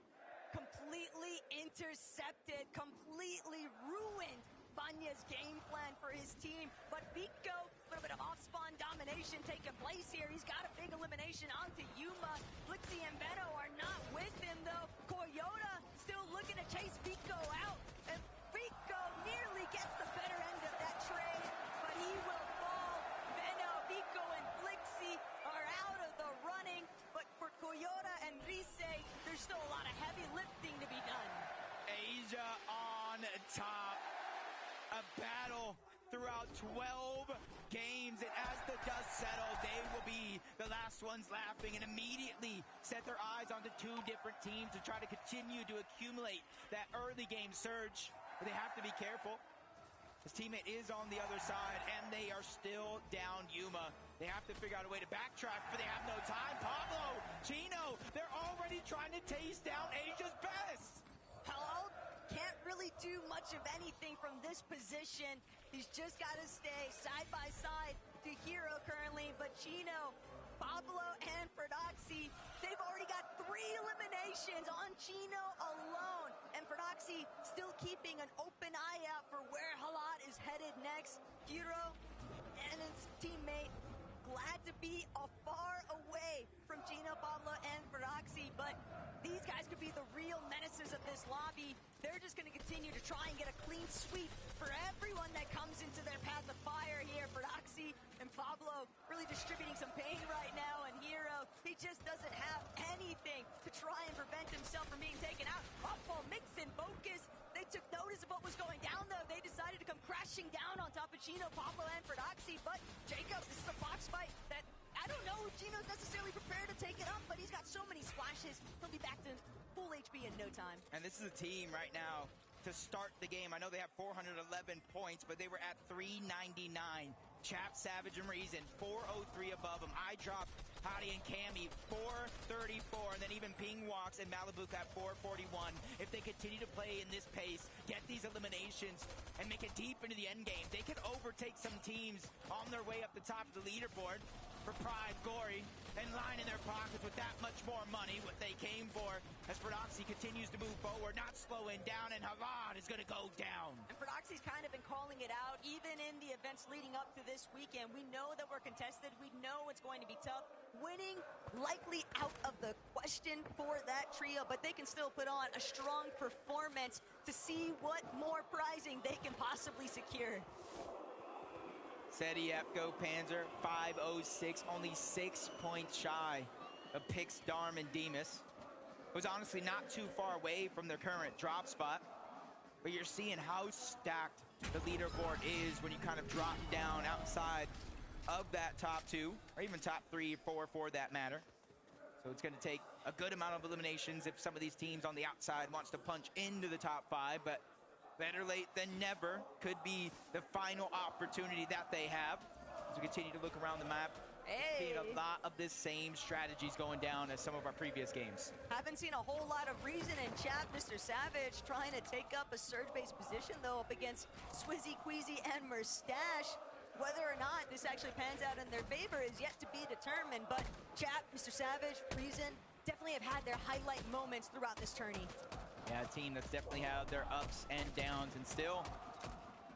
Completely intercepted, completely ruined Vanya's game plan for his team. But Vico, a little bit of off-spawn domination taking place here. He's got a big elimination onto Yuma. Blixie and Benno are not with him, though. Coyota still looking to chase Vico out. And Vico nearly gets the better end of that trade, but he will fall. Benno, Vico, and Blixie are out of the running. But for Coyota and Rise, there's still a lot of heavy lifting to be done. Asia on top. A battle throughout 12 games, and as the dust settles, they will be the last ones laughing and immediately set their eyes onto 2 different teams to try to continue to accumulate that early game surge. But they have to be careful. His teammate is on the other side, and they are still down Yuma. They have to figure out a way to backtrack, but they have no time. Pablo, Chino, they're already trying to taste down Asia's best. Hello? Can't really do much of anything from this position. He's just got to stay side by side to Hero currently, but Chino, Pablo, and Ferdoxy, they've already got 3 eliminations on Chino alone. And Ferdoxy still keeping an open eye out for where Halat is headed next. Hero and his teammate glad to be far away from Chino, Pablo, and Ferdoxy, but these guys could be the real menaces of this lobby. They're just going to continue to try and get a clean sweep for everyone that comes into their path of fire here. Ferdoxy and Pablo really distributing some pain right now, and Hero, he just doesn't have anything to try and prevent himself from being taken out. Off-ball mix and focus. They took notice of what was going down, though. They decided to come crashing down on top of Chino, Pablo, and Ferdoxy, but Jacob, this is a box fight that I don't know if Chino's necessarily prepared to take it up, but he's got so many splashes, he'll be back to full HP in no time. And this is a team right now to start the game. I know they have 411 points, but they were at 399 Chap, Savage, and Reason, 403 above them. I dropped Hottie and Cammy, 434, and then even Ping Walks and Malibu at 441. If they continue to play in this pace, get these eliminations, and make it deep into the end game, they could overtake some teams on their way up the top of the leaderboard. For Pride, Gory, and line in their pockets with that much more money, what they came for, as Ferdoxy continues to move forward, not slowing down, and Havad is going to go down. And Ferdoxy's kind of been calling it out, even in the events leading up to this weekend. We know that we're contested. We know it's going to be tough. Winning likely out of the question for that trio, but they can still put on a strong performance to see what more prizing they can possibly secure. Seti, Epco, Panzer, 506, only 6 points shy of Pix, Darm, and Demas. It was honestly not too far away from their current drop spot, but you're seeing how stacked the leaderboard is when you kind of drop down outside of that top 2, or even top 3 or 4 for that matter. So it's going to take a good amount of eliminations if some of these teams on the outside wants to punch into the top 5, but better late than never could be the final opportunity that they have. As we continue to look around the map, seeing a lot of the same strategies going down as some of our previous games. Haven't seen a whole lot of reason in chat. Mr. Savage trying to take up a surge-based position, though, up against Swizzy, Queasy, and Merstache. Whether or not this actually pans out in their favor is yet to be determined, but chat, Mr. Savage, Reason, definitely have had their highlight moments throughout this tourney. Yeah, a team that's definitely had their ups and downs, and still,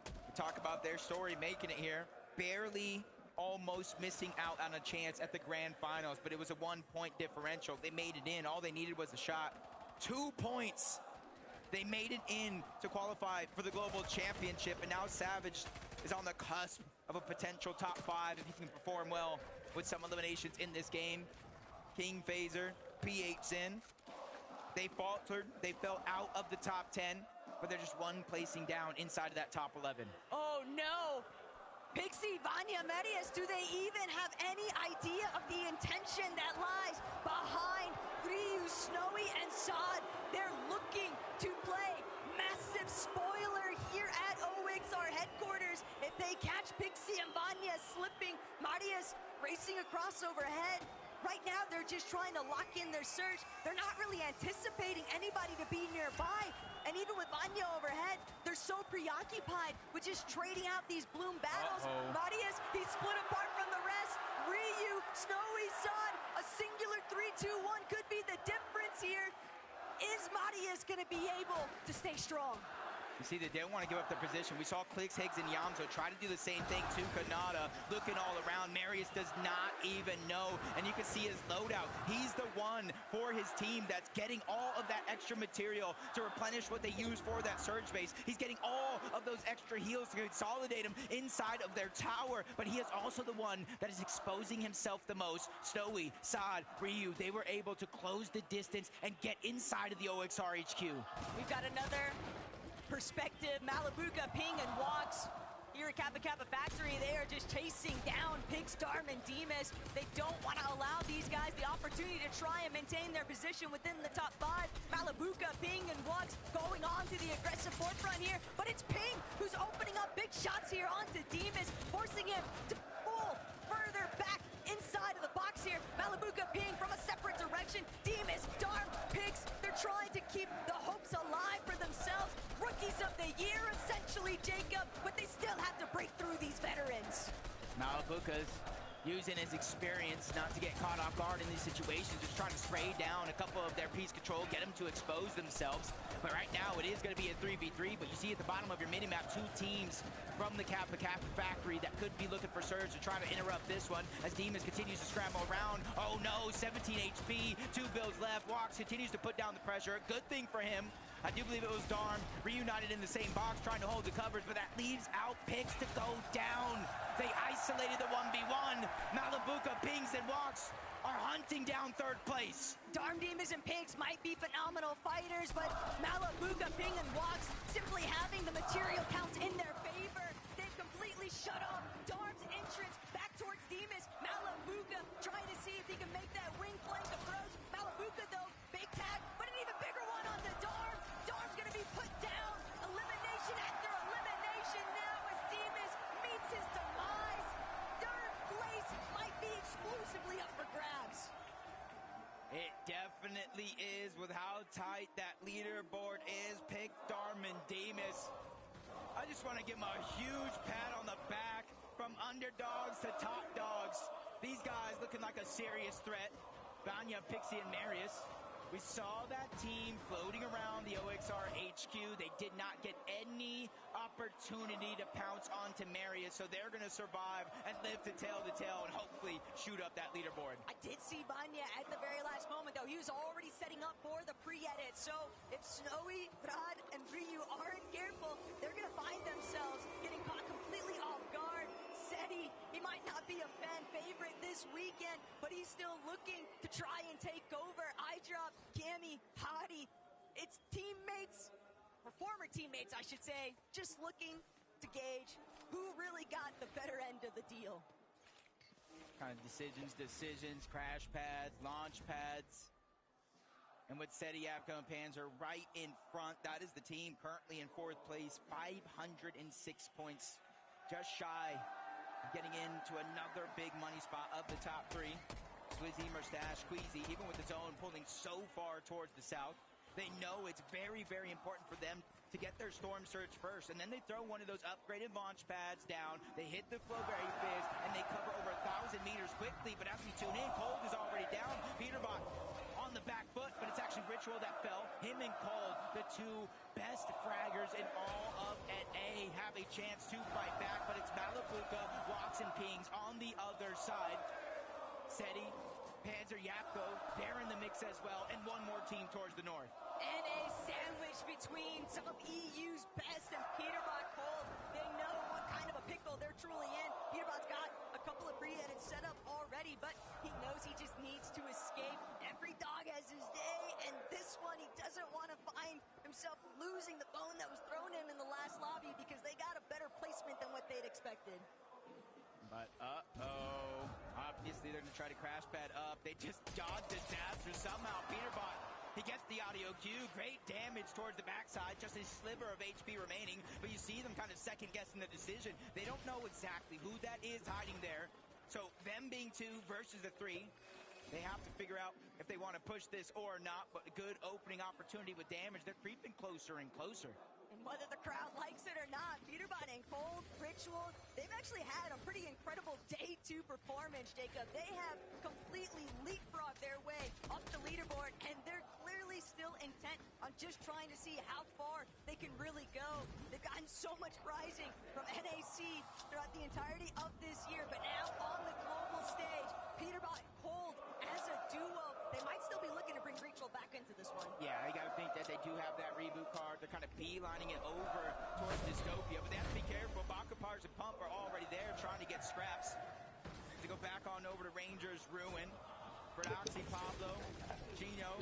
we talk about their story making it here. Barely, almost missing out on a chance at the grand finals, but it was a 1-point differential. They made it in. All they needed was a shot. 2 points. They made it in to qualify for the global championship, and now Savage is on the cusp of a potential top 5 if he can perform well with some eliminations in this game. King, Phaser, PH Sin. They faltered, they fell out of the top 10, but they're just one placing down inside of that top 11. Oh no! Pixie, Vanya, Marius, do they even have any idea of the intention that lies behind Ryu, Snowy, and Sod? They're looking to play massive spoiler here at OXR headquarters. If they catch Pixie and Vanya slipping, Marius racing across overhead. Right now, they're just trying to lock in their search. They're not really anticipating anybody to be nearby. And even with Vanya overhead, they're so preoccupied with just trading out these bloom battles. Marius, he's split apart from the rest. Ryu, Snowy, Sod, a singular 3-2-1 could be the difference here. Is Marius going to be able to stay strong? You see, they don't want to give up their position. We saw Clicks, Higgs, and Yamzo try to do the same thing to Kanata, looking all around. Marius does not even know, and you can see his loadout. He's the one for his team that's getting all of that extra material to replenish what they use for that surge base. He's getting all of those extra heals to consolidate them inside of their tower, but he is also the one that is exposing himself the most. Snowy, Sod, Ryu, they were able to close the distance and get inside of the OXR HQ. We've got another perspective. Malibuka, Ping, and Walks here at Kappa Kappa Factory. They are just chasing down Pix, Darm, and Demas. They don't want to allow these guys the opportunity to try and maintain their position within the top 5. Malibuka, Ping, and Walks going on to the aggressive forefront here, but it's Ping who's opening up big shots here onto Demas, forcing him to pull further back inside of the box here. Malibuka, Ping from a separate direction. Demas, Darm, Pix, they're trying to keep the hopes alive for themselves. Rookies of the year, essentially, Jacob, but they still have to break through these veterans. Malibuka's using his experience not to get caught off guard in these situations, just trying to spray down a couple of their piece control, get them to expose themselves. But right now, it is going to be a 3v3, but you see at the bottom of your minimap, 2 teams from the Kappa Kappa Factory that could be looking for Surge to try to interrupt this one as Demas continues to scramble around. Oh no, 17 HP, 2 builds left. Walks continues to put down the pressure. Good thing for him. I do believe it was Darm reunited in the same box trying to hold the covers, but that leaves out Pix to go down. They isolated the 1v1. Malibuka, Pings, and Walks are hunting down 3rd place. Darm, Demas, and Pix might be phenomenal fighters, but Malibuka, Ping, and Walks simply having the material counts in their favor. They've completely shut off Darm's entrance back towards Demas. Malibuka trying to see if he can make that wing flank approach. Malibuka, though, big tag, but an even bigger one on the Darm. Darm's going to be put down. Elimination after elimination now as Demas meets his demise. how tight that leaderboard is. Pick Darman Demas. I just want to give him a huge pat on the back from underdogs to top dogs. These guys looking like a serious threat. Vanya, Pixie, and Marius. We saw that team floating around the OXR HQ. They did not get any opportunity to pounce onto Marius, so they're going to survive and live to tell the tale and hopefully shoot up that leaderboard. I did see Vanya at the very last moment, though. He was already setting up for the pre-edit, so if Snowy, Brad, and Ryu aren't careful, they're going to find themselves getting caught completely off guard. Seti, he might not be a fan favorite this weekend, but he's still looking to try and take over. iDrop, Gammy, Hadi, it's teammates, or former teammates, I should say, just looking to gauge who really got the better end of the deal. Kind of decisions, crash pads, launch pads. And with Seti, Yapko, and Panzer right in front, that is the team currently in 4th place, 506 points, just shy of getting into another big money spot of the top 3. Swizzy, Mustache, Queasy, even with the zone pulling so far towards the south, they know it's very, very important for them to get their Storm Surge first. And then they throw one of those upgraded launch pads down, they hit the Flowberry Fizz, and they cover over 1,000 meters quickly. But as we tune in, Cold is already down. Peterbot on the back foot, but it's actually Ritual that fell. Him and Cold, the 2 best fraggers in all of NA, have a chance to fight back, but it's Malabuka, Walks, and Pings on the other side. Seti, Panzer, Yapko, they're in the mix as well, and one more team towards the north. And a sandwich between some of EU's best and Peterbot Cold. They know what kind of a pickle they're truly in. Peterbot's got a couple of pre-edits set up already, but he knows he just needs to escape. Every dog has his day, and this one he doesn't want to find himself losing the bone that was thrown in the last lobby because they got a better placement than what they'd expected. But, obviously they're going to try to crash pad up. They just dodged disaster somehow. Peterbot, he gets the audio cue. Great damage towards the backside. Just a sliver of HP remaining. But you see them kind of second-guessing the decision. They don't know exactly who that is hiding there. So them being 2 versus the 3, they have to figure out if they want to push this or not. But a good opening opportunity with damage. They're creeping closer and closer. And whether the crowd likes it or not, Peterbot and Cold, Ritual, they've actually had a pretty incredible day 2 performance, Jacob. They have completely leapfrogged their way up the leaderboard, and they're clearly still intent on just trying to see how far they can really go. They've gotten so much prizing from NAC throughout the entirety of this year, but now on the global stage, Peterbot and Cold as a duo, they might still be looking to bring Ritual back into this one. Yeah, I gotta think that they do have that reboot card. They're kind of beelining it over towards Dystopia, but they have to be careful. Bakapars and Pump are already there trying to get scraps. To go back on over to Rangers Ruin. Prodoxy, Pablo, Gino.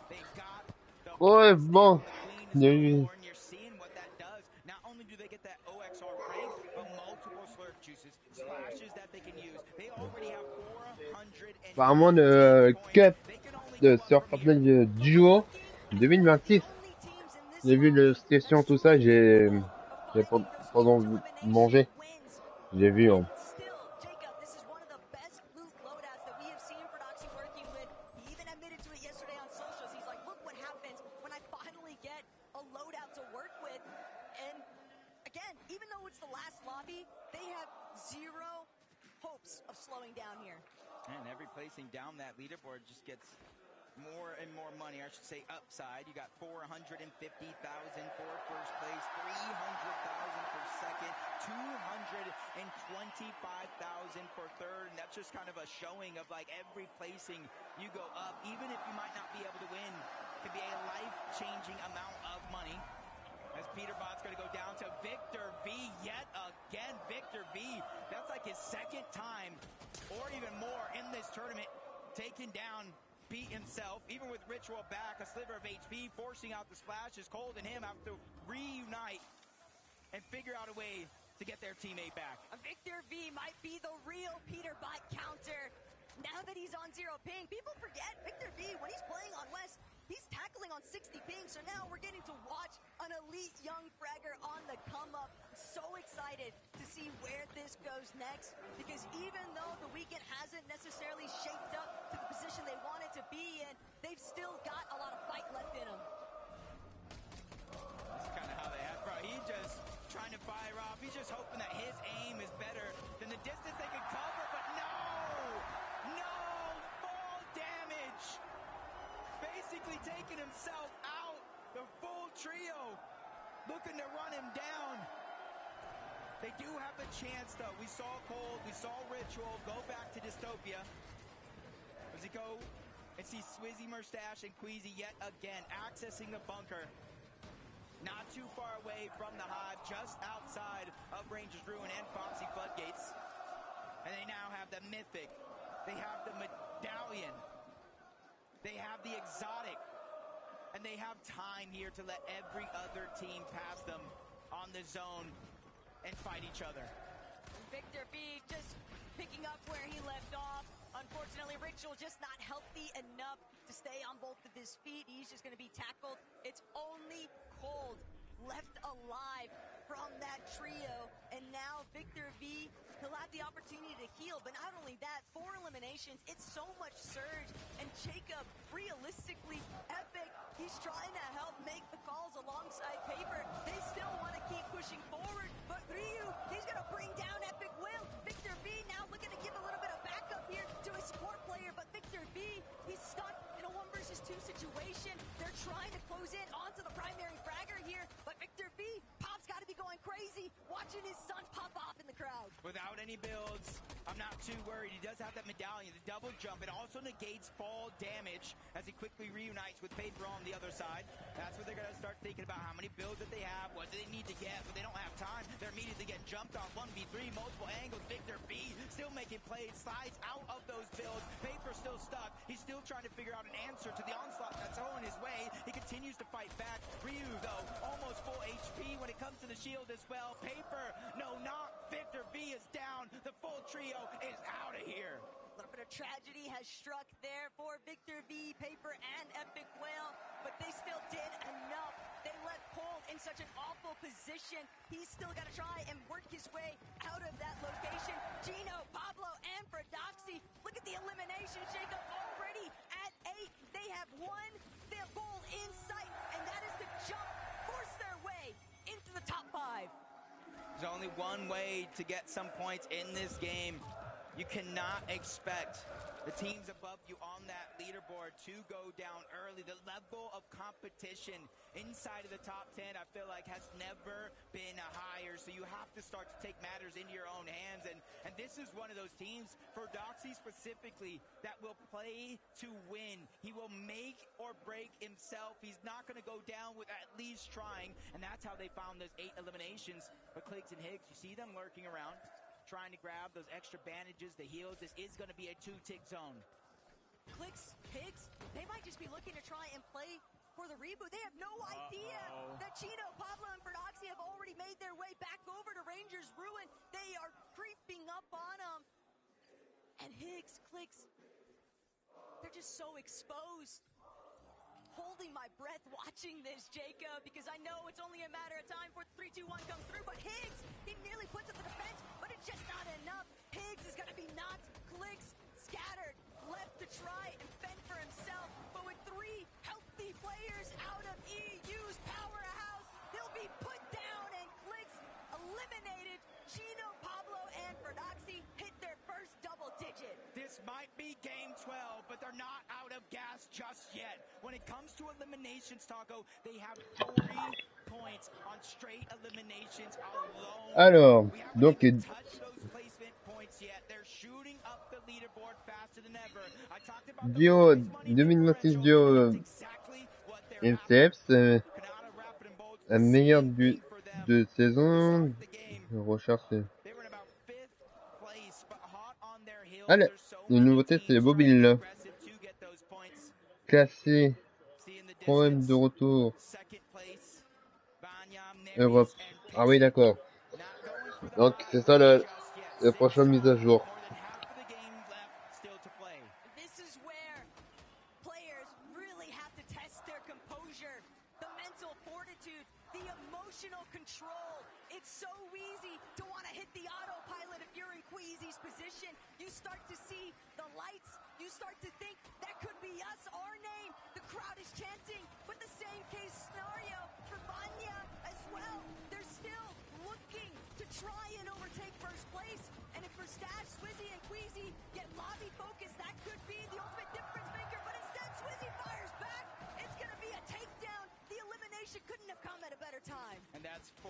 They got the Ouais, bon. You're seeing what that does. Not only do they get that OXR rank, but multiple slurp juices, splashes that they can use. They already have 400 and Apparemment, le Cup de sur Fortnite Duo 2026. J'ai vu le station, tout ça, j'ai pendant manger, j'ai vu. And every placing down that leaderboard just gets more and more money. I should say upside. You got 450,000 for first place, 300,000 for second, 225,000 for third, and that's just kind of a showing of like every placing you go up, even if you might not be able to win, can be a life-changing amount of money. As Peterbot's going to go down to Victor V yet again. Victor V, that's like his second time or even more in this tournament, taking down Pete himself, even with Ritual back, a sliver of HP, forcing out the splashes. Cold and him have to reunite and figure out a way to get their teammate back. Victor V might be the real Peterbot counter. Now that he's on 0 ping, people forget Victor V, when he's playing on West, he's tackling on 60 ping, so now we're getting to watch an elite young fragger on the come up. So excited to see where this goes next, because even though the weekend hasn't necessarily shaped up to the position they wanted to be, and they've still got a lot of fight left in them. That's kind of how they have, bro. He's just trying to fire off. He's just hoping that his aim is better than the distance they can cover, but no, fall damage. Basically taking himself out. The full trio looking to run him down. They do have a chance, though. We saw Cold, we saw Ritual go back to Dystopia. Does he go and see Swizzy, Mustache, and Queasy yet again accessing the bunker? Not too far away from the hive, just outside of Ranger's Ruin and Foxy Floodgates. And they now have the Mythic. They have the Medallion. They have the Exotic. And they have time here to let every other team pass them on the zone and fight each other. Victor B just picking up where he left off. Unfortunately, Ritual just not healthy enough to stay on both of his feet. He's just going to be tackled. It's only Cold left alive from that trio. And now Victor V, he'll have the opportunity to heal. But not only that, 4 eliminations, it's so much surge. And Jacob, realistically, Epic, he's trying to help make the calls alongside Paper. They still want to keep pushing forward. But Ryu, he's going to bring down Epic Will. Victor V now looking to give a little bit of backup here to a support player. But Victor V, he's stuck in a 1 versus 2 situation. They're trying to close in onto the primary fragger here. But Victor V, Pop's got to be going crazy, watching his son pop off in the crowd. Without any builds, I'm not too worried. He does have that medallion, the double jump. It also negates fall damage as he quickly reunites with Paper on the other side. That's what they're going to start thinking about, how many builds that they have, what do they need to get, but they don't have time. They're immediately getting jumped on 1v3, multiple angles. Victor B still making plays, slides out of those builds. Paper still stuck. He's still trying to figure out an answer to the onslaught that's thrown his way. He continues to fight back. Ryu, though, almost full HP when it comes to the shield as well. Paper, no knock. Victor B is down. The full trio is out of here. A little bit of tragedy has struck there for Victor V, Paper, and Epic Whale, but they still did enough. They left Cold in such an awful position. He's still got to try and work his way out of that location. Gino, Pablo, and Fradoxy. Look at the elimination, Jacob, already at 8. They have won their goal in sight, and that is to jump, force their way into the top 5. There's only one way to get some points in this game. You cannot expect the teams above you on that leaderboard to go down early. The level of competition inside of the top 10, I feel like, has never been higher. So you have to start to take matters into your own hands. And this is one of those teams, for Doxy specifically, that will play to win. He will make or break himself. He's not going to go down with at least trying. And that's how they found those 8 eliminations. But Clicks and Higgs, you see them lurking around, trying to grab those extra bandages, the heals. This is going to be a 2-tick zone. Clicks, Higgs, they might just be looking to try and play for the reboot. They have no idea that Chino, Pablo, and Fradoxy have already made their way back over to Ranger's Ruin. They are creeping up on them. And Higgs, Clicks, they're just so exposed. Holding my breath watching this, Jacob, because I know it's only a matter of time before 3, 2, 1 comes through. But Higgs, he nearly puts up the defense, but it's just not enough. Higgs is going to be knocked. Clicks scattered, left to try and fend for himself. But with 3 healthy players out of EU's powerhouse, they'll be put down, and Clicks eliminated. Gino, Pablo, and Fradoxy hit their first double digit. This might be game 12, but they're not out of gas just yet. When it comes to eliminations, Taco, they have 40 points on straight eliminations alone. Alors, donc duo 2026 duo MCF, un meilleur but de saison. Je recherche. Allez, une nouveauté, c'est Bobil. Classé, problème de retour. Europe. Ah oui, d'accord. Donc, c'est ça la prochaine mise à jour. You start to see the lights, you start to think that could be crowd is chanting, but the same case scenario for Vanya as well. They're still looking to try and overtake first place. And if for Stash, Swizzy, and Queasy get lobby focused, that could be the ultimate difference maker. But instead, Swizzy fires back. It's going to be a takedown. The elimination couldn't have come at a better time. And that's 4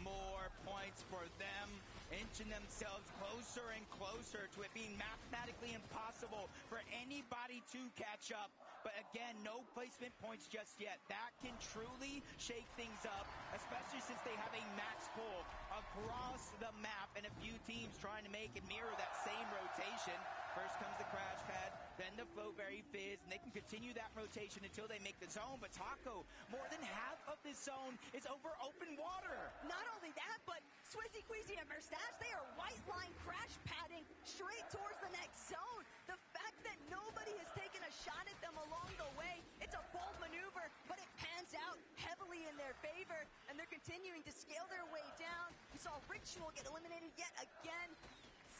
more points for them, inching themselves closer and closer to it being mathematically impossible for anybody to catch up. But again, no placement points just yet. That can truly shake things up, especially since they have a max pull across the map and a few teams trying to make and mirror that same rotation. First comes the crash pad, then the Flowberry Fizz, and they can continue that rotation until they make the zone. But Taco, more than half of this zone is over open water. Not only that, but Swizzy, Queasy, and Merstache, they are white line crash padding straight towards the next zone. The fact that nobody has taken a shot at them along the way, it's a bold maneuver, but it pans out heavily in their favor, and they're continuing to scale their way down. We saw Ritual get eliminated yet again.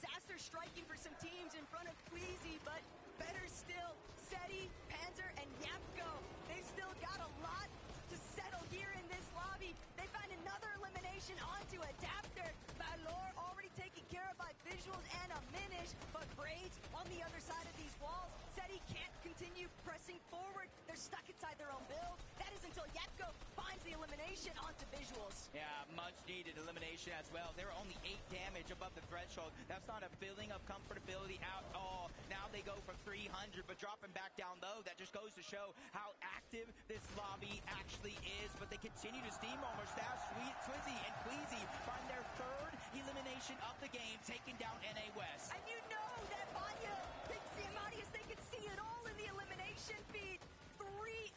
Saster striking for some teams in front of Queasy, but better still, Seti, Panzer, and Yapko. They've still got a lot to settle here in this lobby. They find another elimination onto Adapter. Valor already taken care of by Visuals and a Minish, but Braids on the other side of these walls. Seti can't continue pressing forward. They're stuck inside their own build. That is until Yapko finds the elimination onto Visuals. Yeah, much needed elimination as well. They were only 8 damage above the threshold. That's not a feeling of comfortability at all. Now they go for 300, but dropping back down low, that just goes to show how active this lobby actually is. But they continue to steamroll. Mustache, Swizzy, and Queasy find their 3rd elimination of the game, taking down NA West. And you know that Vanya, Pixie, and Marius, they can see it all in the elimination feed. 3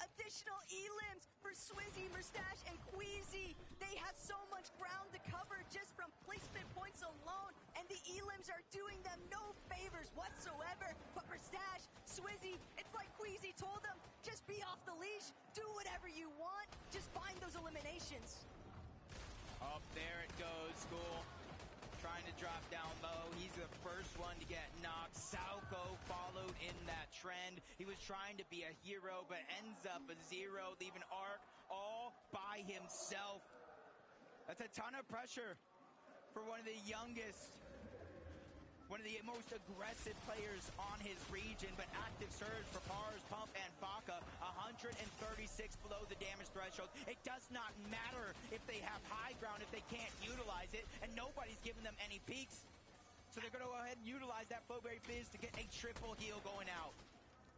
additional elims for Swizzy, Mustache, and Queasy. They have so much ground to cover just from placement points alone, and the elims are doing them no favors whatsoever. But Mustache, Swizzy, it's like Queasy told them, just be off the leash, do whatever you want, just find those eliminations. Up there it goes, School. Trying to drop down low. He's the first one to get knocked. Sauko followed in that trend. He was trying to be a hero, but ends up a 0, leaving Arc all by himself. That's a ton of pressure for one of the youngest, one of the most aggressive players on his region, but active surge for Pars, Pump, and Baka, 136 below the damage threshold. It does not matter if they have high ground, if they can't utilize it, and nobody's giving them any peaks. So they're going to go ahead and utilize that Flowberry Fizz to get a triple heal going out.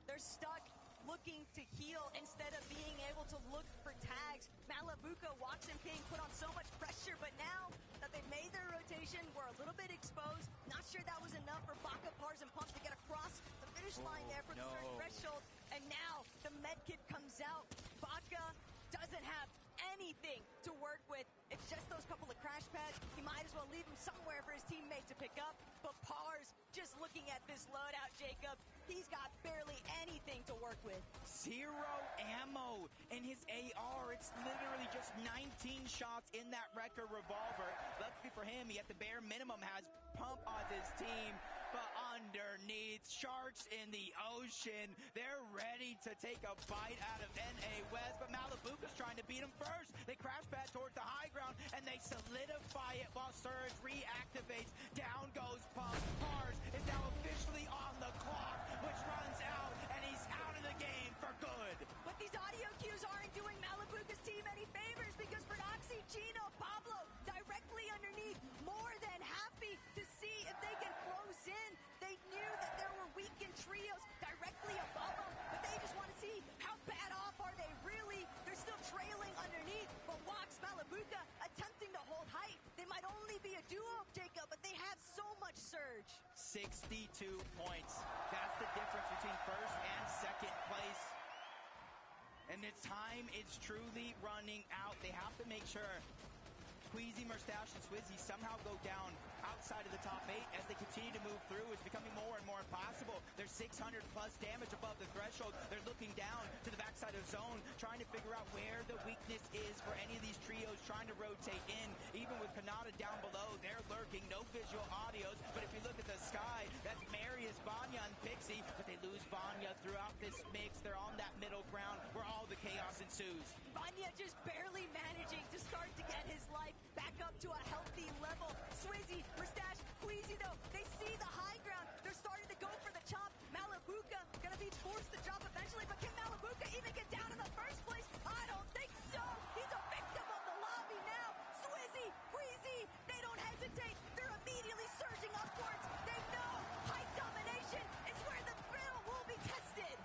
They're stuck looking to heal instead of being able to look for tags. Malabuka, Wax, and Ping put on so much pressure, but now that they've made their rotation, we're a little bit exposed. Not sure that was enough for Baka, Pars, and Pump to get across the finish line there for the third threshold. And now the medkit comes out. Baka doesn't have anything to work with. It's just those couple of crash pads. He might as well leave them somewhere for his teammate to pick up. But Pars, just looking at this loadout, Jacob, he's got barely anything to work with. 0 ammo in his AR. It's literally just 19 shots in that Wrecker revolver. Luckily for him, he at the bare minimum has Pump on his team. But underneath, sharks in the ocean. They're ready to take a bite out of NA West, but Malabuka's trying to beat him first. They crash pad towards the high ground, and they solidify it while Surge reactivates. Down goes Pump. Pars is now officially on the clock, which runs out, and he's out of the game for good. But these audio cues aren't doing Malabuka's team any favors, because Verdoxy, Gino, Pablo directly underneath, more than happy to see if they can close in. They knew that there were weakened trios directly above them, but they just want to see how bad off are they really. They're still trailing underneath, but Wax, Malabuka attempting to hold height. They might only be a duo, Jacob, but they have so much surge. 62 points. That's the difference between first and second place. And the time is truly running out. They have to make sure Queasy, Mustache, and Swizzy somehow go down outside of the top 8 as they continue to move through. It's becoming more and more impossible. There's 600 plus damage above the threshold. They're looking down to the backside of zone, trying to figure out where the weakness is for any of these trios trying to rotate in. Even with Kanata down below, they're lurking. No visual audios, but if you look at the sky, that's Marius, Vanya, and Pixie, but they lose Vanya Vanya throughout this mix. They're on that middle ground where all the chaos ensues. Vanya just barely managing to start to get his life back up to a healthy level. Swizzy, Mustache, Queasy though, they see the high ground. They're starting to go for the chop. Malibuca gonna be forced to drop eventually, but can Malibuca even get down in the first place? I don't think so. He's a victim of the lobby now. Swizzy, Queasy, they don't hesitate. They're immediately surging upwards. They know height domination is where the thrill will be tested.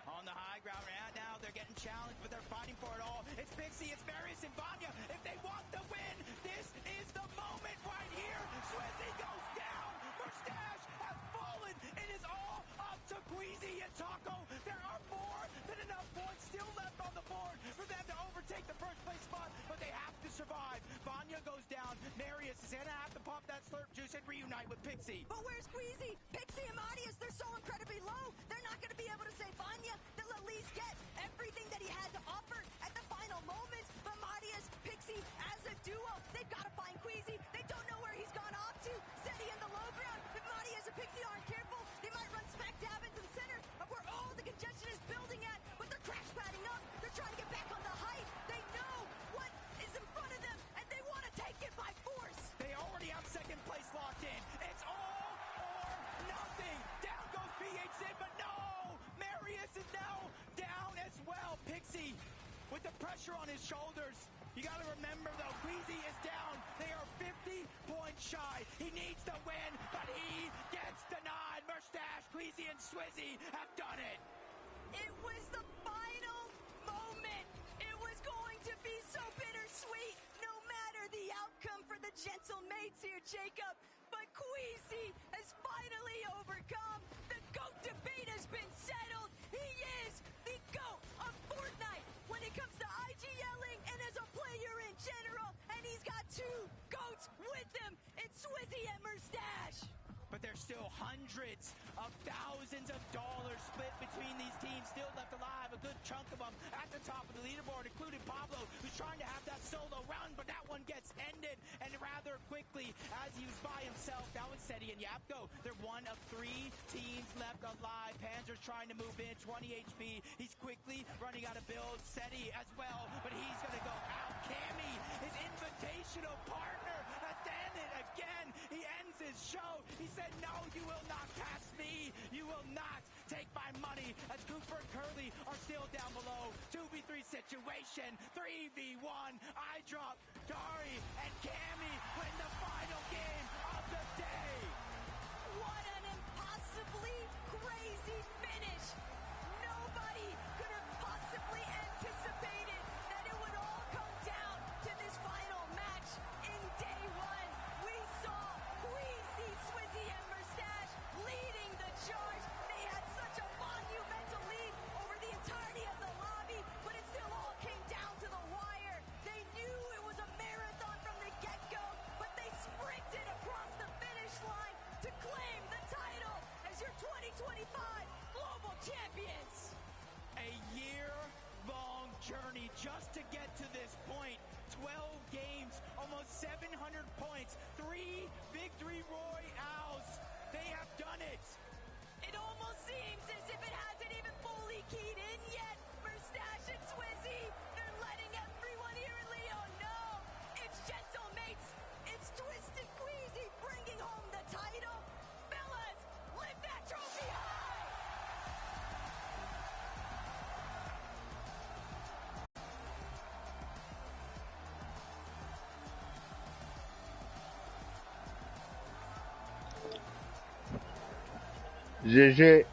On the high ground right now, they're getting challenged, but they're fighting for it all. It's Pixie, it's Marius, and Vanya. If they want the win, this is the moment right here. Swizzy goes down. Mustache has fallen. It is all up to Queasy and Taco. There are more than enough points still left on the board for them to overtake the first place spot, but they have to survive. Vanya goes down. Marius is going to have to pop that slurp juice and reunite with Pixie. But where's Queasy? Pixie and Marius, they're so incredibly low. They're not going to be able to save Vanya. They'll at least get everything that he had to offer at the final moments. But Marius, Pixie, as a duo, they've got to find Queasy. They don't know where he's gone off to. Seti in the low ground. If Marius and Pixie aren't careful, they might run smack dab into the center of where all the congestion is building at. But they're crash padding up. They're trying to get back on the height. They know what is in front of them, and they want to take it by force. They already have second place locked in. It's all or nothing. Down goes PHC, but no! Marius is now down as well. Pixie with the pressure on his shoulders. You got to remember, though, Queasy is down. They are 50 points shy. He needs to win, but he gets denied. Mustache, Queasy, and Swizzy have done it. It was the final moment. It was going to be so bittersweet, no matter the outcome for the gentle mates here, Jacob. But Queasy has finally overcome. The GOAT debate has been settled. He is the GOAT of Fortnite when it comes to IG yelling and as a player in general. And he's got two GOATs with him. It's Swizzy and Mustache. But there's still hundreds of thousands of dollars split between these teams still left alive. A good chunk of them at the top of the leaderboard, including Pablo, who's trying to have that solo run, but that one gets ended, and rather quickly as he was by himself. That was Seti and Yapko. They're one of 3 teams left alive. Panzer's trying to move in, 20 HP. He's quickly running out of builds. Seti as well, but he's going to go out. Cammy, his invitational partner, has done it again. He ends his show. He said, no, you will not pass me. You will not take my money, as Cooper and Curly are still down below. 2v3 situation, 3v1. I drop Dari and Cammy win the final game of the day. What an impossibly crazy finish. Nobody could have possibly anticipated that it would all come down to this final match. In day one, we saw Queasy, Swizzy, and Mustache leading the charge. They had such a monumental lead over the entirety of the lobby, but it still all came down to the wire. They knew it was a marathon from the get-go, but they sprinted across the finish line to claim the title as your 2025 global champions. A year-long journey just to get to this point. 12 games, almost 700 points, 3 victory royales. They have done it. It almost seems as if it hasn't even fully keyed in yet. Mustache and Swizzy, they're letting everyone here in Leo know. It's gentle mates. It's Twisted Queasy bringing home the title. Fellas, lift that trophy high! GG.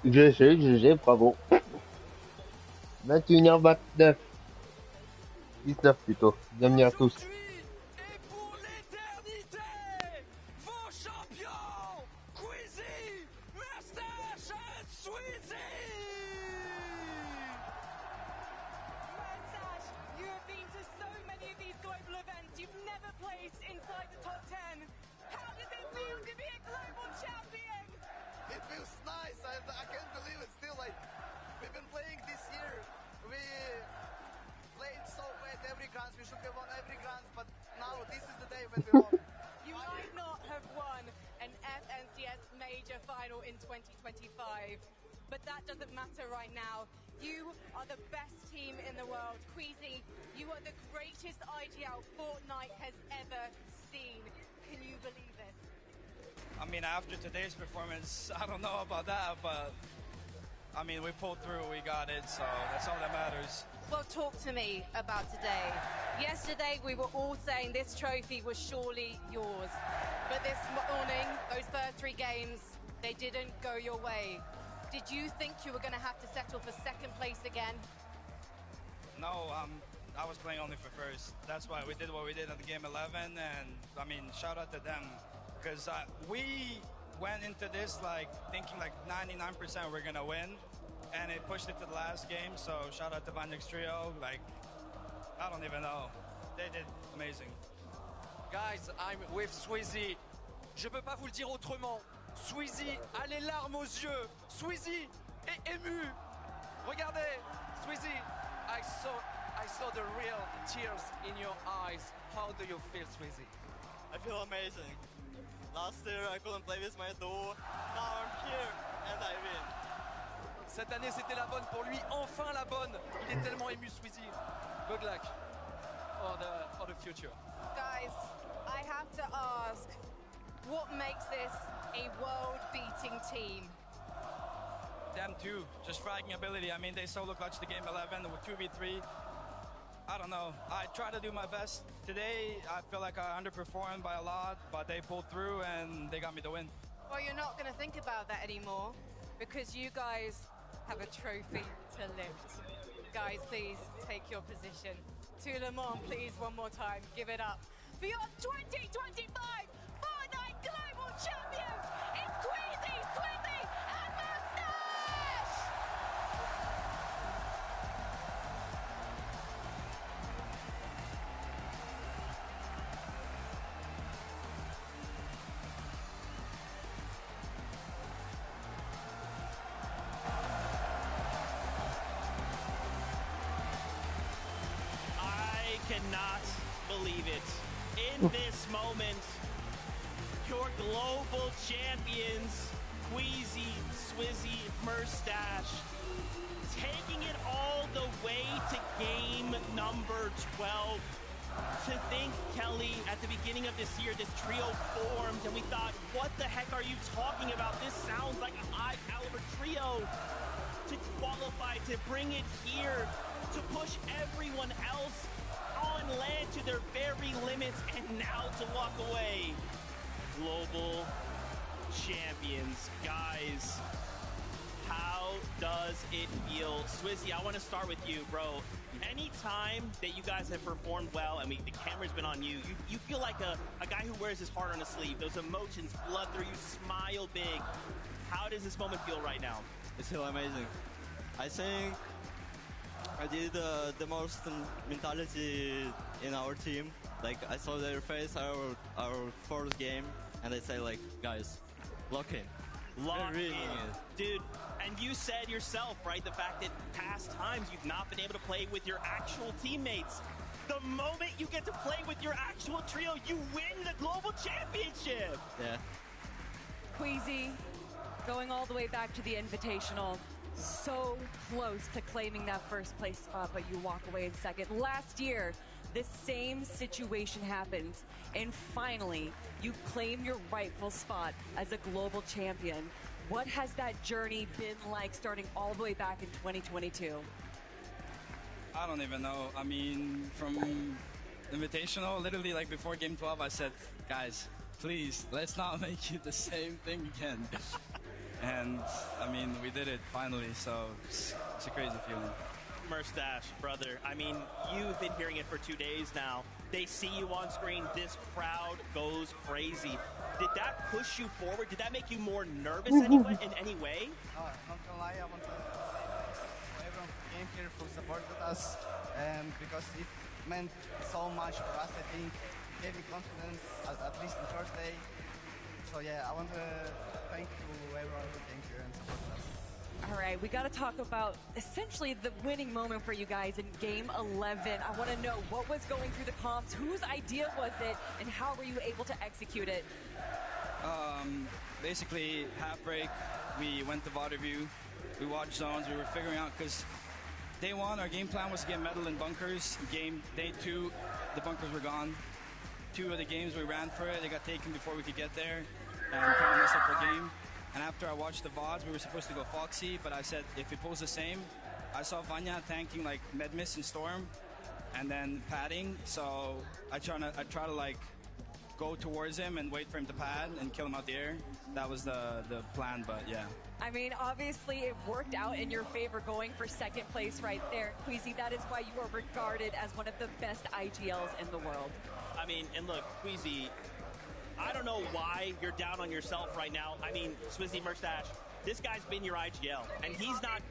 GG, bravo. 21h29. 19 plutôt. Bienvenue à tous. Vos champions, Queasy, Mustache and Swizzy! Mustache, you have been to so many of these global events. You've never placed inside the top 10. How does it feel to be a global champion? It feels nice. I can't believe it. Still, like, we've been playing this year. We played so bad every grand. We should have won every grand, but now this is the day when we won. You might not have won an FNCS major final in 2025. But that doesn't matter right now. You are the best team in the world. Queasy, you are the greatest IGL Fortnite has ever seen. Can you believe it? I mean, after today's performance, I don't know about that, but I mean, we pulled through, we got it, so that's all that matters. Well, talk to me about today. Yesterday, we were all saying this trophy was surely yours. But this morning, those first 3 games, they didn't go your way. Did you think you were going to have to settle for second place again? No, I was playing only for first. That's why we did what we did at the game 11, and I mean, shout out to them, because we went into this like thinking like 99% we're going to win. And it pushed it to the last game, so shout out to Vanix Trio. Like, I don't even know. They did amazing. Guys, I'm with Sweezy. Je peux pas vous le dire autrement. Sweezy a les larmes aux yeux. Sweezy est ému. Regardez, Sweezy, I saw the real tears in your eyes. How do you feel, Sweezy? I feel amazing. Last year I couldn't play with my duo. Now I'm here and I win. Cette année, c'était la bonne pour lui. Enfin la bonne. Il est tellement ému, Sweezy. Good luck for the future. Guys, I have to ask, what makes this a world-beating team? Them too, just fragging ability. I mean, they solo clutched the game 11 with 2v3. I don't know. I try to do my best. Today, I feel like I underperformed by a lot, but they pulled through and they got me the win. Well, you're not going to think about that anymore because you guys have a trophy to lift. Guys, please take your position. To Le Mans, please, one more time. Give it up for your 2025 Fortnite Global Champions. It's Queasy, Swizzy, and Moustache! Cannot believe it. In this moment, your global champions, Queasy, Swizzy, Moustache, taking it all the way to game number 12. To think, Kelly, at the beginning of this year, this trio formed, and we thought, what the heck are you talking about? This sounds like a high-caliber trio. To qualify, to bring it here, to push everyone else on land to their very limits, and now to walk away. Global champions. Guys, how does it feel? Swizzy, I want to start with you, bro. Any time that you guys have performed well, I mean, the camera's been on you, you feel like a guy who wears his heart on his sleeve. Those emotions flood through you, smile big. How does this moment feel right now? It's still amazing. I think I did the most mentality in our team. Like, I saw their face our first game, and they say like, guys, lock in. Lock in. Dude, and you said yourself, right, the fact that past times you've not been able to play with your actual teammates. The moment you get to play with your actual trio, you win the global championship. Yeah. Queasy, going all the way back to the Invitational, so close to claiming that first place spot, but you walk away in second. Last year, this same situation happened, and finally, you claim your rightful spot as a global champion. What has that journey been like starting all the way back in 2022? I don't even know. I mean, from Invitational, literally like before game 12, I said, guys, please, let's not make it the same thing again. And, I mean, we did it finally, so it's a crazy feeling. Moustache, brother, I mean, you've been hearing it for 2 days now. They see you on screen, this crowd goes crazy. Did that push you forward? Did that make you more nervous in any way? Not gonna lie, I want to say thanks to everyone who came here, who supported us, because it meant so much for us, I think. It gave me confidence, at least the first day. So yeah, I want to thank you everyone who came here and supported us. All right, we got to talk about essentially the winning moment for you guys in Game 11. I want to know what was going through the comps, whose idea was it, and how were you able to execute it? Basically, half break, we went to VOD review, we watched zones, we were figuring out, because day one, our game plan was to get metal in bunkers. Day two, the bunkers were gone. 2 of the games we ran for it, they got taken before we could get there, and kind of messed up our game. And after I watched the VODs, we were supposed to go Foxy, but I said, if it pulls the same, I saw Vanya tanking like Medmiss and Storm, and then padding, so I try to like go towards him and wait for him to pad and kill him out the air. That was the plan, but yeah. I mean, obviously it worked out in your favor going for second place right there. Queasy, that is why you are regarded as one of the best IGLs in the world. I mean, and look, Queasy, I don't know why you're down on yourself right now. I mean, Swizzy Merstash, this guy's been your IGL, and he's not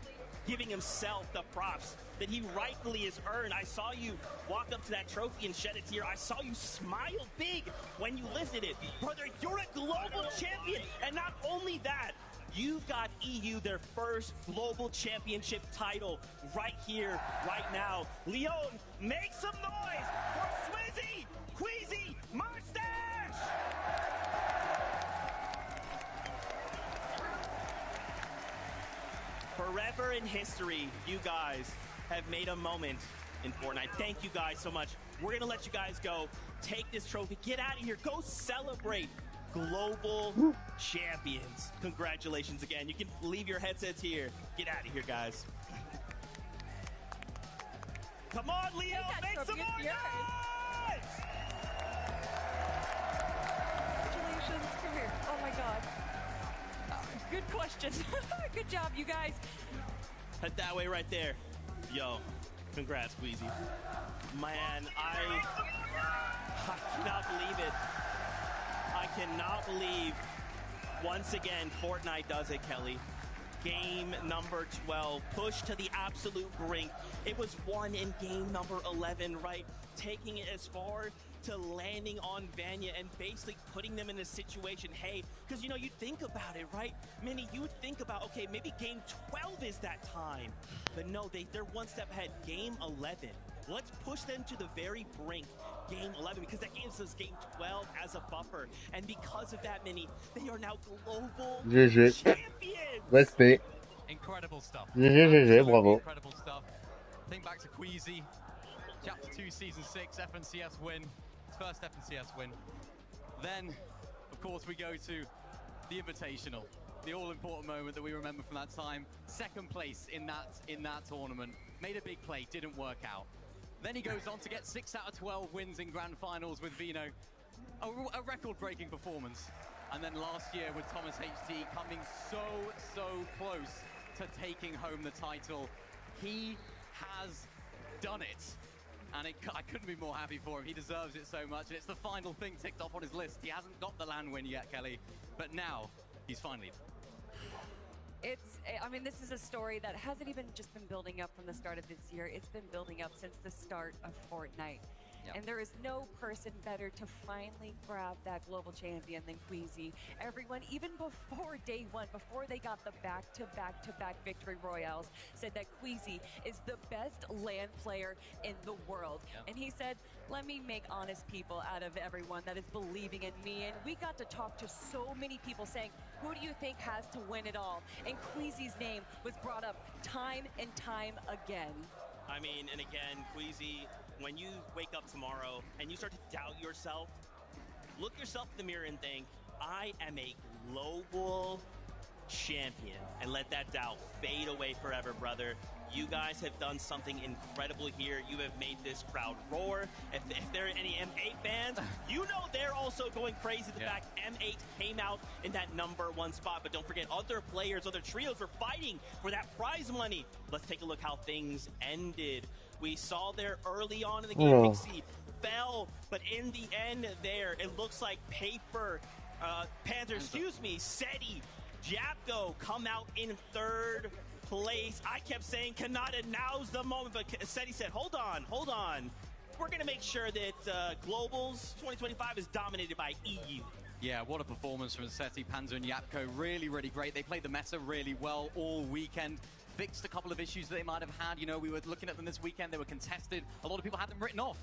giving himself the props that he rightfully has earned. I saw you walk up to that trophy and shed a tear. I saw you smile big when you lifted it. Brother, you're a global champion, and not only that, you've got EU their first global championship title right here, right now. Leon, make some noise for Swizzy Queasy Mustache! Forever in history, you guys have made a moment in Fortnite. Thank you guys so much. We're gonna let you guys go. Take this trophy, get out of here, go celebrate global champions. Congratulations again. You can leave your headsets here. Get out of here, guys. Come on, Leo, make some more noise! Congratulations. Come here. Oh my God. Good question. Good job, you guys. Head that way right there. Yo, congrats, Queasy. Man, I cannot believe it. I cannot believe, once again, Fortnite does it, Kelly. Game number 12, pushed to the absolute brink. It was won in game number 11, right? Taking it as far to landing on Vanya and basically putting them in a situation, hey, because, you know, you think about it, right? Minnie, you would think about, okay, maybe game 12 is that time. But no, they're one step ahead. Game 11. Let's push them to the very brink. Game 11, because that gives us game 12 as a buffer. And because of that, Minnie, they are now global GG. champions. Respect. Incredible stuff. GG, bravo. Incredible stuff. Think back to Queasy. Chapter 2, Season 6, FNCS win. His first FNCS win. Then, of course, we go to the Invitational. The all-important moment that we remember from that time. Second place in that tournament. Made a big play, didn't work out. Then he goes on to get 6 out of 12 wins in Grand Finals with Vino. A record-breaking performance. And then last year with Thomas HD coming so close to taking home the title. He has done it. And I couldn't be more happy for him. He deserves it so much. And it's the final thing ticked off on his list. He hasn't got the LAN win yet, Kelly. But now, he's finally. I mean, this is a story that hasn't even just been building up from the start of this year. It's been building up since the start of Fortnite. Yep. And there is no person better to finally grab that global champion than Queasy. Everyone, even before day one, before they got the back-to-back victory royales, said that Queasy is the best LAN player in the world. Yep. And he said, let me make honest people out of everyone that is believing in me. And we got to talk to so many people saying, who do you think has to win it all? And Queasy's name was brought up time and time again. I mean, and again, Queasy, when you wake up tomorrow and you start to doubt yourself, look yourself in the mirror and think, I am a global champion, and let that doubt fade away forever, brother. You guys have done something incredible here. You have made this crowd roar. If there are any M8 fans, you know they're also going crazy. The fact M8 came out in that #1 spot. But don't forget, other players, other trios were fighting for that prize money. Let's take a look how things ended. We saw there early on in the game, Pixie fell, but in the end there, it looks like Panther, Seti, Japko come out in third place. I kept saying, Kanata, now's the moment, but Seti said, hold on. We're going to make sure that Globals 2025 is dominated by EU. Yeah, what a performance from Seti, Panzer, and Yapko. Really great. They played the meta really well all weekend. Fixed a couple of issues that they might have had. You know, we were looking at them this weekend. They were contested. A lot of people had them written off.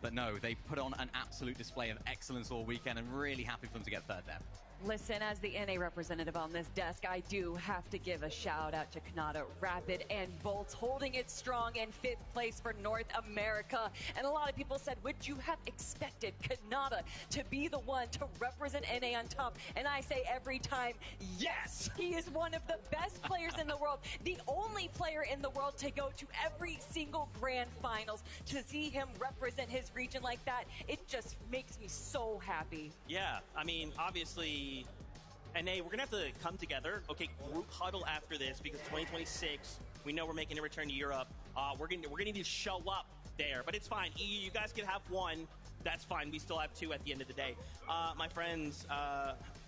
But no, they put on an absolute display of excellence all weekend, and really happy for them to get third there. Listen, as the NA representative on this desk, I do have to give a shout out to Canada, Rapid, and Bolts holding it strong in 5th place for North America. And a lot of people said, would you have expected Canada to be the one to represent NA on top? And I say every time, yes! He is one of the best players in the world, the only player in the world to go to every single grand finals. To see him represent his region like that, it just makes me so happy. Yeah, I mean, obviously, NA, we're going to have to come together. Okay, group huddle after this because 2026, we know we're making a return to Europe. We're going to need to show up there, but it's fine. You guys can have one. That's fine. We still have two at the end of the day. My friends,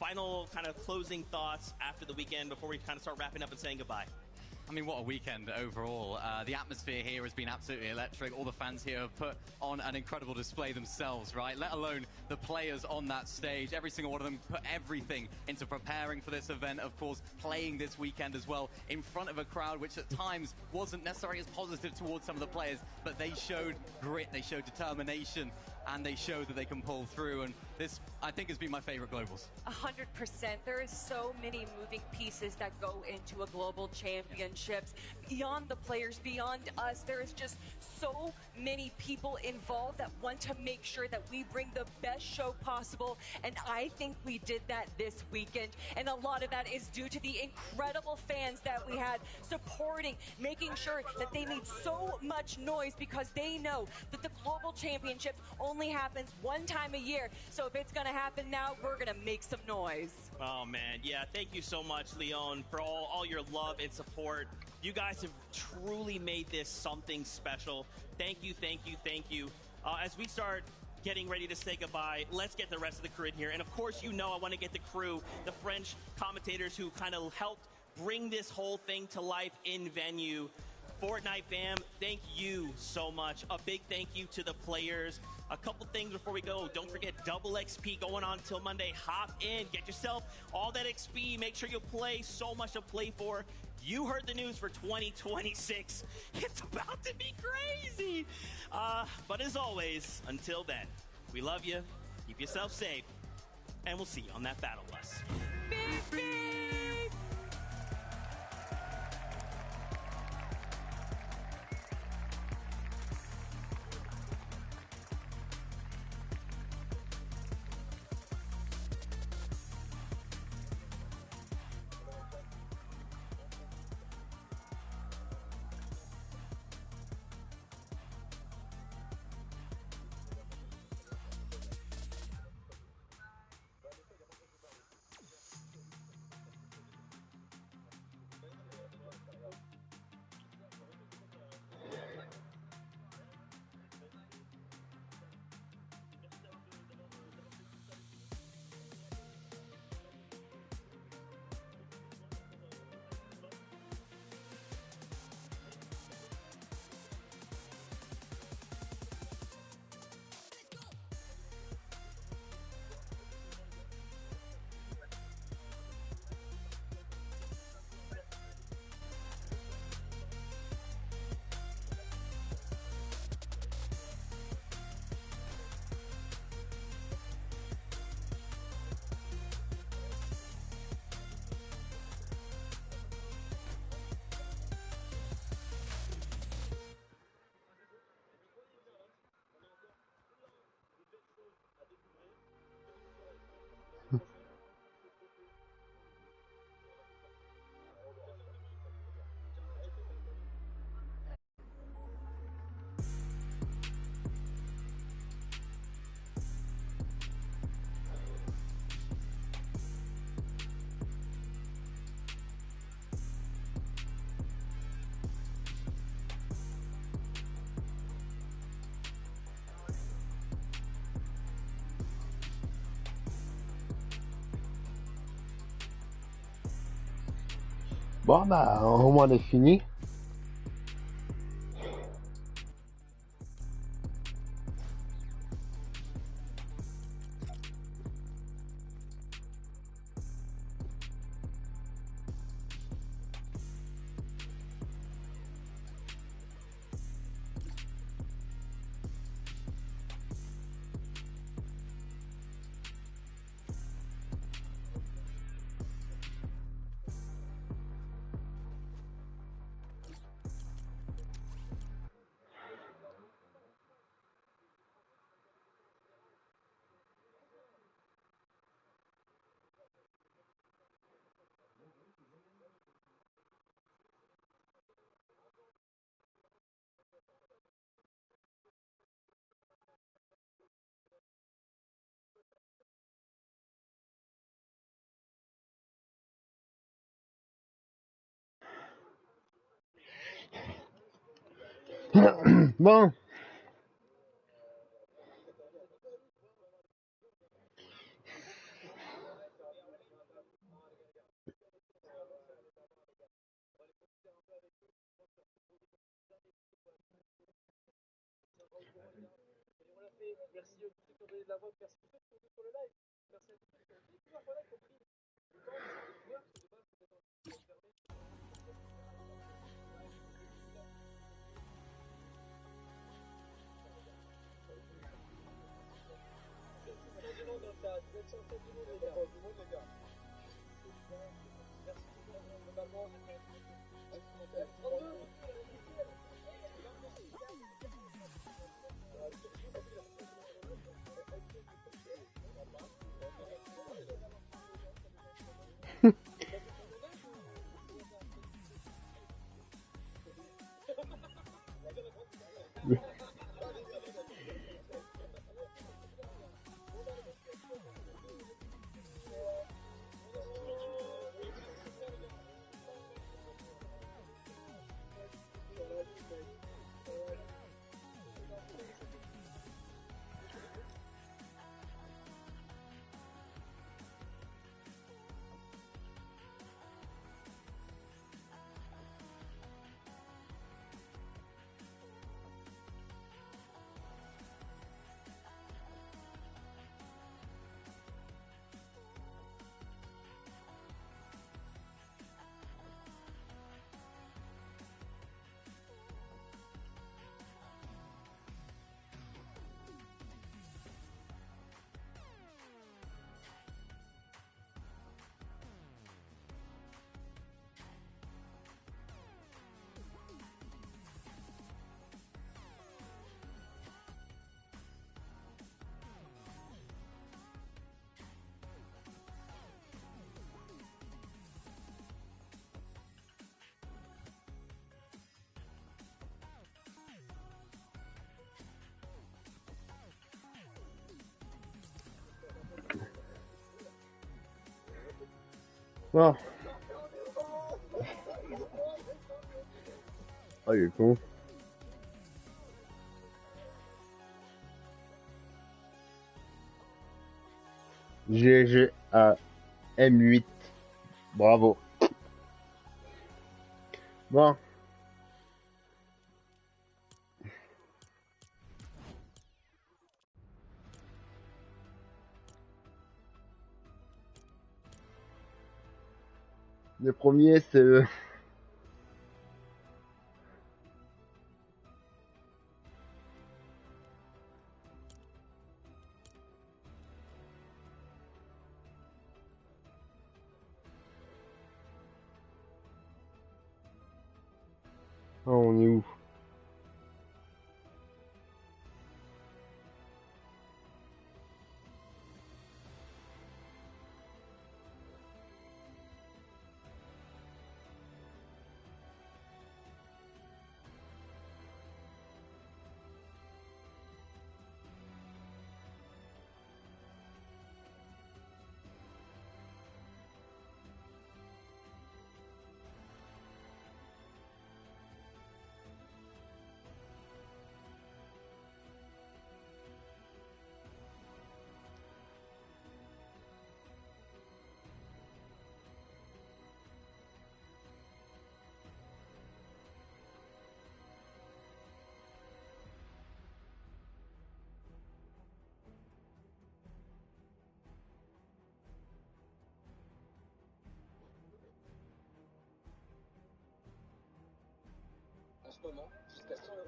final kind of closing thoughts after the weekend before we kind of start wrapping up and saying goodbye. I mean, what a weekend overall. The atmosphere here has been absolutely electric. All the fans here have put on an incredible display themselves, right? Let alone the players on that stage. Every single one of them put everything into preparing for this event, of course, playing this weekend as well in front of a crowd, which at times wasn't necessarily as positive towards some of the players, but they showed grit, they showed determination, and they showed that they can pull through. And this, I think, has been my favorite globals. 100%. There is so many moving pieces that go into a global championships. Beyond the players, beyond us, there is just so many people involved that want to make sure that we bring the best show possible. And I think we did that this weekend. And a lot of that is due to the incredible fans that we had supporting, making sure that they made so much noise because they know that the global championships only happens one time a year. So if it's going to happen now, we're going to make some noise. Oh, man. Yeah, thank you so much, Leon, for all your love and support. You guys have truly made this something special. Thank you, thank you, thank you. As we start getting ready to say goodbye, let's get the rest of the crew in here. And, of course, you know I want to get the crew, the French commentators who kind of helped bring this whole thing to life in venue. Fortnite fam, thank you so much. A big thank you to the players. A couple things before we go. Don't forget double XP going on till Monday. Hop in, get yourself all that XP. Make sure you play. So much to play for. You heard the news for 2026. It's about to be crazy. But as always, until then, we love you. Keep yourself safe. And we'll see you on that battle bus. Beep, beep. Bon, bah, au moins, on est fini. Bon. Merci aussi pour donner de la voix. Merci pour ceux qui sont sur le live. Merci à tous ceux qui ont dit. Plusieurs fois là, compris. Le temps, c'est découvert, parce que de base, c'était fermé. Du monde dans le chat. Vous êtes censés du monde, les gars. Du monde, les gars. Merci beaucoup. Globalement, j'ai fait Bon. Oh, il est con. GG à M8. Bravo. Bon. Le premier, c'est Ah, on est où? En ce moment, jusqu'à 100 euros.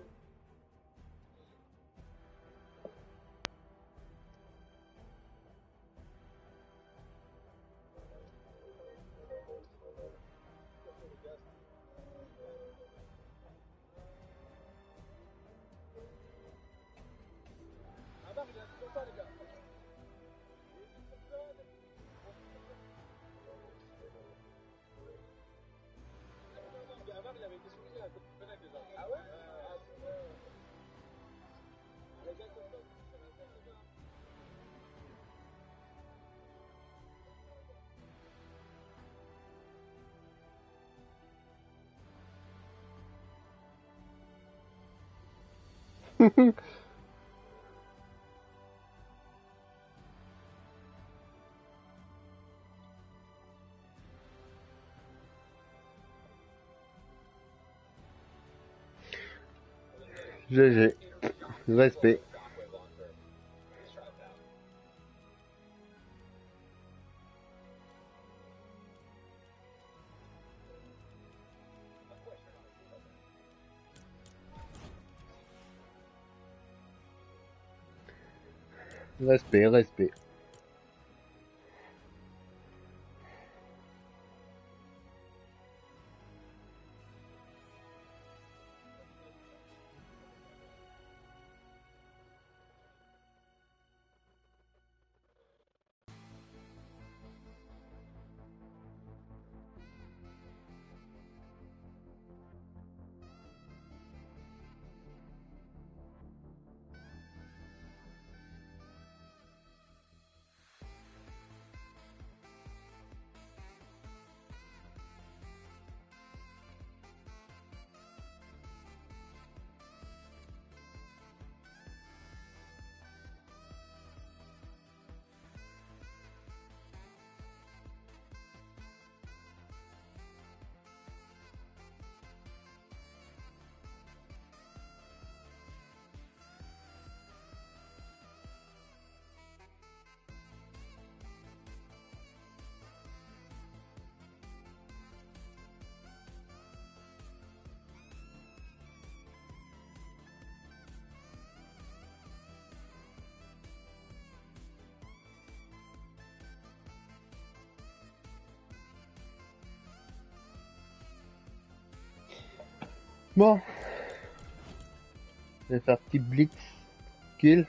Ah bah, il a dit pas, les gars. Amar, il avait été soumis à Copenhague déjà. Ah ouais? Les gars, comme ça, ça va faire, les gars. GG. Respect. Respect, respect. Bon. Je vais faire petit blitz kill.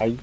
Aïe.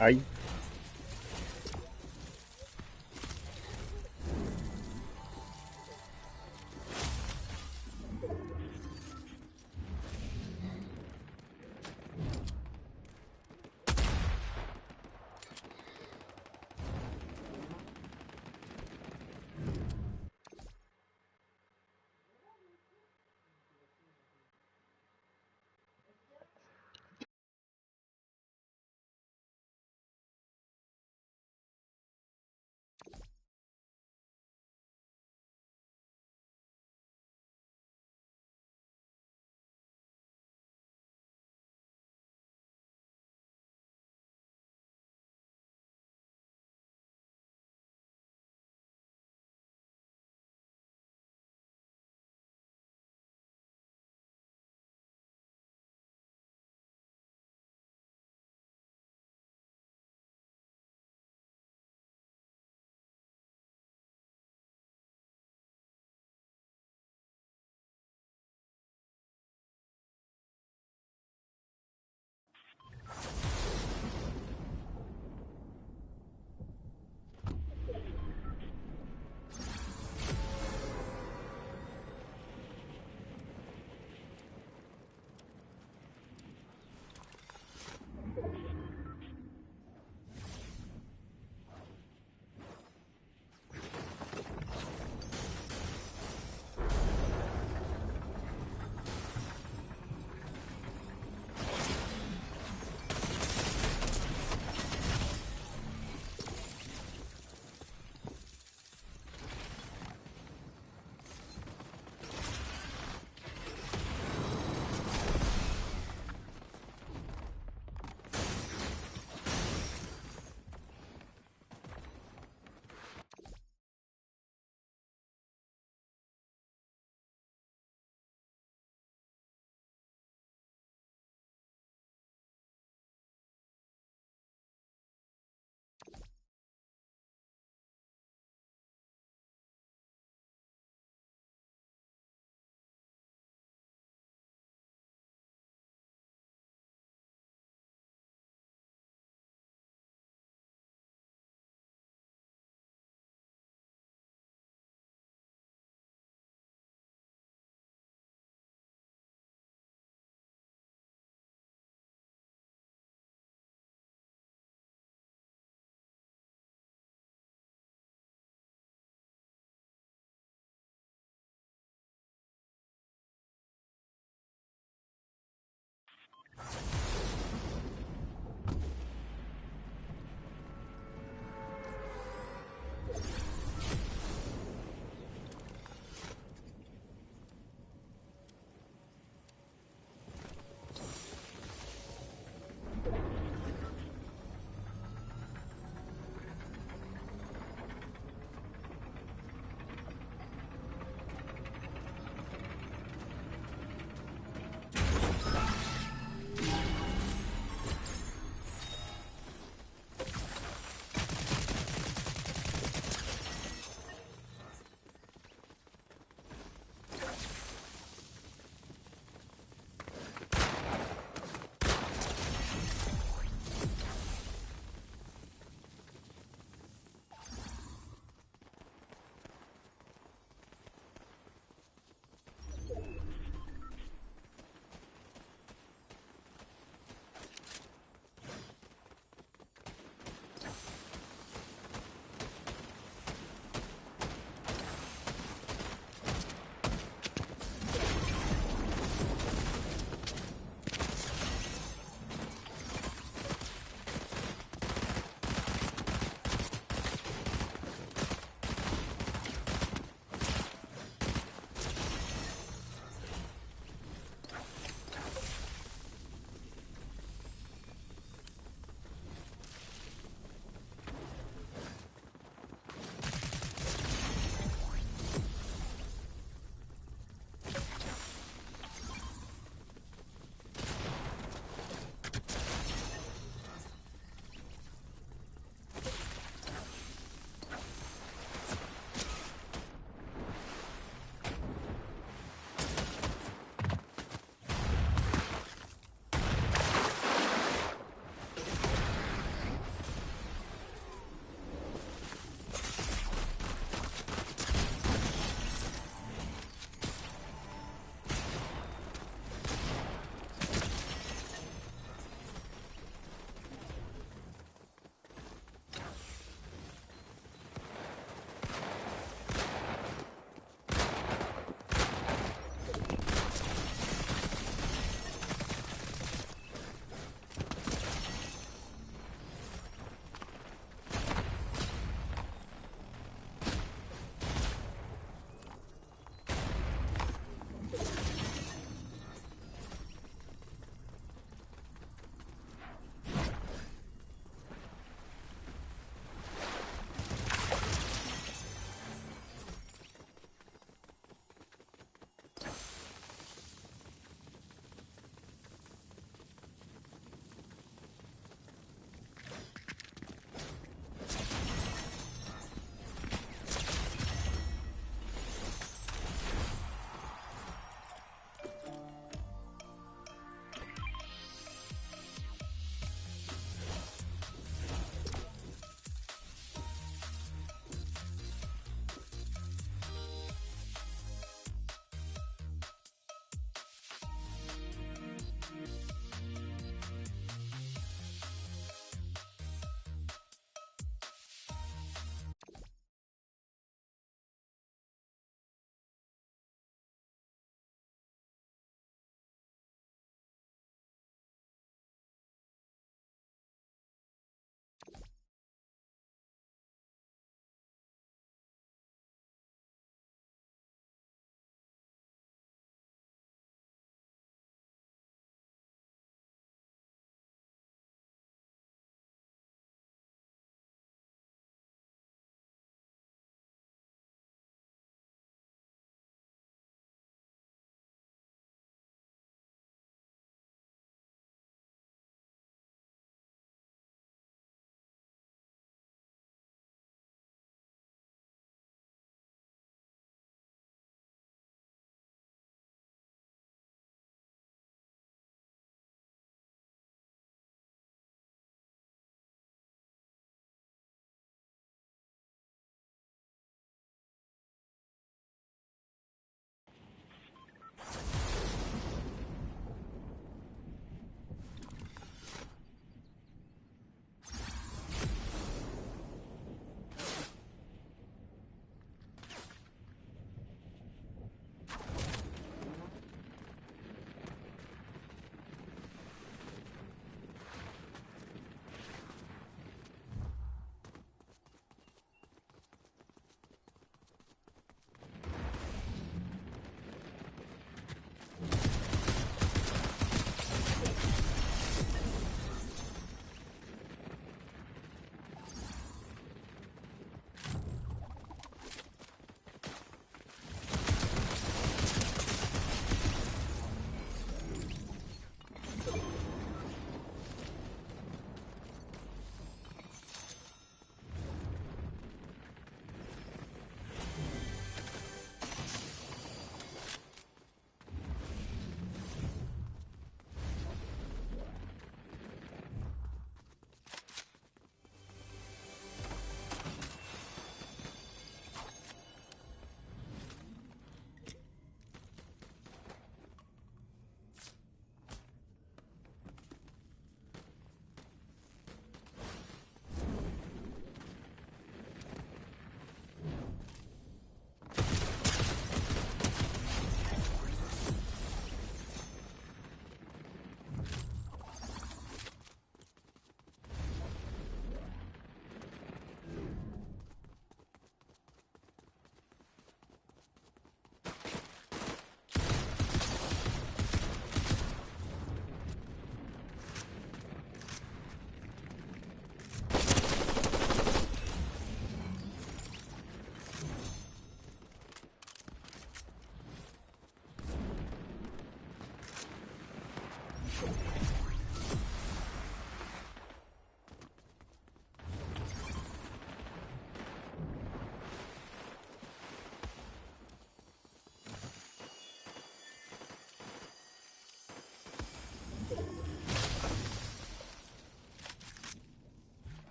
Aïe.